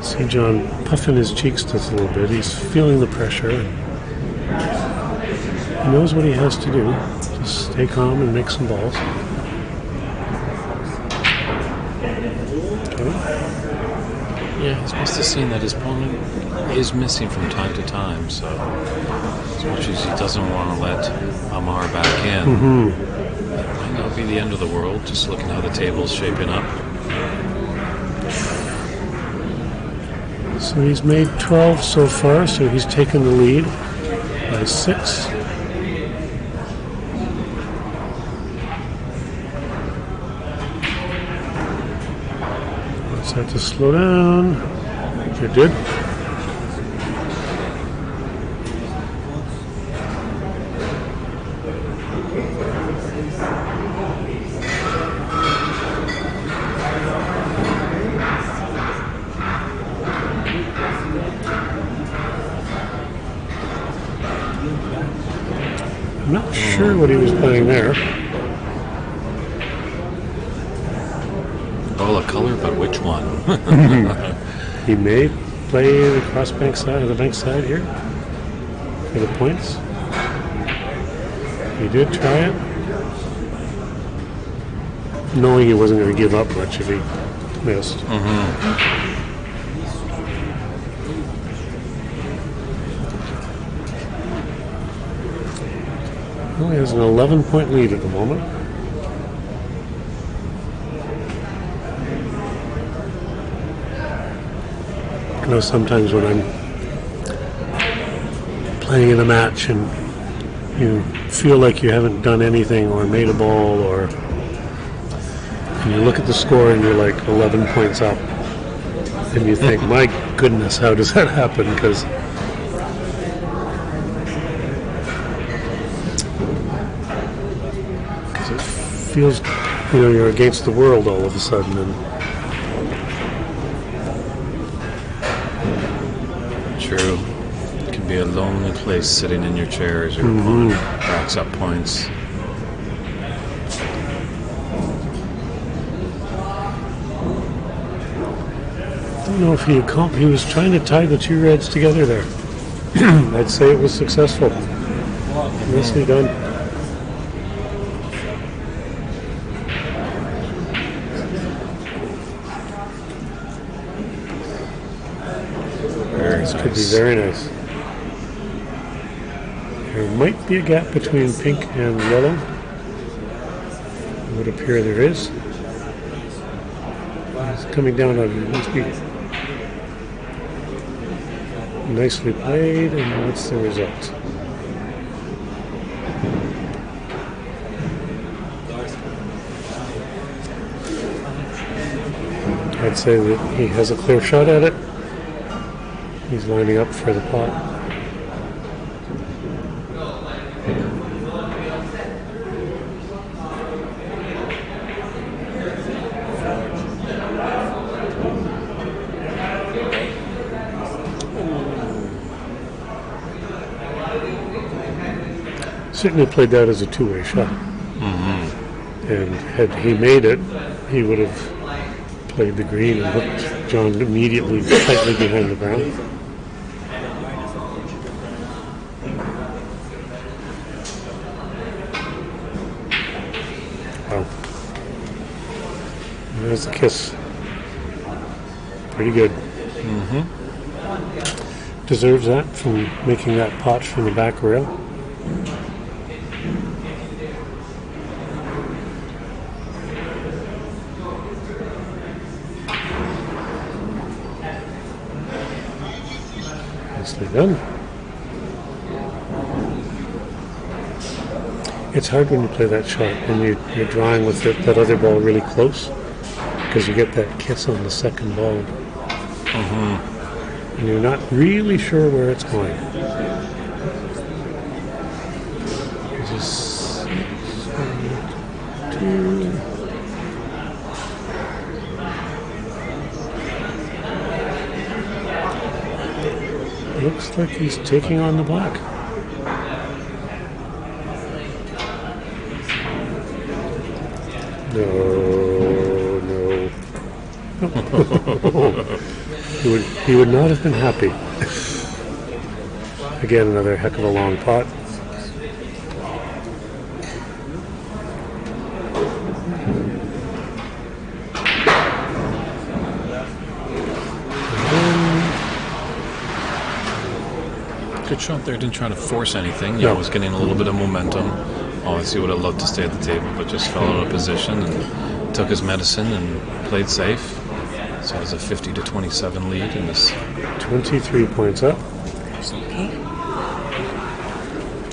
See John puffing his cheeks just a little bit. He's feeling the pressure. He knows what he has to do. Just stay calm and make some balls. Okay. Yeah, he's must have seen that his opponent is missing from time to time, so as much as he doesn't want to let Amar back in, that might not be the end of the world, just looking how the table's shaping up. So he's made 12 so far, so he's taken the lead by 6. Let's have to slow down. You did. I'm not sure what he was playing there. Ball of color, but which one? He may play the cross bank side or the bank side here for the points. He did try it, knowing he wasn't going to give up much if he missed. Well, he has an 11-point lead at the moment. I know sometimes when I'm playing in a match and you feel like you haven't done anything or made a ball, or and you look at the score and you're like 11 points up, and you think, my goodness, how does that happen? Because it feels, you're against the world all of a sudden. And True. It can be a lonely place sitting in your chair as your opponent racks up points. I don't know if he was trying to tie the two reds together there. I'd say it was successful. Nicely done. This could be very nice. There might be a gap between pink and yellow. It would appear there is. It's coming down on must be nicely played, and what's the result? I'd say that he has a clear shot at it. He's lining up for the pot. Certainly played that as a two-way shot. And had he made it, he would have played the green and hooked John immediately tightly behind the brown. Wow. There's the kiss. Pretty good. Deserves that from making that pot from the back rail. Nicely done. It's hard when you play that shot when you're drawing with that other ball really close, because you get that kiss on the second ball. And you're not really sure where it's going. Just 2. Looks like he's taking on the black. No. He would not have been happy. Again, another heck of a long pot. Good shot there. Didn't try to force anything. Yeah, was getting a little bit of momentum. Obviously would have loved to stay at the table, but just fell out of position and took his medicine and played safe. So it was a 50-27 lead in this. 23 points up. That's okay.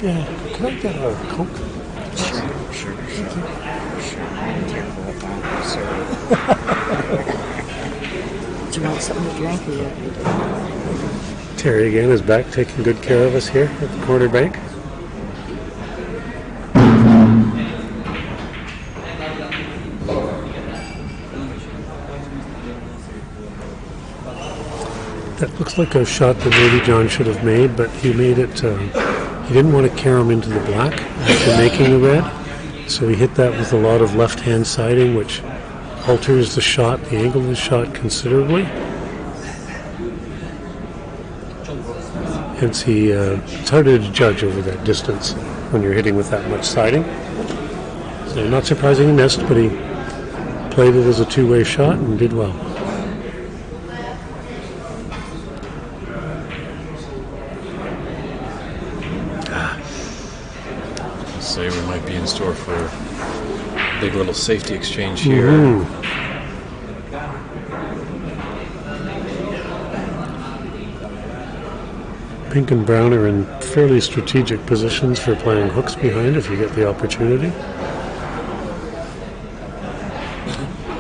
Yeah, can I get a Coke? Sure. I'm terrible at that. Sorry. Do you want something to drink or you? Terry again is back taking good care of us here at the corner bank. That looks like a shot that maybe John should have made, but he made it. He didn't want to carry him into the black after making the red, so he hit that with a lot of left-hand siding, which alters the shot, the angle of the shot considerably. Hence, it's harder to judge over that distance when you're hitting with that much siding. So not surprising he missed, but he played it as a two-way shot and did well. So we might be in store for a big little safety exchange here. Pink and brown are in fairly strategic positions for playing hooks behind if you get the opportunity.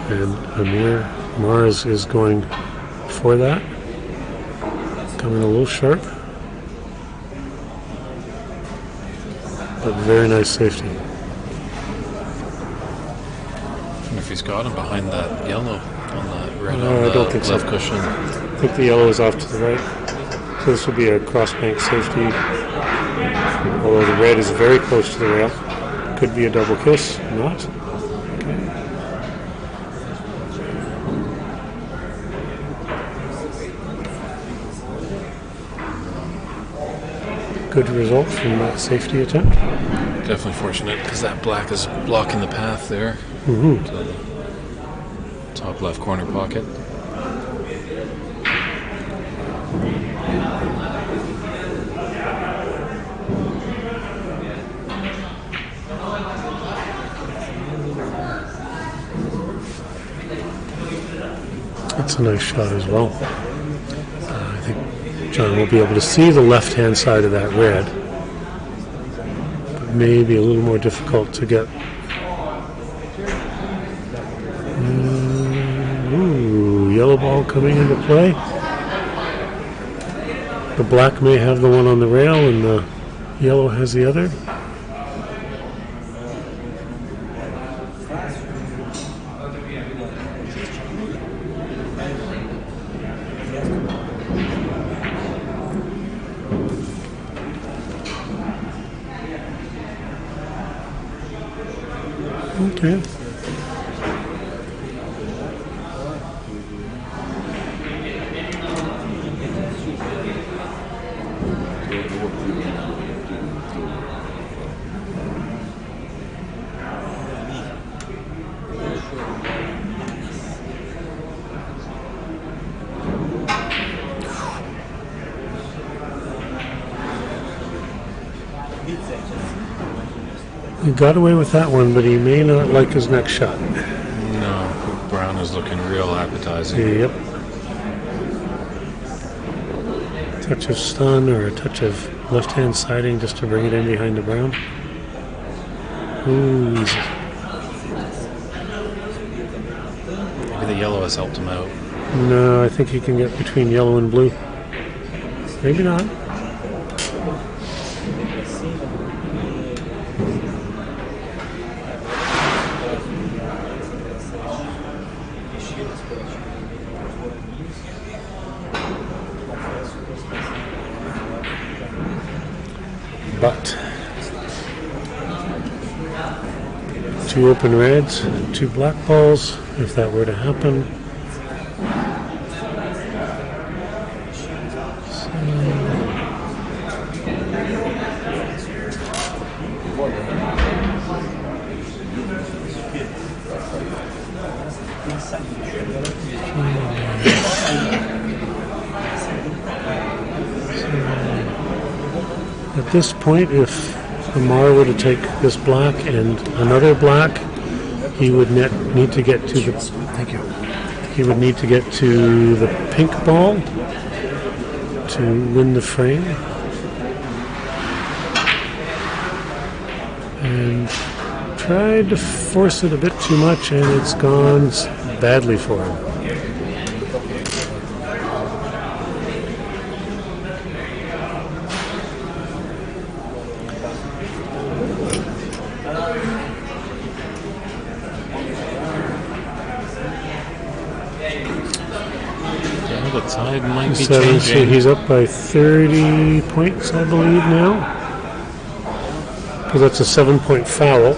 And Mars is going for that. Coming a little sharp. But very nice safety. I wonder if he's got him behind that yellow on that red on I the don't think left so. cushion. I think the yellow is off to the right. So this will be a cross-bank safety. Although the red is very close to the rail. Could be a double kiss. Not. Okay. Good result from that safety attempt. Definitely fortunate because that black is blocking the path there to the top left corner pocket. That's a nice shot as well. I think John will be able to see the left-hand side of that red, but maybe a little more difficult to get. Ooh, yellow ball coming into play. The black may have the one on the rail and the yellow has the other. Okay. He got away with that one, but he may not like his next shot. No, brown is looking real appetizing. Yep. Touch of stun or a touch of left-hand siding just to bring it in behind the brown. Ooh, easy. Maybe the yellow has helped him out. No, I think he can get between yellow and blue. Maybe not. But 2 open reds, 2 black balls, if that were to happen. At this point, if Ahmad were to take this black and another black, he would need to get to the. Thank you. He would need to get to the pink ball to win the frame, and tried to force it a bit too much, and it's gone badly for him. The tide might be So changing. he's up by 30 points, I believe, now. Because that's a 7-point foul.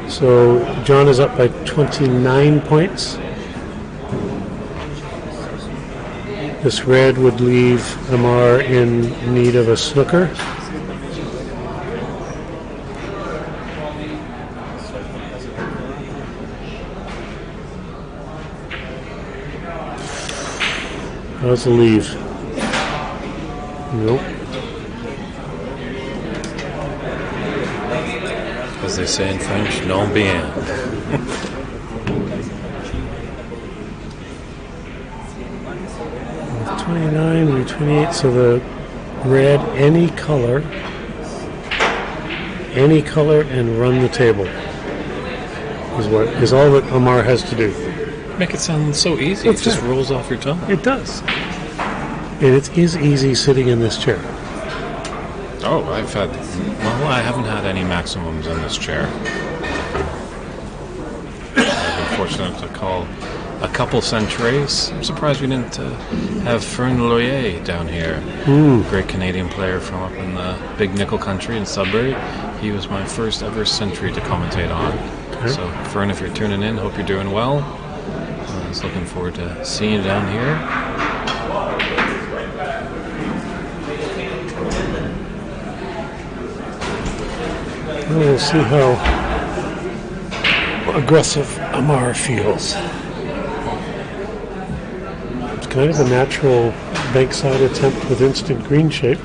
So John is up by 29 points. This red would leave Ahmad in need of a snooker. How's the leave? Nope. As they say in French, non bien. 29 and 28, so the red, any color, and run the table is all that Ahmad has to do. Make it sound so easy. That's It just right. rolls off your tongue. It does. And it is easy sitting in this chair. Oh, I haven't had any maximums in this chair. I've been fortunate to call a couple centuries. I'm surprised we didn't have Fern Loyer down here. Great Canadian player from up in the big nickel country in Sudbury. He was my first ever century to commentate on. Okay. So, Fern, if you're tuning in, hope you're doing well. I was looking forward to seeing you down here. Well, we'll see how aggressive Ahmad feels. It's kind of a natural bankside attempt with instant green shape.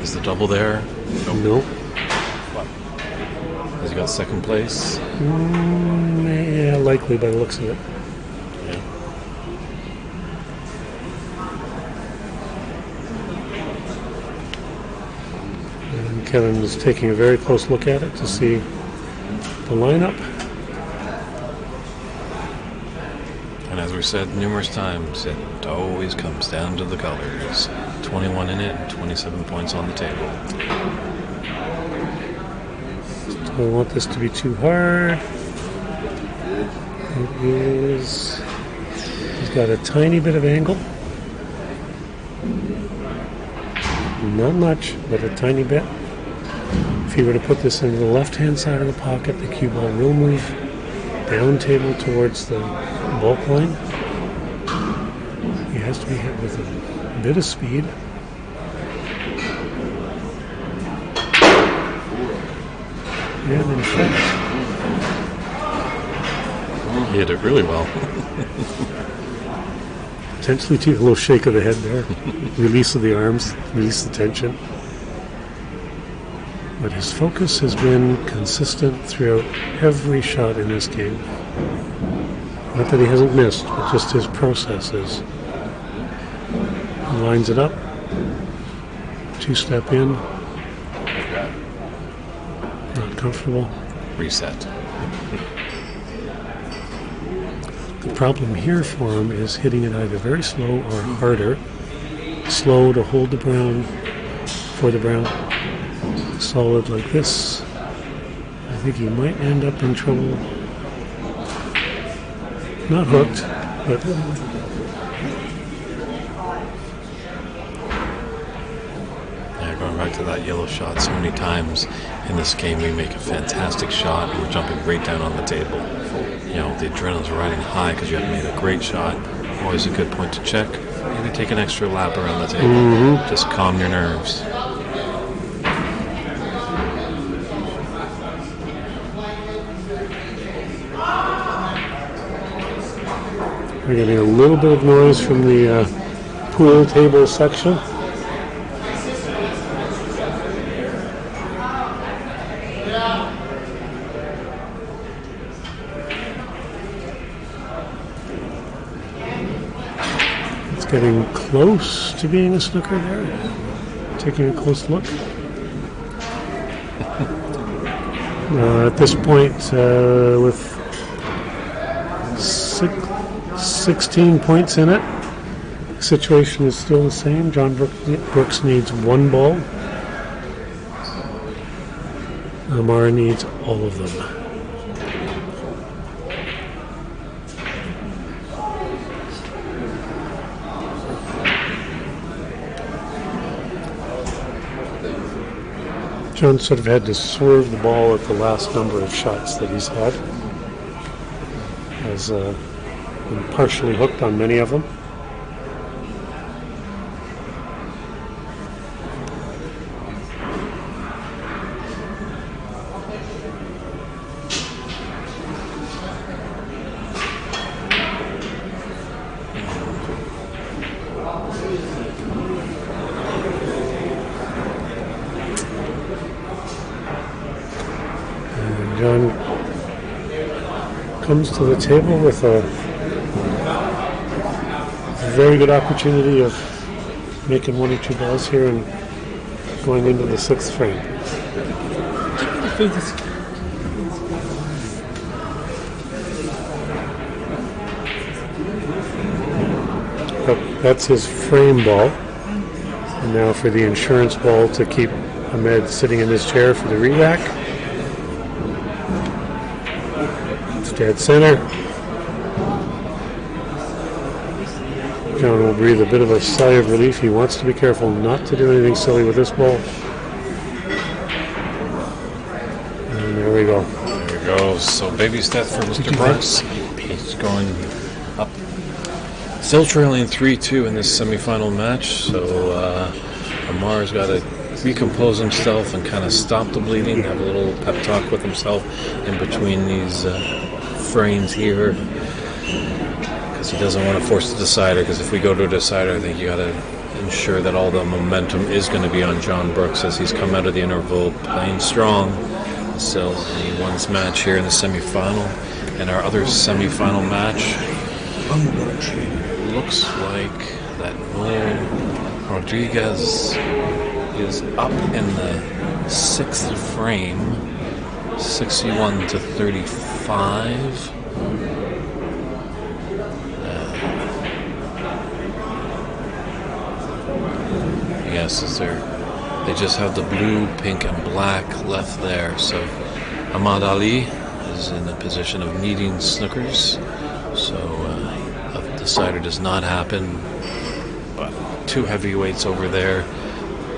Is the double there? Nope. Has he got second place? Yeah, likely by the looks of it. Yeah. And Kevin is taking a very close look at it to see the lineup. And as we said numerous times, it always comes down to the colors. 21 in it and 27 points on the table. Don't want this to be too hard. It is. He's got a tiny bit of angle. Not much, but a tiny bit. If he were to put this into the left-hand side of the pocket, the cue ball will move down table towards the bulk line. He has to be hit with a bit of speed. And in fact, He hit it really well. potentially too. A little shake of the head there. Release of the arms, release the tension. But his focus has been consistent throughout every shot in this game. Not that he hasn't missed, but just his processes. He lines it up. Two-step in. Not comfortable. Reset. The problem here for him is hitting it either very slow or harder. Slow to hold the brown for the brown. Solid like this. I think he might end up in trouble. Not hooked, but Yeah, going back to that yellow shot, so many times in this game we make a fantastic shot and we're jumping right down on the table. You know, the adrenaline's riding high because you have made a great shot. Always a good point to check. Maybe take an extra lap around the table. Just calm your nerves. we're getting a little bit of noise from the pool table section. Getting close to being a snooker there. Taking a close look. At this point, with 16 points in it, the situation is still the same. John Brooks needs one ball. Ahmad needs all of them. John sort of had to swerve the ball at the last number of shots that he's had. Has been partially hooked on many of them. John comes to the table with a very good opportunity of making one or two balls here and going into the sixth frame. That's his frame ball. And now for the insurance ball to keep Ahmad sitting in his chair for the re-rack. Dead center. John will breathe a bit of a sigh of relief. He wants to be careful not to do anything silly with this ball. And there we go. There we go. So baby step for Mr. Brooks. He's going up. Still trailing 3-2 in this semifinal match. So Amar's got to recompose himself and kind of stop the bleeding. Have a little pep talk with himself in between these frames here, because he doesn't want to force the decider, because if we go to a decider, I think you got to ensure that all the momentum is going to be on John Brooks as he's come out of the interval playing strong. Still, he won this match here in the semifinal. And our other semifinal match looks like that Noel Rodriguez is up in the sixth frame, 61-35. Yes, is there? They just have the blue, pink, and black left there. So Ahmad Ali is in a position of needing snookers. So a decider does not happen. But two heavyweights over there.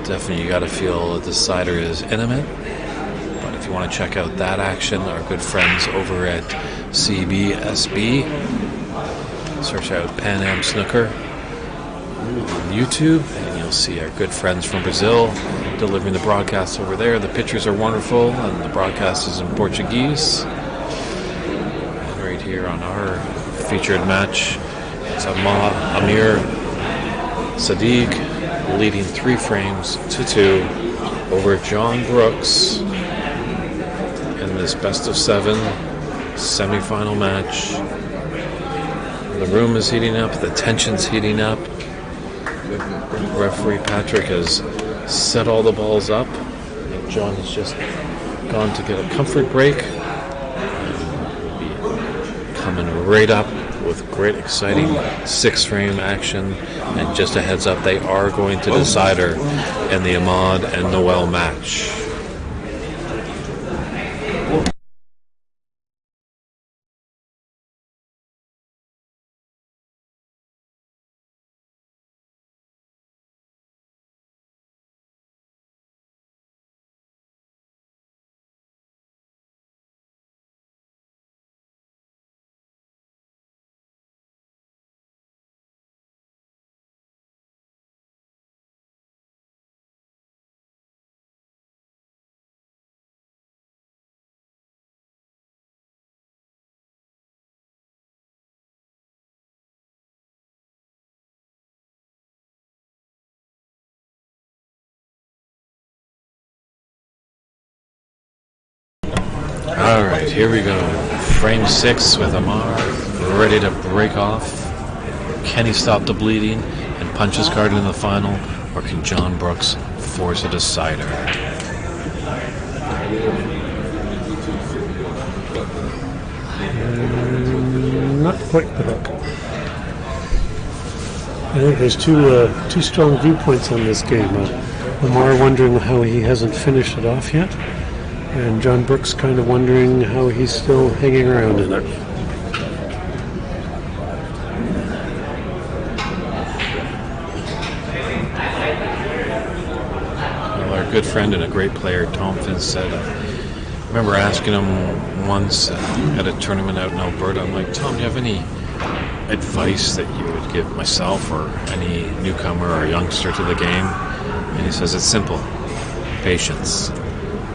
Definitely, you got to feel the decider is intimate. But if you want to check out that action, our good friends over at CBSB, search out Pan Am Snooker on YouTube, and you'll see our good friends from Brazil delivering the broadcasts over there. The pictures are wonderful, and the broadcast is in Portuguese. And right here on our featured match It's Amir Sadiq leading 3 frames to 2 over John Brooks in this best of 7 semifinal match. The room is heating up, the tension's heating up. Referee Patrick has set all the balls up. John has just gone to get a comfort break. We'll be coming right up with great exciting 6-frame action. And just a heads up, they are going to decide her in the Ahmad and Noel match. All right, here we go. Frame 6 with Amar ready to break off. Can he stop the bleeding and punch his card in the final, or can John Brooks force a decider? Not quite the hook. I think there's two strong viewpoints on this game. Lamar wondering how he hasn't finished it off yet, and John Brooks kind of wondering how he's still hanging around in it. Well, our good friend and a great player, Tom Finn, said, I remember asking him once at a tournament out in Alberta, I'm like, Tom, do you have any advice that you would give myself or any newcomer or youngster to the game? And he says, it's simple. Patience.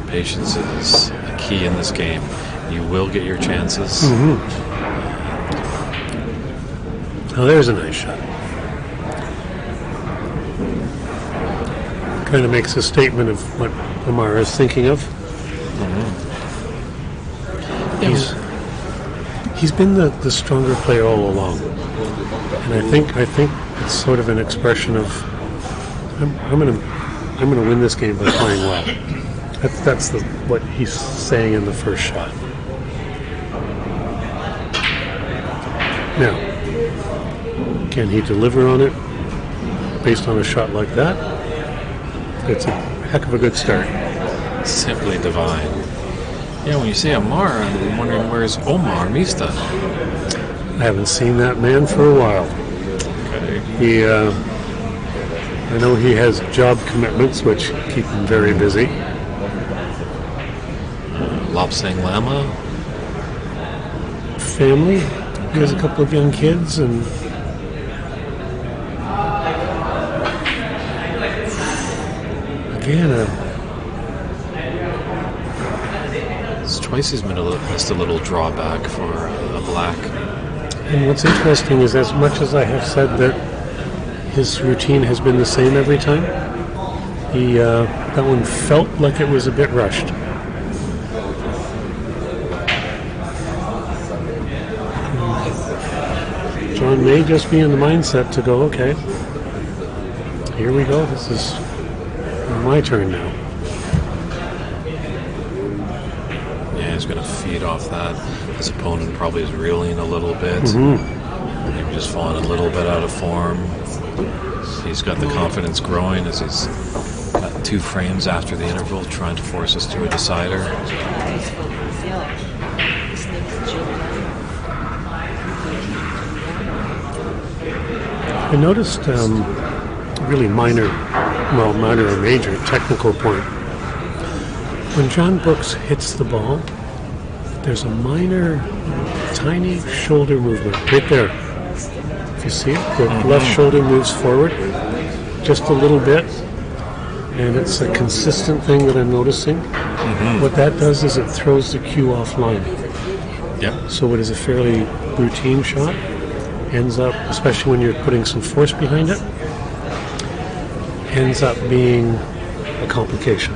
Patience is a key in this game. You will get your chances. Mm-hmm. Oh, there's a nice shot. Kind of makes a statement of what Amar is thinking of. Mm-hmm. He's been the stronger player all along, and I think it's sort of an expression of I'm gonna win this game by playing well. That's what he's saying in the first shot. Now, can he deliver on it based on a shot like that? It's a heck of a good start. Simply divine. Yeah, when you say Amar, I'm wondering where's Omar Mista? I haven't seen that man for a while. Okay. I know he has job commitments which keep him very busy. Lopsang Lama? Family. He has a couple of young kids, and again, It's twice he's missed a little drawback for a black. and what's interesting is, as much as I have said that his routine has been the same every time, that one felt like it was a bit rushed. John may just be in the mindset to go, okay, here we go, this is my turn now. Yeah, he's going to feed off that. His opponent probably is reeling a little bit. Mm-hmm. Maybe just falling a little bit out of form. He's got the confidence growing as he's got 2 frames after the interval, trying to force us to a decider. I noticed really minor or major technical point. When John Brooks hits the ball, there's a minor, tiny shoulder movement right there. If you see it, the left shoulder moves forward just a little bit, and it's a consistent thing that I'm noticing. Mm-hmm. What that does is it throws the cue offline. Yep. So it is a fairly routine shot, ends up, especially when you're putting some force behind it, ends up being a complication.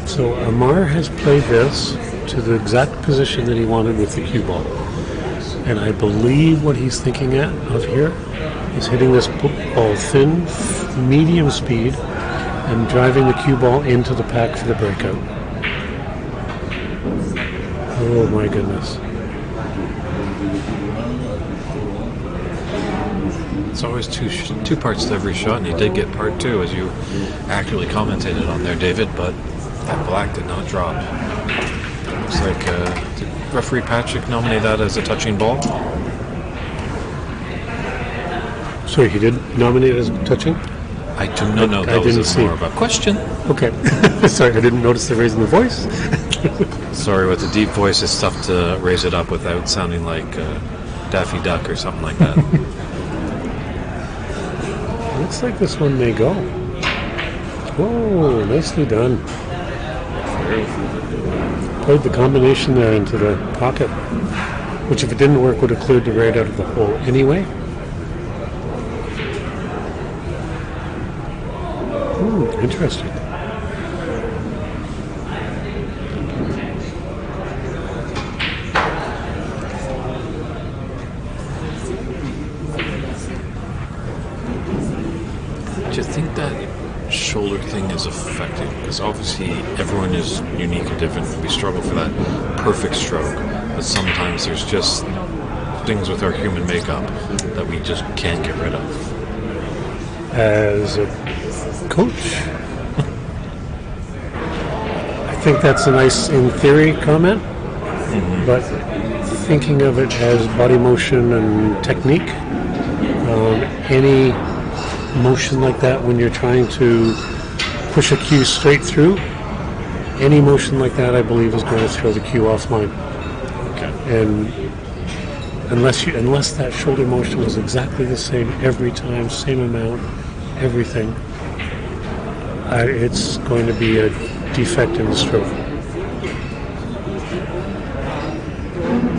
So Ahmad has played this to the exact position that he wanted with the cue ball. And I believe what he's thinking of here is hitting this ball thin, medium speed, and driving the cue ball into the pack for the breakout. Oh my goodness. It's always two parts to every shot, and he did get part two, as you accurately commentated on there, David, but that black did not drop. Looks like did referee Patrick nominate that as a touching ball? Sorry, he did nominate it as touching? I do not know. That was more of a question. Okay. Sorry, I didn't notice the raising the voice. Sorry, with the deep voice, it's tough to raise it up without sounding like Daffy Duck or something like that. Looks like this one may go. Whoa, nicely done. Played the combination there into the pocket, which if it didn't work would have cleared the right out of the hole anyway. Interesting. Do you think that shoulder thing is effective? Because obviously everyone is unique and different, and we struggle for that perfect stroke. But sometimes there's just things with our human makeup that we just can't get rid of. As a coach, I think that's a nice, in theory, comment. But thinking of it as body motion and technique, any motion like that when you're trying to push a cue straight through, any motion like that I believe is going to throw the cue offline. Okay. And unless that shoulder motion was exactly the same every time, same amount, everything, it's going to be a defect in the stroke.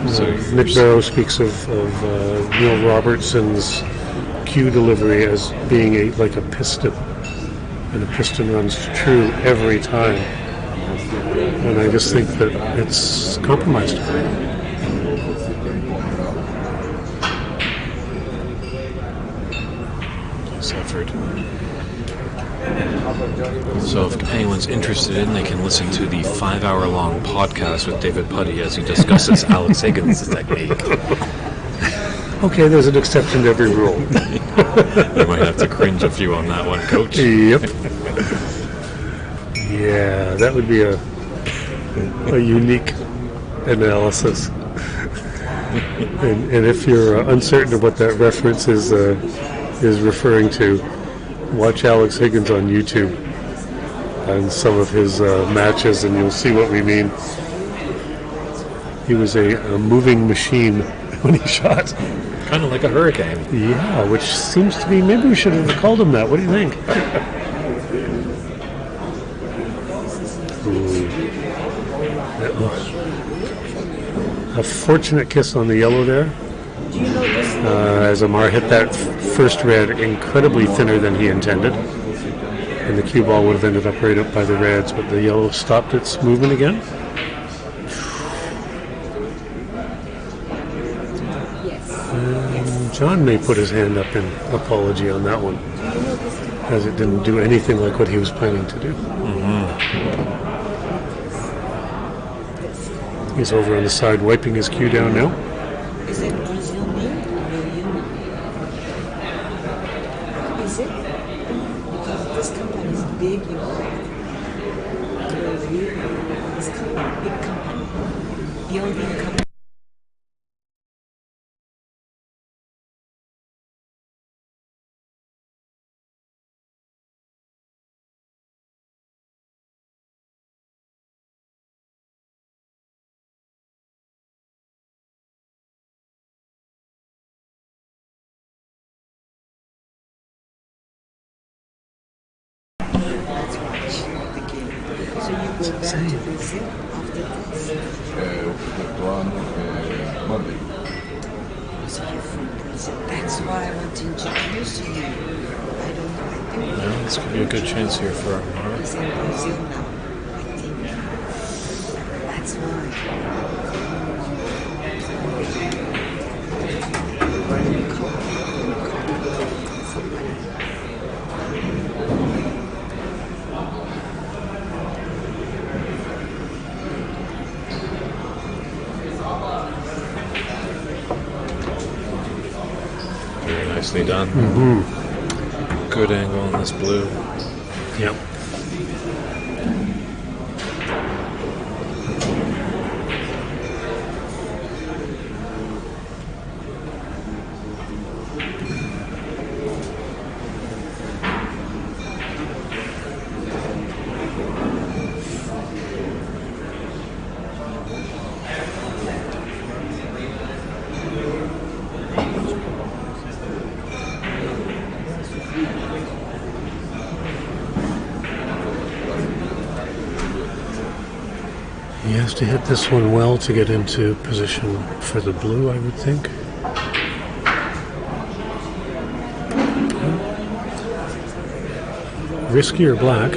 So Nick Barrow speaks of Neil Robertson's cue delivery as being like a piston, and a piston runs true every time. And I just think that it's compromised. Nice effort. So if anyone's interested in, they can listen to the 5-hour-long podcast with David Putty as he discusses Alex Higgins' technique. Okay, there's an exception to every rule. You might have to cringe a few on that one, Coach. Yep. Yeah, that would be a unique analysis. And if you're uncertain of what that reference is referring to, watch Alex Higgins on YouTube and some of his matches, and you'll see what we mean. He was a moving machine when he shot. Kind of like a hurricane. Yeah, which seems to be, maybe we should have called him that. What do you think? A fortunate kiss on the yellow there. As Ahmad hit that first red incredibly thinner than he intended. And the cue ball would have ended up right up by the reds, but the yellow stopped its movement again. John may put his hand up in apology on that one, as it didn't do anything like what he was planning to do. He's over on the side wiping his cue down now. Is it Brazil name or Brazil? Is it? Because this company is big, you know. Brazil, this company, big company, building company. to Brazil after this? One Monday. So you're from Brazil. That's why I want to introduce you. I don't know. I think Yeah, this could be a good chance here for Ahmad. he's in Brazil now. I think. That's why. Very nicely done. Good angle on this blue. Yep. He has to hit this one well to get into position for the blue, I would think. Riskier black.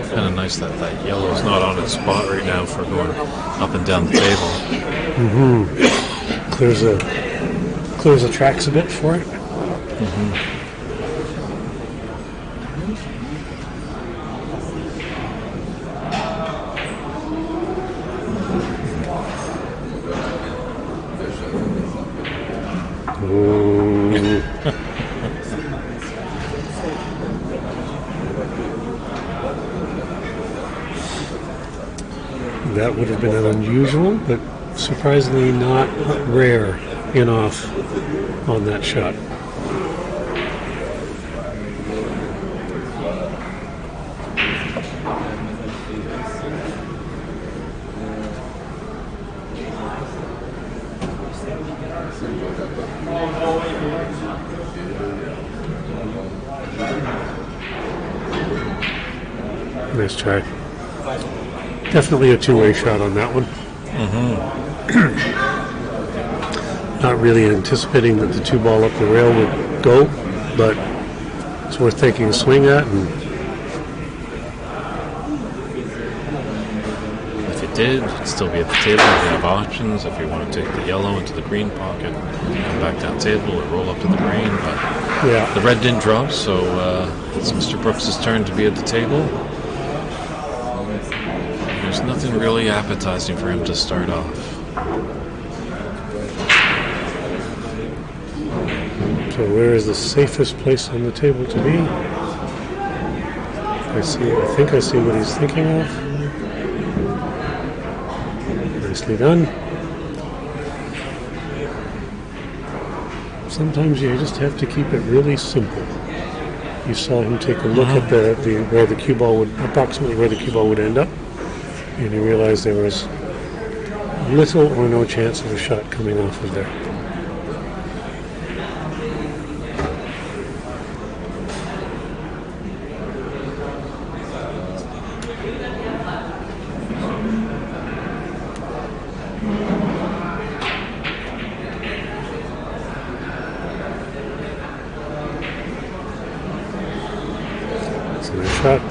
Kind of nice that that yellow's not on its spot right now for going up and down the table. Clears the tracks a bit for it. Ooh. That would have been unusual, but surprisingly not rare in off on that shot. Nice try. Definitely a two-way shot on that one. Not really anticipating that the two ball up the rail would go, but it's worth taking a swing at. And If it did, it'd still be at the table. You have options if you want to take the yellow into the green pocket, come back down table or roll up to the green. But yeah, the red didn't drop, so it's Mr. Brooks' turn to be at the table. There's nothing really appetizing for him to start off. so where is the safest place on the table to be? I think I see what he's thinking of. Nicely done. Sometimes you just have to keep it really simple. You saw him take a look at the where the cue ball would, approximately where the cue ball would end up, and he realized there was little or no chance of a shot coming off of there. That's a nice shot.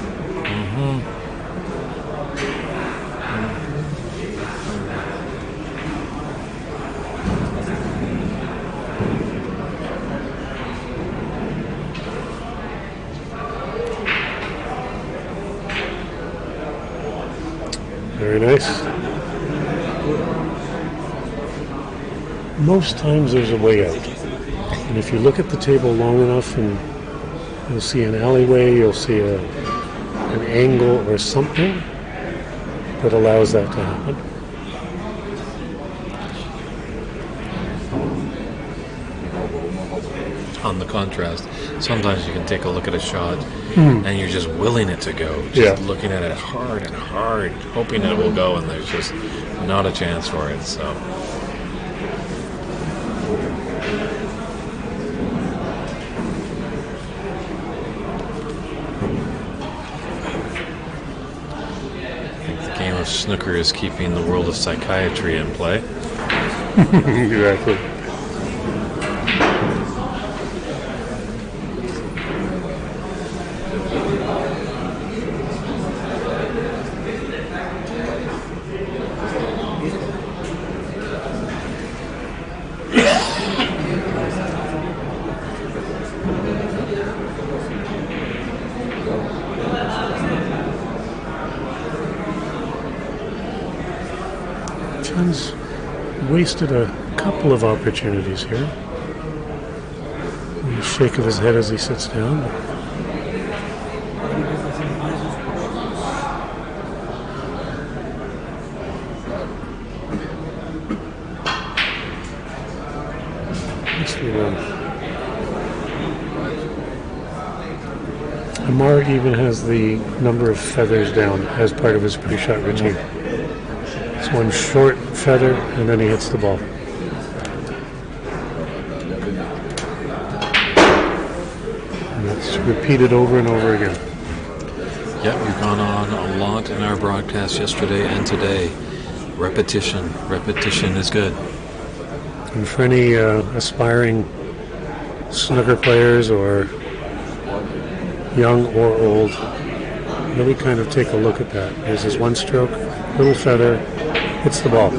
Very nice. Most times there's a way out. And if you look at the table long enough, and you'll see an alleyway, you'll see an angle or something that allows that to happen. On the contrast, sometimes you can take a look at a shot and you're just willing it to go, just looking at it hard and hard, hoping it will go, and there's just not a chance for it. So snooker is keeping the world of psychiatry in play. Exactly. John's wasted a couple of opportunities here. A shake of his head as he sits down. Nicely done. Ahmad even has the number of feathers down as part of his pre-shot routine. It's one short feather, and then he hits the ball. And it's repeated over and over again. Yeah, we've gone on a lot in our broadcast yesterday and today. Repetition. Repetition is good. And for any aspiring snooker players or young or old, really kind of take a look at that. There's this one stroke, little feather, hits the ball.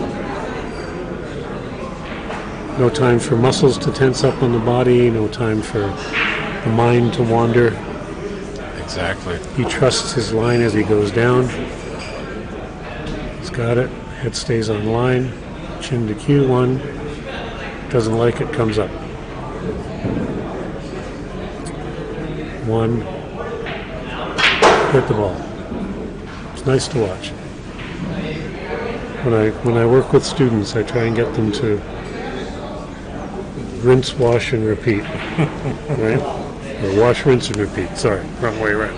No time for muscles to tense up on the body, no time for the mind to wander. Exactly. He trusts his line as he goes down. He's got it. Head stays on line. Chin to cue, one. Doesn't like it, comes up. One. Hit the ball. It's nice to watch. When I work with students, I try and get them to rinse, wash, and repeat. Right? Or wash, rinse, and repeat. Sorry, wrong way around.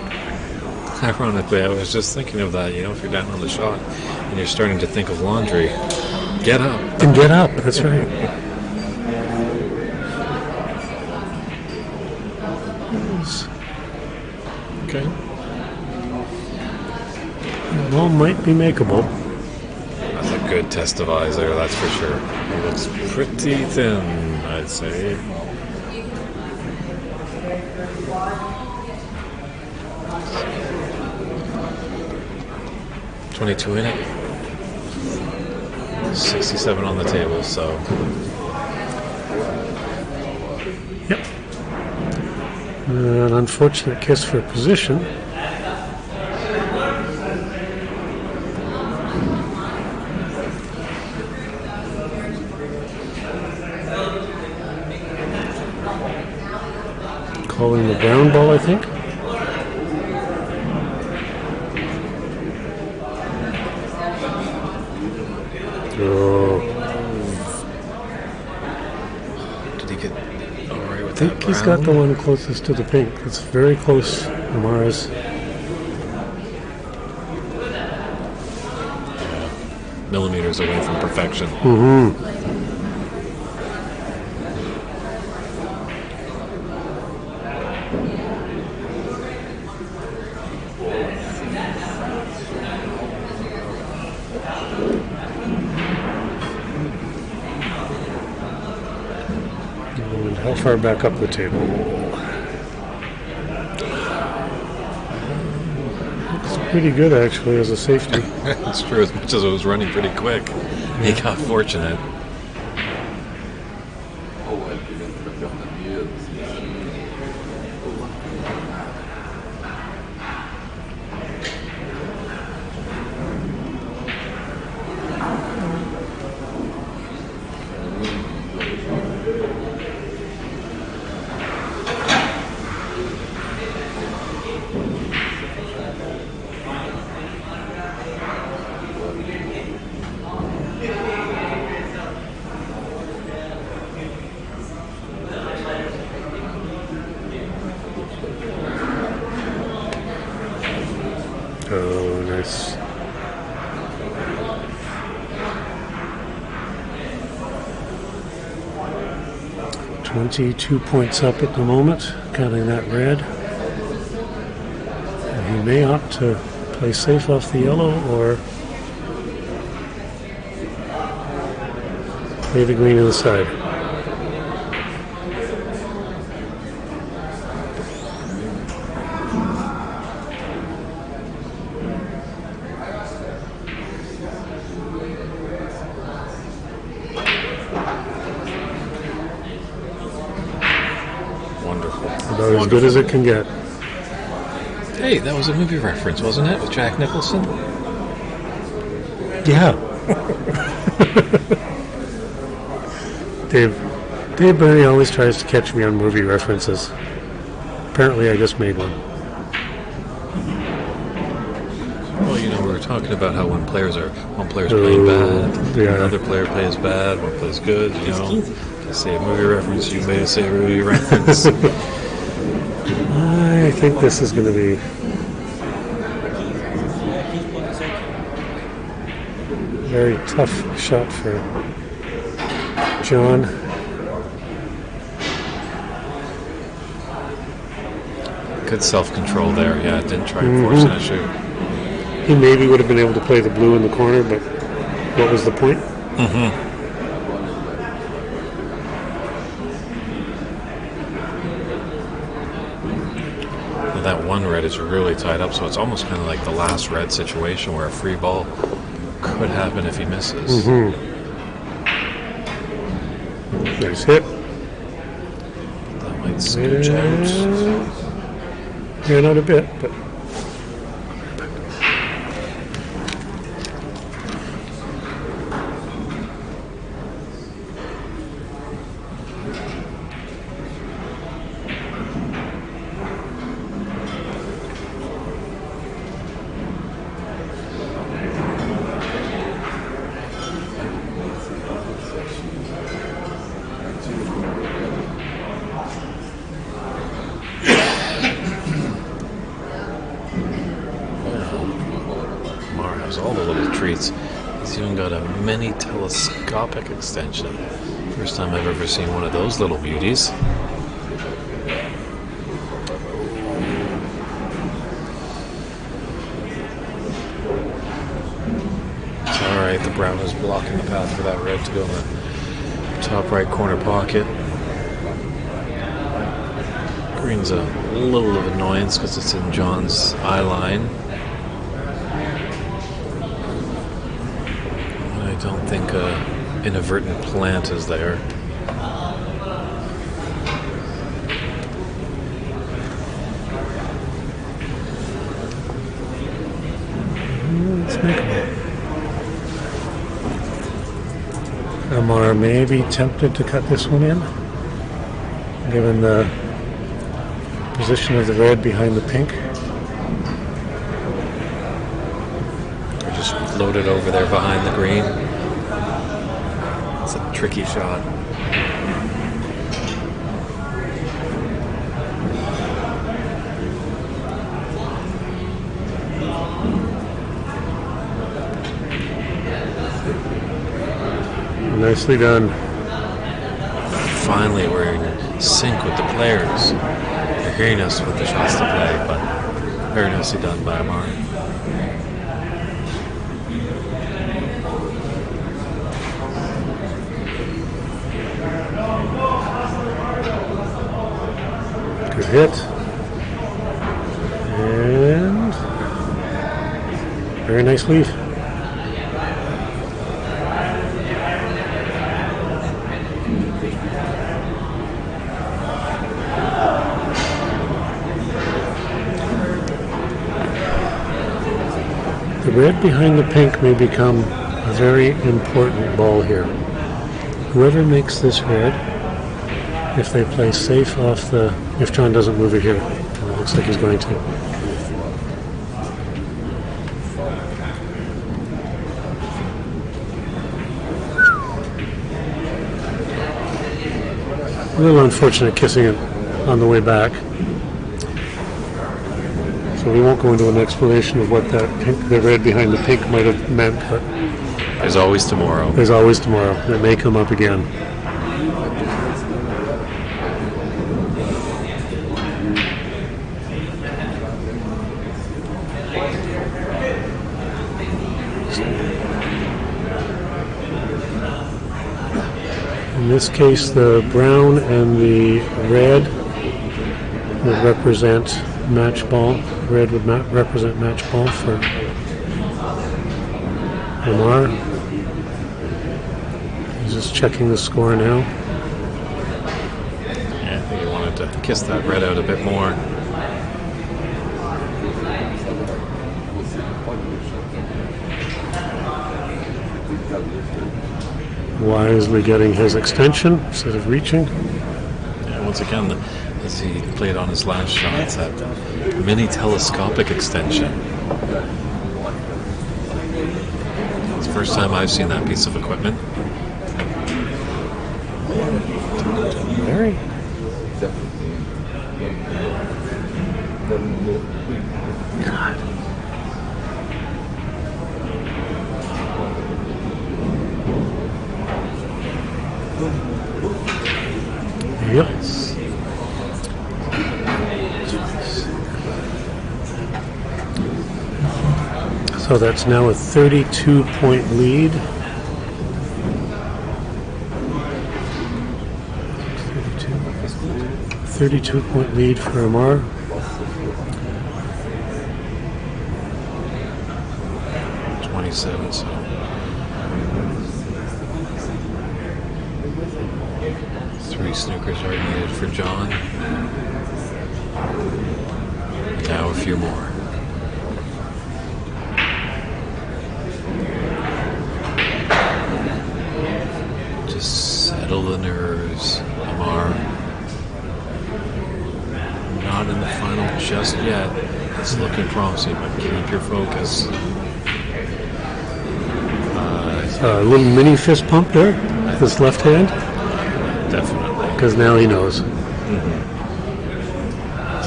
Ironically, I was just thinking of that. You know, if you're down on the shot and you're starting to think of laundry, get up. And get up, that's right. Okay. The ball might be makeable. That's a good test of eyes there, that's for sure. He looks pretty thin, I'd say. $22 in it. 67 on the table, so. Yep. An unfortunate kiss for position. Calling the brown ball, I think. Oh. Did he get all right with I think that he's got the brown? one closest to the pink. It's very close, Amara's. Millimeters away from perfection. Mm-hmm. And how far back up the table? Looks pretty good, actually, as a safety. That's true, as much as it was running pretty quick. He got fortunate. Oh, nice. $22 points up at the moment, counting that red. And he may opt to play safe off the yellow or Play the green to the side. Wonderful. About as good as it can get. Hey, that was a movie reference, wasn't it? With Jack Nicholson? Yeah. Dave Burney always tries to catch me on movie references. Apparently I just made one. Well, you know, we were talking about how one player's playing bad, yeah. another player plays bad, one plays good, you know. To say a movie reference, you may say a movie reference. I think this is going to be a very tough shot for John. Good self-control there. Yeah, didn't try and force an issue. He maybe would have been able to play the blue in the corner, but what was the point? Well, that one red is really tied up, so it's almost kind of like the last red situation where a free ball could happen if he misses. Nice hit. That might scooch out. Ran out a bit, but All the little treats. He's even got a mini telescopic extension. First time I've ever seen one of those little beauties. It's alright, the brown is blocking the path for that red to go in the top right corner pocket. Green's a little of annoyance because it's in John's eye line. I don't think an inadvertent plant is there. it's makeable. Ahmad may be tempted to cut this one in, given the position of the red behind the pink. Or just float it over there behind the green. It's a tricky shot. Nicely done. Finally, we're in sync with the players. They're hearing us with the shots to play, but very nicely done by Ahmad. Good hit. And very nice lead. The red behind the pink may become a very important ball here. Whoever makes this red, if they play safe off the, if John doesn't move it here, and it looks like he's going to. A little unfortunate kissing it on the way back. So we won't go into an explanation of what that pink, the red behind the pink might have meant, but There's always tomorrow. there's always tomorrow. It may come up again. this case, the brown and the red would represent match ball. Red would represent match ball for Lamar. He's just checking the score now. Yeah, I think he wanted to kiss that red out a bit more. Wisely getting his extension instead of reaching. Yeah, once again, as he played on his last shot, it's that mini telescopic extension. It's the first time I've seen that piece of equipment. Very. God. Yep. So that's now a 32-point lead. 32-point lead for Ahmad. So 3 snookers are needed for John. Now a few more. Just settle the nerves, Ahmad. Not in the final just yet. It's looking promising, but keep your focus. A little mini fist pump there, this left hand. Definitely. Because now he knows.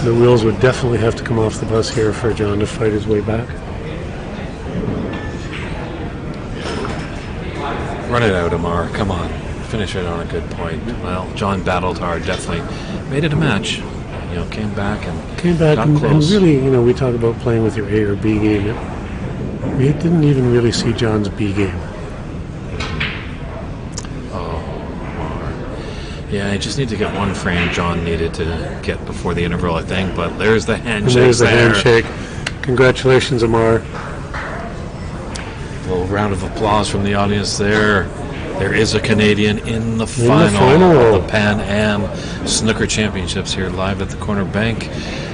The wheels would definitely have to come off the bus here for John to fight his way back. Run it out, Ahmad. Come on. Finish it on a good point. Well, John battled hard, definitely. Made it a match. You know, came back and got and close. really, you know, we talk about playing with your A or B game. We didn't even really see John's B game. Yeah, I just need to get one frame John needed to get before the interval, I think. But there's the handshake. And there's the handshake. Congratulations, Ahmad. A little round of applause from the audience there. There is a Canadian in the final of the Pan Am Snooker Championships here live at the Corner Bank.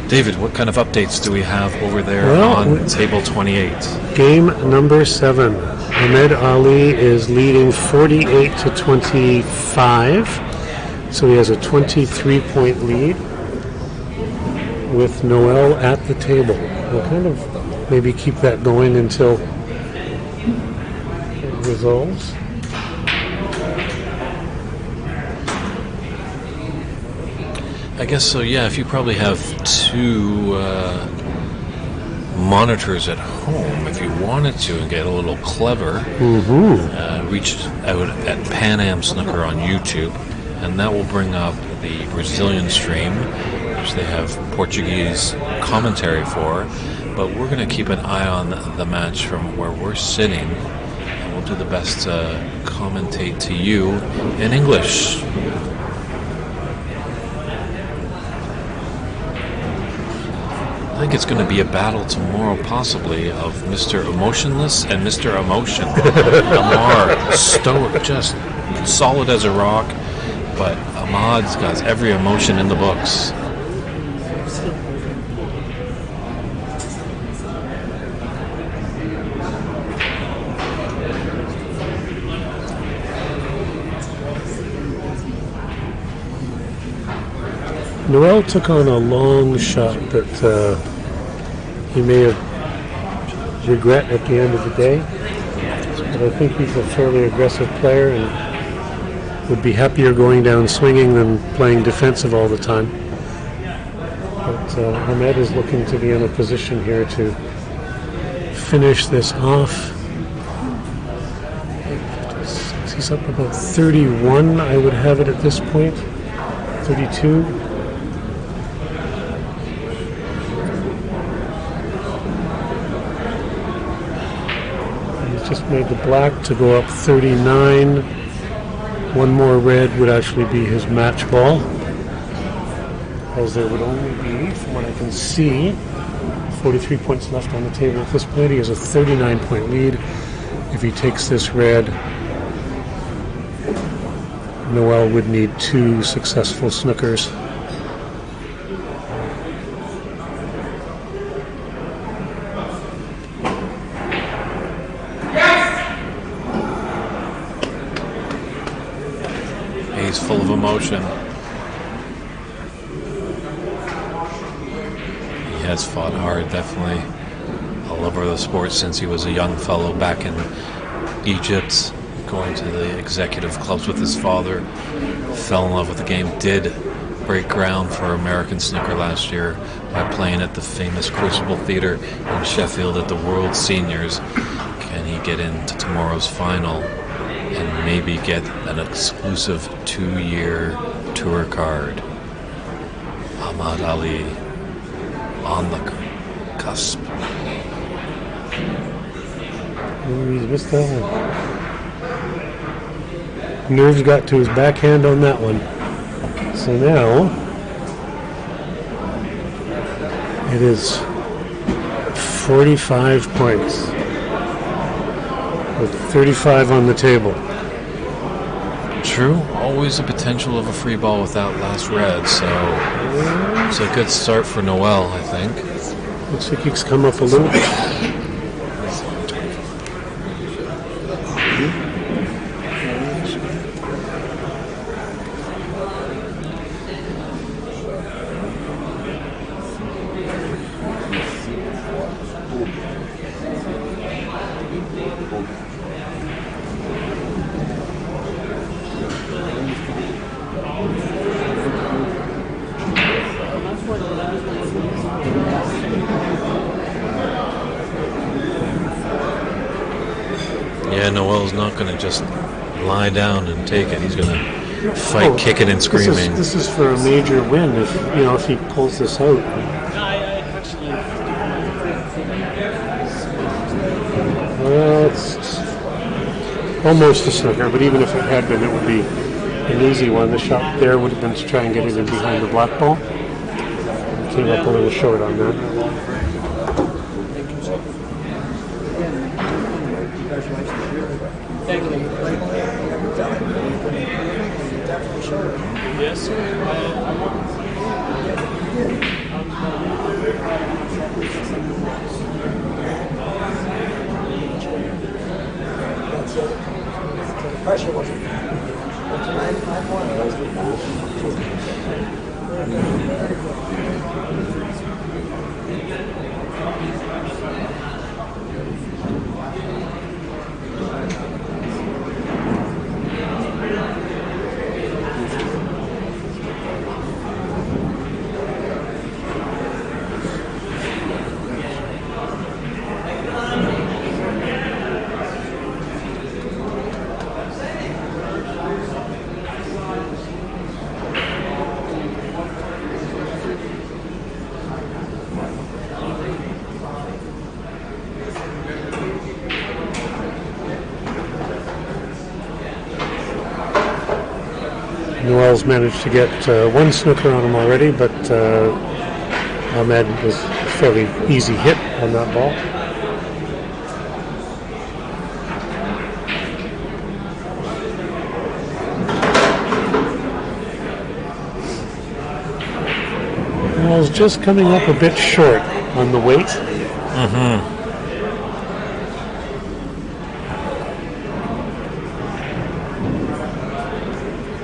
David, what kind of updates do we have over there on table 28? Game number 7. Ahmed Ali is leading 48 to 25. So he has a 23-point lead with Noel at the table. We'll kind of maybe keep that going until it resolves. I guess so, yeah. If you probably have 2 monitors at home, if you wanted to and get a little clever, reach out at Pan Am Snooker on YouTube. And that will bring up the Brazilian stream, which they have Portuguese commentary for. But we're going to keep an eye on the match from where we're sitting. And we'll do the best to commentate to you in English. I think it's going to be a battle tomorrow, possibly, of Mr. Emotionless and Mr. Emotion. Ahmad, stoic, just solid as a rock. But Ahmad's got every emotion in the books. Noel took on a long shot that he may have regret at the end of the day. But I think he's a fairly aggressive player and would be happier going down swinging than playing defensive all the time. But Ahmed is looking to be in a position here to finish this off. He's up about 31, I would have it at this point. 32. And he's just made the black to go up 39. One more red would actually be his match ball, as there would only be, from what I can see, 43 points left on the table. At this point, he has a 39-point lead. If he takes this red, Noel would need 2 successful snookers. He's full of emotion. He has fought hard, definitely. A lover of the sport since he was a young fellow back in Egypt, going to the executive clubs with his father. Fell in love with the game. Did break ground for American snooker last year by playing at the famous Crucible Theater in Sheffield at the World Seniors. Can he get into tomorrow's final and maybe get an exclusive 2-year tour card? Ahmad Ali on the cusp. He's missed that one. Nerves got to his backhand on that one. So now it is 45 points with 35 on the table. True, always a potential of a free ball with that last red, so it's a good start for Noel, I think. Looks like he's come up a little bit. Yeah, Noel's not going to just lie down and take it. He's going to fight, kicking and screaming. This is for a major win if he pulls this out. Well, it's almost a snooker, but even if it had been, it would be an easy one. The shot there would have been to try and get it in behind the black ball. Came up a little short on that. Pressure wasn't. Noel's managed to get one snooker on him already, but Ahmad was a fairly easy hit on that ball. Noel's just coming up a bit short on the weight.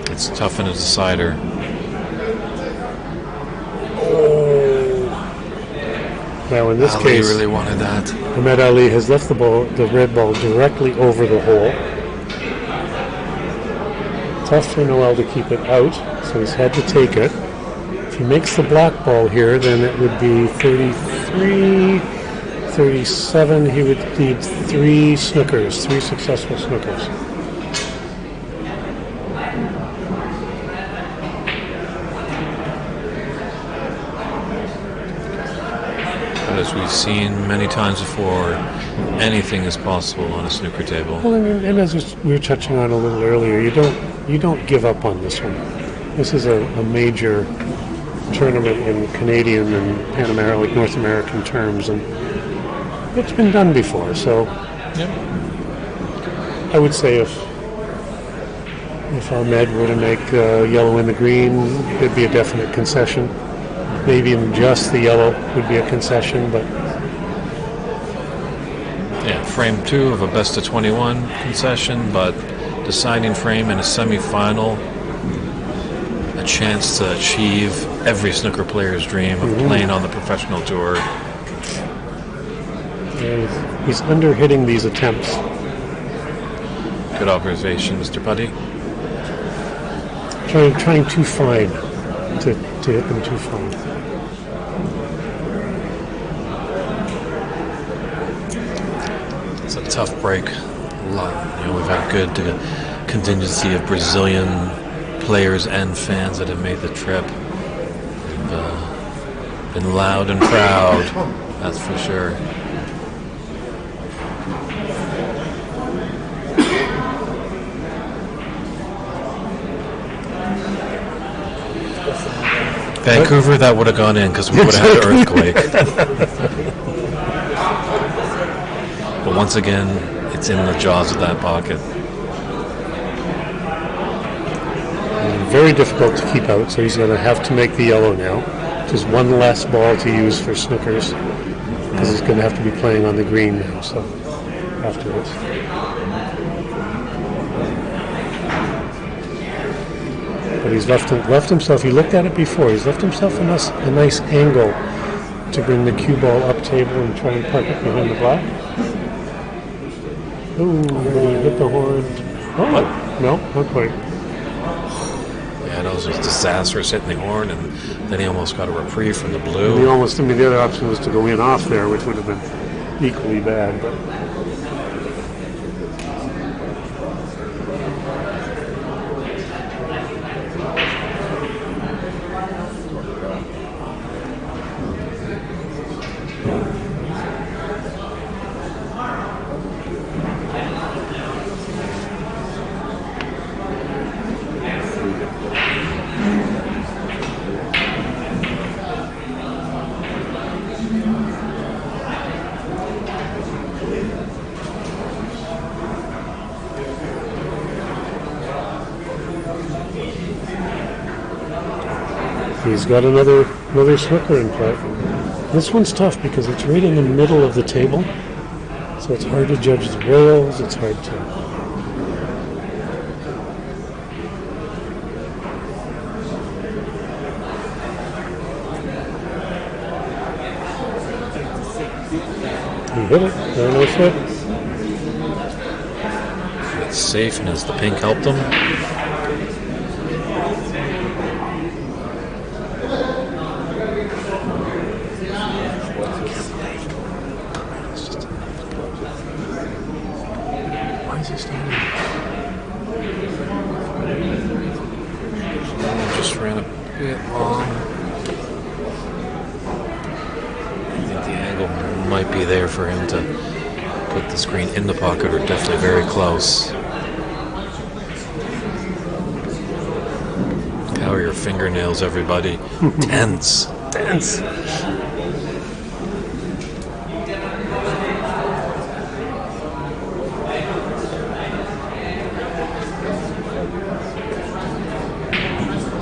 It's tough in a decider. Now in this Ali case, really wanted that. Ahmad Ali has left the red ball directly over the hole. Tough for Noel to keep it out, so he's had to take it. If he makes the black ball here, then it would be 33, 37. He would need 3 snookers, 3 successful snookers. as we've seen many times before, anything is possible on a snooker table. Well, and as we were touching on a little earlier, you don't give up on this one. This is a major tournament in Canadian and Pan American, like North American terms, and it's been done before. So, Yep. I would say if Ahmad were to make yellow in the green, it'd be a definite concession. Maybe even just the yellow would be a concession, but Yeah, frame 2 of a best of 21 concession, but deciding frame in a semi-final, a chance to achieve every snooker player's dream of playing on the professional tour. he's under-hitting these attempts. Good observation, Mr. Putty. Trying too fine to hit them too fine. It's a tough break. We've had a good contingency of Brazilian players and fans that have made the trip. They've been loud and proud, that's for sure. Vancouver, that would have gone in because we would have had an earthquake. But once again, it's in the jaws of that pocket. Very difficult to keep out, so he's going to have to make the yellow now. Just one less ball to use for snookers, because he's going to have to be playing on the green now. So after this, but he's left himself. He looked at it before. He's left himself a nice angle to bring the cue ball up table and try and park it behind the black. Ooh, he hit the horn. Oh, no, not quite. Yeah, that was disastrous hitting the horn, and then he almost got a reprieve from the And blue. the other option was to go in off there, which would have been equally bad. But he's got another snooker in play. This one's tough because it's right in the middle of the table, so it's hard to judge the rails. It's hard to. He hit it. Very nice hit. It's safe, and as the pink helped him. Why is he standing? Just ran a bit long. I think the angle might be there for him to put the screen in the pocket, or definitely very close. How are your fingernails, everybody? Tense. Tense.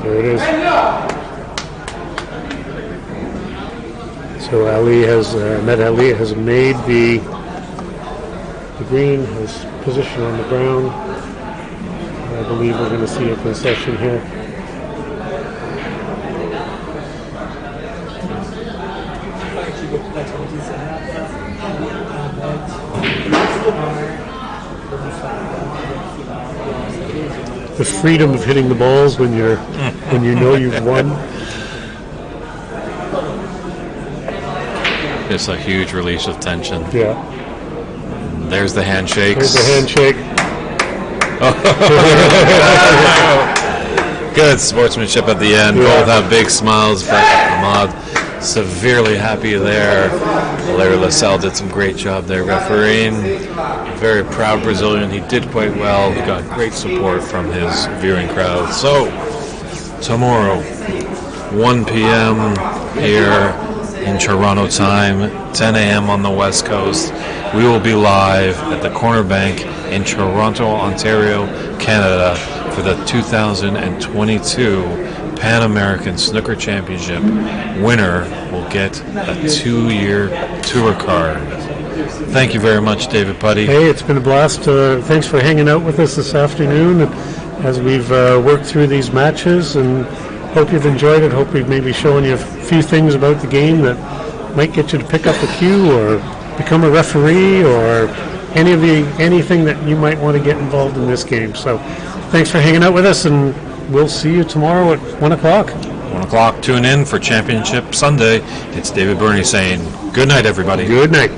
There it is. So Ahmed Ali has made the green, his position on the ground. I believe we're going to see a concession here. The freedom of hitting the balls when you know you've won. It's a huge release of tension. Yeah. There's the handshakes. There's the handshake. Good sportsmanship at the end. Yeah. Both have big smiles. But Ahmad severely happy there. Larry LaSalle did some great job there refereeing. Very proud Brazilian. He did quite well. He got great support from his viewing crowd. So, tomorrow, 1 p.m. here in Toronto time, 10 a.m. on the West Coast. We will be live at the Corner Bank in Toronto, Ontario, Canada for the 2022 Pan American Snooker Championship. Winner will get a 2-year tour card. Thank you very much, David Putty. Hey, it's been a blast. Thanks for hanging out with us this afternoon as we've worked through these matches, and hope you've enjoyed it. Hope we've maybe shown you a few things about the game that might get you to pick up a cue or become a referee or anything that you might want to get involved in this game. So thanks for hanging out with us, and we'll see you tomorrow at 1 o'clock. 1 o'clock, tune in for Championship Sunday. It's David Burney saying good night, everybody. Good night.